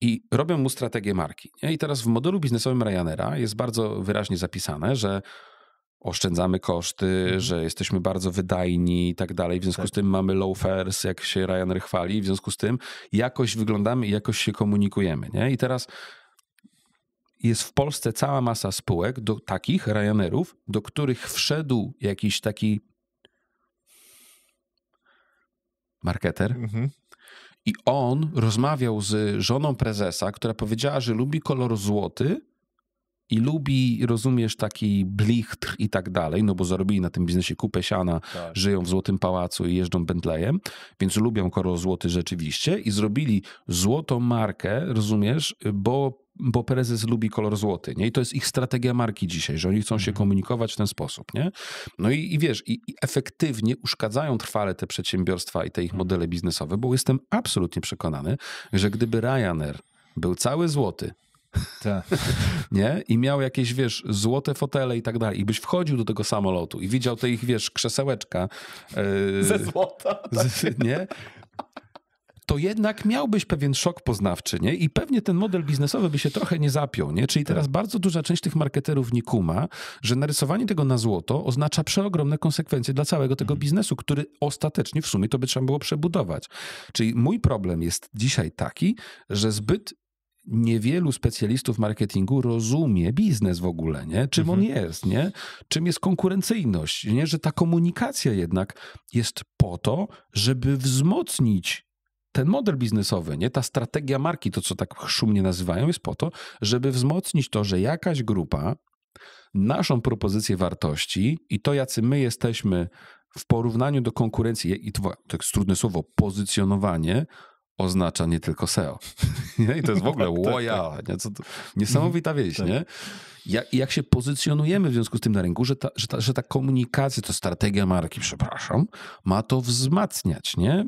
S1: i robią mu strategię marki. Nie? I teraz w modelu biznesowym Ryanaira jest bardzo wyraźnie zapisane, że oszczędzamy koszty, że jesteśmy bardzo wydajni i tak dalej. W związku z tym mamy low fares, jak się Ryanair chwali. W związku z tym jakoś wyglądamy i jakoś się komunikujemy. Nie? I teraz jest w Polsce cała masa spółek, do takich Ryanairów, do których wszedł jakiś taki marketer i on rozmawiał z żoną prezesa, która powiedziała, że lubi kolor złoty i lubi, rozumiesz, taki blichtr i tak dalej, no bo zarobili na tym biznesie kupę siana, żyją w Złotym Pałacu i jeżdżą Bentleyem, więc lubią kolor złoty rzeczywiście i zrobili złotą markę, rozumiesz, bo prezes lubi kolor złoty, nie? I to jest ich strategia marki dzisiaj, że oni chcą się komunikować w ten sposób, nie? No i wiesz, i efektywnie uszkadzają trwale te przedsiębiorstwa i te ich modele biznesowe, bo jestem absolutnie przekonany, że gdyby Ryanair był cały złoty, nie? I miał jakieś, wiesz, złote fotele i tak dalej. I byś wchodził do tego samolotu i widział te ich, wiesz, krzesełeczka.
S2: Ze złota.
S1: Nie? To jednak miałbyś pewien szok poznawczy, nie? I pewnie ten model biznesowy by się trochę nie zapiął, nie? Czyli teraz bardzo duża część tych marketerów nie kuma, że narysowanie tego na złoto oznacza przeogromne konsekwencje dla całego tego biznesu, który ostatecznie w sumie to by trzeba było przebudować. Czyli mój problem jest dzisiaj taki, że zbyt niewielu specjalistów marketingu rozumie biznes w ogóle, nie? Czym on jest, nie? Czym jest konkurencyjność, nie? Że ta komunikacja jednak jest po to, żeby wzmocnić ten model biznesowy, nie? Ta strategia marki, to co tak szumnie nazywają, jest po to, żeby wzmocnić to, że jakaś grupa naszą propozycję wartości i to, jacy my jesteśmy w porównaniu do konkurencji, i to jest trudne słowo, pozycjonowanie, oznacza nie tylko SEO. Nie? I to jest w ogóle łoja. Nie? Co to, niesamowita wieś, nie? Jak się pozycjonujemy w związku z tym na rynku, że ta komunikacja, to strategia marki, ma to wzmacniać, nie?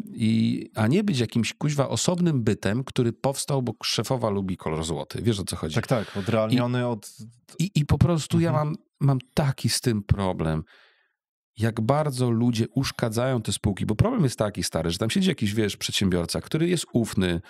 S1: A nie być jakimś kuźwa osobnym bytem, który powstał, bo szefowa lubi kolor złoty. Wiesz, o co chodzi?
S2: Tak, odrealniony od...
S1: I po prostu ja mam taki z tym problem. Jak bardzo ludzie uszkadzają te spółki, bo problem jest taki stary, że tam siedzi jakiś, wiesz, przedsiębiorca, który jest ufny,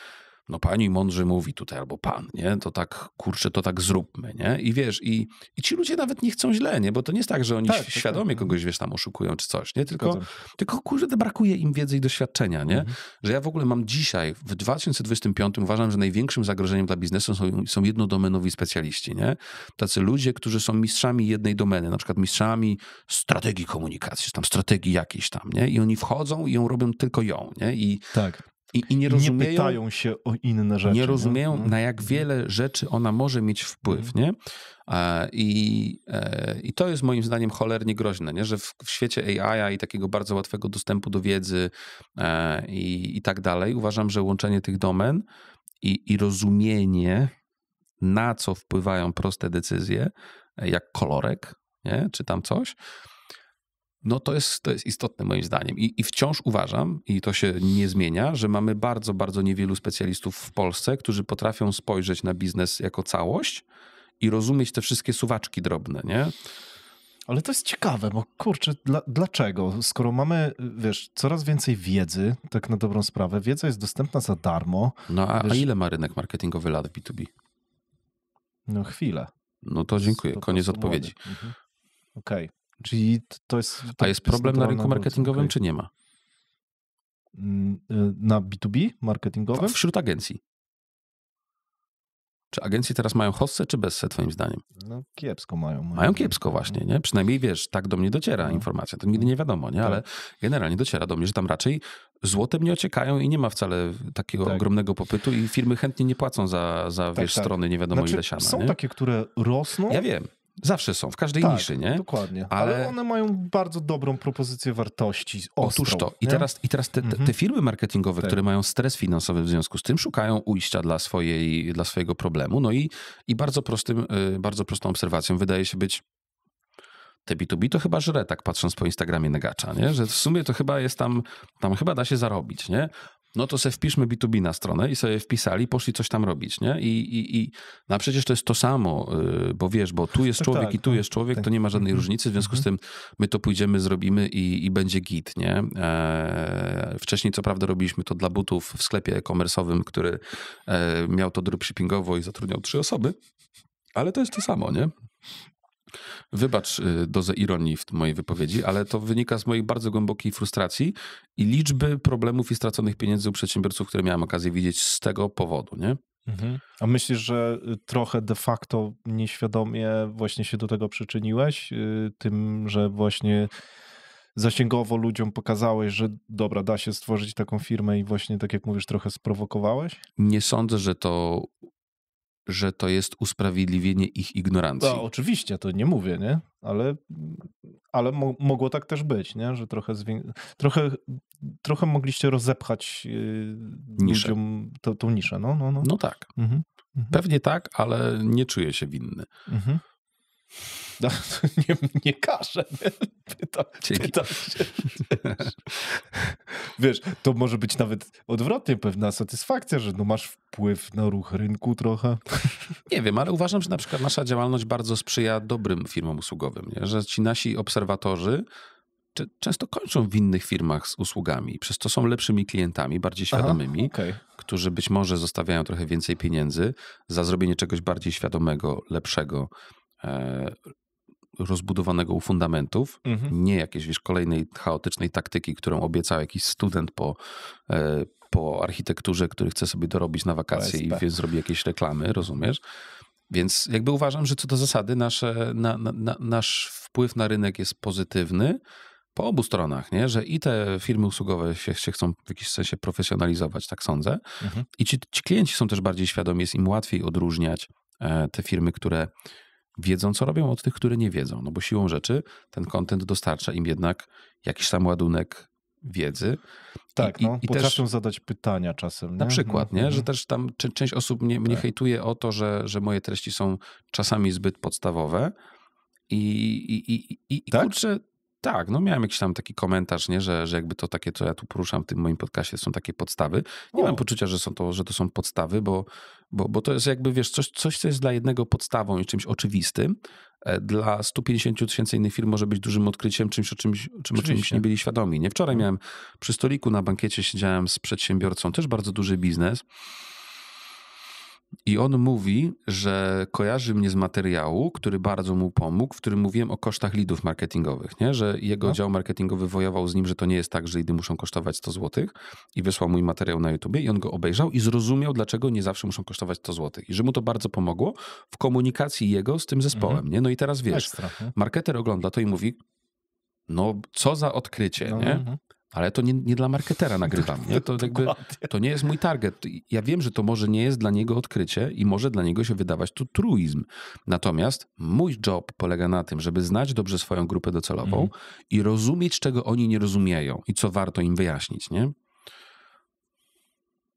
S1: no pani mądrze mówi tutaj, albo pan, nie? To tak, kurczę, to tak zróbmy, nie? I wiesz, i ci ludzie nawet nie chcą źle, nie? Bo to nie jest tak, że oni świadomie kogoś, wiesz, tam oszukują czy coś, nie? Tylko kurde, brakuje im wiedzy i doświadczenia, nie? Że ja w ogóle mam dzisiaj, w 2025 uważam, że największym zagrożeniem dla biznesu są jednodomenowi specjaliści, nie? Tacy ludzie, którzy są mistrzami jednej domeny, na przykład mistrzami strategii komunikacji, tam strategii jakiejś tam, nie? I oni wchodzą i ją robią tylko ją, nie? I nie rozumieją,
S2: nie pytają się o inne rzeczy.
S1: Nie rozumieją, na jak wiele rzeczy ona może mieć wpływ, nie? I to jest moim zdaniem cholernie groźne, nie? Że w świecie AI i takiego bardzo łatwego dostępu do wiedzy i tak dalej, uważam, że łączenie tych domen i rozumienie, na co wpływają proste decyzje, jak kolorek, nie? Czy tam coś, no to jest istotne moim zdaniem. I wciąż uważam, i to się nie zmienia, że mamy bardzo, bardzo niewielu specjalistów w Polsce, którzy potrafią spojrzeć na biznes jako całość i rozumieć te wszystkie suwaczki drobne, nie?
S2: Ale to jest ciekawe, bo kurczę, dlaczego? Skoro mamy, wiesz, coraz więcej wiedzy, tak na dobrą sprawę, wiedza jest dostępna za darmo.
S1: No a ile ma rynek marketingowy lat w B2B?
S2: No chwilę.
S1: No to dziękuję, koniec odpowiedzi.
S2: Okej. Czyli to jest...
S1: A jest problem na rynku marketingowym, czy nie ma?
S2: Na B2B marketingowym?
S1: Wśród agencji. Czy agencje teraz mają hossę, czy bessę, twoim zdaniem?
S2: No kiepsko mają.
S1: Mają kiepsko właśnie, nie? Przynajmniej wiesz, tak do mnie dociera informacja. To nigdy nie wiadomo, nie? Ale generalnie dociera do mnie, że tam raczej złotem nie ociekają i nie ma wcale takiego ogromnego popytu i firmy chętnie nie płacą za wiesz, strony nie wiadomo ile siana.
S2: Są
S1: nie?
S2: takie, które rosną.
S1: Ja wiem. Zawsze są, w każdej niszy, nie?
S2: Dokładnie. Ale one mają bardzo dobrą propozycję wartości. Ostrą,
S1: otóż to. I teraz te firmy marketingowe, które mają stres finansowy w związku z tym, szukają ujścia dla swojego problemu. No i bardzo prostą obserwacją wydaje się być, te B2B to chyba żre, tak patrząc po Instagramie Negacza, nie? Że w sumie to chyba jest tam chyba da się zarobić, nie? No to sobie wpiszmy B2B na stronę i sobie wpisali, poszli coś tam robić, nie? No a przecież to jest to samo, bo wiesz, bo tu jest człowiek i tu jest człowiek, to nie ma żadnej różnicy, w związku z tym my to pójdziemy, zrobimy i będzie git, nie? Wcześniej co prawda robiliśmy to dla butów w sklepie e-commerce'owym, który miał to dropshippingowo i zatrudniał 3 osoby, ale to jest to samo, nie? Wybacz dozę ironii w mojej wypowiedzi, ale to wynika z mojej bardzo głębokiej frustracji i liczby problemów i straconych pieniędzy u przedsiębiorców, które miałem okazję widzieć z tego powodu, nie?
S2: A myślisz, że trochę de facto nieświadomie właśnie się do tego przyczyniłeś? Tym, że właśnie zasięgowo ludziom pokazałeś, że dobra, da się stworzyć taką firmę i właśnie, tak jak mówisz, trochę sprowokowałeś?
S1: Nie sądzę, że to jest usprawiedliwienie ich ignorancji.
S2: No, oczywiście, to nie mówię, nie? Ale mogło tak też być, nie? Że trochę mogliście rozepchać ludziom tą niszę. No
S1: tak. Pewnie tak, ale nie czuję się winny.
S2: No, nie każę. Pytam się. Wiesz, to może być nawet odwrotnie pewna satysfakcja, że masz wpływ na ruch rynku trochę.
S1: Nie wiem, ale uważam, że na przykład nasza działalność bardzo sprzyja dobrym firmom usługowym, nie? Że ci nasi obserwatorzy często kończą w innych firmach z usługami, przez to są lepszymi klientami, bardziej świadomymi, którzy być może zostawiają trochę więcej pieniędzy za zrobienie czegoś bardziej świadomego, lepszego, rozbudowanego u fundamentów, nie jakiejś kolejnej chaotycznej taktyki, którą obiecał jakiś student po architekturze, który chce sobie dorobić na wakacje i więc zrobi jakieś reklamy, rozumiesz? Więc jakby uważam, że co do zasady nasz wpływ na rynek jest pozytywny po obu stronach, nie? Że i te firmy usługowe się chcą w jakiś sensie profesjonalizować, tak sądzę. I ci klienci są też bardziej świadomi, jest im łatwiej odróżniać te firmy, które wiedzą, co robią, od tych, które nie wiedzą. No bo siłą rzeczy ten content dostarcza im jednak jakiś tam ładunek
S2: wiedzy. Tak, potrafią też zadać pytania czasem. Nie?
S1: Na przykład, nie? Że też tam część osób mnie hejtuje o to, że moje treści są czasami zbyt podstawowe i
S2: tak?
S1: Kurczę, tak, miałem jakiś tam taki komentarz, nie? Że jakby to takie, co ja tu poruszam w tym moim podcastie, są takie podstawy. Nie mam poczucia, że to są podstawy, bo to jest jakby, wiesz, coś, co jest dla jednego podstawą i czymś oczywistym, dla 150 000 innych firm może być dużym odkryciem, czymś, o czymś nie byli świadomi. Nie? Wczoraj miałem przy stoliku na bankiecie, siedziałem z przedsiębiorcą, też bardzo duży biznes, i on mówi, że kojarzy mnie z materiału, który bardzo mu pomógł, w którym mówiłem o kosztach leadów marketingowych, nie? Że jego dział marketingowy wojował z nim, że to nie jest tak, że leady muszą kosztować 100 zł i wysłał mój materiał na YouTubie i on go obejrzał i zrozumiał, dlaczego nie zawsze muszą kosztować 100 zł. I że mu to bardzo pomogło w komunikacji jego z tym zespołem. Nie? No i teraz wiesz, marketer ogląda to i mówi, co za odkrycie, nie? Ale to nie dla marketera nagrywam. Nie? To nie jest mój target. Ja wiem, że to może nie jest dla niego odkrycie i może dla niego się wydawać to truizm. Natomiast mój job polega na tym, żeby znać dobrze swoją grupę docelową i rozumieć, czego oni nie rozumieją i co warto im wyjaśnić. Nie?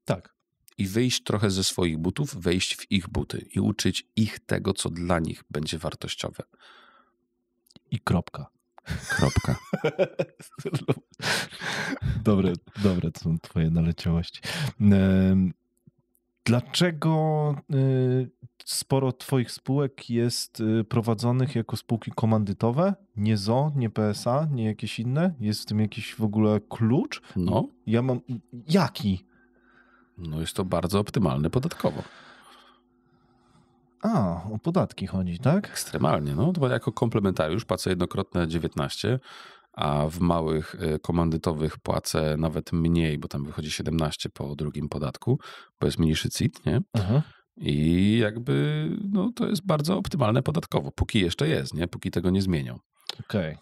S2: Tak.
S1: I wyjść trochę ze swoich butów, wejść w ich buty i uczyć ich tego, co dla nich będzie wartościowe.
S2: I kropka.
S1: Kropka.
S2: Dobre to są twoje naleciałości. Dlaczego sporo twoich spółek jest prowadzonych jako spółki komandytowe? Nie ZO, nie PSA, nie jakieś inne? Jest w tym jakiś w ogóle klucz? Ja mam... Jaki?
S1: Jest to bardzo optymalne podatkowo.
S2: O podatki chodzi, tak?
S1: Ekstremalnie. To jako komplementariusz płacę jednokrotne 19, a w małych komandytowych płacę nawet mniej, bo tam wychodzi 17 po drugim podatku, bo jest mniejszy CIT, nie? I jakby to jest bardzo optymalne podatkowo, póki jeszcze jest, nie? Póki tego nie zmienią.
S2: Okej.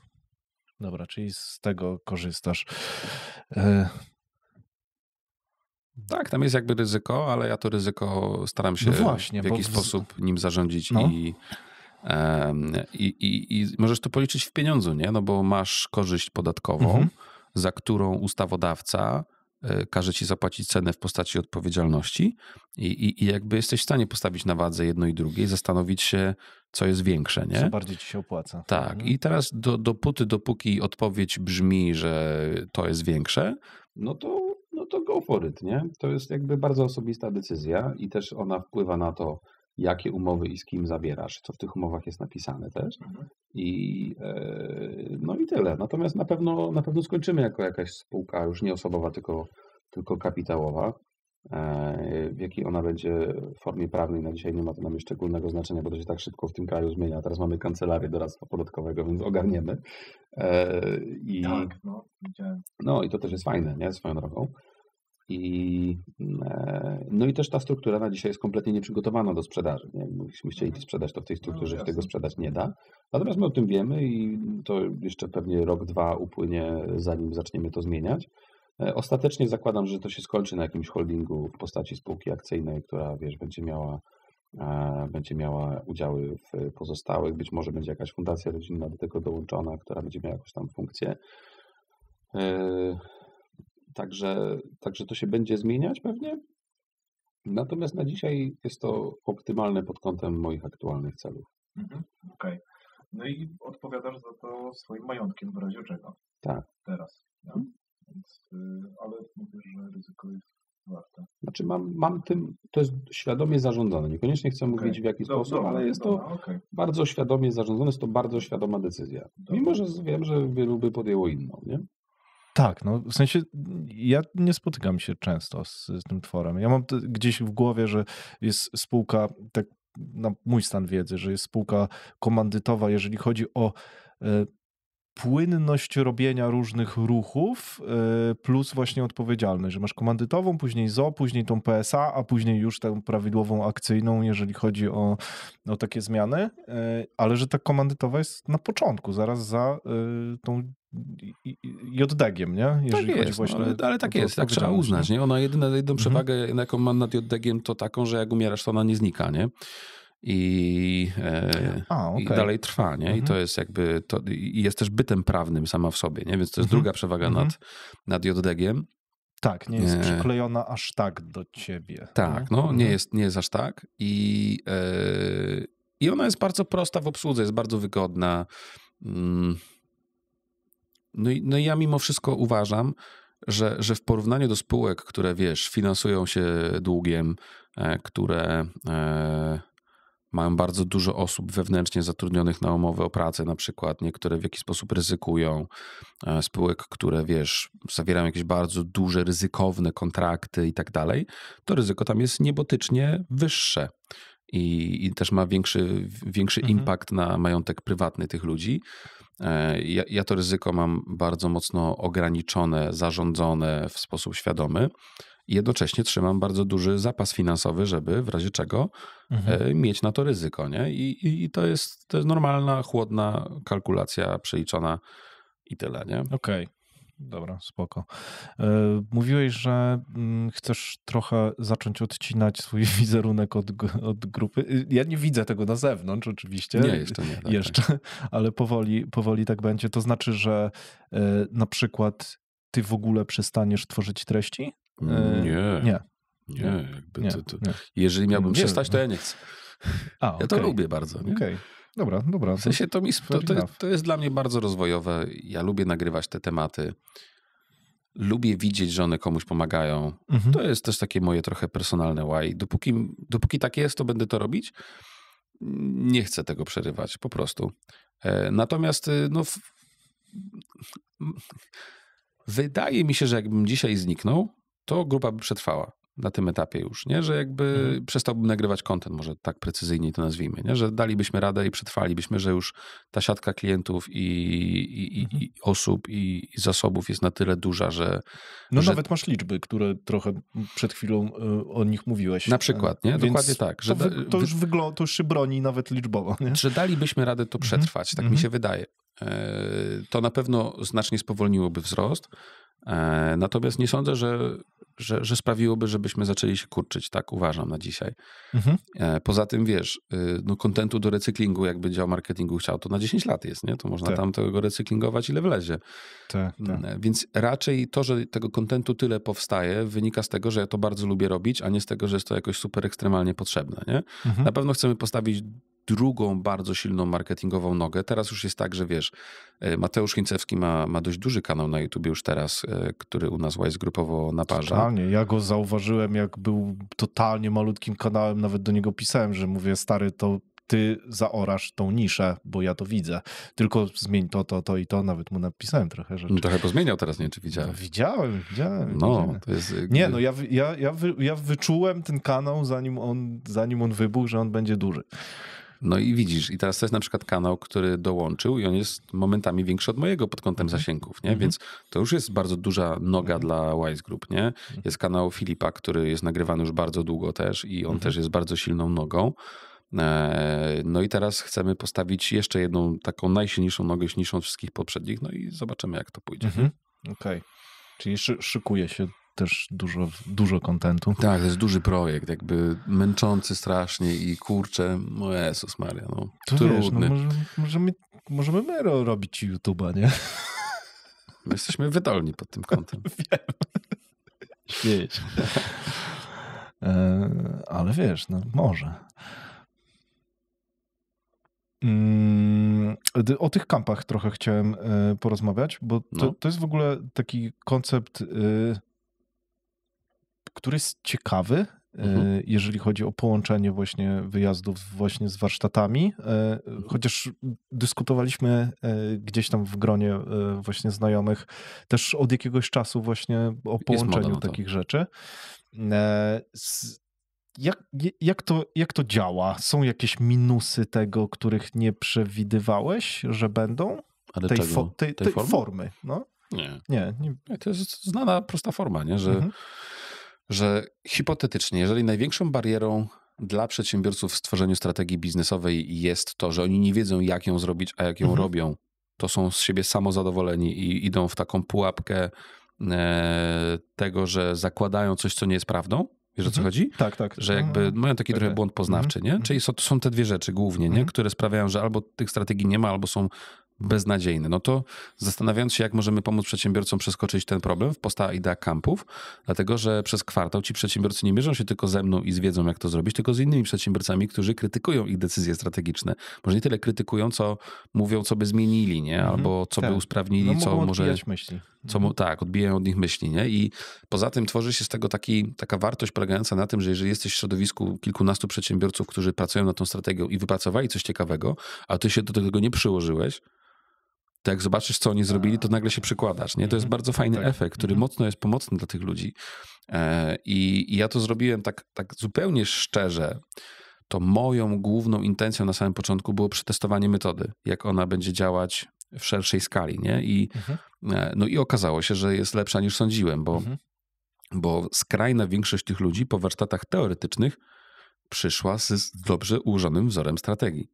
S2: Dobra, czyli z tego korzystasz.
S1: Tak, tam jest jakby ryzyko, ale ja to ryzyko staram się w jakiś sposób nim zarządzić i możesz to policzyć w pieniądzu, nie? Bo masz korzyść podatkową, za którą ustawodawca każe ci zapłacić cenę w postaci odpowiedzialności i jakby jesteś w stanie postawić na wadze jedno i drugie i zastanowić się, co jest większe, nie?
S2: Co bardziej ci się opłaca.
S1: Tak. I teraz dopóki odpowiedź brzmi, że to jest większe, to go for it, nie? To jest jakby bardzo osobista decyzja i też ona wpływa na to, jakie umowy i z kim zabierasz, co w tych umowach jest napisane też. I tyle. Natomiast na pewno skończymy jako jakaś spółka już nie osobowa, tylko kapitałowa. W jakiej ona będzie formie prawnej na dzisiaj nie ma to nam szczególnego znaczenia, bo to się tak szybko w tym kraju zmienia. Teraz mamy kancelarię doradztwa podatkowego, więc ogarniemy.
S2: Tak, widziałem.
S1: I to też jest fajne, nie? Swoją drogą. I też ta struktura na dzisiaj jest kompletnie nieprzygotowana do sprzedaży. Nie? Jakbyśmy chcieli to sprzedać, to w tej strukturze się tego sprzedać nie da. Natomiast my o tym wiemy i to jeszcze pewnie rok, 2 upłynie, zanim zaczniemy to zmieniać. Ostatecznie zakładam, że to się skończy na jakimś holdingu w postaci spółki akcyjnej, która będzie miała udziały w pozostałych. Być może będzie jakaś fundacja rodzinna do tego dołączona, która będzie miała jakąś tam funkcję. Także to się będzie zmieniać pewnie. Natomiast na dzisiaj jest to optymalne pod kątem moich aktualnych celów.
S2: Okej. I odpowiadasz za to swoim majątkiem w razie czego.
S1: Tak.
S2: Teraz. No? Więc, ale mówisz, że ryzyko jest warte.
S1: Znaczy mam tym, to jest świadomie zarządzane. Niekoniecznie chcę mówić w jaki sposób, ale jest to bardzo świadomie zarządzane, jest to bardzo świadoma decyzja. Mimo, że wiem, że wielu by podjęło inną, nie?
S2: Tak, w sensie ja nie spotykam się często z tym tworem. Ja mam gdzieś w głowie, że jest spółka, tak na mój stan wiedzy, że jest spółka komandytowa, jeżeli chodzi o płynność robienia różnych ruchów plus właśnie odpowiedzialność, że masz komandytową, później ZO, później tą PSA, a później już tę prawidłową akcyjną, jeżeli chodzi o takie zmiany, ale że ta komandytowa jest na początku, zaraz za tą JDG-iem, nie?
S1: Jeżeli tak jest, chodzi właśnie ale tak jest, tak trzeba uznać, nie? Ona jedną przewagę, jaką ma nad JDG-iem, to taką, że jak umierasz, to ona nie znika, nie? i dalej trwa, nie? I to jest jakby, i jest też bytem prawnym sama w sobie, nie? Więc to jest druga przewaga nad JDG-iem.
S2: Tak, nie jest przyklejona aż tak do ciebie.
S1: Tak, no nie jest aż tak i ona jest bardzo prosta w obsłudze, jest bardzo wygodna. No i ja mimo wszystko uważam, że w porównaniu do spółek, które wiesz, finansują się długiem, które mają bardzo dużo osób wewnętrznie zatrudnionych na umowę o pracę na przykład, niektóre w jakiś sposób ryzykują, spółek, które wiesz, zawierają jakieś bardzo duże, ryzykowne kontrakty i tak dalej, to ryzyko tam jest niebotycznie wyższe i też ma większy impact na majątek prywatny tych ludzi. Ja to ryzyko mam bardzo mocno ograniczone, zarządzone w sposób świadomy. I jednocześnie trzymam bardzo duży zapas finansowy, żeby w razie czego mieć na to ryzyko. Nie? I to jest normalna, chłodna kalkulacja przeliczona i tyle. Nie?
S2: Okej. Dobra, spoko. Mówiłeś, że chcesz trochę zacząć odcinać swój wizerunek od grupy. Ja nie widzę tego na zewnątrz oczywiście.
S1: Nie, jeszcze nie. Tak,
S2: jeszcze, tak. Ale powoli tak będzie. To znaczy, że na przykład ty w ogóle przestaniesz tworzyć treści?
S1: Nie. Jakby nie. Jeżeli miałbym przestać, to ja nie chcę. Ja to lubię bardzo.
S2: Okej. Dobra.
S1: W sensie to jest dla mnie bardzo rozwojowe. Ja lubię nagrywać te tematy. Lubię widzieć, że one komuś pomagają. To jest też takie moje trochę personalne why. Dopóki tak jest, to będę to robić. Nie chcę tego przerywać, po prostu. Natomiast wydaje mi się, że jakbym dzisiaj zniknął, to grupa by przetrwała na tym etapie już, nie? Że jakby przestałbym nagrywać content, może tak precyzyjniej to nazwijmy, nie? Że dalibyśmy radę i przetrwalibyśmy, że już ta siatka klientów i osób i zasobów jest na tyle duża, że...
S2: Nawet masz liczby, które trochę przed chwilą o nich mówiłeś.
S1: Na przykład, nie? Dokładnie tak. Że
S2: to już się broni nawet liczbowo, nie?
S1: Że dalibyśmy radę to przetrwać, tak mi się wydaje. To na pewno znacznie spowolniłoby wzrost, natomiast nie sądzę, że sprawiłoby, żebyśmy zaczęli się kurczyć, tak uważam na dzisiaj. Poza tym, wiesz, kontentu do recyklingu, jakby dział marketingu chciał, to na 10 lat jest, nie? To można tam tego recyklingować, ile wlezie.
S2: Tak.
S1: Więc raczej to, że tego kontentu tyle powstaje, wynika z tego, że ja to bardzo lubię robić, a nie z tego, że jest to jakoś super ekstremalnie potrzebne, nie? Na pewno chcemy postawić drugą bardzo silną marketingową nogę. Teraz już jest tak, że wiesz, Mateusz Chińcewski ma dość duży kanał na YouTube już teraz, który u nas Wise grupowo naparza.
S2: Totalnie. Ja go zauważyłem, jak był totalnie malutkim kanałem, nawet do niego pisałem, że mówię, stary, to ty zaorasz tą niszę, bo ja to widzę. Tylko zmień to i to. Nawet mu napisałem trochę rzeczy.
S1: Trochę pozmieniał teraz, nie wiem, czy widziałem.
S2: Widziałem.
S1: To jest...
S2: Nie, ja wyczułem ten kanał, zanim on wybuchł, że on będzie duży.
S1: No i widzisz, i teraz to jest na przykład kanał, który dołączył i on jest momentami większy od mojego pod kątem zasięgów, nie? Więc to już jest bardzo duża noga dla Wise Group, nie? Jest kanał Filipa, który jest nagrywany już bardzo długo też i on też jest bardzo silną nogą. No i teraz chcemy postawić jeszcze jedną taką najsilniejszą nogę, silniejszą od wszystkich poprzednich, no i zobaczymy, jak to pójdzie.
S2: Okej. Czyli szykuje się też dużo kontentu.
S1: Tak, to jest duży projekt, jakby męczący strasznie i kurczę, no Jezus Maria, no
S2: to
S1: trudny.
S2: Wiesz, możemy my robić YouTube'a, nie?
S1: My jesteśmy wydolni pod tym kątem.
S2: Wiem. Śmieję się. Ale wiesz, może. O tych kampach trochę chciałem porozmawiać, bo to jest w ogóle taki koncept, który jest ciekawy, jeżeli chodzi o połączenie właśnie wyjazdów właśnie z warsztatami, chociaż dyskutowaliśmy gdzieś tam w gronie właśnie znajomych też od jakiegoś czasu właśnie o połączeniu takich rzeczy. Jak to działa? Są jakieś minusy tego, których nie przewidywałeś, że będą?
S1: Ale
S2: tej formy? No? Nie.
S1: To jest znana, prosta forma, nie? Że hipotetycznie, jeżeli największą barierą dla przedsiębiorców w stworzeniu strategii biznesowej jest to, że oni nie wiedzą, jak ją zrobić, a jak ją robią, to są z siebie samozadowoleni i idą w taką pułapkę tego, że zakładają coś, co nie jest prawdą, Wiesz, o co chodzi?
S2: Tak.
S1: Że jakby mają taki trochę błąd poznawczy, nie? Czyli są te dwie rzeczy głównie, nie? Które sprawiają, że albo tych strategii nie ma, albo są beznadziejne. No to zastanawiając się, jak możemy pomóc przedsiębiorcom przeskoczyć ten problem, powstała idea kampów, dlatego że przez kwartał ci przedsiębiorcy nie mierzą się tylko ze mną i z wiedzą, jak to zrobić, tylko z innymi przedsiębiorcami, którzy krytykują ich decyzje strategiczne. Może nie tyle krytykują, co mówią, co by zmienili, nie? Albo co by usprawnili, co może...
S2: myśli.
S1: Tak, odbijają od nich myśli, nie? I poza tym tworzy się z tego taka wartość polegająca na tym, że jeżeli jesteś w środowisku kilkunastu przedsiębiorców, którzy pracują nad tą strategią i wypracowali coś ciekawego, a ty się do tego nie przyłożyłeś, to jak zobaczysz, co oni zrobili, to nagle się przykładasz, nie? To jest bardzo fajny efekt, który mocno jest pomocny dla tych ludzi. I ja to zrobiłem tak zupełnie szczerze. To moją główną intencją na samym początku było przetestowanie metody, jak ona będzie działać w szerszej skali, nie? No i okazało się, że jest lepsza niż sądziłem, bo skrajna większość tych ludzi po warsztatach teoretycznych przyszła z dobrze ułożonym wzorem strategii,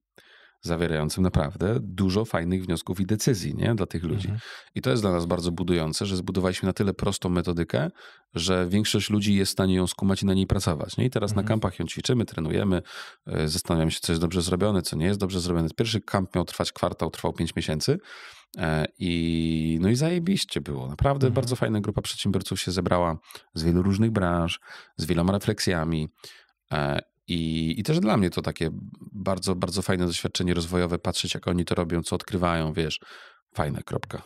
S1: zawierającym naprawdę dużo fajnych wniosków i decyzji, nie? Dla tych ludzi. I to jest dla nas bardzo budujące, że zbudowaliśmy na tyle prostą metodykę, że większość ludzi jest w stanie ją skumać i na niej pracować, nie? I teraz na kampach ją ćwiczymy, trenujemy, zastanawiamy się, co jest dobrze zrobione, co nie jest dobrze zrobione. Pierwszy kamp miał trwać kwartał, trwał 5 miesięcy. No i zajebiście było. Naprawdę bardzo fajna grupa przedsiębiorców się zebrała z wielu różnych branż, z wieloma refleksjami. I też dla mnie to takie bardzo, bardzo fajne doświadczenie rozwojowe, patrzeć jak oni to robią, co odkrywają, wiesz, fajna kropka.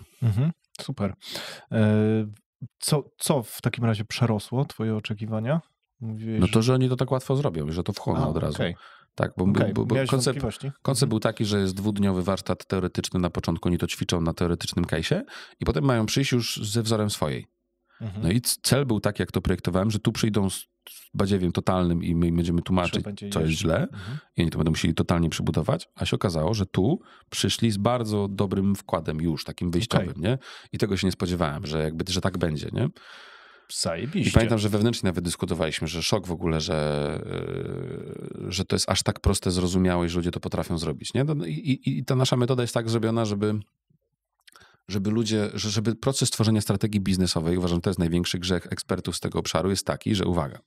S2: Super. Co w takim razie przerosło twoje oczekiwania?
S1: No to, że oni to tak łatwo zrobią i że to wchłoną od razu.
S2: Okay.
S1: Tak, bo koncept był taki, że jest 2-dniowy warsztat teoretyczny na początku, oni to ćwiczą na teoretycznym case'ie i potem mają przyjść już ze wzorem swojej. No i cel był taki, jak to projektowałem, że tu przyjdą z badziewiem totalnym i my będziemy tłumaczyć, co jest źle i oni to będą musieli totalnie przebudować, a się okazało, że tu przyszli z bardzo dobrym wkładem już, takim wyjściowym, nie? I tego się nie spodziewałem, że tak będzie, nie?
S2: Zajebiście.
S1: I pamiętam, że wewnętrznie nawet dyskutowaliśmy, że szok w ogóle, że to jest aż tak proste, zrozumiałe, że ludzie to potrafią zrobić, nie? I ta nasza metoda jest tak zrobiona, żeby proces tworzenia strategii biznesowej, uważam, że to jest największy grzech ekspertów z tego obszaru, jest taki, że uwaga,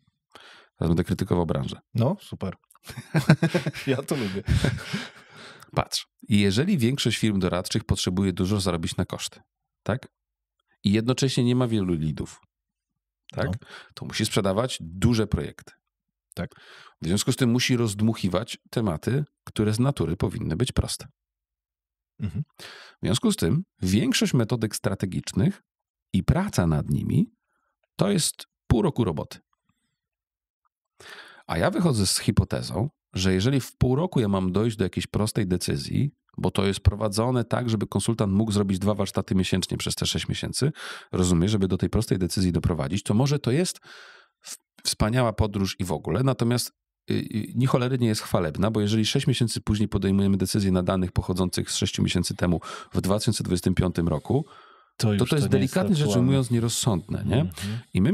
S1: teraz będę krytykował branżę.
S2: No, super. Ja to lubię.
S1: Patrz, jeżeli większość firm doradczych potrzebuje dużo zarobić na koszty, tak? I jednocześnie nie ma wielu leadów, tak? To musi sprzedawać duże projekty.
S2: Tak.
S1: W związku z tym musi rozdmuchiwać tematy, które z natury powinny być proste. W związku z tym większość metodyk strategicznych i praca nad nimi to jest pół roku roboty. A ja wychodzę z hipotezą, że jeżeli w pół roku ja mam dojść do jakiejś prostej decyzji, bo to jest prowadzone tak, żeby konsultant mógł zrobić 2 warsztaty miesięcznie przez te 6 miesięcy, rozumiem, żeby do tej prostej decyzji doprowadzić, to może to jest wspaniała podróż i w ogóle, natomiast ni cholery nie jest chwalebna, bo jeżeli 6 miesięcy później podejmujemy decyzję na danych pochodzących z 6 miesięcy temu w 2025 roku, to jest delikatnie rzecz ujmując nierozsądne, nie? I my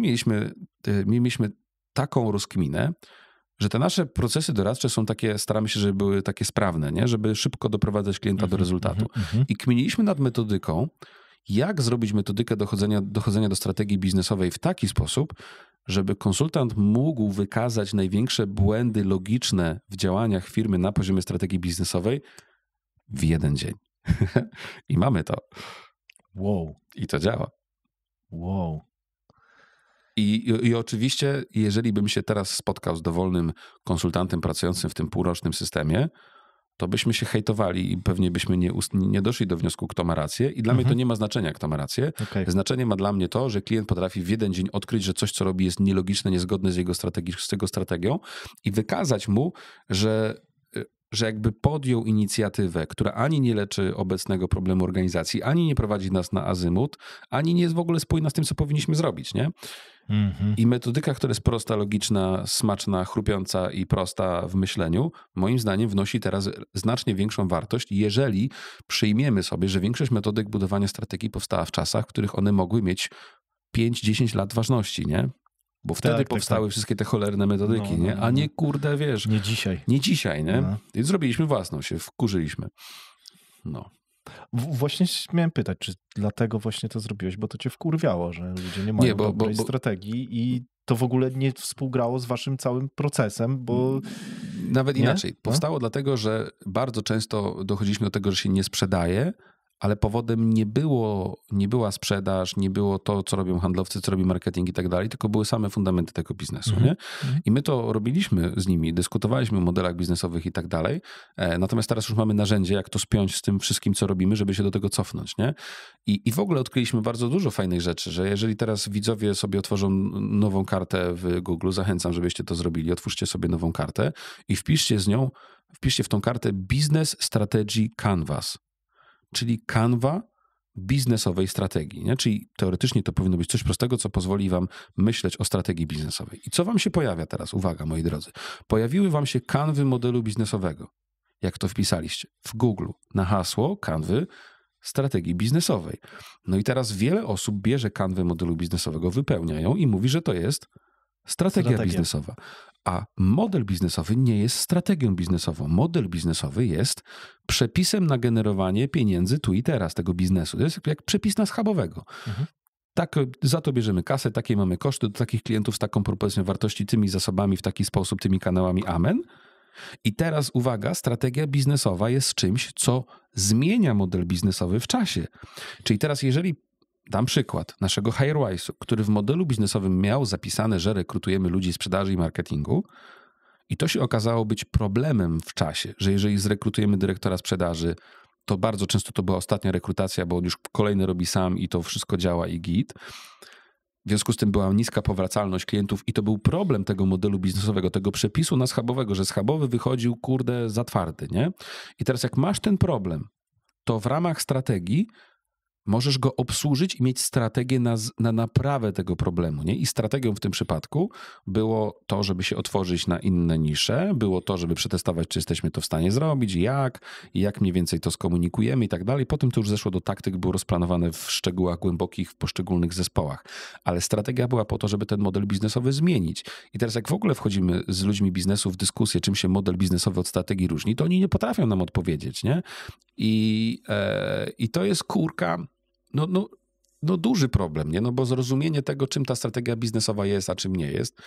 S1: mieliśmy taką rozkminę, że te nasze procesy doradcze są takie, staramy się, żeby były takie sprawne, nie? Żeby szybko doprowadzać klienta do rezultatu. I kminiliśmy nad metodyką, jak zrobić metodykę dochodzenia do strategii biznesowej w taki sposób, żeby konsultant mógł wykazać największe błędy logiczne w działaniach firmy na poziomie strategii biznesowej w 1 dzień. I mamy to.
S2: Wow.
S1: I to działa.
S2: Wow.
S1: I oczywiście, jeżeli bym się teraz spotkał z dowolnym konsultantem pracującym w tym półrocznym systemie, to byśmy się hejtowali i pewnie byśmy nie doszli do wniosku, kto ma rację. I dla mnie to nie ma znaczenia, kto ma rację.
S2: Okay.
S1: Znaczenie ma dla mnie to, że klient potrafi w 1 dzień odkryć, że coś, co robi, jest nielogiczne, niezgodne z jego strategią i wykazać mu, że jakby podjął inicjatywę, która ani nie leczy obecnego problemu organizacji, ani nie prowadzi nas na azymut, ani nie jest w ogóle spójna z tym, co powinniśmy zrobić, nie? I metodyka, która jest prosta, logiczna, smaczna, chrupiąca i prosta w myśleniu, moim zdaniem wnosi teraz znacznie większą wartość, jeżeli przyjmiemy sobie, że większość metodyk budowania strategii powstała w czasach, w których one mogły mieć 5-10 lat ważności, nie? Bo wtedy powstały wszystkie te cholerne metodyki, nie? A nie, kurde, wiesz...
S2: Nie dzisiaj.
S1: Nie dzisiaj, nie? I zrobiliśmy własną, się wkurzyliśmy. No.
S2: Właśnie miałem pytać, czy dlatego właśnie to zrobiłeś, bo to cię wkurwiało, że ludzie nie mają dobrej strategii i to w ogóle nie współgrało z waszym całym procesem, bo...
S1: Nawet
S2: nie?
S1: inaczej. Powstało dlatego, że bardzo często dochodziliśmy do tego, że się nie sprzedaje, ale powodem nie była sprzedaż, nie było to, co robią handlowcy, co robi marketing i tak dalej, tylko były same fundamenty tego biznesu. Nie? I my to robiliśmy z nimi, dyskutowaliśmy o modelach biznesowych i tak dalej, natomiast teraz już mamy narzędzie, jak to spiąć z tym wszystkim, co robimy, żeby się do tego cofnąć. Nie? I w ogóle odkryliśmy bardzo dużo fajnych rzeczy, że jeżeli teraz widzowie sobie otworzą nową kartę w Google, zachęcam, żebyście to zrobili, otwórzcie sobie nową kartę i wpiszcie w tą kartę Business Strategy Canvas, czyli kanwa biznesowej strategii. Nie? Czyli teoretycznie to powinno być coś prostego, co pozwoli wam myśleć o strategii biznesowej. I co wam się pojawia teraz? Uwaga, moi drodzy. Pojawiły wam się kanwy modelu biznesowego. Jak to wpisaliście? W Google na hasło kanwy strategii biznesowej. No i teraz wiele osób bierze kanwę modelu biznesowego, wypełniają i mówi, że to jest strategia biznesowa. A model biznesowy nie jest strategią biznesową. Model biznesowy jest przepisem na generowanie pieniędzy tu i teraz tego biznesu. To jest jak przepis na schabowego. Tak, za to bierzemy kasę, takie mamy koszty, do takich klientów z taką propozycją wartości, tymi zasobami, w taki sposób, tymi kanałami, amen. I teraz uwaga, strategia biznesowa jest czymś, co zmienia model biznesowy w czasie. Czyli teraz jeżeli dam przykład naszego HireWise'u, który w modelu biznesowym miał zapisane, że rekrutujemy ludzi z sprzedaży i marketingu i to się okazało być problemem w czasie, że jeżeli zrekrutujemy dyrektora sprzedaży, to bardzo często to była ostatnia rekrutacja, bo on już kolejny robi sam i to wszystko działa i git. W związku z tym była niska powracalność klientów i to był problem tego modelu biznesowego, tego przepisu na schabowego, że schabowy wychodził, kurde, za twardy, nie? I teraz jak masz ten problem, to w ramach strategii możesz go obsłużyć i mieć strategię na naprawę tego problemu. Nie? I strategią w tym przypadku było to, żeby się otworzyć na inne nisze, było to, żeby przetestować, czy jesteśmy to w stanie zrobić, jak mniej więcej to skomunikujemy i tak dalej. Potem to już zeszło do taktyk, było rozplanowane w szczegółach głębokich w poszczególnych zespołach. Ale strategia była po to, żeby ten model biznesowy zmienić. I teraz jak w ogóle wchodzimy z ludźmi biznesu w dyskusję, czym się model biznesowy od strategii różni, to oni nie potrafią nam odpowiedzieć. Nie? I to jest kurka... No duży problem, nie? No bo zrozumienie tego, czym ta strategia biznesowa jest, a czym nie jest.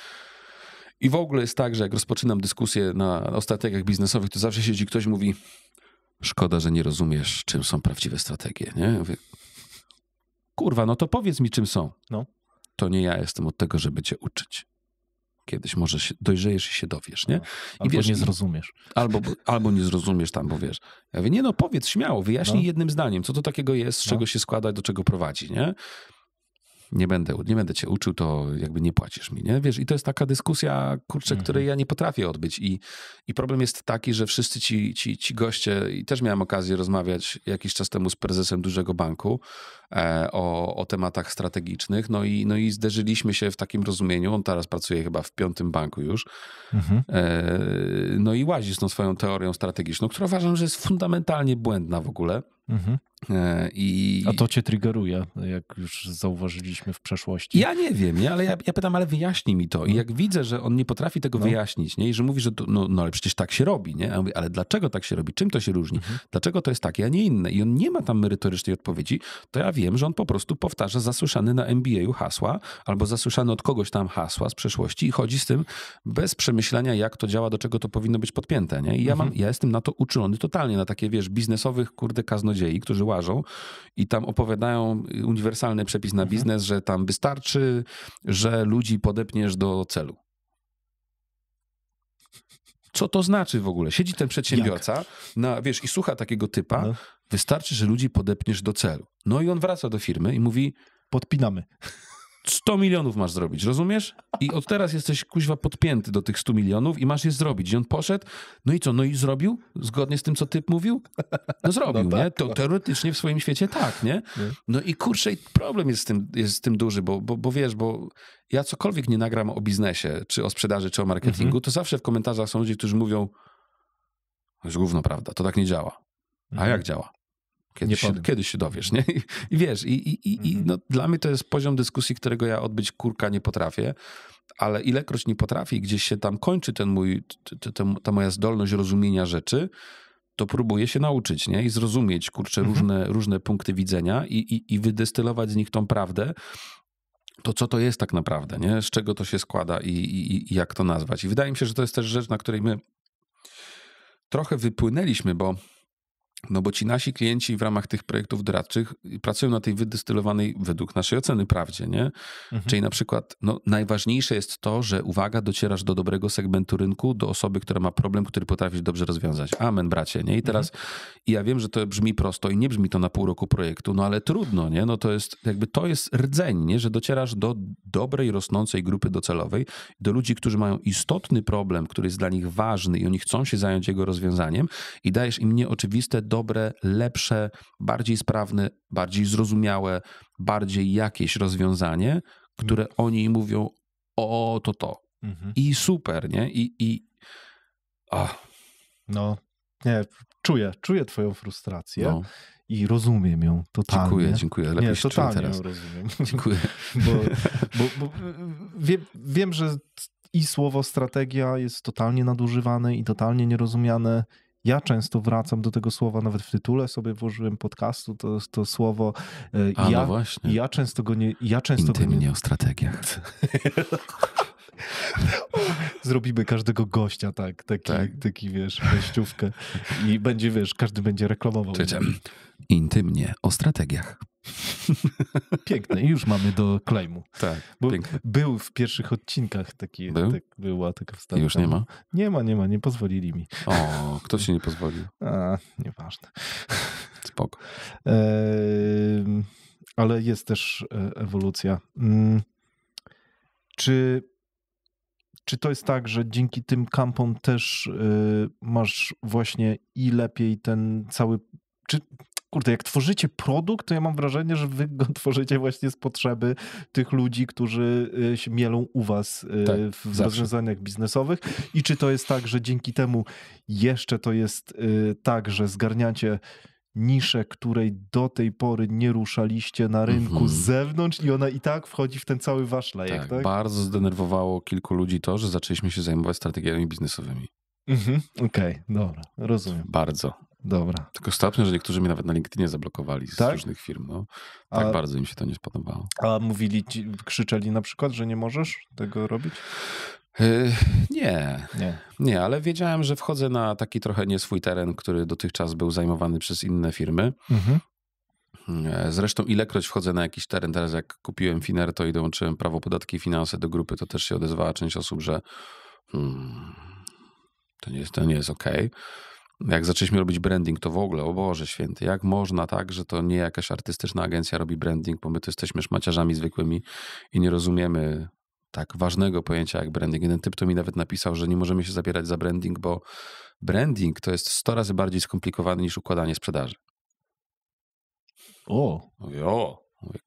S1: I w ogóle jest tak, że jak rozpoczynam dyskusję o strategiach biznesowych, to zawsze siedzi ktoś i mówi, szkoda, że nie rozumiesz, czym są prawdziwe strategie, nie? Ja mówię, kurwa, no to powiedz mi, czym są. No. To nie ja jestem od tego, żeby cię uczyć. Kiedyś może dojrzejesz i się dowiesz, nie?
S2: Albo wiesz, nie zrozumiesz.
S1: Albo nie zrozumiesz tam, bo wiesz. Ja mówię, nie powiedz śmiało, wyjaśnij jednym zdaniem, co to takiego jest, z czego się składa i do czego prowadzi, nie? Nie będę cię uczył, to jakby nie płacisz mi, nie? Wiesz, i to jest taka dyskusja, kurczę, której ja nie potrafię odbyć i problem jest taki, że wszyscy ci goście, i też miałem okazję rozmawiać jakiś czas temu z prezesem dużego banku o tematach strategicznych, no i zderzyliśmy się w takim rozumieniu, on teraz pracuje chyba w 5. banku już, no i łazi z tą swoją teorią strategiczną, która uważam, że jest fundamentalnie błędna w ogóle.
S2: A to cię triggeruje, jak już zauważyliśmy w przeszłości.
S1: Ja nie wiem, nie? Ale ja pytam, ale wyjaśnij mi to. I jak widzę, że on nie potrafi tego wyjaśnić, nie? I że mówi, że to, ale przecież tak się robi, nie? A ja mówię, ale dlaczego tak się robi? Czym to się różni? Dlaczego to jest takie, a nie inne? I on nie ma tam merytorycznej odpowiedzi, to ja wiem, że on po prostu powtarza zasłyszane na MBA-u hasła albo zasłyszane od kogoś tam hasła z przeszłości i chodzi z tym bez przemyślenia, jak to działa, do czego to powinno być podpięte, nie? I ja jestem na to uczulony totalnie, na takie, wiesz, biznesowych, kurde, kaznodziei, którzy łażą i tam opowiadają uniwersalny przepis na biznes, że tam wystarczy, że ludzi podepniesz do celu. Co to znaczy w ogóle? Siedzi ten przedsiębiorca, wiesz, i słucha takiego typa, wystarczy, że ludzi podepniesz do celu. No i on wraca do firmy i mówi,
S2: podpinamy.
S1: 100 milionów masz zrobić, rozumiesz? I od teraz jesteś kuźwa podpięty do tych 100 milionów i masz je zrobić. I on poszedł, no i co? No i zrobił? Zgodnie z tym, co typ mówił? No zrobił, nie? To teoretycznie w swoim świecie tak, nie? No i kurczę, problem jest z tym duży, bo wiesz, bo ja cokolwiek nie nagram o biznesie, czy o sprzedaży, czy o marketingu, to zawsze w komentarzach są ludzie, którzy mówią, to jest gówno, prawda, to tak nie działa. A jak działa? Kiedyś się dowiesz, nie? I wiesz, no, dla mnie to jest poziom dyskusji, którego ja odbyć kurka nie potrafię, ale ilekroć nie potrafię, gdzieś się tam kończy ta moja zdolność rozumienia rzeczy, to próbuję się nauczyć, nie? I zrozumieć, kurczę, różne punkty widzenia i wydestylować z nich tą prawdę, to co to jest tak naprawdę, nie? Z czego to się składa i jak to nazwać. I wydaje mi się, że to jest też rzecz, na której my trochę wypłynęliśmy, bo ci nasi klienci w ramach tych projektów doradczych pracują na tej wydystylowanej, według naszej oceny, prawdzie, nie? Czyli na przykład najważniejsze jest to, że uwaga, docierasz do dobrego segmentu rynku, do osoby, która ma problem, który potrafisz dobrze rozwiązać. Amen, bracie, nie? I teraz ja wiem, że to brzmi prosto i nie brzmi to na pół roku projektu, ale trudno, nie? To jest rdzeń, nie? Że docierasz do dobrej, rosnącej grupy docelowej, do ludzi, którzy mają istotny problem, który jest dla nich ważny i oni chcą się zająć jego rozwiązaniem i dajesz im nieoczywiste, dobre, lepsze, bardziej sprawne, bardziej zrozumiałe, bardziej jakieś rozwiązanie, które oni mówią, o, to. I super, nie?
S2: No, nie, czuję twoją frustrację i rozumiem ją totalnie.
S1: Dziękuję. Lepiej się czuję teraz.
S2: Ją rozumiem.
S1: Dziękuję.
S2: Bo wiem, że i słowo strategia jest totalnie nadużywane i totalnie nierozumiane. Ja często wracam do tego słowa, nawet w tytule sobie włożyłem podcastu to słowo.
S1: No właśnie.
S2: Ja często go nie...
S1: Intymnie o strategiach.
S2: Zrobimy każdego gościa, taki wiesz, wejściówkę i będzie, wiesz, każdy będzie reklamował.
S1: Intymnie o strategiach.
S2: Piękne. I już mamy do claimu.
S1: Tak,
S2: bo
S1: piękne.
S2: Był w pierwszych odcinkach taki, była taka wstawka.
S1: Już nie ma?
S2: Nie ma, nie pozwolili mi.
S1: O, kto ci nie pozwolił?
S2: Nieważne.
S1: Spoko.
S2: Ale jest też ewolucja. Czy to jest tak, że dzięki tym kampom też masz właśnie i lepiej ten cały... jak tworzycie produkt, to ja mam wrażenie, że wy go tworzycie właśnie z potrzeby tych ludzi, którzy się mielą u was w rozwiązaniach biznesowych. I czy to jest tak, że dzięki temu jeszcze to jest tak, że zgarniacie niszę, której do tej pory nie ruszaliście na rynku z zewnątrz i ona i tak wchodzi w ten cały wasz lejek, tak?
S1: Bardzo zdenerwowało kilku ludzi to, że zaczęliśmy się zajmować strategiami biznesowymi.
S2: Okej, dobra, rozumiem.
S1: Bardzo.
S2: Dobra.
S1: Tylko stopnio, że niektórzy mnie nawet na LinkedInie zablokowali z różnych firm. Bardzo im się to nie spodobało.
S2: A mówili ci, krzyczeli na przykład, że nie możesz tego robić?
S1: Nie, ale wiedziałem, że wchodzę na taki trochę nie swój teren, który dotychczas był zajmowany przez inne firmy. Zresztą ilekroć wchodzę na jakiś teren, teraz jak kupiłem Finerto i dołączyłem prawo, podatki i finanse do grupy, to też się odezwała część osób, że to nie jest okej. Jak zaczęliśmy robić branding, to w ogóle, o Boże Święty, jak można tak, że to nie jakaś artystyczna agencja robi branding, bo my to jesteśmy szmaciarzami zwykłymi i nie rozumiemy tak ważnego pojęcia jak branding. Jeden typ to mi nawet napisał, że nie możemy się zabierać za branding, bo branding to jest 100 razy bardziej skomplikowany niż układanie sprzedaży. Mówię,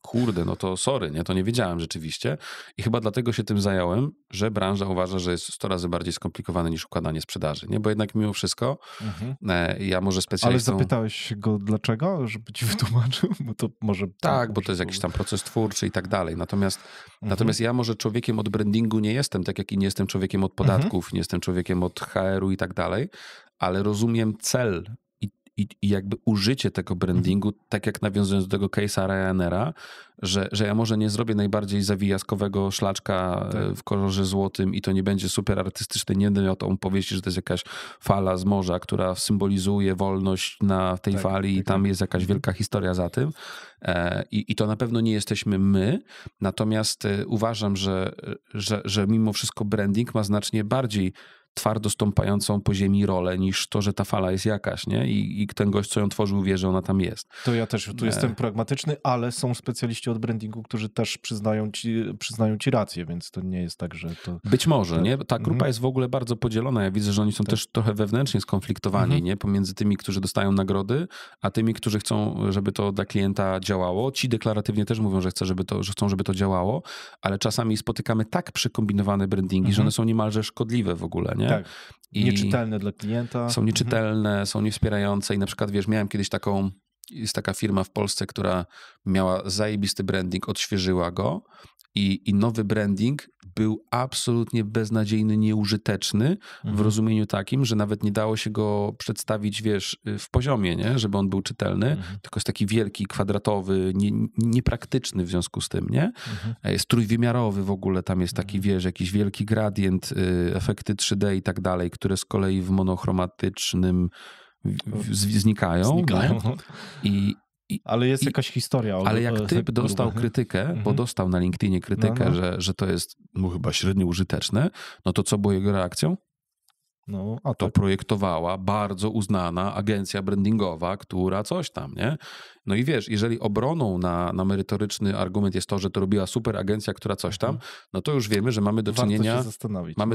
S1: kurde, no to sorry, nie? To nie wiedziałem rzeczywiście i chyba dlatego się tym zająłem, że branża uważa, że jest 100 razy bardziej skomplikowane niż układanie sprzedaży, nie? Bo jednak mimo wszystko ja może specjalistą...
S2: Ale zapytałeś go dlaczego, żeby ci wytłumaczył? Bo to może...
S1: Tak, bo to jest jakiś tam proces twórczy i tak dalej. Natomiast ja może człowiekiem od brandingu nie jestem, tak jak i nie jestem człowiekiem od podatków, nie jestem człowiekiem od HR-u i tak dalej, ale rozumiem cel i jakby użycie tego brandingu, tak jak nawiązując do tego case'a Ryanaira, że ja może nie zrobię najbardziej zawijaskowego szlaczka w kolorze złotym i to nie będzie super artystyczne, nie będę miał tą opowieści, że to jest jakaś fala z morza, która symbolizuje wolność na tej fali i tam jest jakaś wielka historia za tym. I to na pewno nie jesteśmy my, natomiast uważam, że mimo wszystko branding ma znacznie bardziej twardo stąpającą po ziemi rolę niż to, że ta fala jest jakaś, nie? I ten gość, co ją tworzył, wie, że ona tam jest.
S2: To ja też tu jestem pragmatyczny, ale są specjaliści od brandingu, którzy też przyznają ci rację, więc to nie jest tak, że to...
S1: Być może, nie? Ta grupa jest w ogóle bardzo podzielona. Ja widzę, że oni są też trochę wewnętrznie skonfliktowani, nie? Pomiędzy tymi, którzy dostają nagrody, a tymi, którzy chcą, żeby to dla klienta działało. Ci deklaratywnie też mówią, że chcą, żeby to działało, ale czasami spotykamy tak przekombinowane brandingi, że one są niemalże szkodliwe w ogóle, nie?
S2: Tak. Nieczytelne dla klienta.
S1: Są nieczytelne, są niewspierające i na przykład, wiesz, miałem kiedyś jest taka firma w Polsce, która miała zajebisty branding, odświeżyła go I nowy branding był absolutnie beznadziejny, nieużyteczny w rozumieniu takim, że nawet nie dało się go przedstawić, wiesz, w poziomie, nie? Żeby on był czytelny, tylko jest taki wielki, kwadratowy, niepraktyczny w związku z tym, nie? Jest trójwymiarowy w ogóle, tam jest taki, wiesz, jakiś wielki gradient, efekty 3D i tak dalej, które z kolei w monochromatycznym znikają.
S2: Ale jest jakaś historia.
S1: Ale jak typ dostał krytykę, bo dostał na LinkedInie krytykę, że to jest chyba średnio użyteczne, no to co było jego reakcją? To projektowała bardzo uznana agencja brandingowa, która coś tam, nie? No i wiesz, jeżeli obroną na merytoryczny argument jest to, że to robiła super agencja, która coś tam, no to już wiemy, że mamy do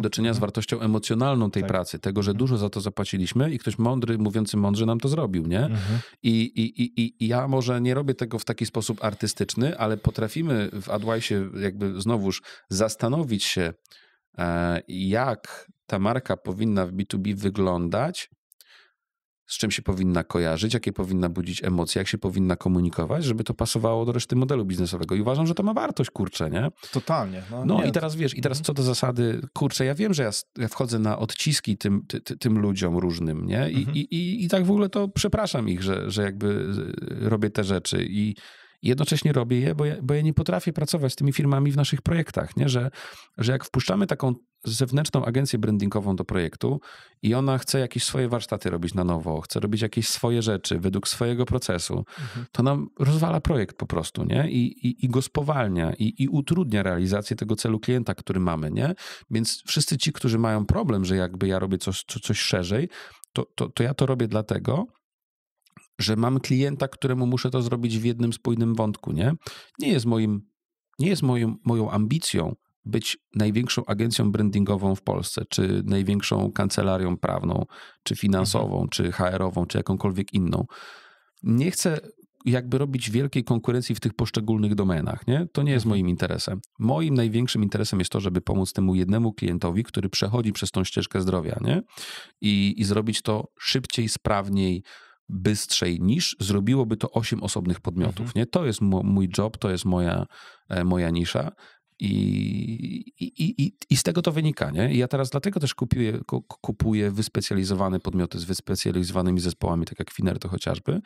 S1: czynienia z wartością emocjonalną tej pracy, tego, że dużo za to zapłaciliśmy i ktoś mądry, mówiący mądrze nam to zrobił, nie? I ja może nie robię tego w taki sposób artystyczny, ale potrafimy w Advice'ie jakby znowuż zastanowić się, jak ta marka powinna w B2B wyglądać, z czym się powinna kojarzyć, jakie powinna budzić emocje, jak się powinna komunikować, żeby to pasowało do reszty modelu biznesowego. I uważam, że to ma wartość, kurczę, nie?
S2: Totalnie.
S1: I teraz wiesz, co do zasady, kurczę, ja wiem, że ja wchodzę na odciski tym ludziom różnym, nie? I tak w ogóle to przepraszam ich, że jakby robię te rzeczy i jednocześnie robię je, bo ja nie potrafię pracować z tymi firmami w naszych projektach, nie? Że jak wpuszczamy taką zewnętrzną agencję brandingową do projektu i ona chce jakieś swoje warsztaty robić na nowo, chce robić jakieś swoje rzeczy według swojego procesu, to nam rozwala projekt po prostu, nie? I go spowalnia i utrudnia realizację tego celu klienta, który mamy, nie? Więc wszyscy ci, którzy mają problem, że jakby ja robię coś szerzej, to ja to robię dlatego, że mam klienta, któremu muszę to zrobić w jednym spójnym wątku, nie? Nie jest moją ambicją być największą agencją brandingową w Polsce, czy największą kancelarią prawną, czy finansową, czy HR-ową, czy jakąkolwiek inną. Nie chcę jakby robić wielkiej konkurencji w tych poszczególnych domenach, nie? To nie jest moim interesem. Moim największym interesem jest to, żeby pomóc temu jednemu klientowi, który przechodzi przez tą ścieżkę zdrowia, nie? I zrobić to szybciej, sprawniej, bystrzej niż zrobiłoby to 8 osobnych podmiotów. Nie? To jest mój job, to jest moja nisza i z tego to wynika. Nie? I ja teraz dlatego też kupuję wyspecjalizowane podmioty z wyspecjalizowanymi zespołami, tak jak Finerto chociażby,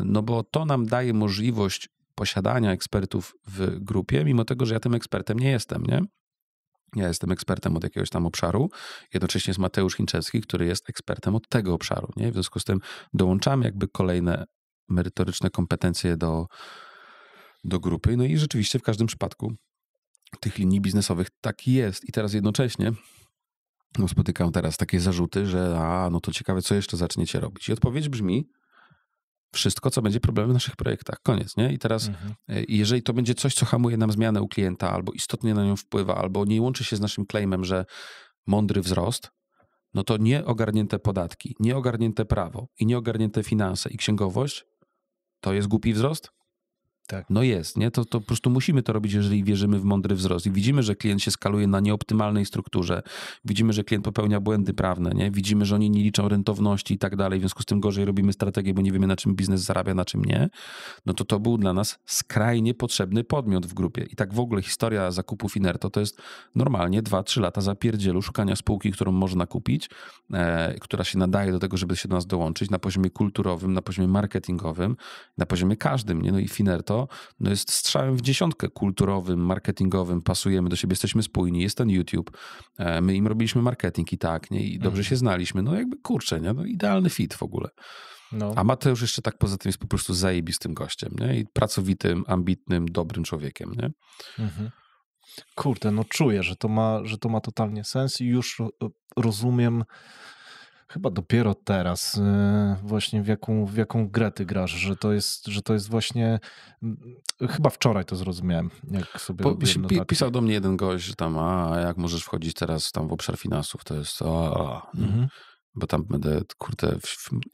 S1: no bo to nam daje możliwość posiadania ekspertów w grupie, mimo tego, że ja tym ekspertem nie jestem. Nie? Ja jestem ekspertem od jakiegoś tam obszaru. Jednocześnie jest Mateusz Hinczewski, który jest ekspertem od tego obszaru. Nie? W związku z tym dołączamy jakby kolejne merytoryczne kompetencje do grupy. No i rzeczywiście w każdym przypadku tych linii biznesowych tak jest. I teraz jednocześnie spotykam teraz takie zarzuty, że no to ciekawe, co jeszcze zaczniecie robić. I odpowiedź brzmi: wszystko, co będzie problemem w naszych projektach. Koniec, nie? I teraz, jeżeli to będzie coś, co hamuje nam zmianę u klienta, albo istotnie na nią wpływa, albo nie łączy się z naszym claimem, że mądry wzrost, no to nieogarnięte podatki, nieogarnięte prawo i nieogarnięte finanse i księgowość to jest głupi wzrost?
S2: Tak.
S1: No jest, nie? To po prostu musimy to robić, jeżeli wierzymy w mądry wzrost i widzimy, że klient się skaluje na nieoptymalnej strukturze, widzimy, że klient popełnia błędy prawne, nie? Widzimy, że oni nie liczą rentowności i tak dalej, w związku z tym gorzej robimy strategię, bo nie wiemy, na czym biznes zarabia, na czym nie, no to był dla nas skrajnie potrzebny podmiot w grupie. I tak w ogóle historia zakupu Finerto to jest normalnie 2-3 lata zapierdzielu szukania spółki, którą można kupić, która się nadaje do tego, żeby się do nas dołączyć na poziomie kulturowym, na poziomie marketingowym, na poziomie każdym, nie? No i Finerto jest strzałem w dziesiątkę kulturowym, marketingowym, pasujemy do siebie, jesteśmy spójni, jest ten YouTube, my im robiliśmy marketing i tak, nie? I dobrze się znaliśmy, no jakby kurczę, nie? No idealny fit w ogóle. No. A Mateusz jeszcze tak poza tym jest po prostu zajebistym gościem, nie? I pracowitym, ambitnym, dobrym człowiekiem, nie?
S2: Kurde, no czuję, że to ma totalnie sens i już rozumiem chyba dopiero teraz właśnie w jaką grę ty grasz, że to jest właśnie, chyba wczoraj to zrozumiałem, jak sobie robiłem notatki.
S1: Pisał do mnie jeden gość, że tam, jak możesz wchodzić teraz tam w obszar finansów, to jest bo tam będę, kurde,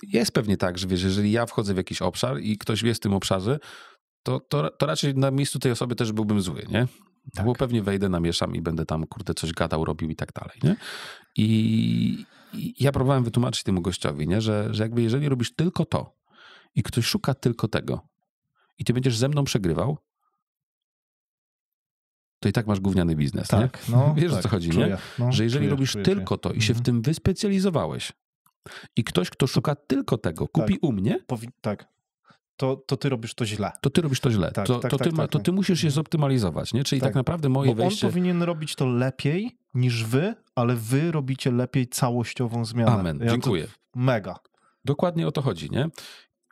S1: jest pewnie tak, że wiesz, jeżeli ja wchodzę w jakiś obszar i ktoś jest w tym obszarze, to raczej na miejscu tej osoby też byłbym zły, nie? Tak. Bo pewnie wejdę, namieszam i będę tam, kurde, coś gadał, robił i tak dalej, nie? I ja próbowałem wytłumaczyć temu gościowi, nie? Że jakby jeżeli robisz tylko to i ktoś szuka tylko tego i ty będziesz ze mną przegrywał, to i tak masz gówniany biznes,
S2: Tak,
S1: nie?
S2: no.
S1: Wiesz,
S2: tak,
S1: o co chodzi,
S2: czuję,
S1: nie?
S2: no,
S1: Że jeżeli robisz tylko to i się w tym wyspecjalizowałeś i ktoś, kto szuka tylko tego, kupi u mnie,
S2: tak. To ty robisz to źle.
S1: to ty robisz to źle.
S2: Tak,
S1: To ty musisz się zoptymalizować, nie? Czyli tak naprawdę moje
S2: Bo
S1: wejście...
S2: on powinien robić to lepiej niż wy, ale wy robicie lepiej całościową zmianę.
S1: Amen, dziękuję.
S2: Mega.
S1: Dokładnie o to chodzi, nie?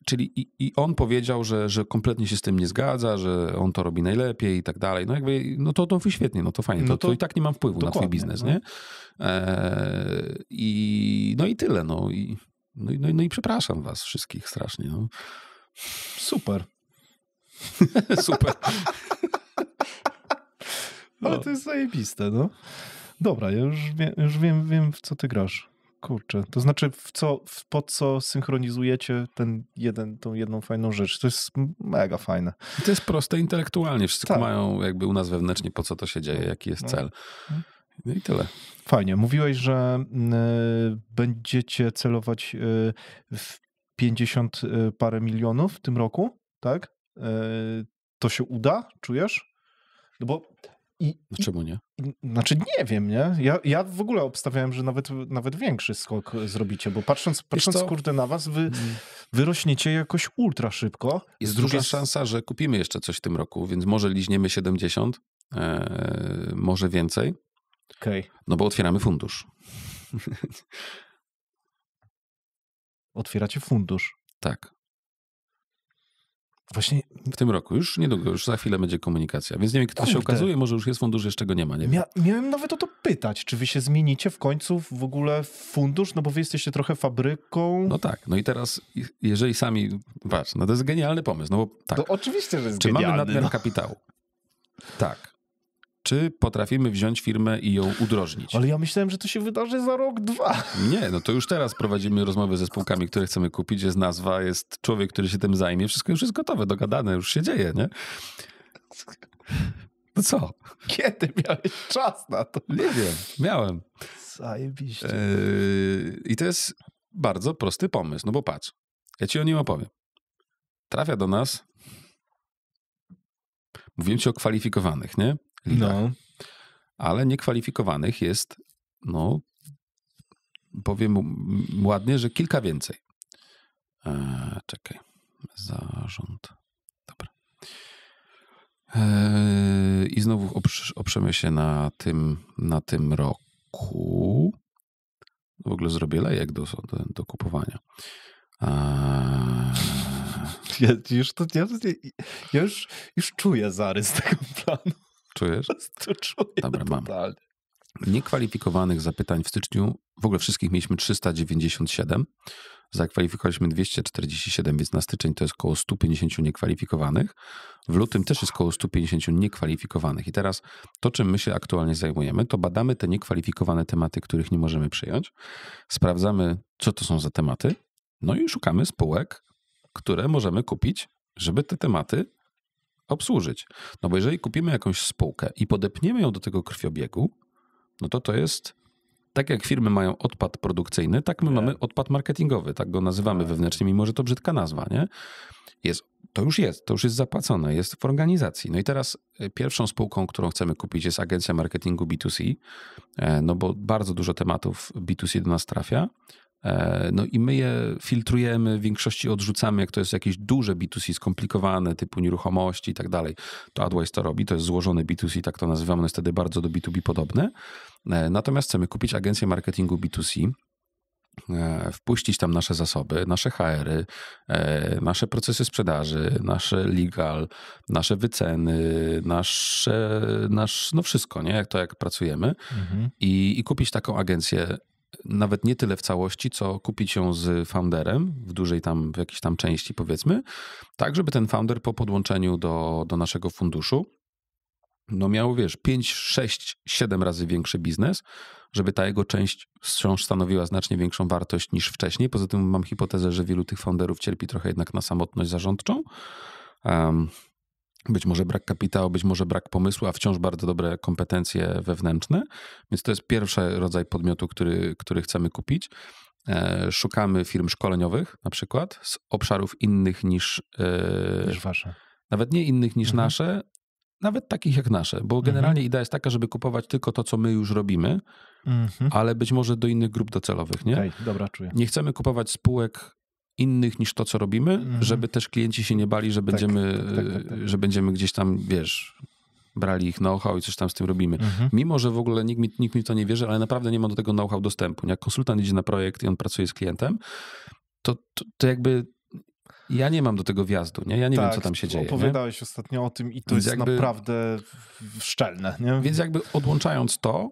S1: Czyli i on powiedział, że kompletnie się z tym nie zgadza, że on to robi najlepiej i tak dalej. No jakby, no to świetnie, no to fajnie.
S2: No
S1: to i tak nie mam wpływu na twój biznes, nie? I tyle, no i przepraszam was wszystkich strasznie, no.
S2: Super.
S1: Super.
S2: Ale to jest zajebiste, no. Dobra, ja już wiem, w co ty grasz. Kurczę, to znaczy pod co synchronizujecie tą jedną fajną rzecz. To jest mega fajne.
S1: To jest proste intelektualnie. Wszyscy mają jakby u nas wewnętrznie, po co to się dzieje, jaki jest cel. No i tyle.
S2: Fajnie. Mówiłeś, że będziecie celować w 50 parę milionów w tym roku, tak? To się uda? Czujesz? No bo...
S1: Czemu nie?
S2: Znaczy nie wiem, nie? Ja w ogóle obstawiałem, że nawet większy skok zrobicie, bo patrząc kurde na was, wy rośniecie jakoś ultra szybko.
S1: Jest duża szansa, że kupimy jeszcze coś w tym roku, więc może liźniemy 70, może więcej.
S2: Okay.
S1: No bo otwieramy fundusz.
S2: Otwieracie fundusz?
S1: Tak.
S2: Właśnie
S1: w tym roku, już niedługo, już za chwilę będzie komunikacja, więc nie wiem, kto się okazuje, może już jest fundusz, jeszcze go nie ma, nie wiem.
S2: Miałem nawet o to pytać, czy wy się zmienicie w końcu w ogóle w fundusz, no bo wy jesteście trochę fabryką.
S1: No tak, no i teraz, jeżeli sami, patrz, no to jest genialny pomysł, no bo tak.
S2: To oczywiście, że jest
S1: czy
S2: genialny.
S1: Czy mamy nadmiar kapitału? Tak. Czy potrafimy wziąć firmę i ją udrożnić?
S2: Ale ja myślałem, że to się wydarzy za rok, 2.
S1: Nie, no to już teraz prowadzimy rozmowy ze spółkami, które chcemy kupić, jest nazwa, jest człowiek, który się tym zajmie, wszystko już jest gotowe, dogadane, już się dzieje, nie? No co?
S2: Kiedy miałeś czas na to?
S1: Nie wiem, miałem.
S2: Zajebiście.
S1: I to jest bardzo prosty pomysł, no bo patrz, ja ci o nim opowiem. Trafia do nas, mówiłem ci o kwalifikowanych, nie?
S2: No.
S1: Ale niekwalifikowanych jest, no, powiem ładnie, że kilka więcej. Czekaj. Zarząd. Dobra. I znowu oprzemy się na tym roku. W ogóle zrobię lejek do kupowania.
S2: Ja już czuję zarys tego planu.
S1: Czujesz?
S2: To czuję.
S1: Dobra, mam.
S2: Totalnie.
S1: Niekwalifikowanych zapytań w styczniu, w ogóle wszystkich mieliśmy 397, zakwalifikowaliśmy 247, więc na styczeń to jest około 150 niekwalifikowanych. W lutym też jest około 150 niekwalifikowanych. I teraz to, czym my się aktualnie zajmujemy, to badamy te niekwalifikowane tematy, których nie możemy przyjąć, sprawdzamy, co to są za tematy, no i szukamy spółek, które możemy kupić, żeby te tematy obsłużyć. No bo jeżeli kupimy jakąś spółkę i podepniemy ją do tego krwiobiegu, no to jest, tak jak firmy mają odpad produkcyjny, tak my mamy odpad marketingowy, tak go nazywamy wewnętrznie, mimo że to brzydka nazwa, nie? To już jest zapłacone, jest w organizacji. No i teraz pierwszą spółką, którą chcemy kupić, jest agencja marketingu B2C, no bo bardzo dużo tematów B2C do nas trafia. No i my je filtrujemy, w większości odrzucamy, jak to jest jakieś duże B2C, skomplikowane, typu nieruchomości i tak dalej. To AdWise to robi, to jest złożony B2C, tak to nazywamy, jest wtedy bardzo do B2B podobne. Natomiast chcemy kupić agencję marketingu B2C, wpuścić tam nasze zasoby, nasze HR-y, nasze procesy sprzedaży, nasze legal, nasze wyceny, no wszystko, nie? Jak pracujemy i kupić taką agencję, nawet nie tyle w całości, co kupić ją z founderem w jakiejś tam części, powiedzmy, tak, żeby ten founder po podłączeniu do naszego funduszu no miał, 5, 6, 7 razy większy biznes, żeby ta jego część wciąż stanowiła znacznie większą wartość niż wcześniej. Poza tym mam hipotezę, że wielu tych founderów cierpi trochę jednak na samotność zarządczą. Być może brak kapitału, być może brak pomysłu, a wciąż bardzo dobre kompetencje wewnętrzne. Więc to jest pierwszy rodzaj podmiotu, który chcemy kupić. Szukamy firm szkoleniowych na przykład z obszarów innych niż
S2: wasze.
S1: Nawet nie innych niż nasze, nawet takich jak nasze, bo generalnie idea jest taka, żeby kupować tylko to, co my już robimy, ale być może do innych grup docelowych, nie?
S2: Okej, dobra, czuję.
S1: Nie chcemy kupować spółek innych niż to, co robimy, żeby też klienci się nie bali, że będziemy, że będziemy gdzieś tam, wiesz, brali ich know-how i coś tam z tym robimy. Mimo, że w ogóle nikt mi to nie wierzy, ale naprawdę nie ma do tego know-how dostępu. Jak konsultant idzie na projekt i on pracuje z klientem, to jakby ja nie mam do tego wjazdu, nie? Ja nie wiem, co tam się dzieje.
S2: Opowiadałeś ostatnio o tym i to
S1: Więc
S2: jest
S1: jakby,
S2: naprawdę szczelne, nie?
S1: Więc jakby odłączając to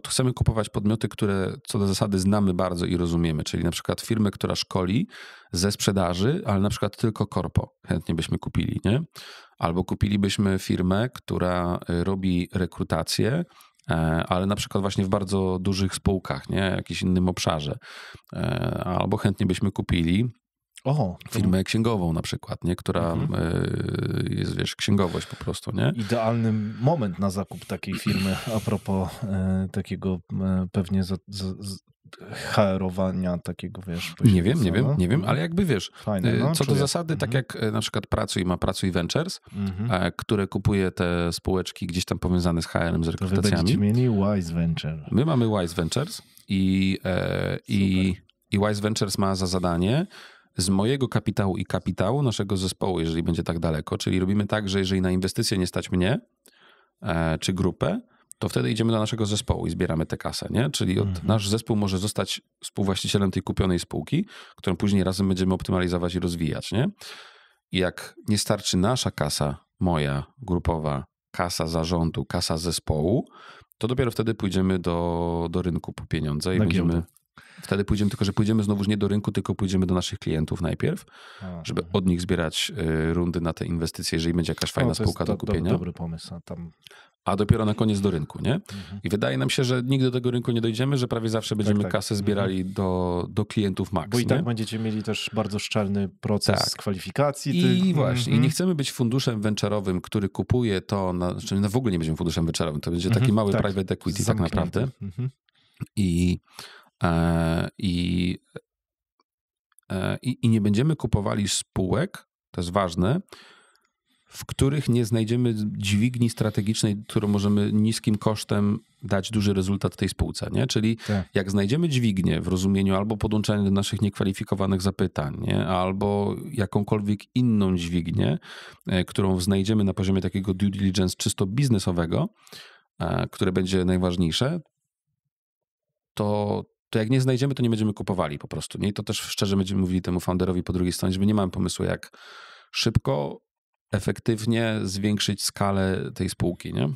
S1: chcemy kupować podmioty, które co do zasady znamy bardzo i rozumiemy, czyli na przykład firmę, która szkoli ze sprzedaży, ale na przykład tylko korpo chętnie byśmy kupili, nie? Albo kupilibyśmy firmę, która robi rekrutację, ale na przykład właśnie w bardzo dużych spółkach, nie? W jakimś innym obszarze. Albo chętnie byśmy kupili firmę księgową na przykład, nie? Która jest, wiesz, księgowość po prostu, nie?
S2: Idealny moment na zakup takiej firmy a propos takiego pewnie HR-owania takiego, wiesz.
S1: Nie wiem, ale jakby wiesz,
S2: fajne,
S1: co do zasady, tak jak na przykład Pracuj Ventures, które kupuje te spółeczki gdzieś tam powiązane z HR-em, z rekrutacjami.
S2: Wy będziecie mieli Wise Venture.
S1: My mamy Wise Ventures i Wise Ventures ma za zadanie z mojego kapitału i kapitału naszego zespołu, jeżeli będzie tak daleko, czyli robimy tak, że jeżeli na inwestycje nie stać mnie czy grupę, to wtedy idziemy do naszego zespołu i zbieramy tę kasę, nie? Czyli nasz zespół może zostać współwłaścicielem tej kupionej spółki, którą później razem będziemy optymalizować i rozwijać, nie? I jak nie starczy nasza kasa, moja grupowa, kasa zarządu, kasa zespołu, to dopiero wtedy pójdziemy do rynku po pieniądze i będziemy... Wtedy pójdziemy, tylko że pójdziemy znowuż nie do rynku, tylko pójdziemy do naszych klientów najpierw, żeby od nich zbierać rundy na te inwestycje, jeżeli będzie jakaś fajna spółka do kupienia.
S2: Dobry pomysł.
S1: A dopiero na koniec do rynku, nie? I wydaje nam się, że nigdy do tego rynku nie dojdziemy, że prawie zawsze będziemy kasę zbierali do klientów max.
S2: Bo i tak będziecie mieli też bardzo szczelny proces kwalifikacji.
S1: I właśnie, i nie chcemy być funduszem venture'owym, który kupuje to, znaczy w ogóle nie będziemy funduszem venture'owym, to będzie taki mały private equity tak naprawdę. I nie będziemy kupowali spółek, to jest ważne, w których nie znajdziemy dźwigni strategicznej, którą możemy niskim kosztem dać duży rezultat tej spółce, nie? Czyli jak znajdziemy dźwignię w rozumieniu albo podłączenia do naszych niekwalifikowanych zapytań, nie? Albo jakąkolwiek inną dźwignię, którą znajdziemy na poziomie takiego due diligence czysto biznesowego, które będzie najważniejsze, to jak nie znajdziemy, to nie będziemy kupowali po prostu. Nie? I to też szczerze będziemy mówili temu founderowi po drugiej stronie, żeby nie mamy pomysłu, jak szybko, efektywnie zwiększyć skalę tej spółki, nie?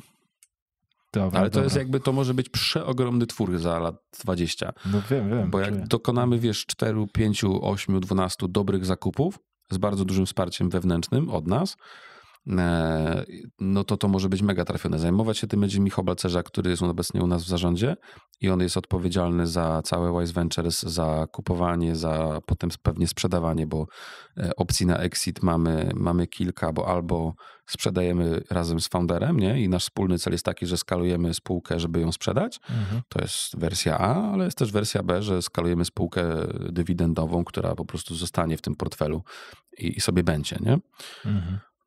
S1: Ale to jest jakby, to może być przeogromny twór za lat 20.
S2: No wiem.
S1: Bo jak dokonamy, wiesz, 4, 5, 8, 12 dobrych zakupów z bardzo dużym wsparciem wewnętrznym od nas, no to może być mega trafione. Zajmować się tym będzie Michał Balcerza, który jest obecnie u nas w zarządzie i on jest odpowiedzialny za całe Wise Ventures, za kupowanie, za potem pewnie sprzedawanie, bo opcji na exit mamy kilka, bo albo sprzedajemy razem z founderem, nie? I nasz wspólny cel jest taki, że skalujemy spółkę, żeby ją sprzedać. To jest wersja A, ale jest też wersja B, że skalujemy spółkę dywidendową, która po prostu zostanie w tym portfelu i sobie będzie, nie?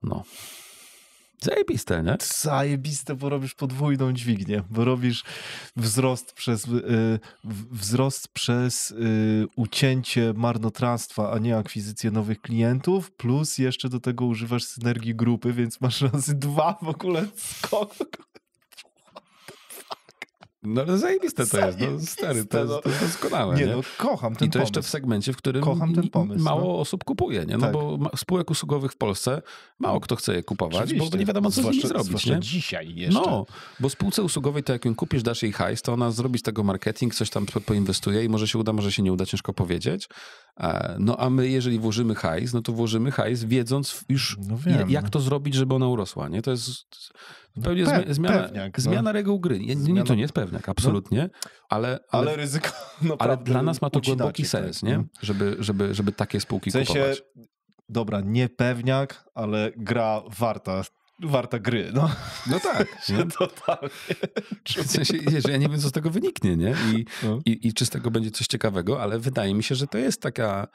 S1: No. Zajebiste, nie?
S2: Zajebiste, bo robisz podwójną dźwignię, bo robisz wzrost przez ucięcie marnotrawstwa, a nie akwizycję nowych klientów, plus jeszcze do tego używasz synergii grupy, więc masz razy 2 w ogóle skok.
S1: No ale zajebiste to jest, no stary, to jest doskonałe, nie?
S2: No kocham ten pomysł.
S1: I to jeszcze w segmencie, w którym mało osób kupuje, nie? No bo spółek usługowych w Polsce mało kto chce je kupować, oczywiście, bo nie wiadomo, co z nimi zrobić, nie?
S2: Dzisiaj jeszcze.
S1: No, bo spółce usługowej to jak ją kupisz, dasz jej hajs, to ona zrobi z tego marketing, coś tam poinwestuje i może się uda, może się nie uda, ciężko powiedzieć. No a my, jeżeli włożymy hajs, no to włożymy hajs, wiedząc już, jak to zrobić, żeby ona urosła, nie? To jest zupełnie zmiana reguł gry. To nie jest pewniak, absolutnie, ale
S2: ryzyko.
S1: Ale dla nas ma to głęboki sens, nie? Żeby takie spółki kupować.
S2: Dobra, nie pewniak, ale gra warta warta gry, no.
S1: No tak. Nie?
S2: Totalnie.
S1: W sensie, że ja nie wiem, co z tego wyniknie, nie? I czy z tego będzie coś ciekawego, ale wydaje mi się, że to jest taka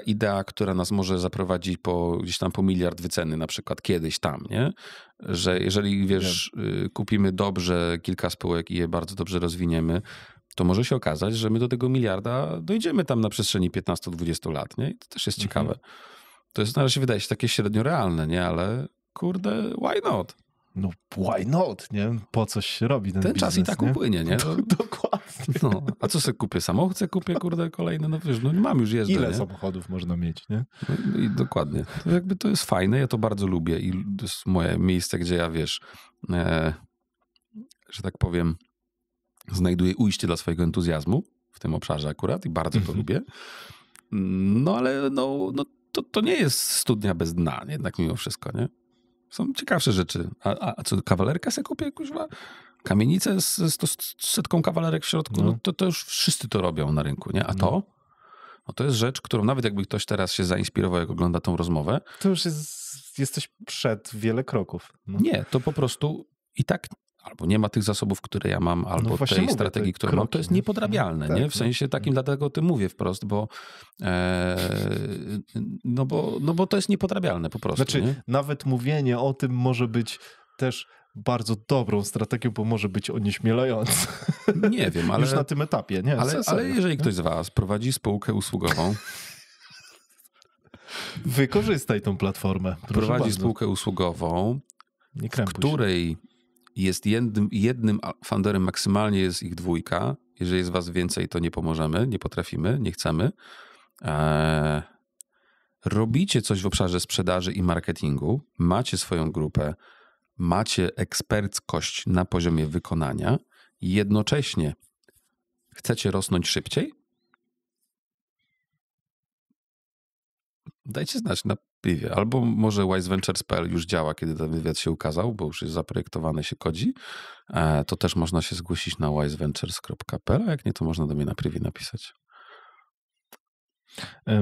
S1: idea, która nas może zaprowadzić gdzieś tam po miliard wyceny, na przykład kiedyś tam, nie? Że jeżeli, wiesz, kupimy dobrze kilka spółek i je bardzo dobrze rozwiniemy, to może się okazać, że my do tego miliarda dojdziemy tam na przestrzeni 15-20 lat, nie? I to też jest ciekawe. To jest, na razie wydaje się takie średnio realne, nie? Ale kurde, why not?
S2: No why not, nie? Po coś się robi ten biznes,
S1: czas i tak upłynie, nie?
S2: Dokładnie.
S1: No, a co sobie kupię? Samochód sobie kupię, kurde, kolejny, no wiesz, no mam już jeżdżę,
S2: Ile
S1: nie?
S2: samochodów można mieć, nie?
S1: No, i dokładnie. To jakby to jest fajne, ja to bardzo lubię i to jest moje miejsce, gdzie ja, wiesz, że tak powiem, znajduję ujście dla swojego entuzjazmu w tym obszarze akurat i bardzo to lubię. No ale to nie jest studnia bez dna, jednak mimo wszystko, nie? Są ciekawsze rzeczy. A co, kawalerkę sobie kupię, kuźwa? Kamienicę z 100 kawalerek w środku? No to już wszyscy to robią na rynku, nie? A to? No to jest rzecz, którą nawet jakby ktoś teraz się zainspirował, jak ogląda tą rozmowę.
S2: To już jesteś przed wiele kroków. No.
S1: Nie, to po prostu i tak albo nie ma tych zasobów, które ja mam, albo tej strategii, którą mam. To jest niepodrabialne,
S2: tak,
S1: nie? W sensie takim, dlatego o tym mówię wprost, bo bo to jest niepodrabialne po prostu.
S2: Znaczy,
S1: nie?
S2: Nawet mówienie o tym może być też bardzo dobrą strategią, bo może być onieśmielające.
S1: Nie wiem, ale...
S2: Już na tym etapie, nie?
S1: Ale jeżeli ktoś z was prowadzi spółkę usługową...
S2: Wykorzystaj tą platformę.
S1: Prowadzi spółkę usługową, w której jest jednym founderem, maksymalnie jest ich 2. Jeżeli jest was więcej, to nie pomożemy, nie potrafimy, nie chcemy. Robicie coś w obszarze sprzedaży i marketingu, macie swoją grupę, macie eksperckość na poziomie wykonania i jednocześnie chcecie rosnąć szybciej? Dajcie znać na piwie. Albo może wiseventures.pl już działa, kiedy ten wywiad się ukazał, bo już jest zaprojektowany, się kodzi. To też można się zgłosić na wiseventures.pl, a jak nie, to można do mnie na privie napisać.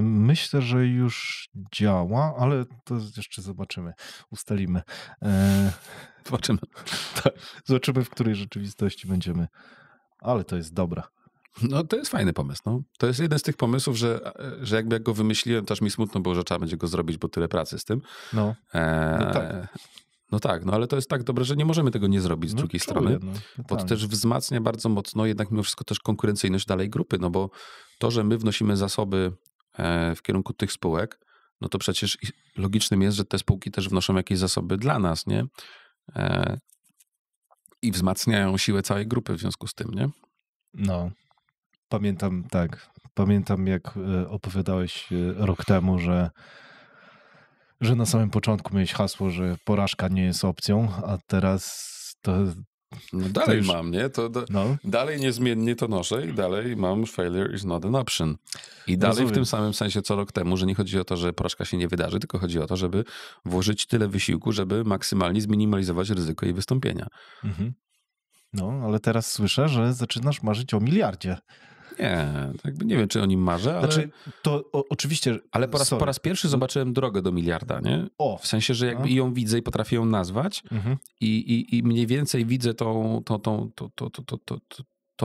S2: Myślę, że już działa, ale to jeszcze zobaczymy, ustalimy.
S1: Zobaczymy.
S2: Tak, zobaczymy, w której rzeczywistości będziemy. Ale to jest dobra.
S1: No to jest fajny pomysł. No. To jest jeden z tych pomysłów, że jakby jak go wymyśliłem, to aż mi smutno było, że trzeba będzie go zrobić, bo tyle pracy z tym.
S2: No tak.
S1: No tak, no ale to jest tak dobre, że nie możemy tego nie zrobić z drugiej strony, bo to też wzmacnia bardzo mocno jednak mimo wszystko też konkurencyjność dalej grupy, no bo to, że my wnosimy zasoby w kierunku tych spółek, no to przecież logicznym jest, że te spółki też wnoszą jakieś zasoby dla nas, nie? I wzmacniają siłę całej grupy w związku z tym, nie?
S2: No, pamiętam jak opowiadałeś rok temu, że na samym początku miałeś hasło, że porażka nie jest opcją, a teraz to...
S1: No dalej już... mam, nie? Dalej niezmiennie to noszę i dalej mam failure is not an option. I dalej w tym samym sensie co rok temu, że nie chodzi o to, że porażka się nie wydarzy, tylko chodzi o to, żeby włożyć tyle wysiłku, żeby maksymalnie zminimalizować ryzyko jej wystąpienia.
S2: No, ale teraz słyszę, że zaczynasz marzyć o miliardzie.
S1: Nie, jakby nie wiem, czy o nim marzę, ale...
S2: Znaczy, to oczywiście...
S1: Ale po raz pierwszy zobaczyłem drogę do miliarda, nie? W sensie, że jakby ją widzę i potrafię ją nazwać i mniej więcej widzę to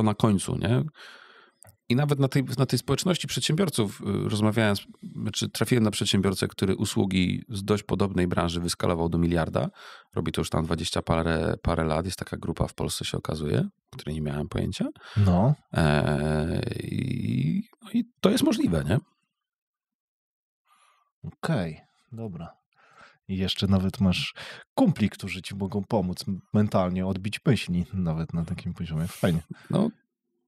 S1: na końcu, nie? I nawet na tej społeczności przedsiębiorców rozmawiając, czy trafiłem na przedsiębiorcę, który usługi z dość podobnej branży wyskalował do miliarda. Robi to już tam 20 parę lat. Jest taka grupa w Polsce, się okazuje, której nie miałem pojęcia.
S2: No.
S1: I to jest możliwe, nie?
S2: Okej, dobra. I jeszcze nawet masz kumpli, którzy ci mogą pomóc mentalnie odbić myśli nawet na takim poziomie. Fajnie.
S1: No.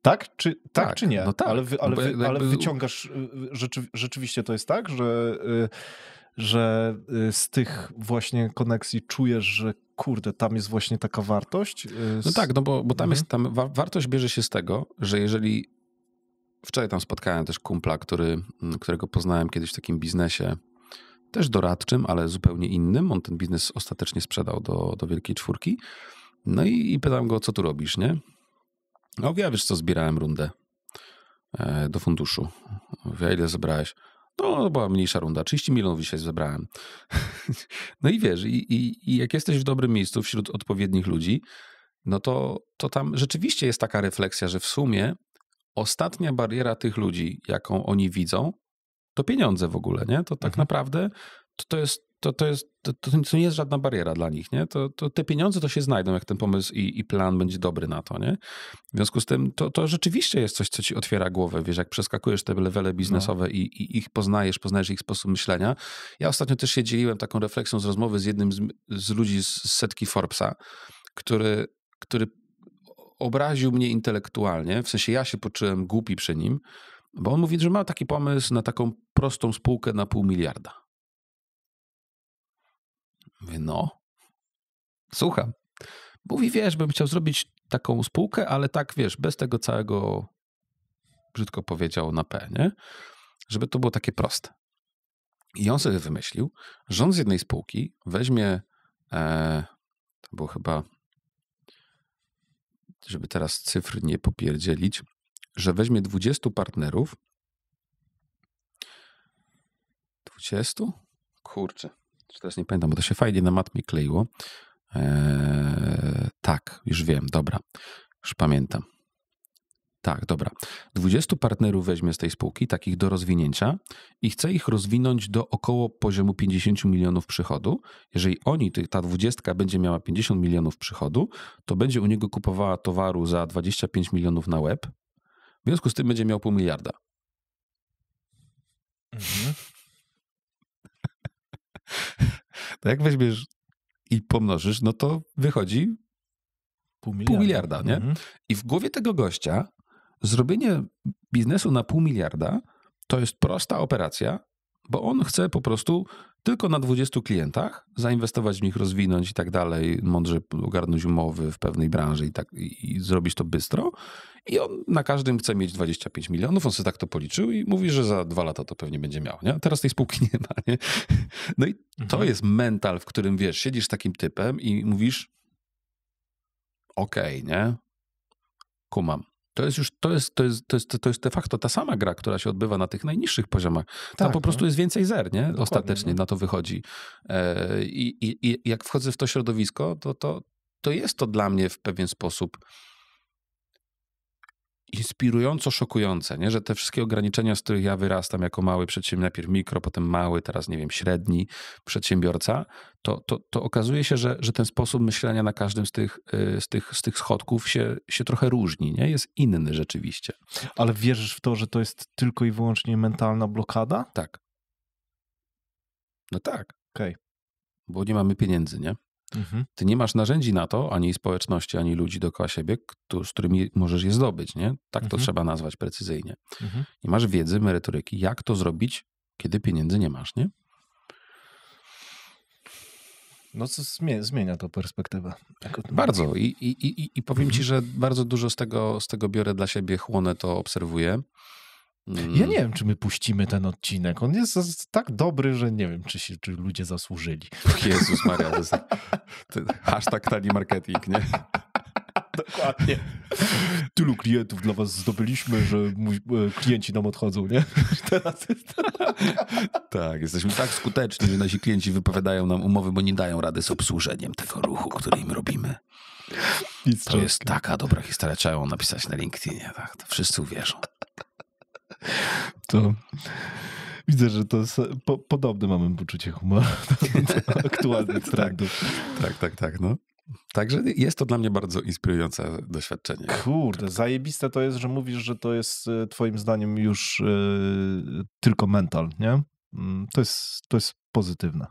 S2: Tak czy nie?
S1: No tak.
S2: Ale wyciągasz, rzeczywiście to jest tak, że z tych właśnie koneksji czujesz, że kurde, tam jest właśnie taka wartość?
S1: No tak, no bo tam jest, wartość bierze się z tego, że jeżeli wczoraj tam spotkałem też kumpla, którego poznałem kiedyś w takim biznesie, też doradczym, ale zupełnie innym. On ten biznes ostatecznie sprzedał do Wielkiej Czwórki. No i pytam go, co tu robisz, nie? No ja wiesz co, zbierałem rundę do funduszu. Mówię, ile zebrałeś? No, to była mniejsza runda. 30 milionów dzisiaj zebrałem. No i wiesz, i jak jesteś w dobrym miejscu wśród odpowiednich ludzi, no to tam rzeczywiście jest taka refleksja, że w sumie ostatnia bariera tych ludzi, jaką oni widzą, to pieniądze w ogóle, nie? To tak naprawdę to nie jest żadna bariera dla nich, nie? To te pieniądze to się znajdą, jak ten pomysł i plan będzie dobry na to, nie? W związku z tym to rzeczywiście jest coś, co ci otwiera głowę, wiesz, jak przeskakujesz te levele biznesowe i ich poznajesz ich sposób myślenia. Ja ostatnio też się dzieliłem taką refleksją z rozmowy z jednym z ludzi z setki Forbesa, który obraził mnie intelektualnie, w sensie ja się poczułem głupi przy nim, bo on mówi, że ma taki pomysł na taką prostą spółkę na 500 miliona. Mówię, no, słucham. Mówi, wiesz, bym chciał zrobić taką spółkę, ale tak, wiesz, bez tego całego, brzydko powiedział, na P, nie? Żeby to było takie proste. I on sobie wymyślił, że on z jednej spółki weźmie, to było chyba, żeby teraz cyfr nie popierdzielić, że weźmie 20 partnerów. 20? Kurczę. Teraz nie pamiętam, bo to się fajnie na matmie kleiło. Tak, już wiem, dobra. Już pamiętam. Tak, dobra. 20 partnerów weźmie z tej spółki, takich do rozwinięcia i chce ich rozwinąć do około poziomu 50 milionów przychodu. Jeżeli ta 20 będzie miała 50 milionów przychodu, to będzie u niego kupowała towaru za 25 milionów na web. W związku z tym będzie miał 500 miliarda. Mhm. To jak weźmiesz i pomnożysz, no to wychodzi 500 miliarda, nie? Mhm. I w głowie tego gościa zrobienie biznesu na 500 miliarda to jest prosta operacja, bo on chce po prostu tylko na 20 klientach zainwestować w nich, rozwinąć i tak dalej, mądrze ogarnąć umowy w pewnej branży i zrobić to bystro. I on na każdym chce mieć 25 milionów, on sobie tak to policzył i mówi, że za 2 lata to pewnie będzie miał, nie? A teraz tej spółki nie ma, nie? No i to jest mental, w którym, wiesz, siedzisz z takim typem i mówisz okej, nie? Kumam. To jest de facto ta sama gra, która się odbywa na tych najniższych poziomach. Tam po prostu jest więcej zer, nie? Dokładnie, ostatecznie na to wychodzi. I jak wchodzę w to środowisko, to jest to dla mnie w pewien sposób inspirująco szokujące, nie? Że te wszystkie ograniczenia, z których ja wyrastam jako mały przedsiębiorca, najpierw mikro, potem mały, teraz nie wiem, średni przedsiębiorca, to okazuje się, że ten sposób myślenia na każdym z tych schodków się trochę różni, nie? Jest inny rzeczywiście.
S2: Ale wierzysz w to, że to jest tylko i wyłącznie mentalna blokada?
S1: Tak. No tak.
S2: Okej.
S1: Bo nie mamy pieniędzy, nie? Mhm. Ty nie masz narzędzi na to, ani społeczności, ani ludzi dookoła siebie, z którymi możesz je zdobyć, nie? Tak to trzeba nazwać precyzyjnie. Nie masz wiedzy, merytoryki, jak to zrobić, kiedy pieniędzy nie masz, nie?
S2: No co zmienia to perspektywę.
S1: Bardzo. I powiem ci, że bardzo dużo z tego biorę dla siebie, chłonę to, obserwuję.
S2: Ja nie wiem, czy my puścimy ten odcinek. On jest tak dobry, że nie wiem, czy ludzie zasłużyli.
S1: Jezus Maria, to jest hashtag tani marketing, nie?
S2: Dokładnie. Tylu klientów dla was zdobyliśmy, że klienci nam odchodzą, nie? Teraz jest...
S1: Tak, jesteśmy tak skuteczni, że nasi klienci wypowiadają nam umowy, bo nie dają rady z obsłużeniem tego ruchu, który im robimy. To jest taka dobra historia, trzeba ją napisać na LinkedInie, tak? To wszyscy uwierzą.
S2: To widzę, że to jest podobne mamy poczucie humoru do aktualnych trendów.
S1: Tak, no. Także jest to dla mnie bardzo inspirujące doświadczenie.
S2: Kurde, zajebiste to jest, że mówisz, że to jest twoim zdaniem już tylko mental, nie? To jest pozytywne.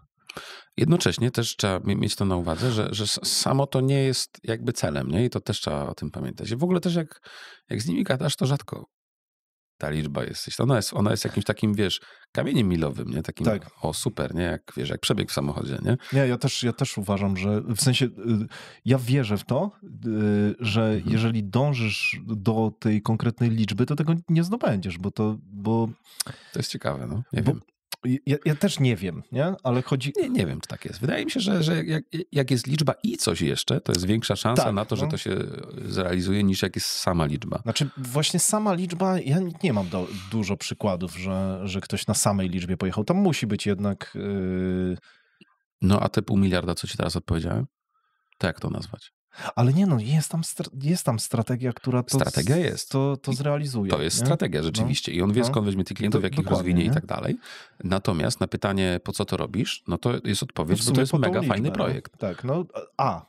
S1: Jednocześnie też trzeba mieć to na uwadze, że samo to nie jest jakby celem, nie? I to też trzeba o tym pamiętać. I w ogóle też jak z nimi gadasz, to rzadko ta liczba jest. Ona jest jakimś takim, wiesz, kamieniem milowym, nie? Takim, tak. O super, nie? Jak przebieg w samochodzie, nie?
S2: Nie, ja też uważam, że w sensie ja wierzę w to, że jeżeli dążysz do tej konkretnej liczby, to tego nie zdobędziesz, bo
S1: to jest ciekawe, no. Nie wiem.
S2: Ja też nie wiem, nie? Ale chodzi...
S1: Nie wiem, czy tak jest. Wydaje mi się, że jak jest liczba i coś jeszcze, to jest większa szansa
S2: Tak,
S1: na to, że to się zrealizuje, niż jak jest sama liczba.
S2: Znaczy właśnie sama liczba, ja nie mam dużo przykładów, że ktoś na samej liczbie pojechał. Tam musi być jednak...
S1: No a te 0,5 miliarda, co ci teraz odpowiedziałem? To jak to nazwać?
S2: Ale nie no, jest tam strategia, która
S1: Strategia jest.
S2: To zrealizuje.
S1: To jest
S2: nie?
S1: strategia rzeczywiście i on wie, skąd weźmie tych klientów, jak ich rozwinie
S2: nie?
S1: i tak dalej. Natomiast na pytanie, po co to robisz, no to jest odpowiedź, bo to jest
S2: po tą
S1: mega
S2: liczbę,
S1: fajny projekt.
S2: No. Tak,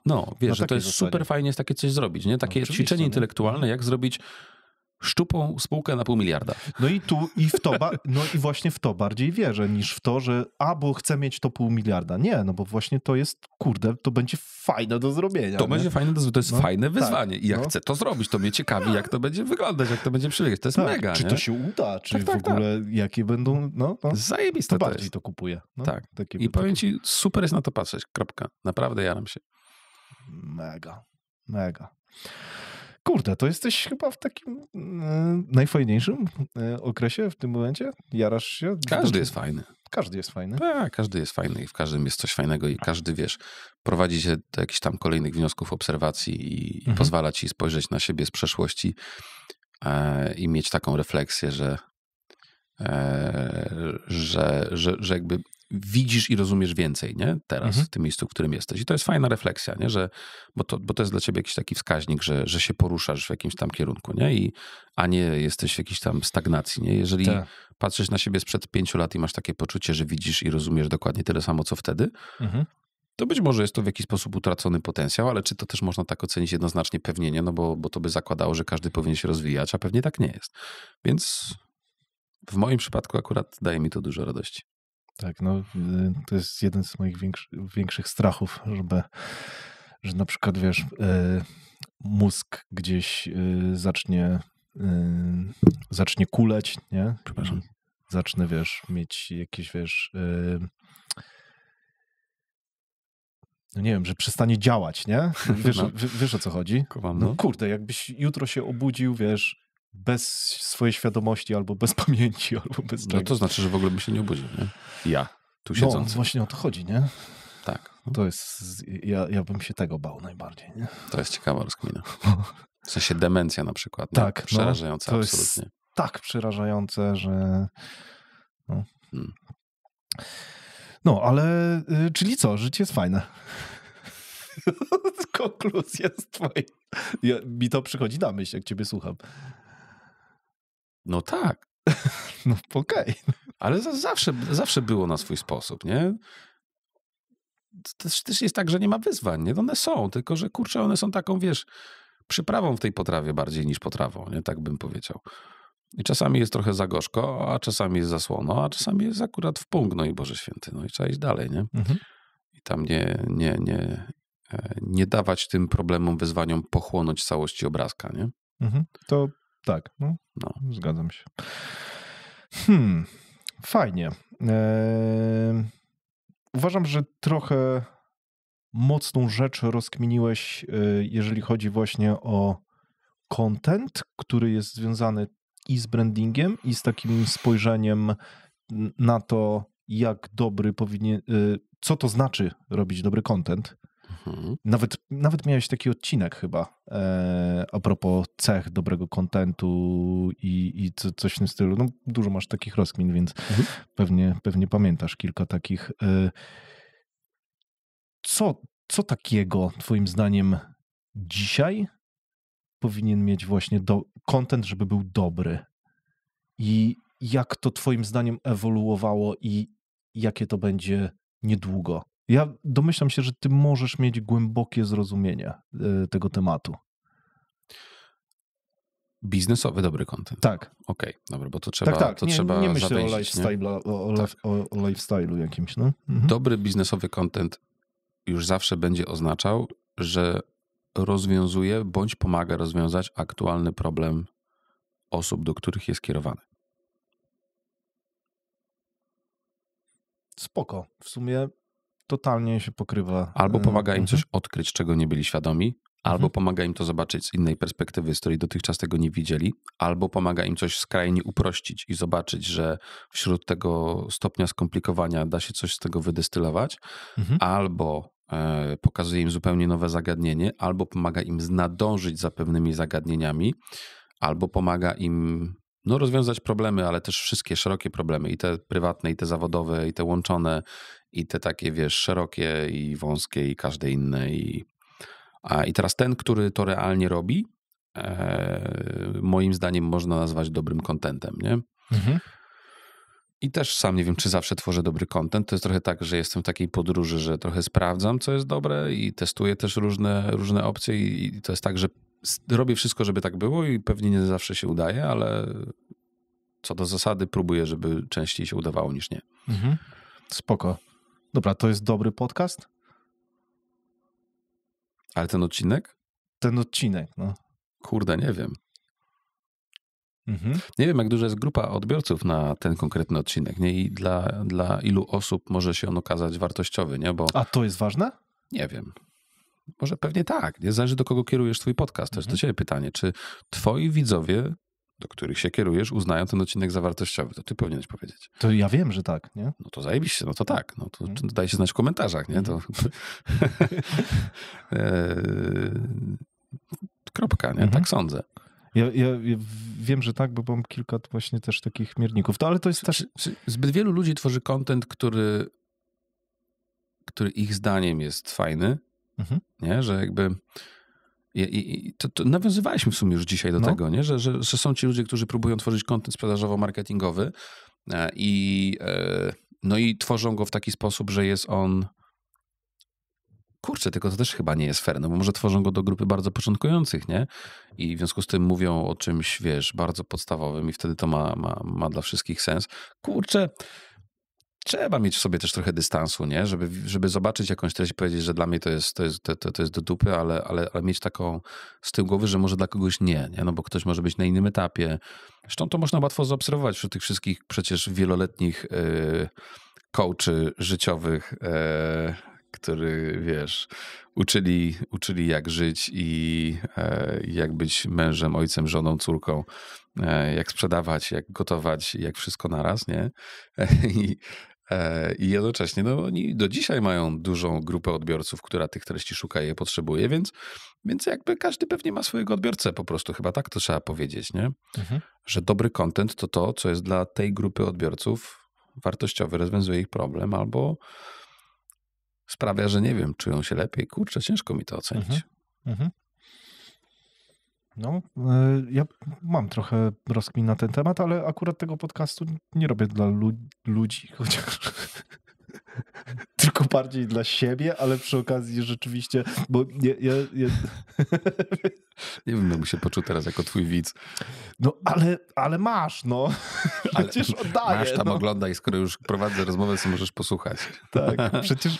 S2: no
S1: Wiesz, że to
S2: takiej
S1: jest
S2: zasadzie.
S1: super fajnie jest takie coś zrobić, nie? Takie ćwiczenie
S2: nie?
S1: intelektualne, jak zrobić szczupłą spółkę na 0,5 miliarda.
S2: No i i właśnie w to bardziej wierzę, niż w to, że bo chcę mieć to 0,5 miliarda. Nie, no bo właśnie to jest, to będzie fajne do zrobienia.
S1: To będzie fajne, to jest fajne wyzwanie.
S2: Tak,
S1: I jak chcę to zrobić, to mnie ciekawi, jak to będzie wyglądać, jak to będzie przebiegać. To jest mega,
S2: Czy
S1: nie?
S2: to się uda, czy
S1: Tak,
S2: w ogóle jakie będą,
S1: Zajebiste
S2: to
S1: to
S2: bardziej
S1: jest.
S2: to kupuję. No,
S1: Tak. I powiem ci, super jest na to patrzeć. Kropka. Naprawdę jaram się.
S2: Mega. Kurde, to jesteś chyba w takim najfajniejszym okresie w tym momencie? Jarasz się?
S1: Każdy jest fajny.
S2: Każdy jest fajny.
S1: Tak, każdy jest fajny i w każdym jest coś fajnego i każdy, wiesz, prowadzi cię do jakichś tam kolejnych wniosków, obserwacji i pozwala ci spojrzeć na siebie z przeszłości i mieć taką refleksję, że jakby widzisz i rozumiesz więcej, nie? Teraz w tym miejscu, w którym jesteś. I to jest fajna refleksja, nie? Bo to jest dla ciebie jakiś taki wskaźnik, że się poruszasz w jakimś tam kierunku, nie? A nie jesteś w jakiejś tam stagnacji, nie? Jeżeli patrzysz na siebie sprzed 5 lat i masz takie poczucie, że widzisz i rozumiesz dokładnie tyle samo, co wtedy, to być może jest to w jakiś sposób utracony potencjał, ale czy to też można tak ocenić jednoznacznie? Pewnie nie, no bo to by zakładało, że każdy powinien się rozwijać, a pewnie tak nie jest. Więc w moim przypadku akurat daje mi to dużo radości.
S2: Tak, no to jest jeden z moich większych strachów, że na przykład, wiesz, mózg gdzieś zacznie kuleć, nie?
S1: Przepraszam.
S2: Zacznę, wiesz, mieć jakieś, wiesz, no nie wiem, że przestanie działać, nie? Wiesz o co chodzi? No kurde, jakbyś jutro się obudził, wiesz, bez swojej świadomości, albo bez pamięci, albo bez czegoś.
S1: No to znaczy, że w ogóle by się nie obudził, nie? Ja, tu siedzący.
S2: No właśnie o to chodzi, nie?
S1: Tak.
S2: To jest, ja bym się tego bał najbardziej, nie?
S1: To jest ciekawa rozkmina. W sensie demencja na przykład. Nie?
S2: Tak.
S1: Przerażające
S2: to
S1: absolutnie.
S2: Jest tak przerażające, że... No, ale czyli co? Życie jest fajne. Konkluzja z twojej. Mi to przychodzi na myśl, jak ciebie słucham.
S1: No tak.
S2: No okej.
S1: Ale zawsze było na swój sposób, nie? Też jest tak, że nie ma wyzwań, nie? One są, tylko że kurczę, one są taką, wiesz, przyprawą w tej potrawie bardziej niż potrawą, nie? Tak bym powiedział. I czasami jest trochę za gorzko, a czasami jest za słono, a czasami jest akurat w punkt, no i Boże Święty, no i trzeba iść dalej, nie? I tam nie dawać tym problemom, wyzwaniom pochłonąć całości obrazka, nie?
S2: To tak, no. Zgadzam się. Fajnie. Uważam, że trochę mocną rzecz rozkminiłeś, jeżeli chodzi właśnie o content, który jest związany i z brandingiem, i z takim spojrzeniem na to, jak dobry powinien, co to znaczy robić dobry content. Nawet miałeś taki odcinek chyba a propos cech dobrego contentu i coś w tym stylu. No, dużo masz takich rozkmin, więc pewnie pamiętasz kilka takich. Co takiego twoim zdaniem dzisiaj powinien mieć właśnie content, żeby był dobry? I jak to twoim zdaniem ewoluowało i jakie to będzie niedługo? Ja domyślam się, że ty możesz mieć głębokie zrozumienie tego tematu.
S1: Biznesowy dobry content.
S2: Tak.
S1: Okej, dobra, bo to trzeba
S2: Tak.
S1: To trzeba
S2: nie myślę o
S1: zawęzić,
S2: o lifestyle'u jakimś. No?
S1: Dobry biznesowy content już zawsze będzie oznaczał, że rozwiązuje bądź pomaga rozwiązać aktualny problem osób, do których jest kierowany.
S2: Spoko. W sumie totalnie się pokrywa.
S1: Albo pomaga im coś odkryć, czego nie byli świadomi, Albo pomaga im to zobaczyć z innej perspektywy, z której dotychczas tego nie widzieli, albo pomaga im coś skrajnie uprościć i zobaczyć, że wśród tego stopnia skomplikowania da się coś z tego wydestylować, albo pokazuje im zupełnie nowe zagadnienie, albo pomaga im nadążyć za pewnymi zagadnieniami, albo pomaga im rozwiązać problemy, ale też wszystkie szerokie problemy, i te prywatne, i te zawodowe, i te łączone, i te takie, wiesz, szerokie i wąskie, i każde inne. I teraz ten, który to realnie robi, moim zdaniem można nazwać dobrym contentem, nie? I też sam nie wiem, czy zawsze tworzę dobry content. To jest trochę tak, że jestem w takiej podróży, że trochę sprawdzam, co jest dobre, i testuję też różne opcje, i to jest tak, że robię wszystko, żeby tak było, i pewnie nie zawsze się udaje, ale co do zasady próbuję, żeby częściej się udawało niż nie.
S2: Spoko. Dobra, to jest dobry podcast?
S1: Ale ten odcinek?
S2: Ten odcinek, no.
S1: Kurde, nie wiem. Nie wiem, jak duża jest grupa odbiorców na ten konkretny odcinek, nie? I dla ilu osób może się on okazać wartościowy, nie? Bo
S2: A to jest ważne?
S1: nie wiem. Może pewnie tak. Nie zależy, do kogo kierujesz twój podcast. To jest do ciebie pytanie. Czy twoi widzowie, do których się kierujesz, uznają ten odcinek za wartościowy? To ty powinieneś powiedzieć.
S2: To ja wiem, że tak, nie?
S1: No to zajebiście, no to tak. No to daj się znać w komentarzach, nie? To kropka, nie? Tak sądzę.
S2: Ja wiem, że tak, bo mam kilka właśnie też takich mierników. Ale to jest też...
S1: Zbyt wielu ludzi tworzy content, który ich zdaniem jest fajny, nie? Że jakby... To nawiązywaliśmy w sumie już dzisiaj do tego, nie? Że są ci ludzie, którzy próbują tworzyć content sprzedażowo-marketingowy i tworzą go w taki sposób, że jest on... Kurczę, tylko to też chyba nie jest fair, no bo może tworzą go do grupy bardzo początkujących, nie? I w związku z tym mówią o czymś, wiesz, bardzo podstawowym, i wtedy to ma dla wszystkich sens. Kurczę, trzeba mieć w sobie też trochę dystansu, nie? Żeby zobaczyć jakąś treść i powiedzieć, że dla mnie to jest do dupy, ale mieć taką z tyłu głowy, że może dla kogoś nie? No bo ktoś może być na innym etapie. Zresztą to można łatwo zaobserwować wśród tych wszystkich przecież wieloletnich coachy życiowych, który, wiesz, uczyli jak żyć i jak być mężem, ojcem, żoną, córką, jak sprzedawać, jak gotować, jak wszystko naraz, nie? I jednocześnie, oni do dzisiaj mają dużą grupę odbiorców, która tych treści szuka i je potrzebuje, więc jakby każdy pewnie ma swojego odbiorcę po prostu, chyba tak to trzeba powiedzieć, nie? Że dobry content to, co jest dla tej grupy odbiorców wartościowy, rozwiązuje ich problem, albo sprawia, że nie wiem, czują się lepiej. Kurczę, ciężko mi to ocenić.
S2: No, ja mam trochę rozkmin na ten temat, ale akurat tego podcastu nie robię dla ludzi, chociaż tylko bardziej dla siebie, ale przy okazji rzeczywiście, bo
S1: Nie wiem, bym się poczuł teraz jako twój widz.
S2: No, ale masz, no. Przecież oddaję.
S1: Masz tam, oglądaj, skoro już prowadzę rozmowę, to możesz posłuchać.
S2: Tak,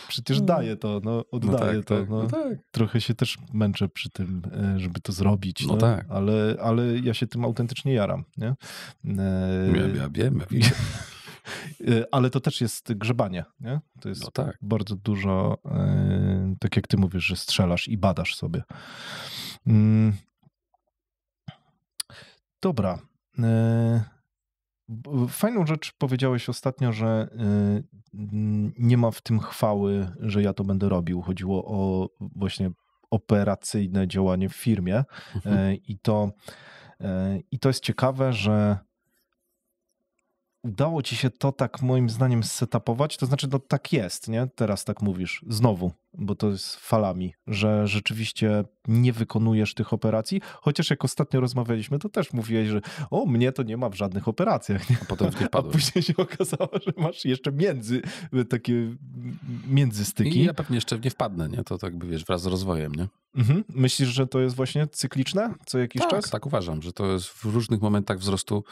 S2: przecież daję to, oddaję to.
S1: Tak.
S2: Trochę się też męczę przy tym, żeby to zrobić.
S1: No tak.
S2: Ale ja się tym autentycznie jaram, nie?
S1: Ja wiem.
S2: Ale to też jest grzebanie, nie? To jest
S1: tak.
S2: bardzo dużo, tak jak ty mówisz, że strzelasz i badasz sobie. Dobra. Fajną rzecz powiedziałeś ostatnio, że nie ma w tym chwały, że ja to będę robił. Chodziło o właśnie operacyjne działanie w firmie. I to jest ciekawe, że udało ci się to tak moim zdaniem zsetapować, to znaczy tak jest, nie? Teraz tak mówisz, znowu, bo to jest falami, że rzeczywiście nie wykonujesz tych operacji, chociaż jak ostatnio rozmawialiśmy, to też mówiłeś, że mnie to nie ma w żadnych operacjach, nie?
S1: A potem w nie wpadłem.
S2: A później się okazało, że masz jeszcze takie międzystyki.
S1: I ja pewnie jeszcze w nie wpadnę, nie? To tak by, wiesz, wraz z rozwojem, nie?
S2: Myślisz, że to jest właśnie cykliczne co jakiś czas?
S1: Tak, uważam, że to jest w różnych momentach wzrostu.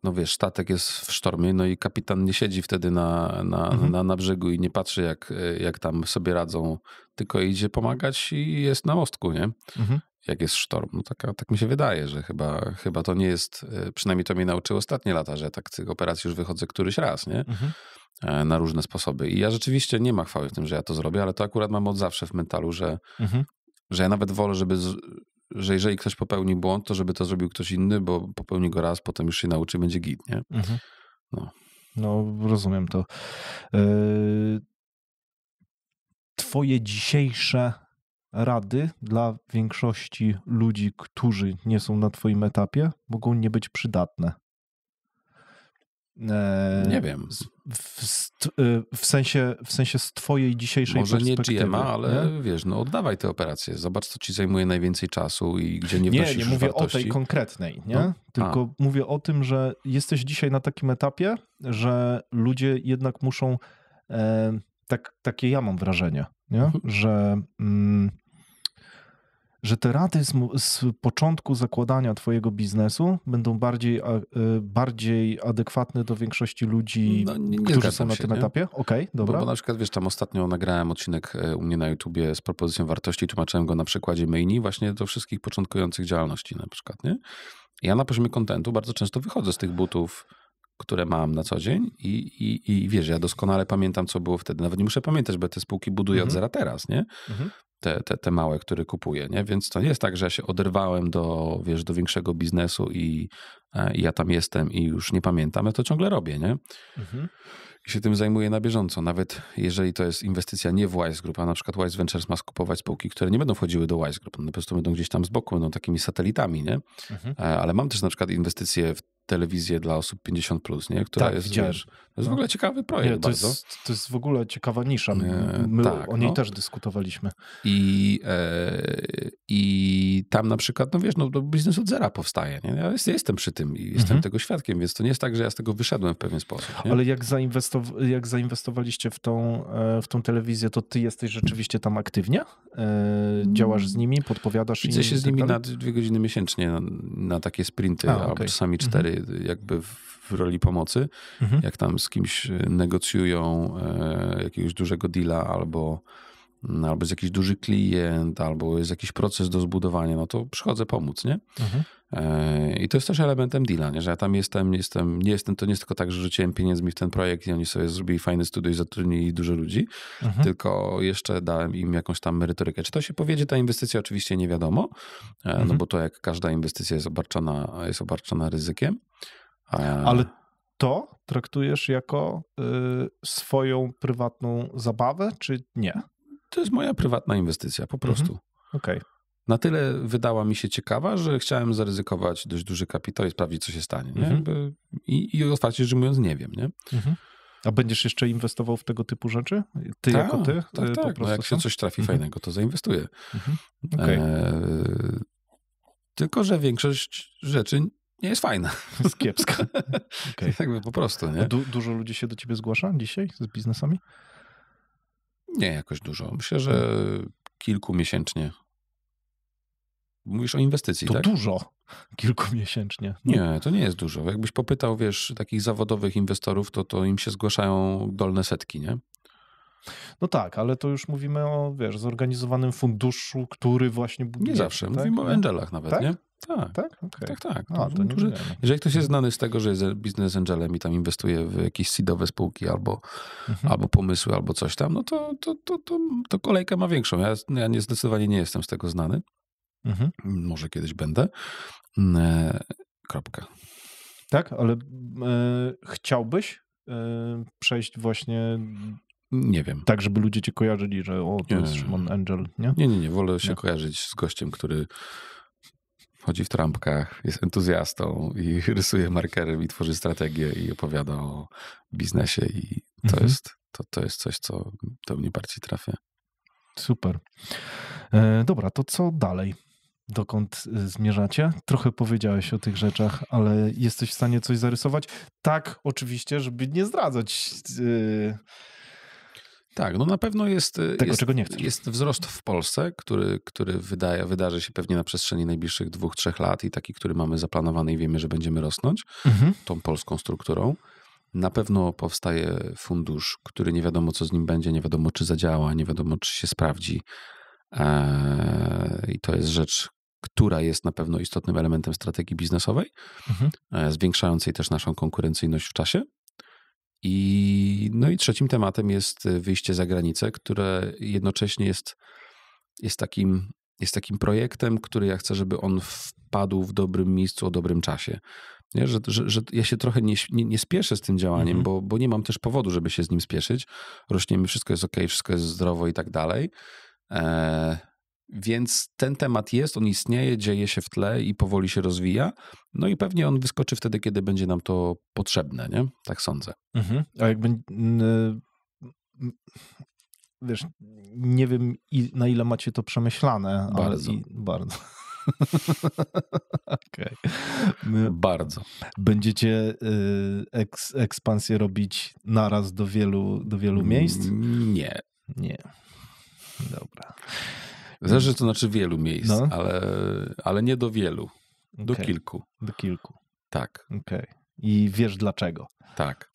S1: No wiesz, statek jest w sztormie, no i kapitan nie siedzi wtedy na brzegu i nie patrzy, jak tam sobie radzą, tylko idzie pomagać i jest na mostku, nie? Jak jest sztorm. No tak mi się wydaje, że chyba to nie jest, przynajmniej to mnie nauczyło ostatnie lata, że tak z tych operacji już wychodzę któryś raz, nie? Na różne sposoby. I ja rzeczywiście nie ma chwały w tym, że ja to zrobię, ale to akurat mam od zawsze w mentalu, że ja nawet wolę, że jeżeli ktoś popełni błąd, to żeby to zrobił ktoś inny, bo popełni go raz, potem już się nauczy, będzie git, nie?
S2: No, rozumiem to. Twoje dzisiejsze rady dla większości ludzi, którzy nie są na twoim etapie, mogą nie być przydatne.
S1: Nie wiem.
S2: W sensie z twojej dzisiejszej
S1: może
S2: perspektywy.
S1: Może nie GM-a, ale
S2: nie?
S1: Wiesz, oddawaj te operacje. Zobacz, co ci zajmuje najwięcej czasu i gdzie nie wnosisz
S2: Nie mówię
S1: wartości.
S2: o tej konkretnej, nie? Tylko mówię o tym, że jesteś dzisiaj na takim etapie, że ludzie jednak muszą, takie ja mam wrażenie, nie? Że te rady z początku zakładania twojego biznesu będą bardziej adekwatne do większości ludzi, którzy są na tym etapie? Okej, dobra.
S1: Bo na przykład, wiesz, tam ostatnio nagrałem odcinek u mnie na YouTubie z propozycją wartości, tłumaczyłem go na przykładzie Maini właśnie do wszystkich początkujących działalności na przykład, nie? Ja na poziomie kontentu bardzo często wychodzę z tych butów, które mam na co dzień i wiesz, ja doskonale pamiętam, co było wtedy. Nawet nie muszę pamiętać, bo te spółki buduję od zera teraz, nie? Te małe, które kupuję, nie? Więc to nie jest tak, że ja się oderwałem do większego biznesu i ja tam jestem i już nie pamiętam. Ja to ciągle robię, nie? I się tym zajmuję na bieżąco. Nawet jeżeli to jest inwestycja nie w Wise Group, a na przykład Wise Ventures ma skupować spółki, które nie będą wchodziły do Wise Group. One po prostu będą gdzieś tam z boku, będą takimi satelitami, nie? Ale mam też na przykład inwestycje w telewizję dla osób 50+, nie? Która jest, wiesz, to jest w ogóle ciekawy projekt bardzo.
S2: To jest w ogóle ciekawa nisza. My o niej też dyskutowaliśmy.
S1: I tam na przykład, biznes od zera powstaje, nie? Ja jestem przy tym i jestem tego świadkiem, więc to nie jest tak, że ja z tego wyszedłem w pewien sposób. Nie?
S2: Ale jak zainwestowaliście w tą telewizję, to ty jesteś rzeczywiście tam aktywnie? Działasz z nimi, podpowiadasz im?
S1: Widzę się z nimi na 2 godziny miesięcznie na takie sprinty, albo czasami 4, jakby w roli pomocy. Jak tam z kimś negocjują jakiegoś dużego deala, albo jest jakiś duży klient, albo jest jakiś proces do zbudowania, no to przychodzę pomóc, nie? I to jest też elementem deala, nie? Że ja tam to nie jest tylko tak, że rzuciłem pieniędzmi w ten projekt i oni sobie zrobili fajne studio i zatrudnili dużo ludzi, tylko jeszcze dałem im jakąś tam merytorykę. Czy to się powiedzie, ta inwestycja oczywiście nie wiadomo, no bo to jak każda inwestycja jest obarczona ryzykiem.
S2: Ale to traktujesz jako swoją prywatną zabawę, czy nie?
S1: To jest moja prywatna inwestycja, po prostu.
S2: Okej.
S1: Na tyle wydała mi się ciekawa, że chciałem zaryzykować dość duży kapitał i sprawdzić, co się stanie. Nie? I otwarcie rzecz mówiąc, nie wiem. Nie?
S2: A będziesz jeszcze inwestował w tego typu rzeczy? Ty jako ty?
S1: Tak. No jak się coś trafi fajnego, to zainwestuję. Tylko że większość rzeczy nie jest fajna.
S2: Jest kiepska.
S1: Jakby po prostu. Nie?
S2: Dużo ludzi się do ciebie zgłasza dzisiaj z biznesami?
S1: Nie jakoś dużo. Myślę, że kilku miesięcznie. Mówisz o inwestycji,
S2: to
S1: tak?
S2: To dużo. Kilku miesięcznie.
S1: Nie, to nie jest dużo. Jakbyś popytał, takich zawodowych inwestorów, to im się zgłaszają dolne setki, nie?
S2: No tak, ale to już mówimy o, zorganizowanym funduszu, który właśnie buduje.
S1: Nie zawsze. Tak? Mówimy o angelach nawet,
S2: tak?
S1: nie?
S2: Tak? Okay.
S1: Tak.
S2: To nie
S1: jeżeli ktoś jest znany z tego, że jest biznes angelem i tam inwestuje w jakieś seedowe spółki albo pomysły, albo coś tam, no to kolejkę ma większą. Ja zdecydowanie nie jestem z tego znany. Może kiedyś będę. Kropka.
S2: Tak, ale chciałbyś przejść właśnie...
S1: Nie wiem.
S2: Tak, żeby ludzie cię kojarzyli, że to jest Szymon Angel, nie?
S1: Nie. Wolę się kojarzyć z gościem, który chodzi w trampkach, jest entuzjastą i rysuje markerem i tworzy strategię i opowiada o biznesie i to jest coś, co do mnie bardziej trafia.
S2: Super. Dobra, to co dalej? Dokąd zmierzacie? Trochę powiedziałeś o tych rzeczach, ale jesteś w stanie coś zarysować? Tak, oczywiście, żeby nie zdradzać...
S1: Tak, no na pewno jest
S2: czego nie chcesz.
S1: Jest wzrost w Polsce, który wydarzy się pewnie na przestrzeni najbliższych 2-3 lat i taki, który mamy zaplanowany i wiemy, że będziemy rosnąć tą polską strukturą. Na pewno powstaje fundusz, który nie wiadomo, co z nim będzie, nie wiadomo, czy zadziała, nie wiadomo, czy się sprawdzi. I to jest rzecz, która jest na pewno istotnym elementem strategii biznesowej, zwiększającej też naszą konkurencyjność w czasie. I trzecim tematem jest wyjście za granicę, które jednocześnie jest takim jest takim projektem, który ja chcę, żeby on wpadł w dobrym miejscu o dobrym czasie. Nie? Że ja się trochę nie spieszę z tym działaniem, bo nie mam też powodu, żeby się z nim spieszyć. Rośniemy, wszystko jest okej, wszystko jest zdrowo i tak dalej. Więc ten temat jest, on istnieje, dzieje się w tle i powoli się rozwija. No i pewnie on wyskoczy wtedy, kiedy będzie nam to potrzebne, nie? Tak sądzę.
S2: A jakby... Wiesz, nie wiem na ile macie to przemyślane.
S1: Bardzo.
S2: Bardzo. Okay.
S1: Bardzo.
S2: Będziecie ekspansję robić naraz do wielu miejsc?
S1: Nie.
S2: Nie. Dobra.
S1: Zależy, to znaczy wielu miejsc, ale nie do wielu. Do kilku.
S2: Do kilku.
S1: Tak.
S2: Okay. I wiesz dlaczego?
S1: Tak.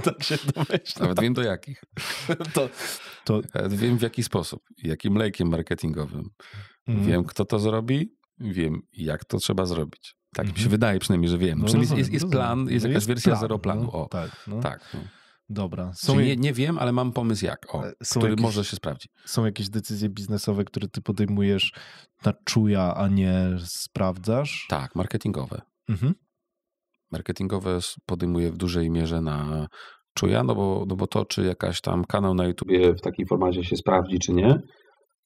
S2: Tak się domyślam.
S1: Nawet wiem do jakich. Wiem w jaki sposób, jakim lejkiem marketingowym. Wiem, kto to zrobi, wiem, jak to trzeba zrobić. Tak mi się wydaje przynajmniej, że wiem. Przynajmniej jest plan, jest jakaś wersja zero planu. O, tak.
S2: Dobra.
S1: Nie wiem, ale mam pomysł jak, który może się sprawdzi.
S2: Są jakieś decyzje biznesowe, które ty podejmujesz na czuja, a nie sprawdzasz?
S1: Tak, marketingowe. Marketingowe podejmuję w dużej mierze na czuja, no bo to, czy jakaś tam kanał na YouTubie w takim formacie się sprawdzi, czy nie,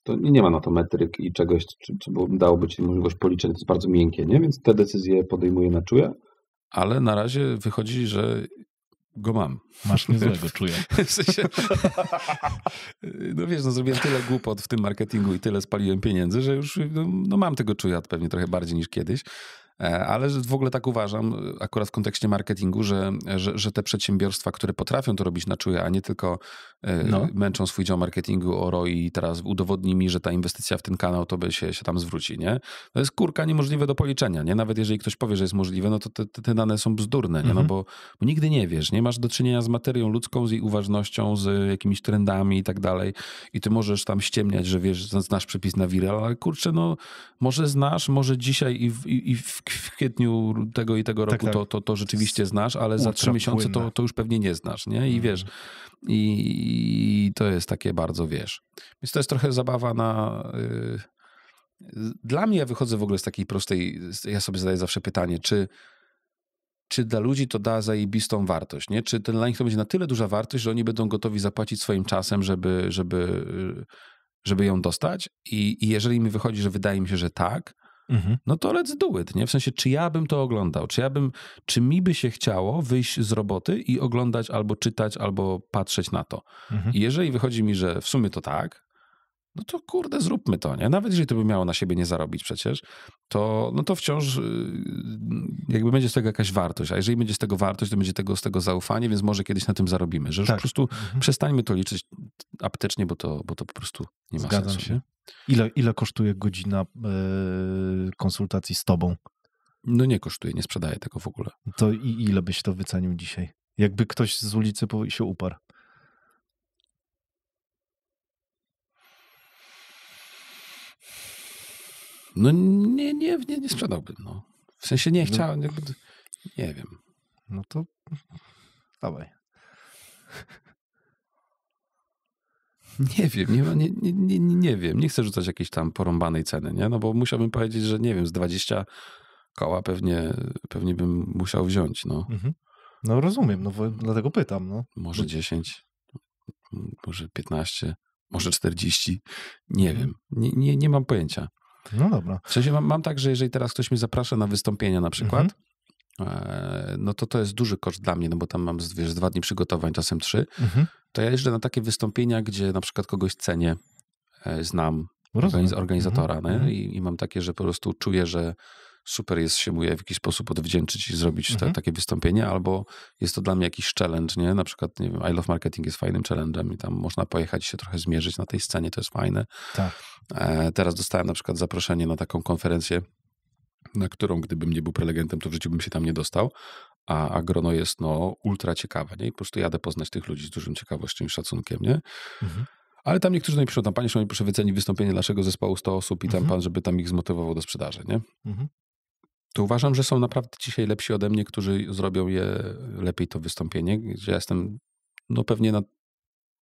S1: to nie ma na to metryk i czegoś, bo dałoby ci możliwość policzenia, to jest bardzo miękkie, nie? Więc te decyzje podejmuję na czuja, ale na razie wychodzi, że go mam.
S2: Masz niezłego czuja.
S1: W sensie, no wiesz, zrobiłem tyle głupot w tym marketingu i tyle spaliłem pieniędzy, że już mam tego czuja pewnie trochę bardziej niż kiedyś. Ale w ogóle tak uważam, akurat w kontekście marketingu, że te przedsiębiorstwa, które potrafią to robić na czuje, a nie tylko męczą swój dział marketingu o ROI i teraz udowodni mi, że ta inwestycja w ten kanał to by się tam zwróci, nie? To jest kurka niemożliwe do policzenia, nie? Nawet jeżeli ktoś powie, że jest możliwe, no to te dane są bzdurne, nie? No bo nigdy nie wiesz, nie? Masz do czynienia z materią ludzką, z jej uważnością, z jakimiś trendami i tak dalej i ty możesz tam ściemniać, że wiesz, znasz przepis na viral, ale kurczę, no może znasz, może dzisiaj i w kwietniu tego i tego roku to rzeczywiście znasz, ale za 3 miesiące to już pewnie nie znasz, nie? I wiesz, i to jest takie bardzo, wiesz. Więc to jest trochę zabawa na... Dla mnie ja wychodzę w ogóle z takiej prostej... Ja sobie zadaję zawsze pytanie, czy dla ludzi to da zajebistą wartość, nie? Czy dla nich to będzie na tyle duża wartość, że oni będą gotowi zapłacić swoim czasem, żeby ją dostać? I jeżeli mi wychodzi, że wydaje mi się, że tak, no to let's do it, nie? W sensie, czy ja bym to oglądał? Czy mi by się chciało wyjść z roboty i oglądać albo czytać, albo patrzeć na to? I jeżeli wychodzi mi, że w sumie to tak, no to kurde, zróbmy to, nie? Nawet jeżeli to by miało na siebie nie zarobić przecież, no to wciąż jakby będzie z tego jakaś wartość, a jeżeli będzie z tego wartość, to będzie z tego zaufanie, więc może kiedyś na tym zarobimy, że już po prostu przestańmy to liczyć aptecznie, bo to po prostu nie ma sensu.
S2: Się. Ile kosztuje godzina konsultacji z tobą?
S1: No nie kosztuje, nie sprzedaję tego w ogóle.
S2: To ile byś to wycenił dzisiaj? Jakby ktoś z ulicy się uparł.
S1: No nie sprzedałbym, no. W sensie nie chciałem, nie wiem.
S2: No to dawaj.
S1: Nie wiem, nie wiem. Nie chcę rzucać jakiejś tam porąbanej ceny, nie? No bo musiałbym powiedzieć, że nie wiem, z 20 koła pewnie bym musiał wziąć, no.
S2: No rozumiem, no dlatego pytam, no.
S1: Może 10, może 15, może 40, nie wiem. Nie mam pojęcia.
S2: No dobra.
S1: W sensie mam tak, że jeżeli teraz ktoś mnie zaprasza na wystąpienia na przykład, no to jest duży koszt dla mnie, no bo tam mam 2 dni przygotowań, czasem 3, to ja jeżdżę na takie wystąpienia, gdzie na przykład kogoś cenię, znam organizatora, i mam takie, że po prostu czuję, że super jest się mu w jakiś sposób odwdzięczyć i zrobić takie wystąpienie, albo jest to dla mnie jakiś challenge, nie? Na przykład, nie wiem, I Love Marketing jest fajnym challenge'em i tam można pojechać się trochę zmierzyć na tej scenie, to jest fajne.
S2: Tak.
S1: Teraz dostałem na przykład zaproszenie na taką konferencję, na którą gdybym nie był prelegentem, to w życiu bym się tam nie dostał, a grono jest ultra ciekawe, nie? I po prostu jadę poznać tych ludzi z dużą ciekawością i szacunkiem, nie? Ale tam niektórzy piszą, tam panie Szymonie, proszę wycenić wystąpienie naszego zespołu 100 osób i tam pan, żeby tam ich zmotywował do sprzedaży, nie? To uważam, że są naprawdę dzisiaj lepsi ode mnie, którzy zrobią je lepiej to wystąpienie, gdzie ja jestem pewnie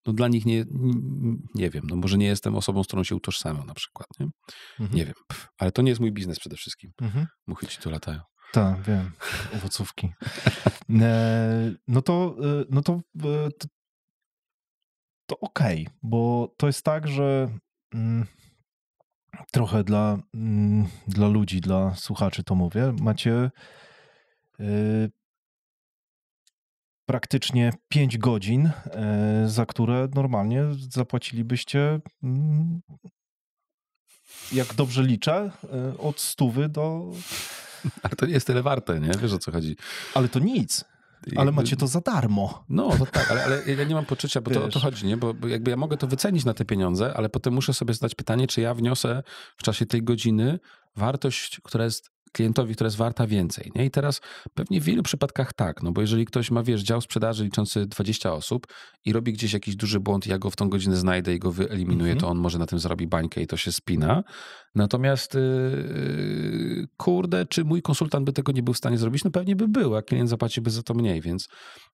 S1: no dla nich nie wiem, no może nie jestem osobą, z którą się utożsamiam na przykład, nie? Nie wiem, ale to nie jest mój biznes przede wszystkim. Muchy ci tu latają.
S2: Tak, wiem, owocówki. To okej, bo to jest tak, że trochę dla ludzi, dla słuchaczy to mówię, macie praktycznie 5 godzin, za które normalnie zapłacilibyście, jak dobrze liczę, od 100 do...
S1: Ale to nie jest tyle warte, nie? Wiesz, o co chodzi.
S2: Ale to nic. Ale macie to za darmo.
S1: No, to tak, ale ja nie mam poczucia, bo to o to chodzi, nie? Bo jakby ja mogę to wycenić na te pieniądze, ale potem muszę sobie zadać pytanie, czy ja wniosę w czasie tej godziny wartość, która jest klientowi, która jest warta więcej, nie? I teraz pewnie w wielu przypadkach tak, no bo jeżeli ktoś ma, wiesz, dział sprzedaży liczący 20 osób i robi gdzieś jakiś duży błąd i ja go w tą godzinę znajdę i go wyeliminuję, to on może na tym zrobi bańkę i to się spina. Natomiast kurde, czy mój konsultant by tego nie był w stanie zrobić? No pewnie by był, a klient zapłaciłby za to mniej,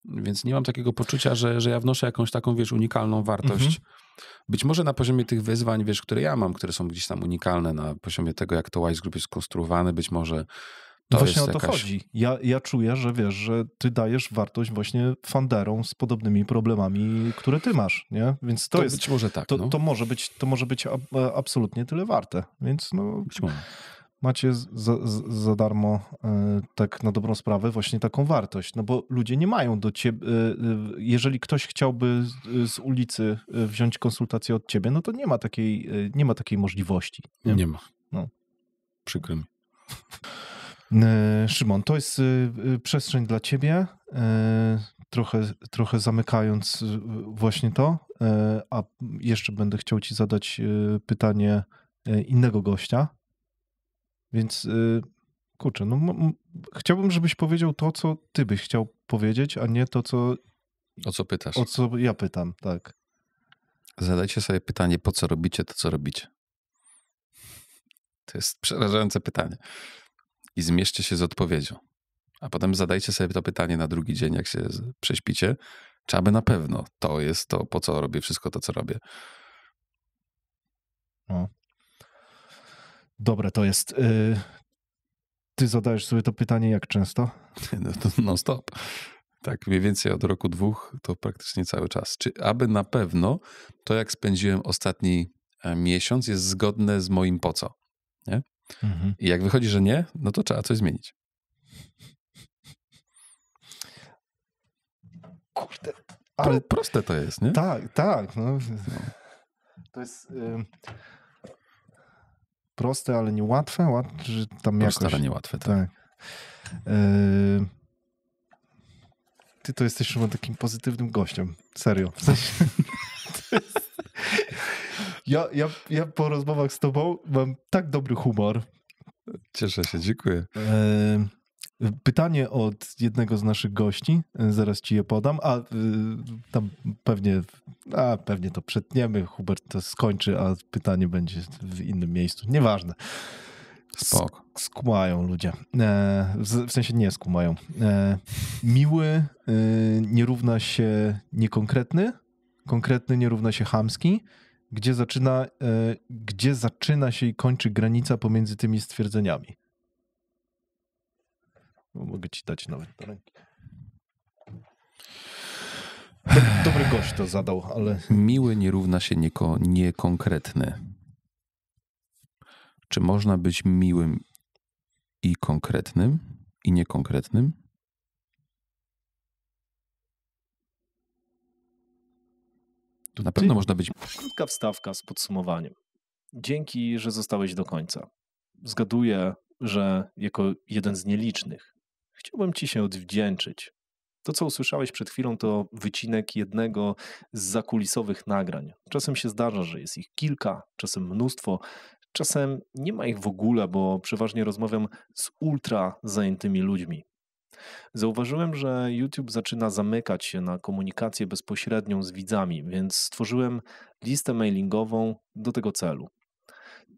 S1: więc nie mam takiego poczucia, że ja wnoszę jakąś taką, wiesz, unikalną wartość. Być może na poziomie tych wyzwań, wiesz, które ja mam, które są gdzieś tam unikalne, na poziomie tego, jak to Wise Group jest skonstruowany, być może to
S2: właśnie
S1: jest
S2: o to chodzi. Ja czuję, że wiesz, że ty dajesz wartość właśnie funderom z podobnymi problemami, które ty masz, nie? Więc to jest...
S1: Być może tak,
S2: to może być absolutnie tyle warte, więc no...
S1: Być może.
S2: Macie za darmo, tak na dobrą sprawę, właśnie taką wartość. No bo ludzie nie mają do ciebie, jeżeli ktoś chciałby z ulicy wziąć konsultację od ciebie, no to nie ma takiej możliwości.
S1: Nie ma.
S2: No.
S1: Przykro mi.
S2: Szymon, to jest przestrzeń dla ciebie, trochę zamykając właśnie to, a jeszcze będę chciał ci zadać pytanie innego gościa. Więc kurczę, chciałbym, żebyś powiedział to, co ty byś chciał powiedzieć, a nie to, co...
S1: O co pytasz?
S2: O co ja pytam, tak.
S1: Zadajcie sobie pytanie, po co robicie to, co robicie. To jest przerażające pytanie. I zmierzcie się z odpowiedzią. A potem zadajcie sobie to pytanie na drugi dzień, jak się prześpicie, czy aby na pewno to jest to, po co robię wszystko to, co robię.
S2: No. Dobre to jest. Ty zadajesz sobie to pytanie jak często?
S1: No to non stop. Tak, mniej więcej od roku 2 to praktycznie cały czas. Czy aby na pewno to, jak spędziłem ostatni miesiąc, jest zgodne z moim po co? Nie? I jak wychodzi, że nie, no to trzeba coś zmienić.
S2: Kurde. Ale
S1: proste to jest, nie?
S2: Tak. No. To jest... Proste, ale niełatwe? Że tam
S1: proste,
S2: jakoś...
S1: ale niełatwe, tak.
S2: Ty to jesteś chyba takim pozytywnym gościem. Serio. W sensie... ja po rozmowach z tobą mam tak dobry humor.
S1: Cieszę się, dziękuję.
S2: Pytanie od jednego z naszych gości, zaraz ci je podam, a tam pewnie to przetniemy, Hubert to skończy, a pytanie będzie w innym miejscu. Nieważne.
S1: Spoko.
S2: Skumają ludzie. W sensie nie skumają. Miły nie równa się niekonkretny, konkretny nie równa się chamski. Gdzie zaczyna się i kończy granica pomiędzy tymi stwierdzeniami? Mogę ci dać nawet do ręki. Dobry gość to zadał, ale...
S1: Miły nie równa się niekonkretny. Czy można być miłym i konkretnym, i niekonkretnym? Na pewno można być...
S2: Krótka wstawka z podsumowaniem. Dzięki, że zostałeś do końca. Zgaduję, że jako jeden z nielicznych chciałbym ci się odwdzięczyć. To, co usłyszałeś przed chwilą, to wycinek jednego z zakulisowych nagrań. Czasem się zdarza, że jest ich kilka, czasem mnóstwo, czasem nie ma ich w ogóle, bo przeważnie rozmawiam z ultra zajętymi ludźmi. Zauważyłem, że YouTube zaczyna zamykać się na komunikację bezpośrednią z widzami, więc stworzyłem listę mailingową do tego celu.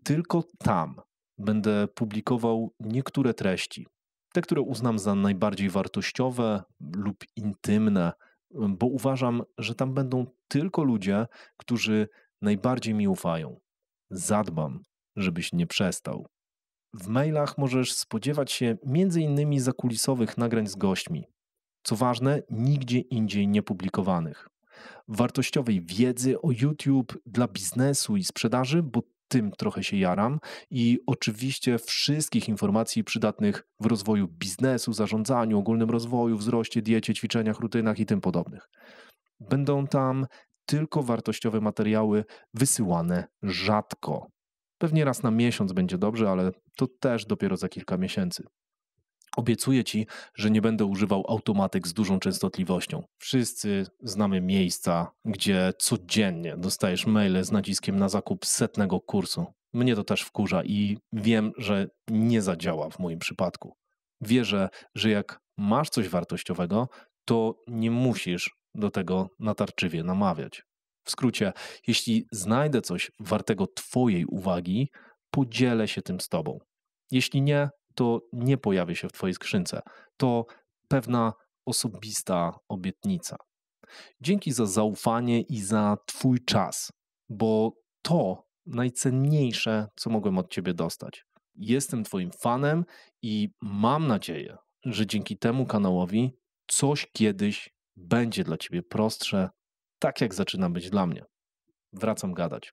S2: Tylko tam będę publikował niektóre treści. Te, które uznam za najbardziej wartościowe lub intymne, bo uważam, że tam będą tylko ludzie, którzy najbardziej mi ufają. Zadbam, żebyś nie przestał. W mailach możesz spodziewać się m.in. zakulisowych nagrań z gośćmi. Co ważne, nigdzie indziej niepublikowanych. Wartościowej wiedzy o YouTube dla biznesu i sprzedaży, bo tym trochę się jaram, i oczywiście wszystkich informacji przydatnych w rozwoju biznesu, zarządzaniu, ogólnym rozwoju, wzroście, diecie, ćwiczeniach, rutynach i tym podobnych. Będą tam tylko wartościowe materiały wysyłane rzadko. Pewnie raz na miesiąc będzie dobrze, ale to też dopiero za kilka miesięcy. Obiecuję Ci, że nie będę używał automatyk z dużą częstotliwością. Wszyscy znamy miejsca, gdzie codziennie dostajesz maile z naciskiem na zakup 100 kursu. Mnie to też wkurza i wiem, że nie zadziała w moim przypadku. Wierzę, że jak masz coś wartościowego, to nie musisz do tego natarczywie namawiać. W skrócie, jeśli znajdę coś wartego Twojej uwagi, podzielę się tym z Tobą. Jeśli nie, to nie pojawi się w Twojej skrzynce. To pewna osobista obietnica. Dzięki za zaufanie i za Twój czas, bo to najcenniejsze, co mogłem od Ciebie dostać. Jestem Twoim fanem i mam nadzieję, że dzięki temu kanałowi coś kiedyś będzie dla Ciebie prostsze, tak jak zaczyna być dla mnie. Wracam gadać.